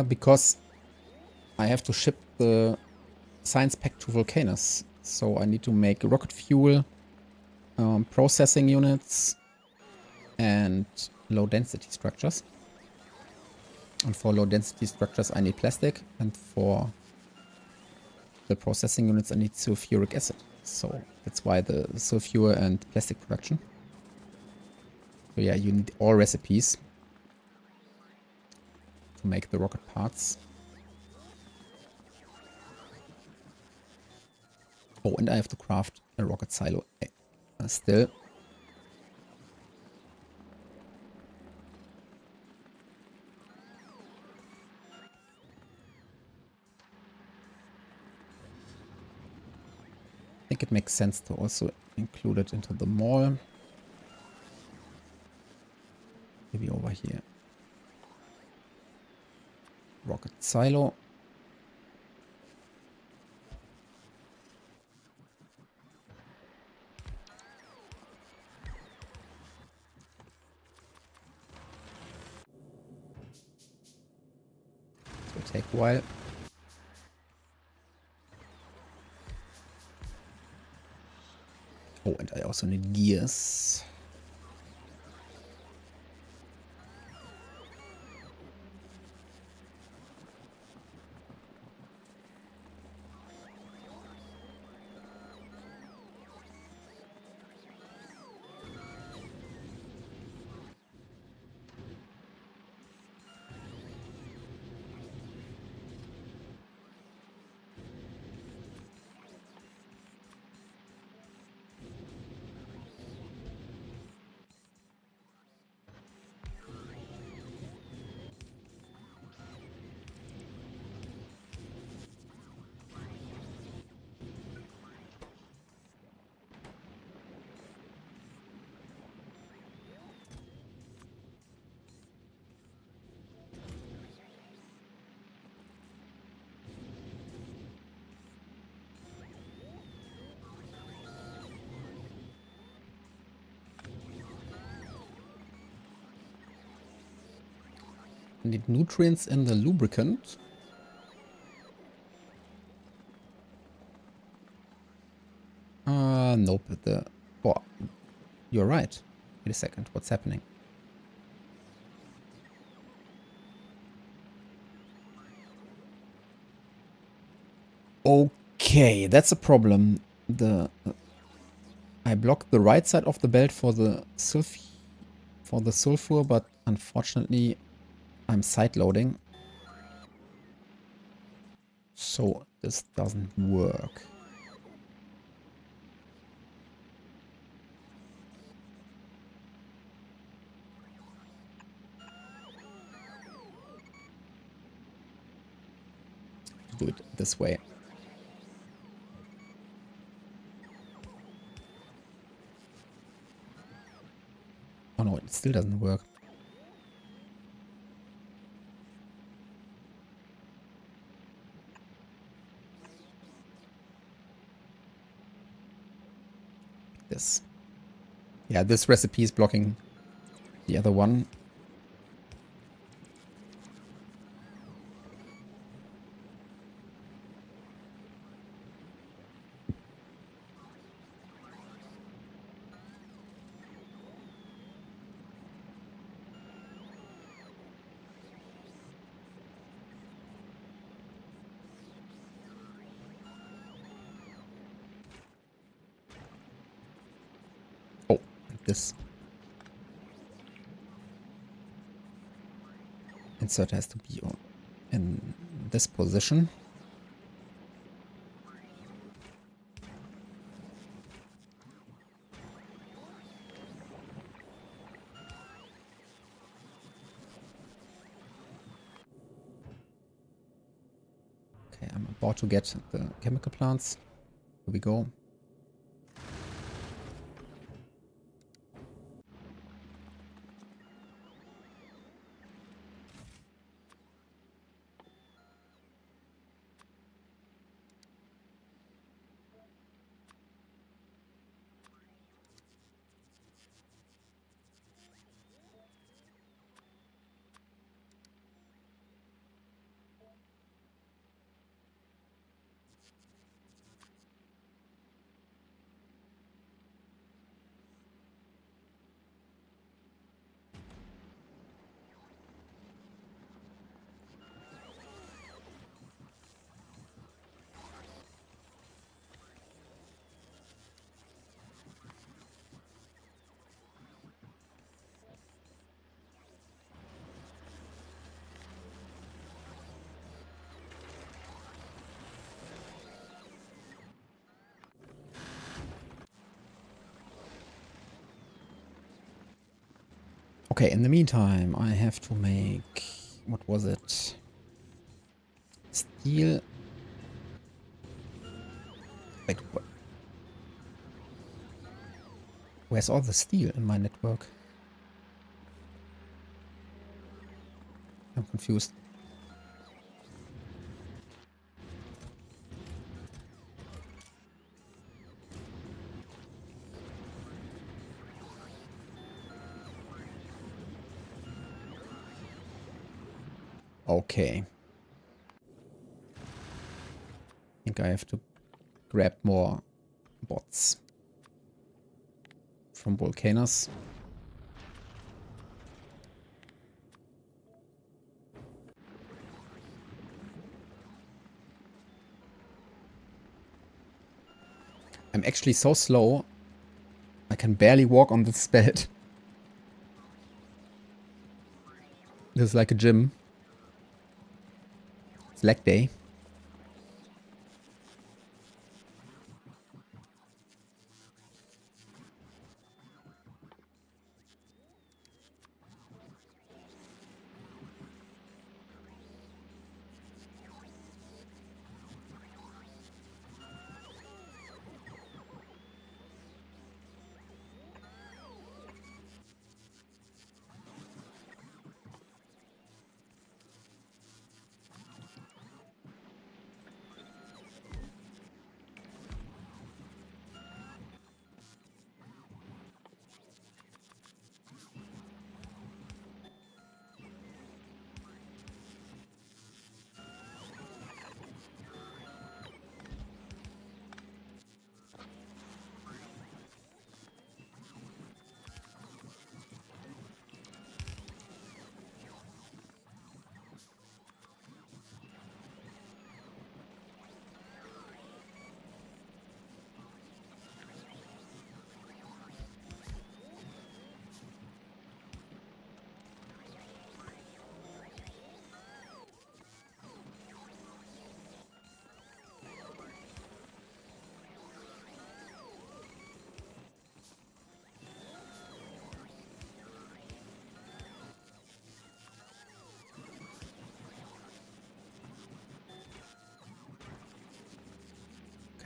Speaker 1: Because I have to ship the science pack to Volcanus. So I need to make rocket fuel, processing units, and low density structures. And for low density structures I need plastic, and for the processing units I need sulfuric acid. So that's why the sulfur and plastic production. So yeah, you need all recipes to make the rocket parts. Oh, and I have to craft a rocket silo still. I think it makes sense to also include it into the mall. Maybe over here. Rocket silo. It will take a while. Oh, and I also need gears. Need nutrients in the lubricant. Nope. Oh, you're right. Wait a second. What's happening? Okay, that's a problem. I blocked the right side of the belt for the sulfur, but unfortunately I'm side loading. So this doesn't work. Do it this way. Oh no, it still doesn't work. This. Yeah, this recipe is blocking the other one. Oh, this insert has to be in this position. Okay, I'm about to get the chemical plants. Here we go. Okay, in the meantime, I have to make... What was it? Steel... Wait, what? Where's all the steel in my network? I'm confused. Okay. I think I have to grab more bots from Volcanoes. I'm actually so slow, I can barely walk on this bed. This is like a gym. It's leg day.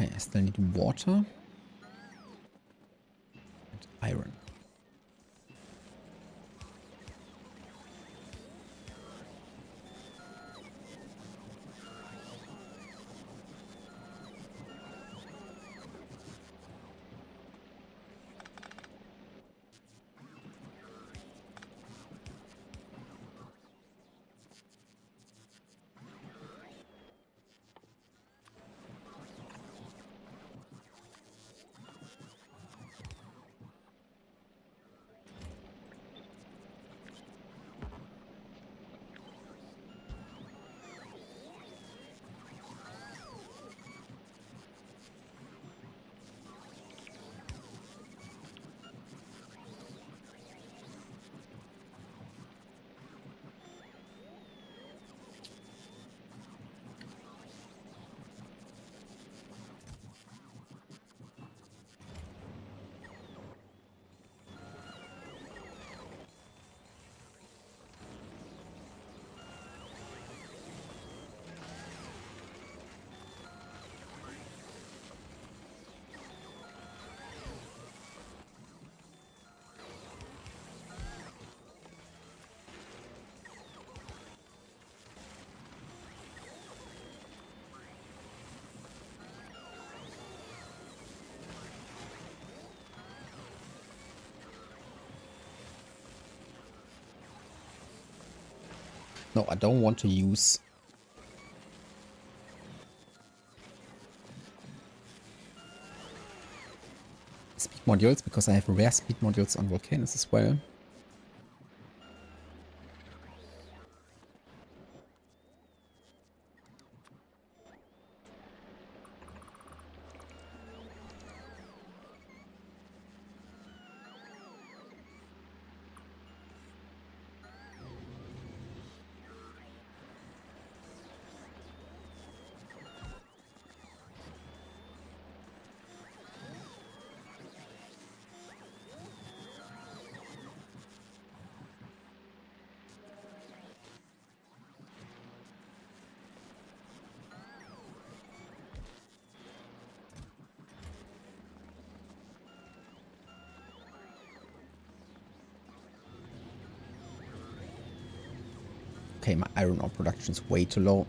Speaker 1: Okay, I still need water and iron. No, I don't want to use speed modules because I have rare speed modules on volcanoes as well. Okay, my iron ore production is way too low.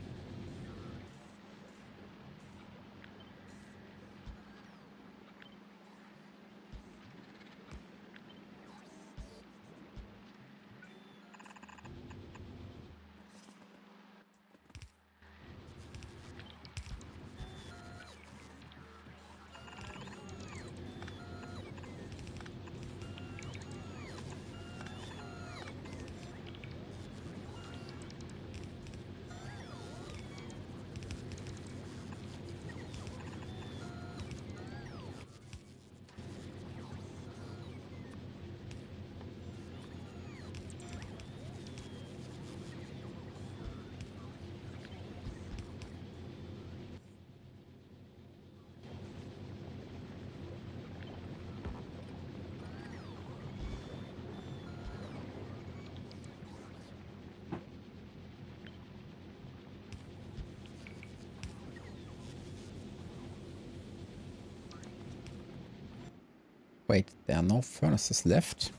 Speaker 1: Wait, there are no furnaces left.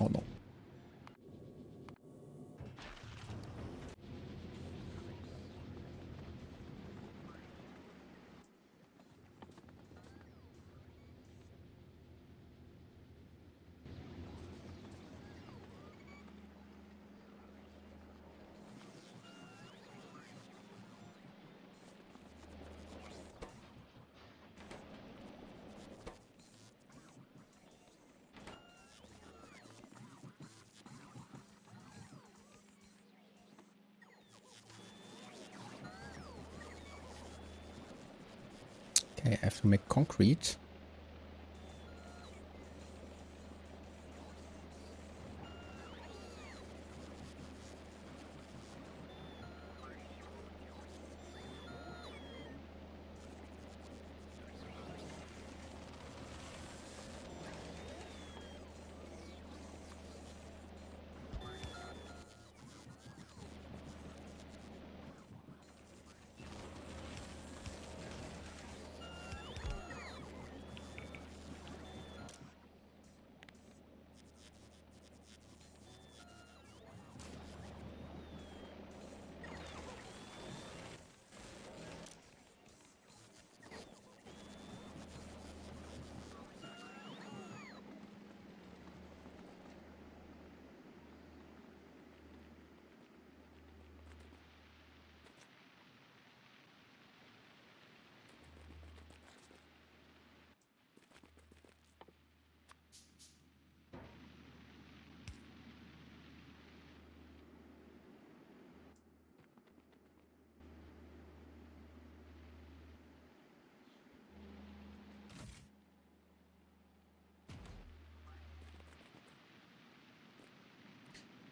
Speaker 1: Oh no. Okay, I have to make concrete.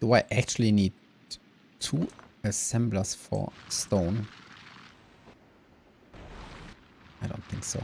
Speaker 1: Do I actually need 2 assemblers for stone? I don't think so.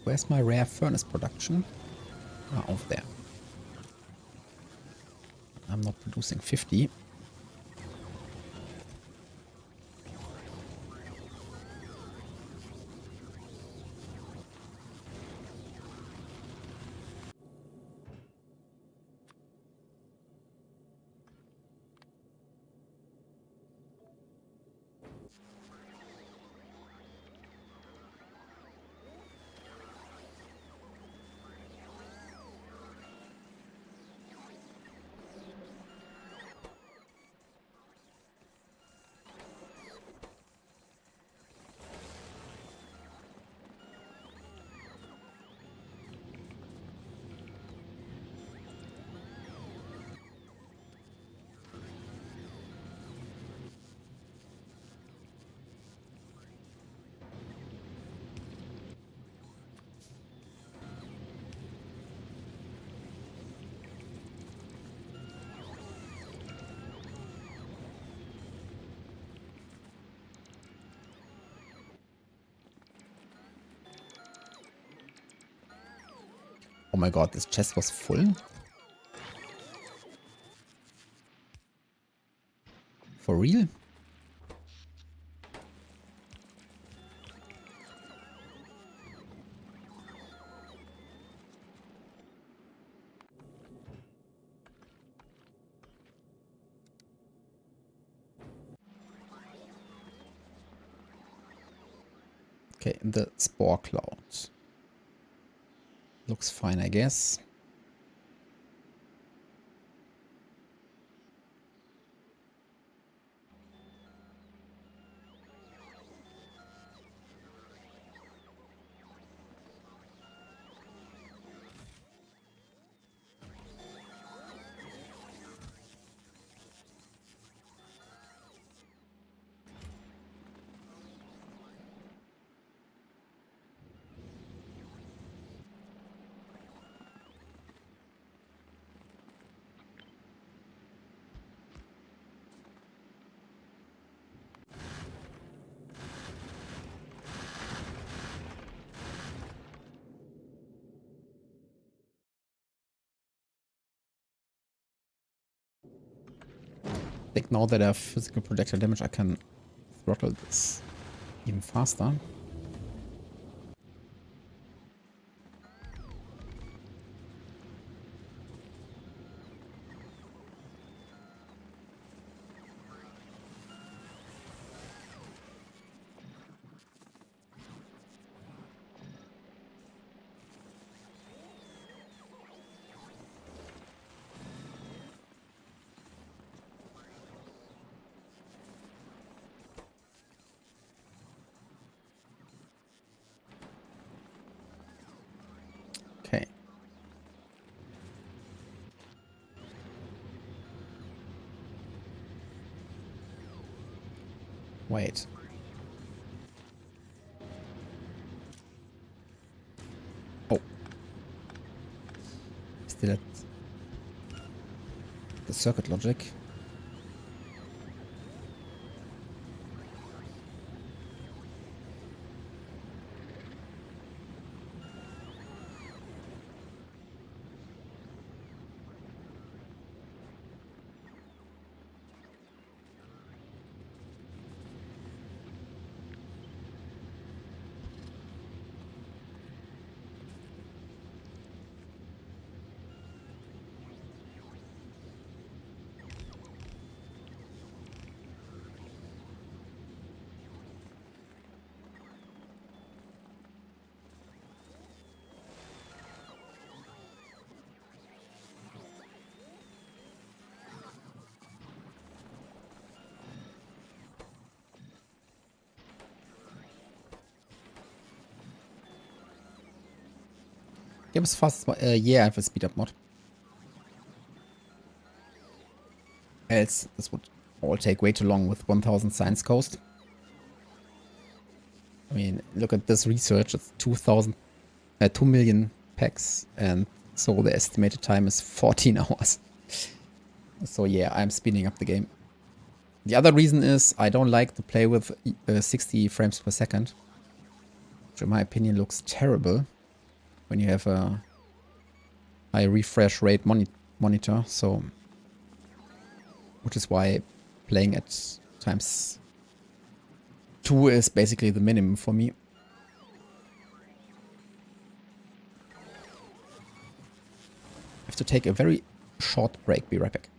Speaker 1: Where's my rare furnace production? Ah, over there. I'm not producing 50. Oh my god, this chest was full? For real? Okay, the spore cloud. Looks fine, I guess. I think now that I have physical projectile damage, I can throttle this even faster. Okay. Wait. Oh. Still at the circuit logic. Game as fast as yeah, I have a speed up mod. Else this would all take way too long with 1000 Science Cost. I mean, look at this research. It's 2 million packs, and so the estimated time is 14 hours. So yeah, I'm speeding up the game. The other reason is I don't like to play with 60 frames per second, which in my opinion looks terrible when you have a high refresh rate monitor. So, which is why playing at times 2 is basically the minimum for me. I have to take a very short break. Be right back.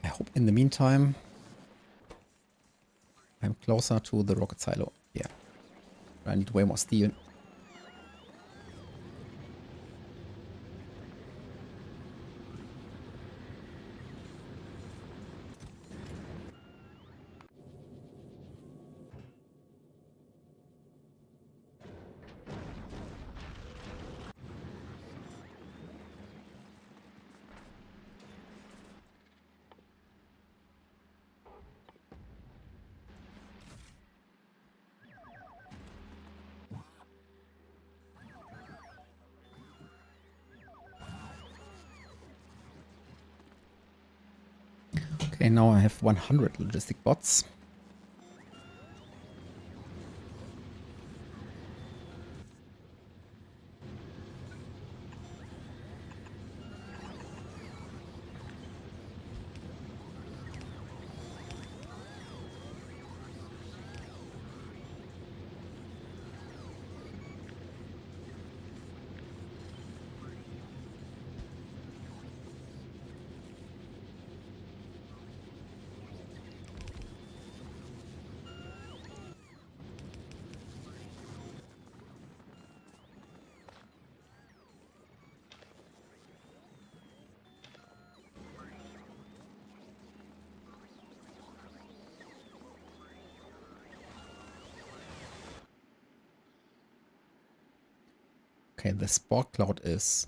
Speaker 1: I hope in the meantime I'm closer to the rocket silo. Yeah. I need way more steel. Okay, now I have 100 logistic bots. Okay, the spore cloud is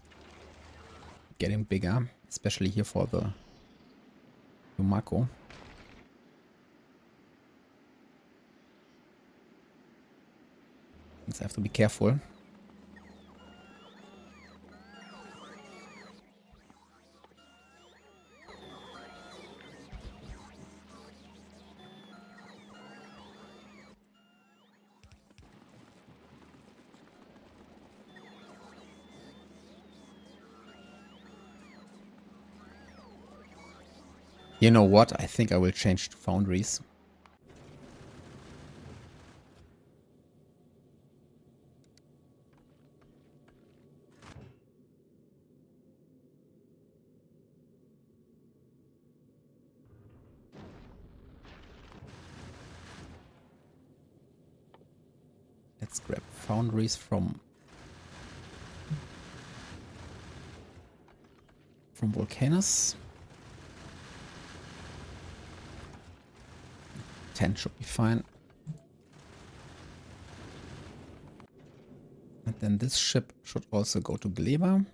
Speaker 1: getting bigger, especially here for the Yumako. So I have to be careful. You know what? I think I will change to foundries. Let's grab foundries from Volcanus. 10 should be fine. And then this ship should also go to Gleba.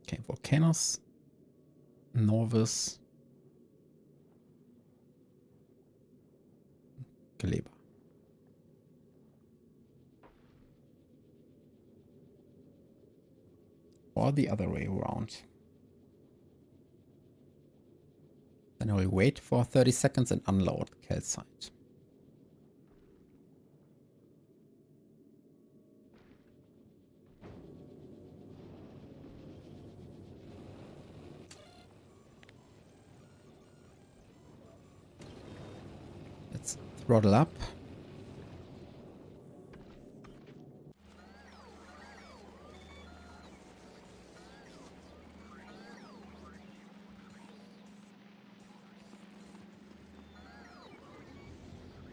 Speaker 1: Okay, Volcanus, Norvis, Gleba. Or the other way around. Then I will wait for 30 seconds and unload calcite. Let's throttle up.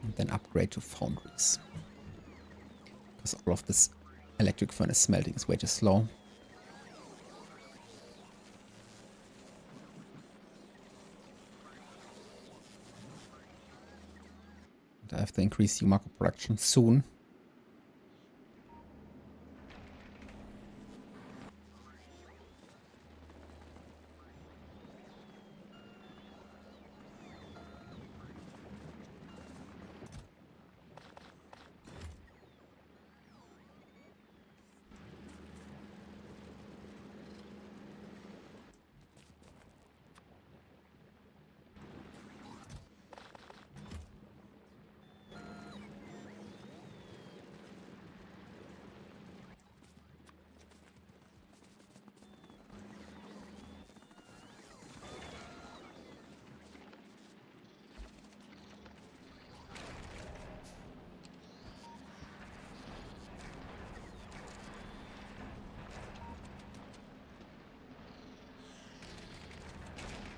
Speaker 1: And then upgrade to foundries. Because all of this electric furnace smelting is way too slow. And I have to increase Yumako production soon.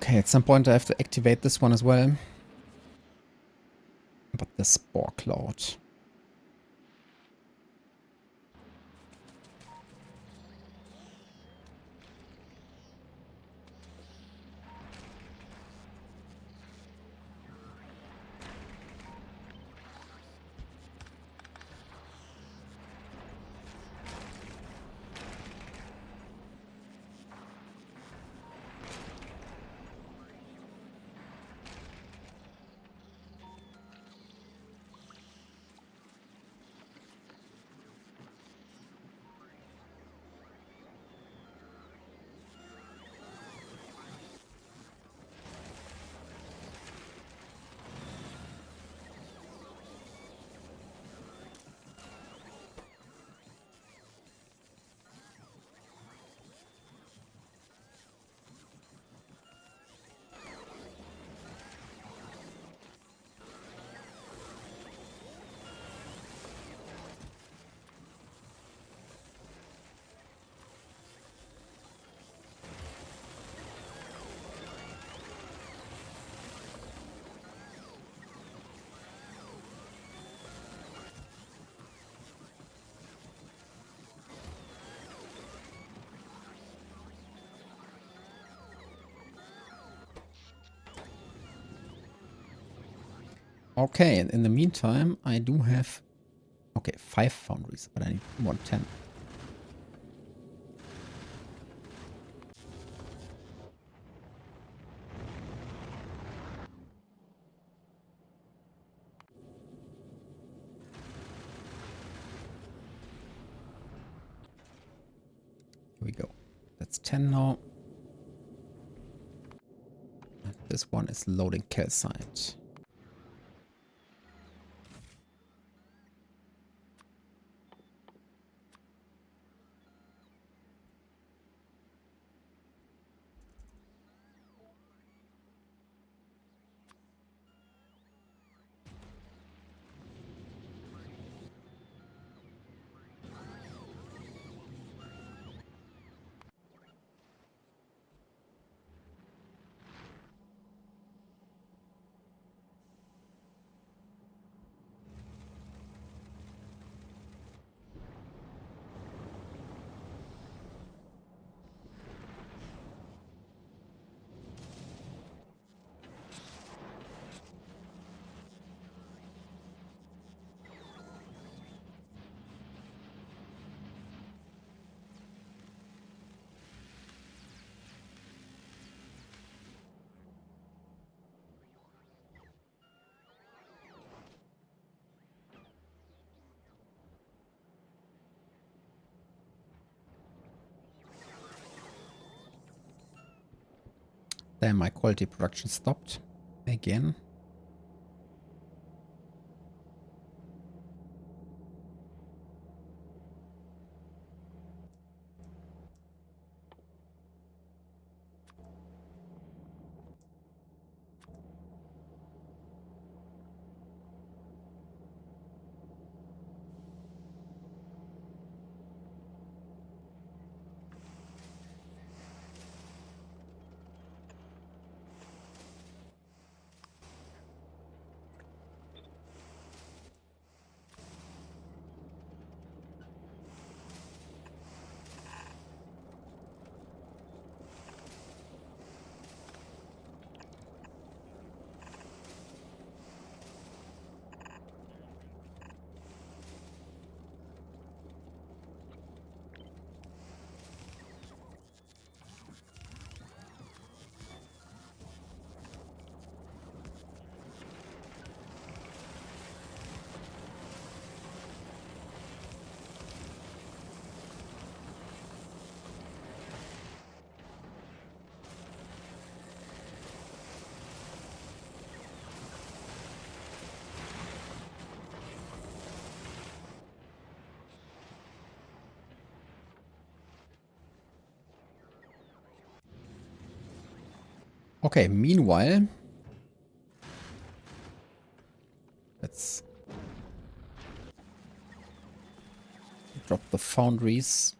Speaker 1: Okay, at some point I have to activate this one as well. But the spore cloud. Okay, and in the meantime, I do have... Okay, 5 foundries, but I need more 10. Here we go. That's 10 now. And this one is loading calcite. Then my quality production stopped again. Okay, meanwhile, let's drop the foundries.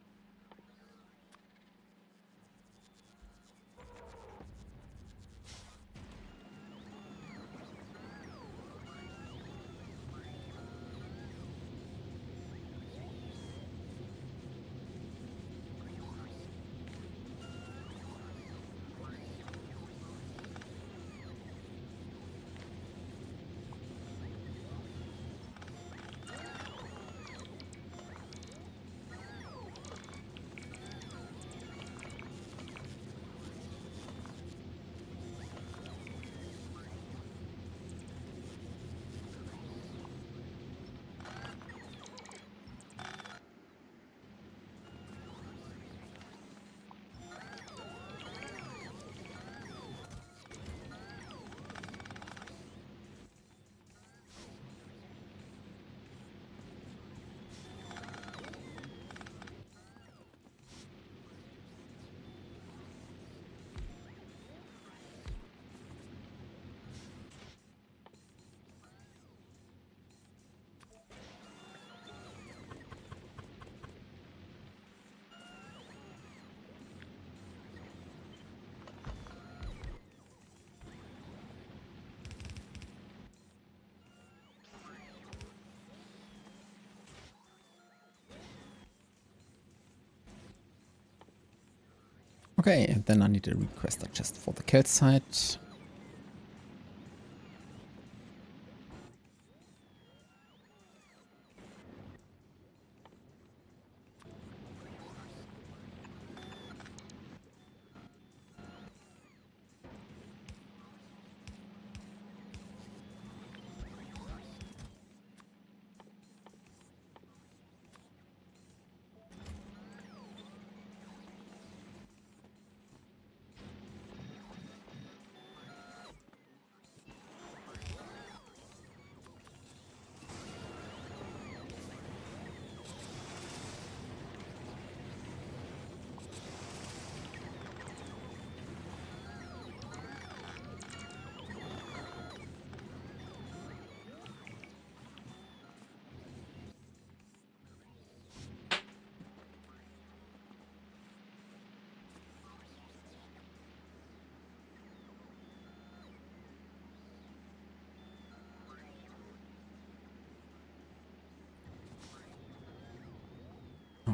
Speaker 1: Okay, and then I need to request a chest for the calcite.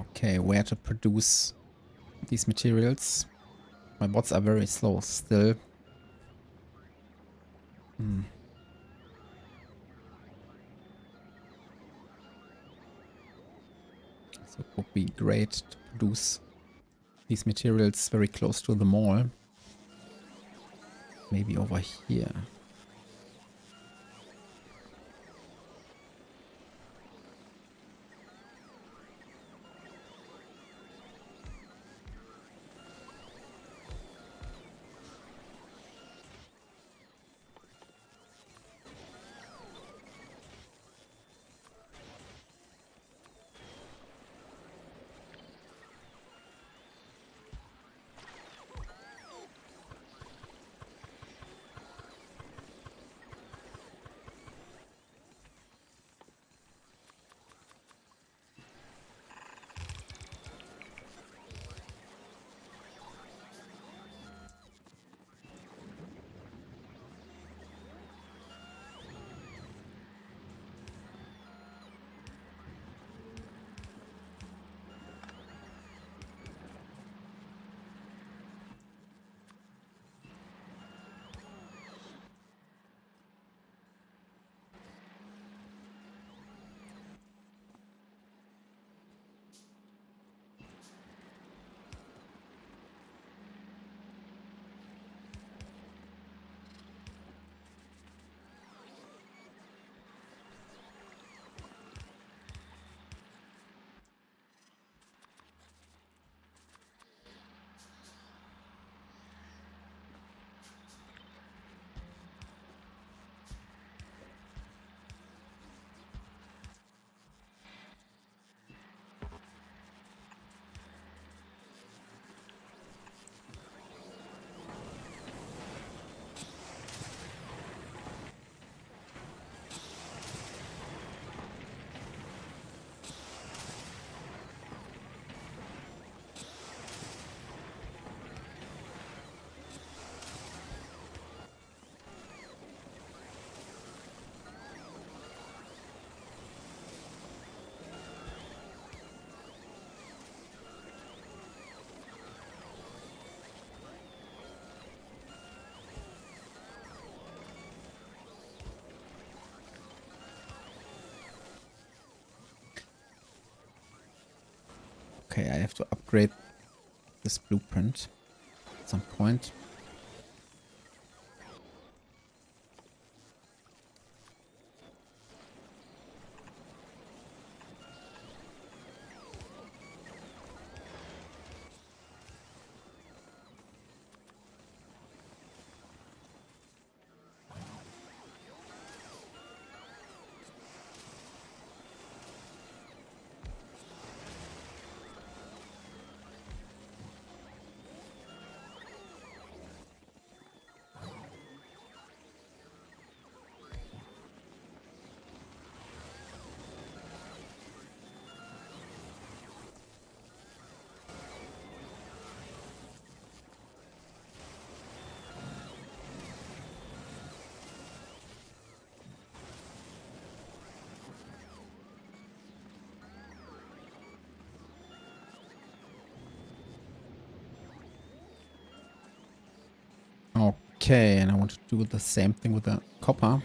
Speaker 1: Okay, where to produce these materials? My bots are very slow still. So it would be great to produce these materials very close to the mall. Maybe over here. Okay, I have to upgrade this blueprint at some point. Okay, and I want to do the same thing with the copper.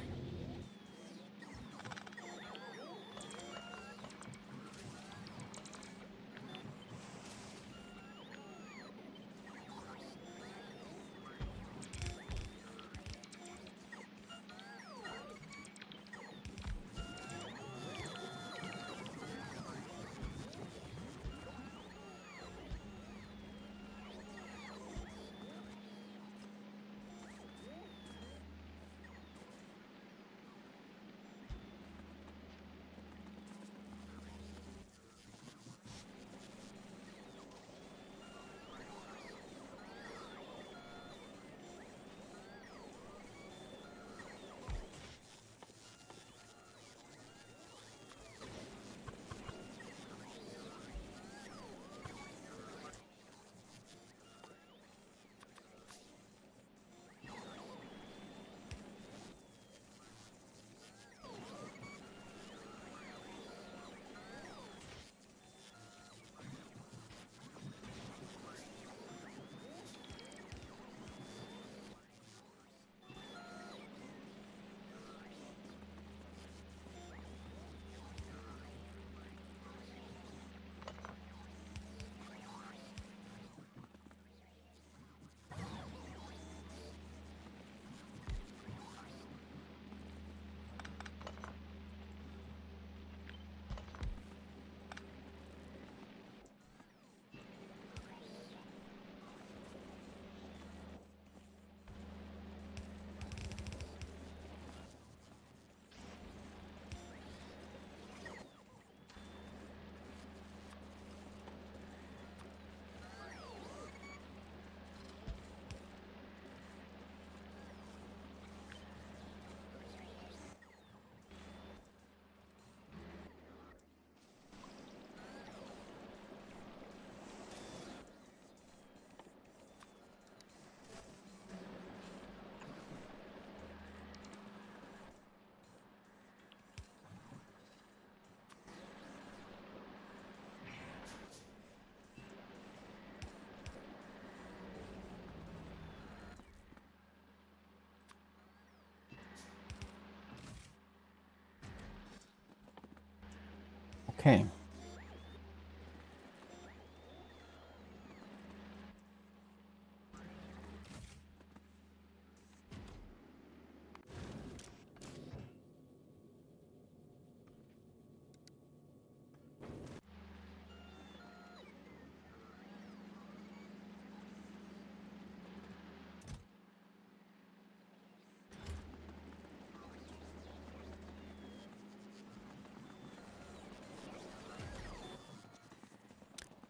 Speaker 1: Okay.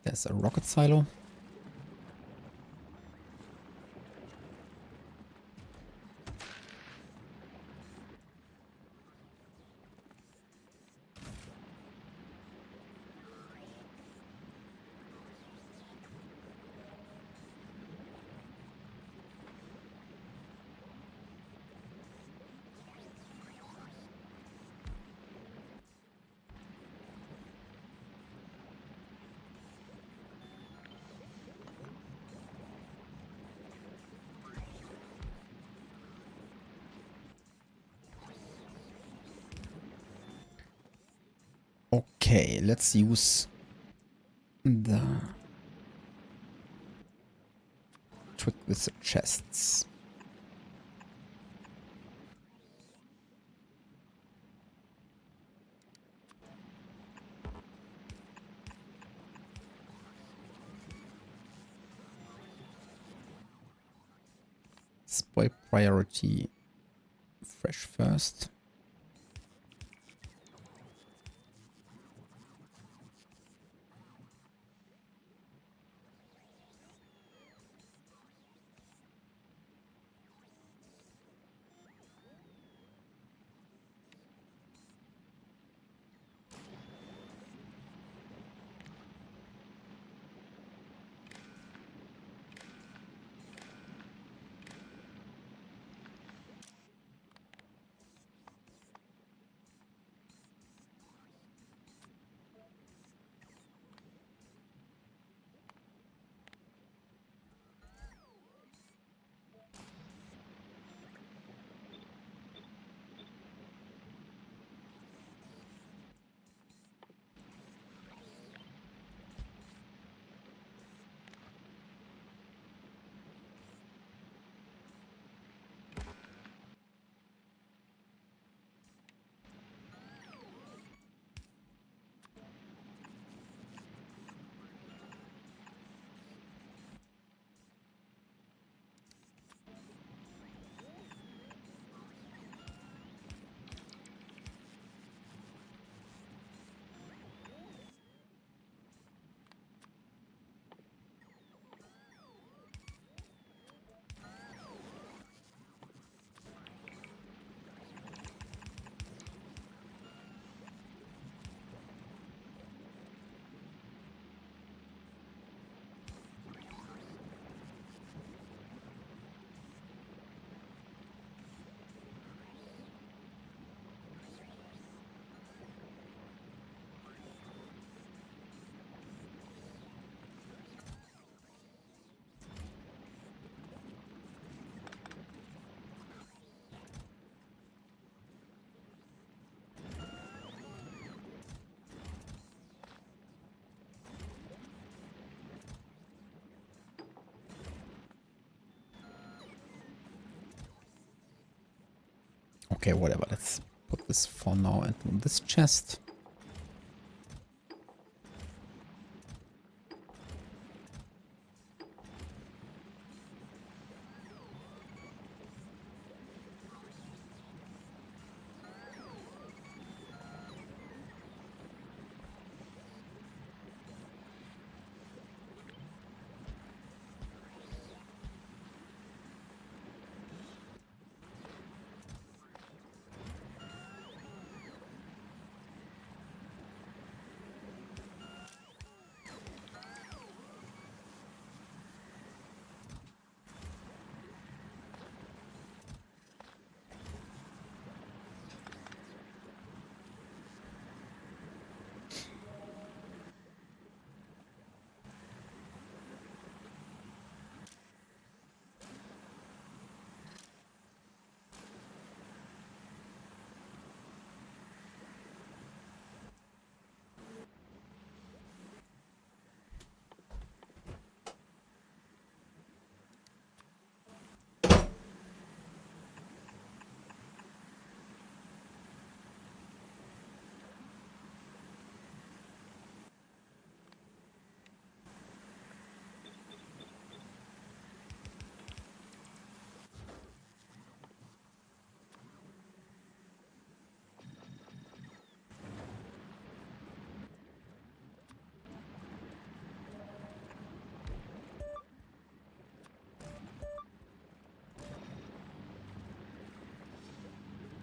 Speaker 1: There's a rocket silo. Okay, let's use the trick with the chests. Spoil priority fresh first. Okay, whatever. Let's put this for now into this chest.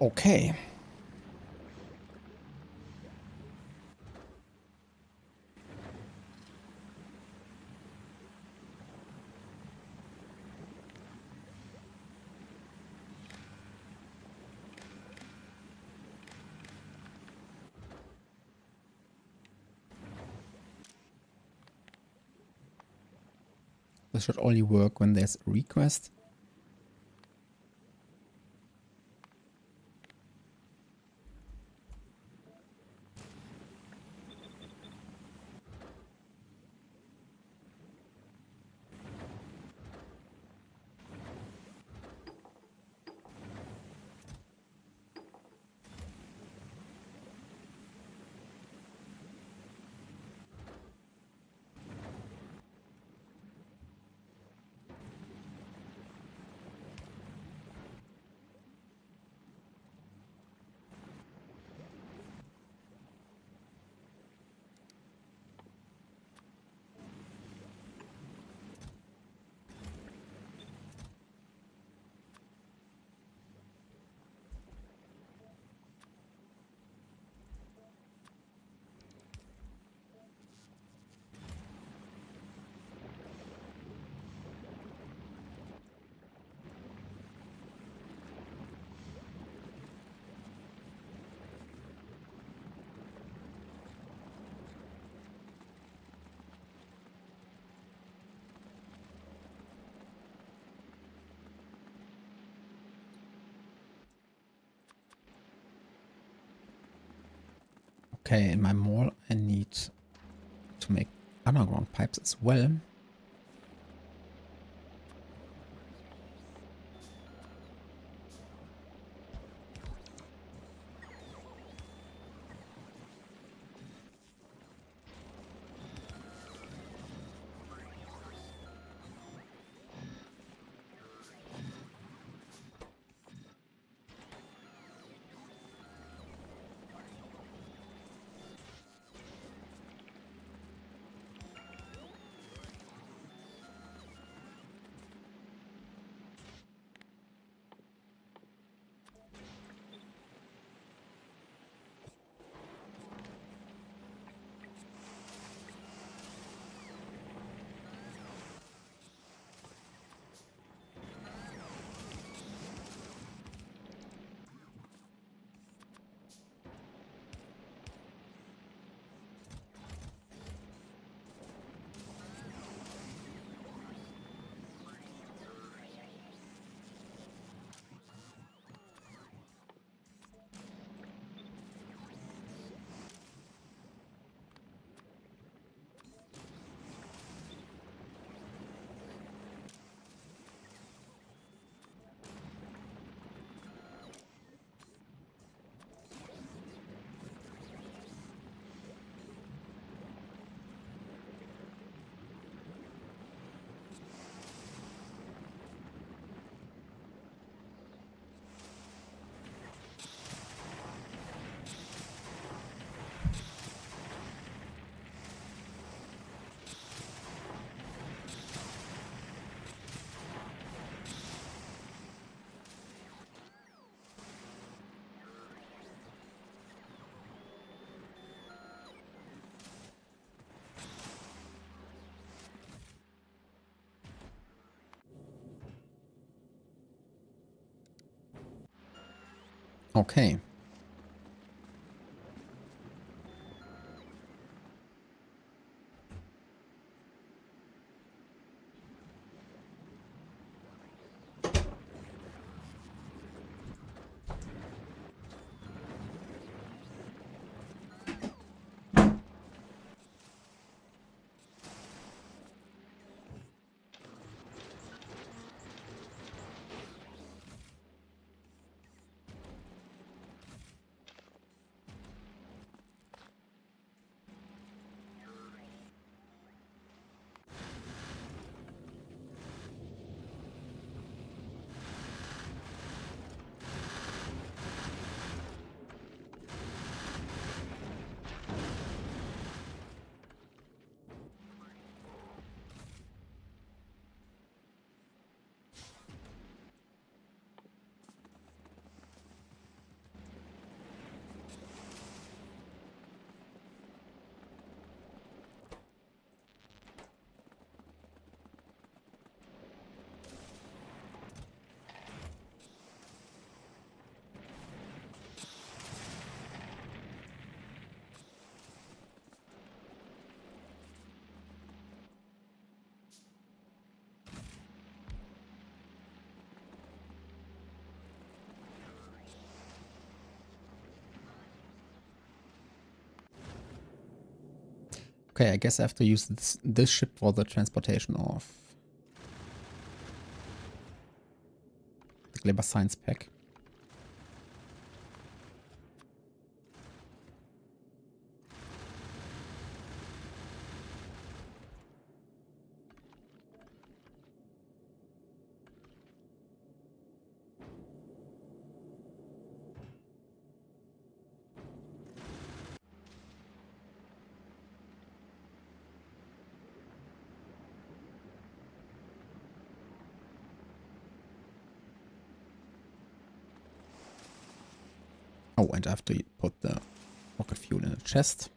Speaker 1: Okay. This should only work when there's a request. Okay, in my mall I need to make underground pipes as well. Okay. Okay, I guess I have to use this ship for the transportation of the Gleba Science pack. Oh, and I have to put the rocket fuel in a chest.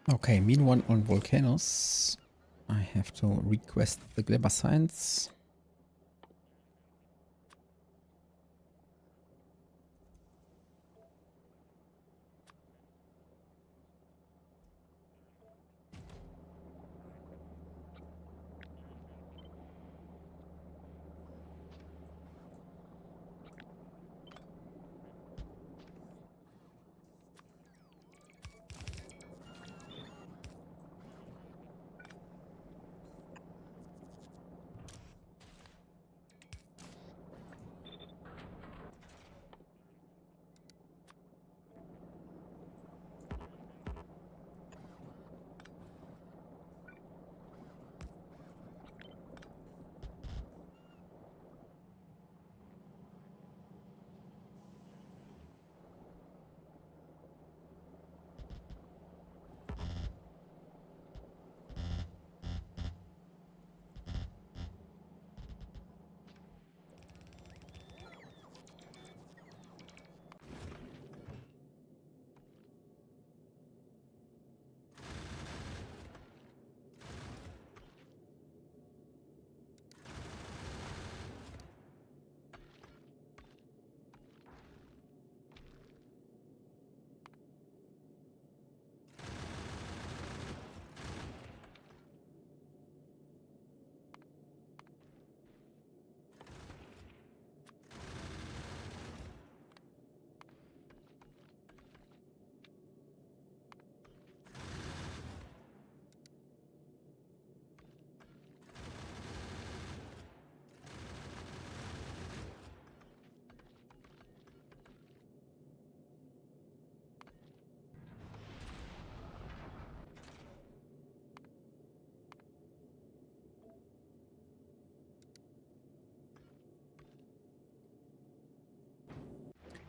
Speaker 1: Okay, meanwhile on volcanoes, I have to request the Gleba Science.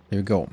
Speaker 1: There you go.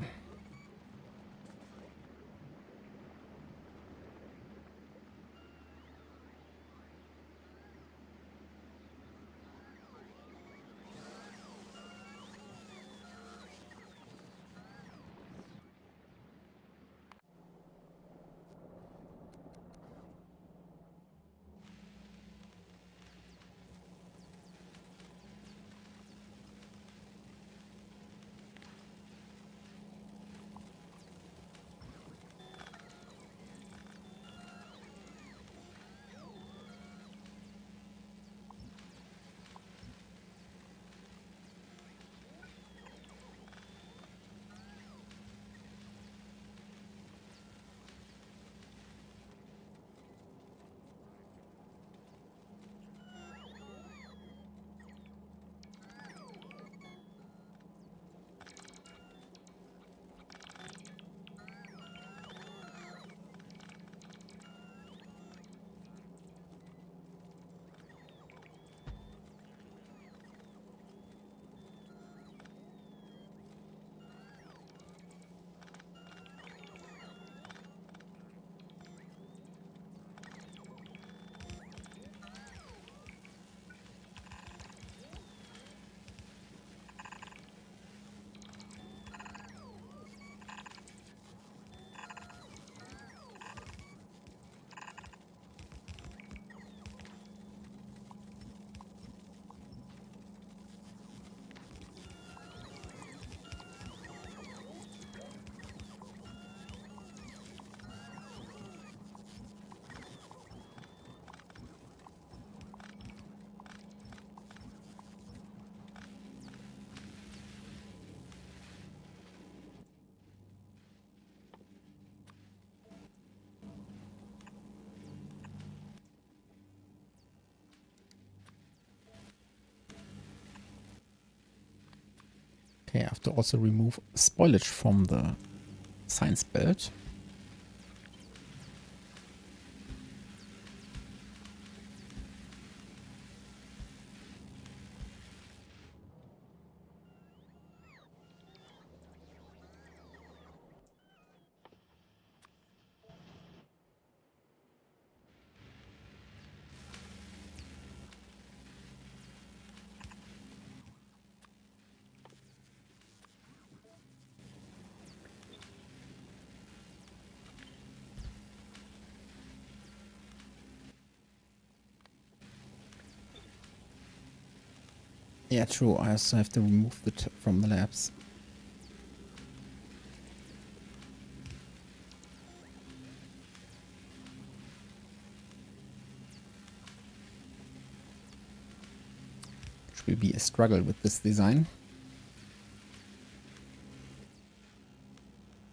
Speaker 1: Okay, I have to also remove spoilage from the science belt. Yeah, true. I also have to remove it from the labs. Which will be a struggle with this design.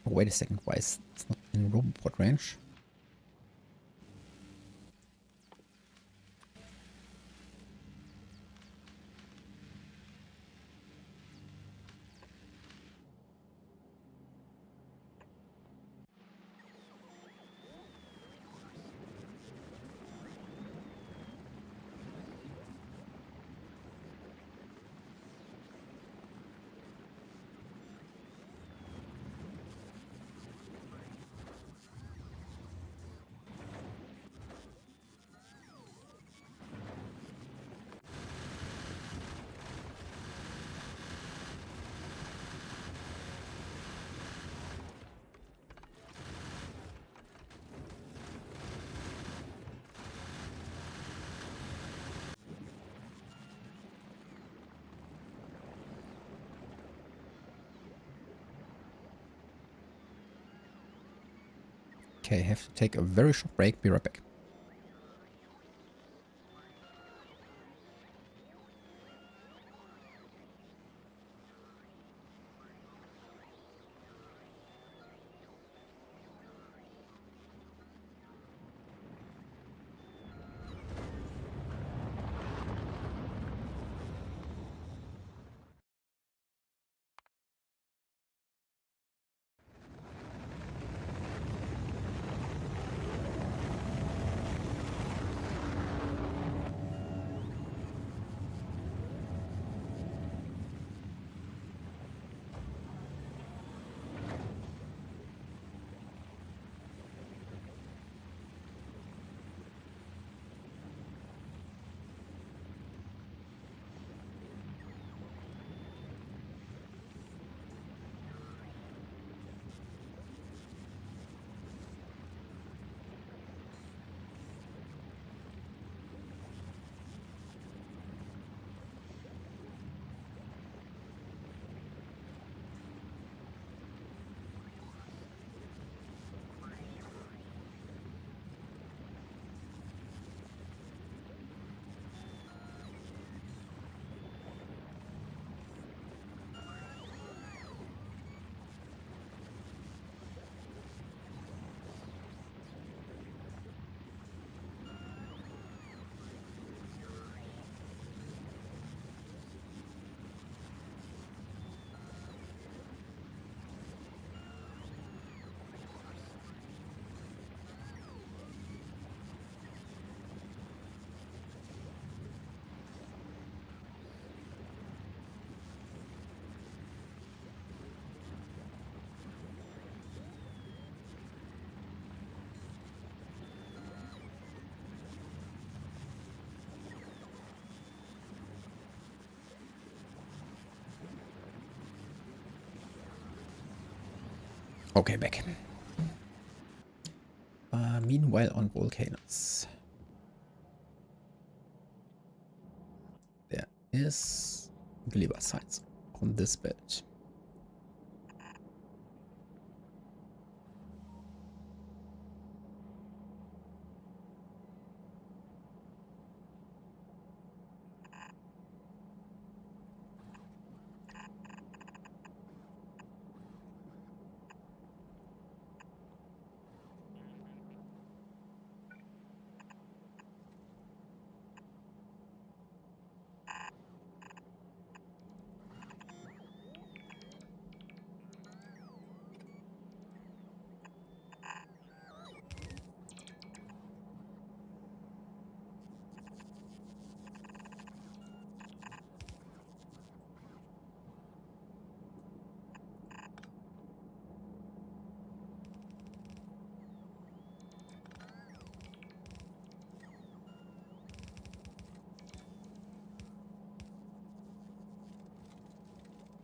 Speaker 1: Oh, wait a second. Why is it's not in robot range? Okay, I have to take a very short break. Be right back. Okay, back. Meanwhile on volcanoes. There is Gleba sites on this belt.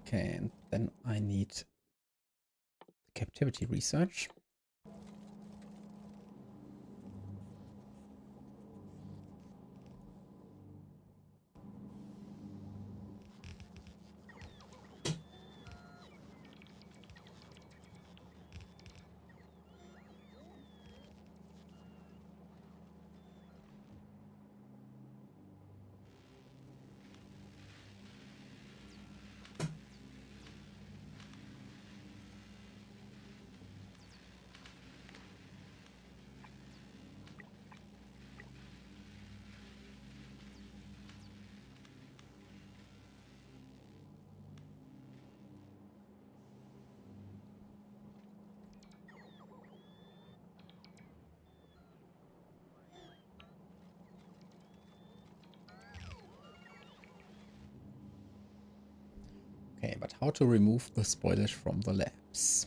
Speaker 1: Okay, and then I need captivity research. Okay, but how to remove the spoilage from the labs?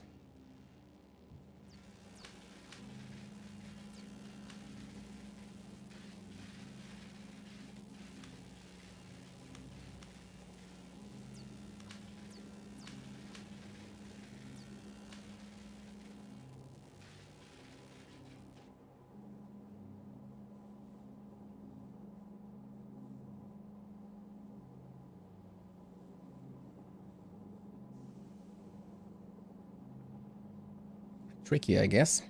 Speaker 1: Tricky, I guess.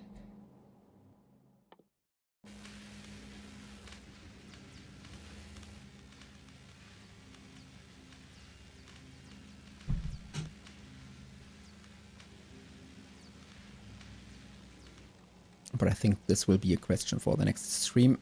Speaker 1: But I think this will be a question for the next stream.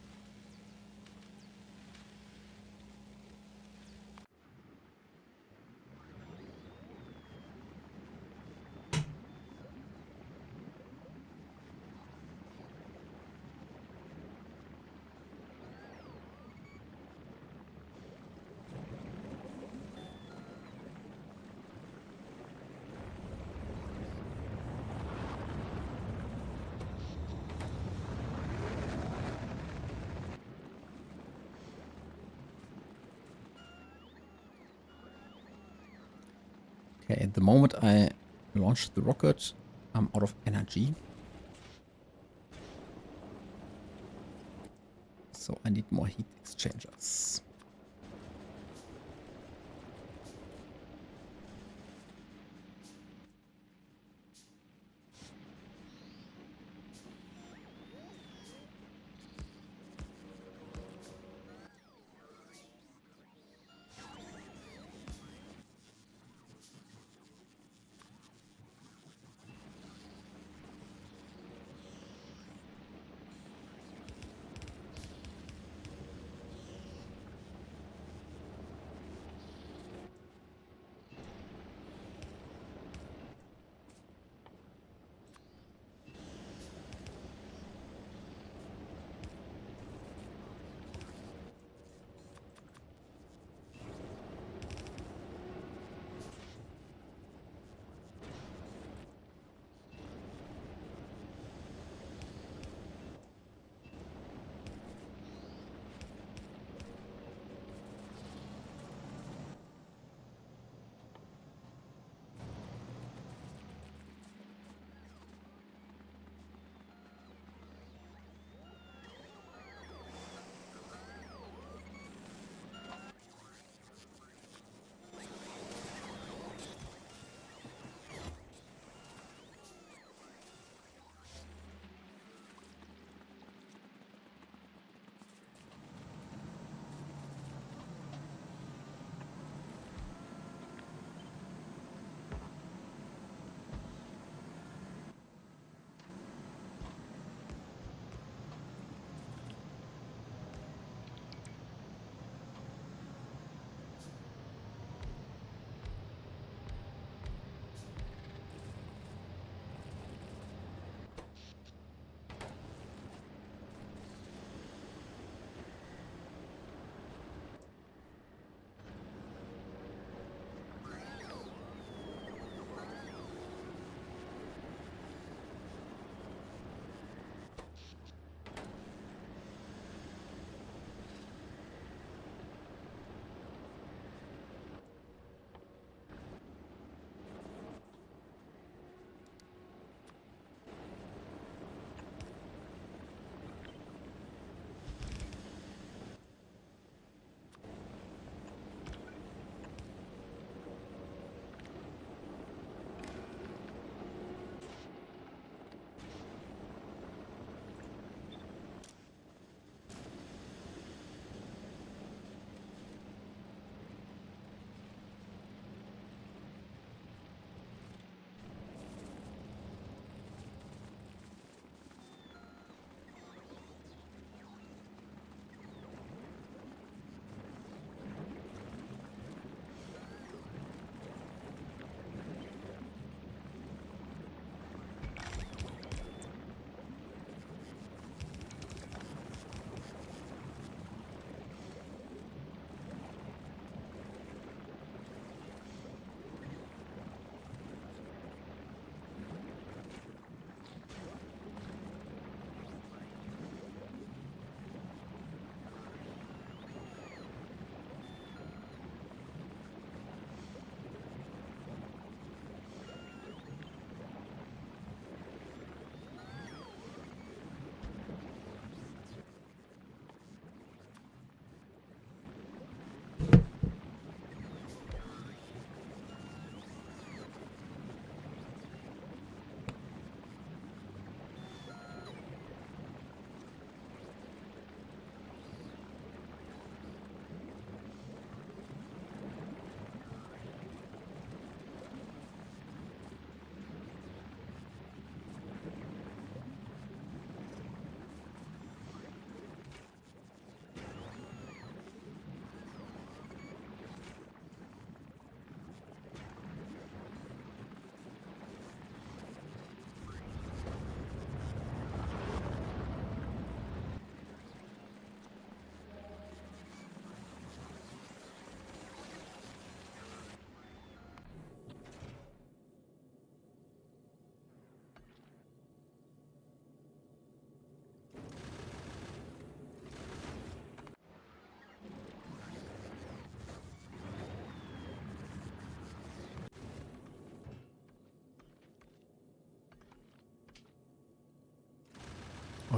Speaker 1: Okay, at the moment I launched the rocket, I'm out of energy. So I need more heat exchangers.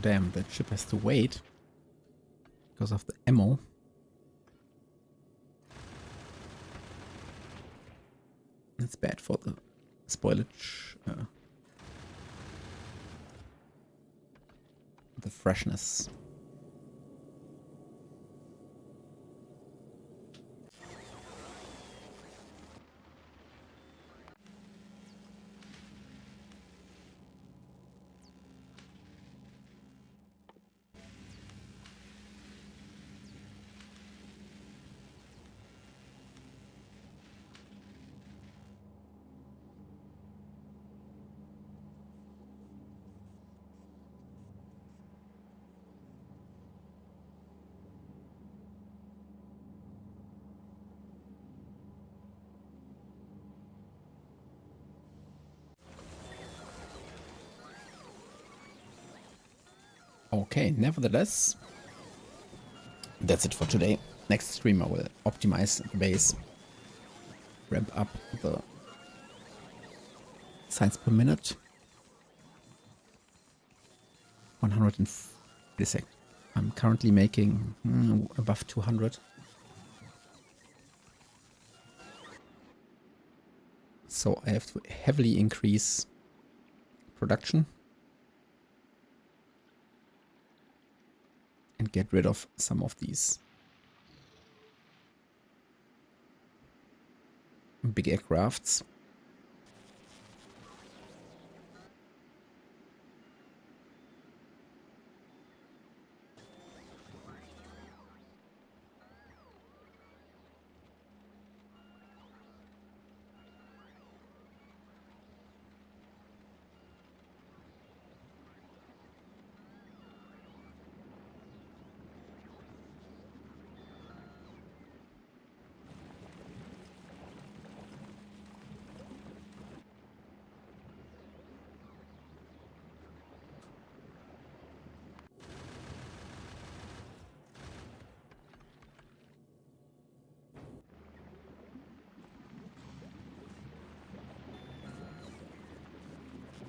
Speaker 1: Oh damn, that ship has to wait because of the ammo. That's bad for the spoilage. The freshness. Okay, nevertheless, that's it for today. Next stream I will optimize the base, ramp up the science per minute. 140 sec. I'm currently making above 200. So I have to heavily increase production and get rid of some of these big aircrafts.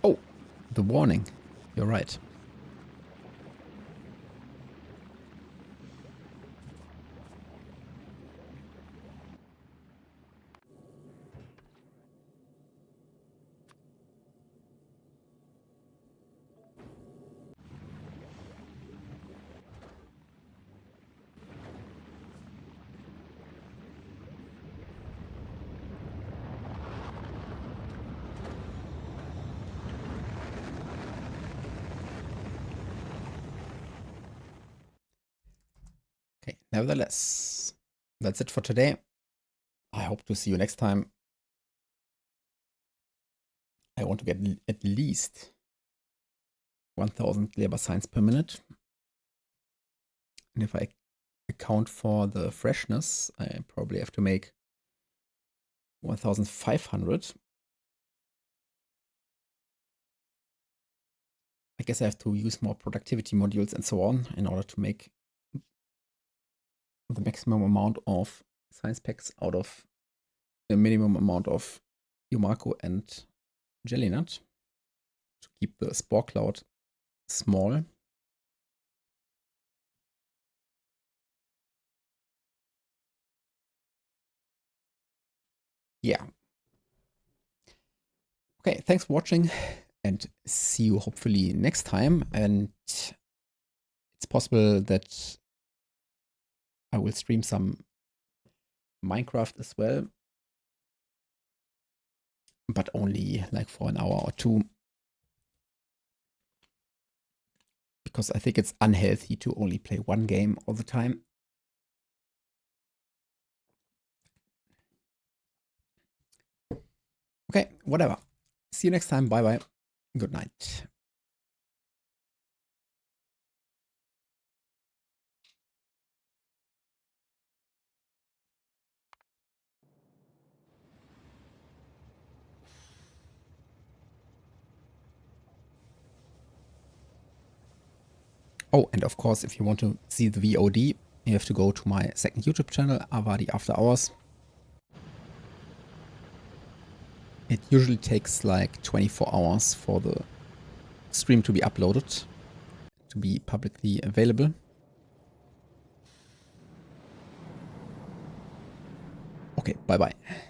Speaker 1: Oh, the warning. You're right. Okay, nevertheless, that's it for today. I hope to see you next time. I want to get at least 1000 Gleba science per minute. And if I account for the freshness, I probably have to make 1500. I guess I have to use more productivity modules and so on in order to make the maximum amount of science packs out of the minimum amount of Yumako and Jellinut to keep the spore cloud small. Yeah. Okay, thanks for watching and see you hopefully next time. And it's possible that I will stream some Minecraft as well, but only like for an hour or two, because I think it's unhealthy to only play one game all the time. Okay, whatever. See you next time. Bye bye. Good night. Oh, and of course, if you want to see the VOD, you have to go to my second YouTube channel, Avadi After Hours. It usually takes like 24 hours for the stream to be uploaded, to be publicly available. Okay, bye bye.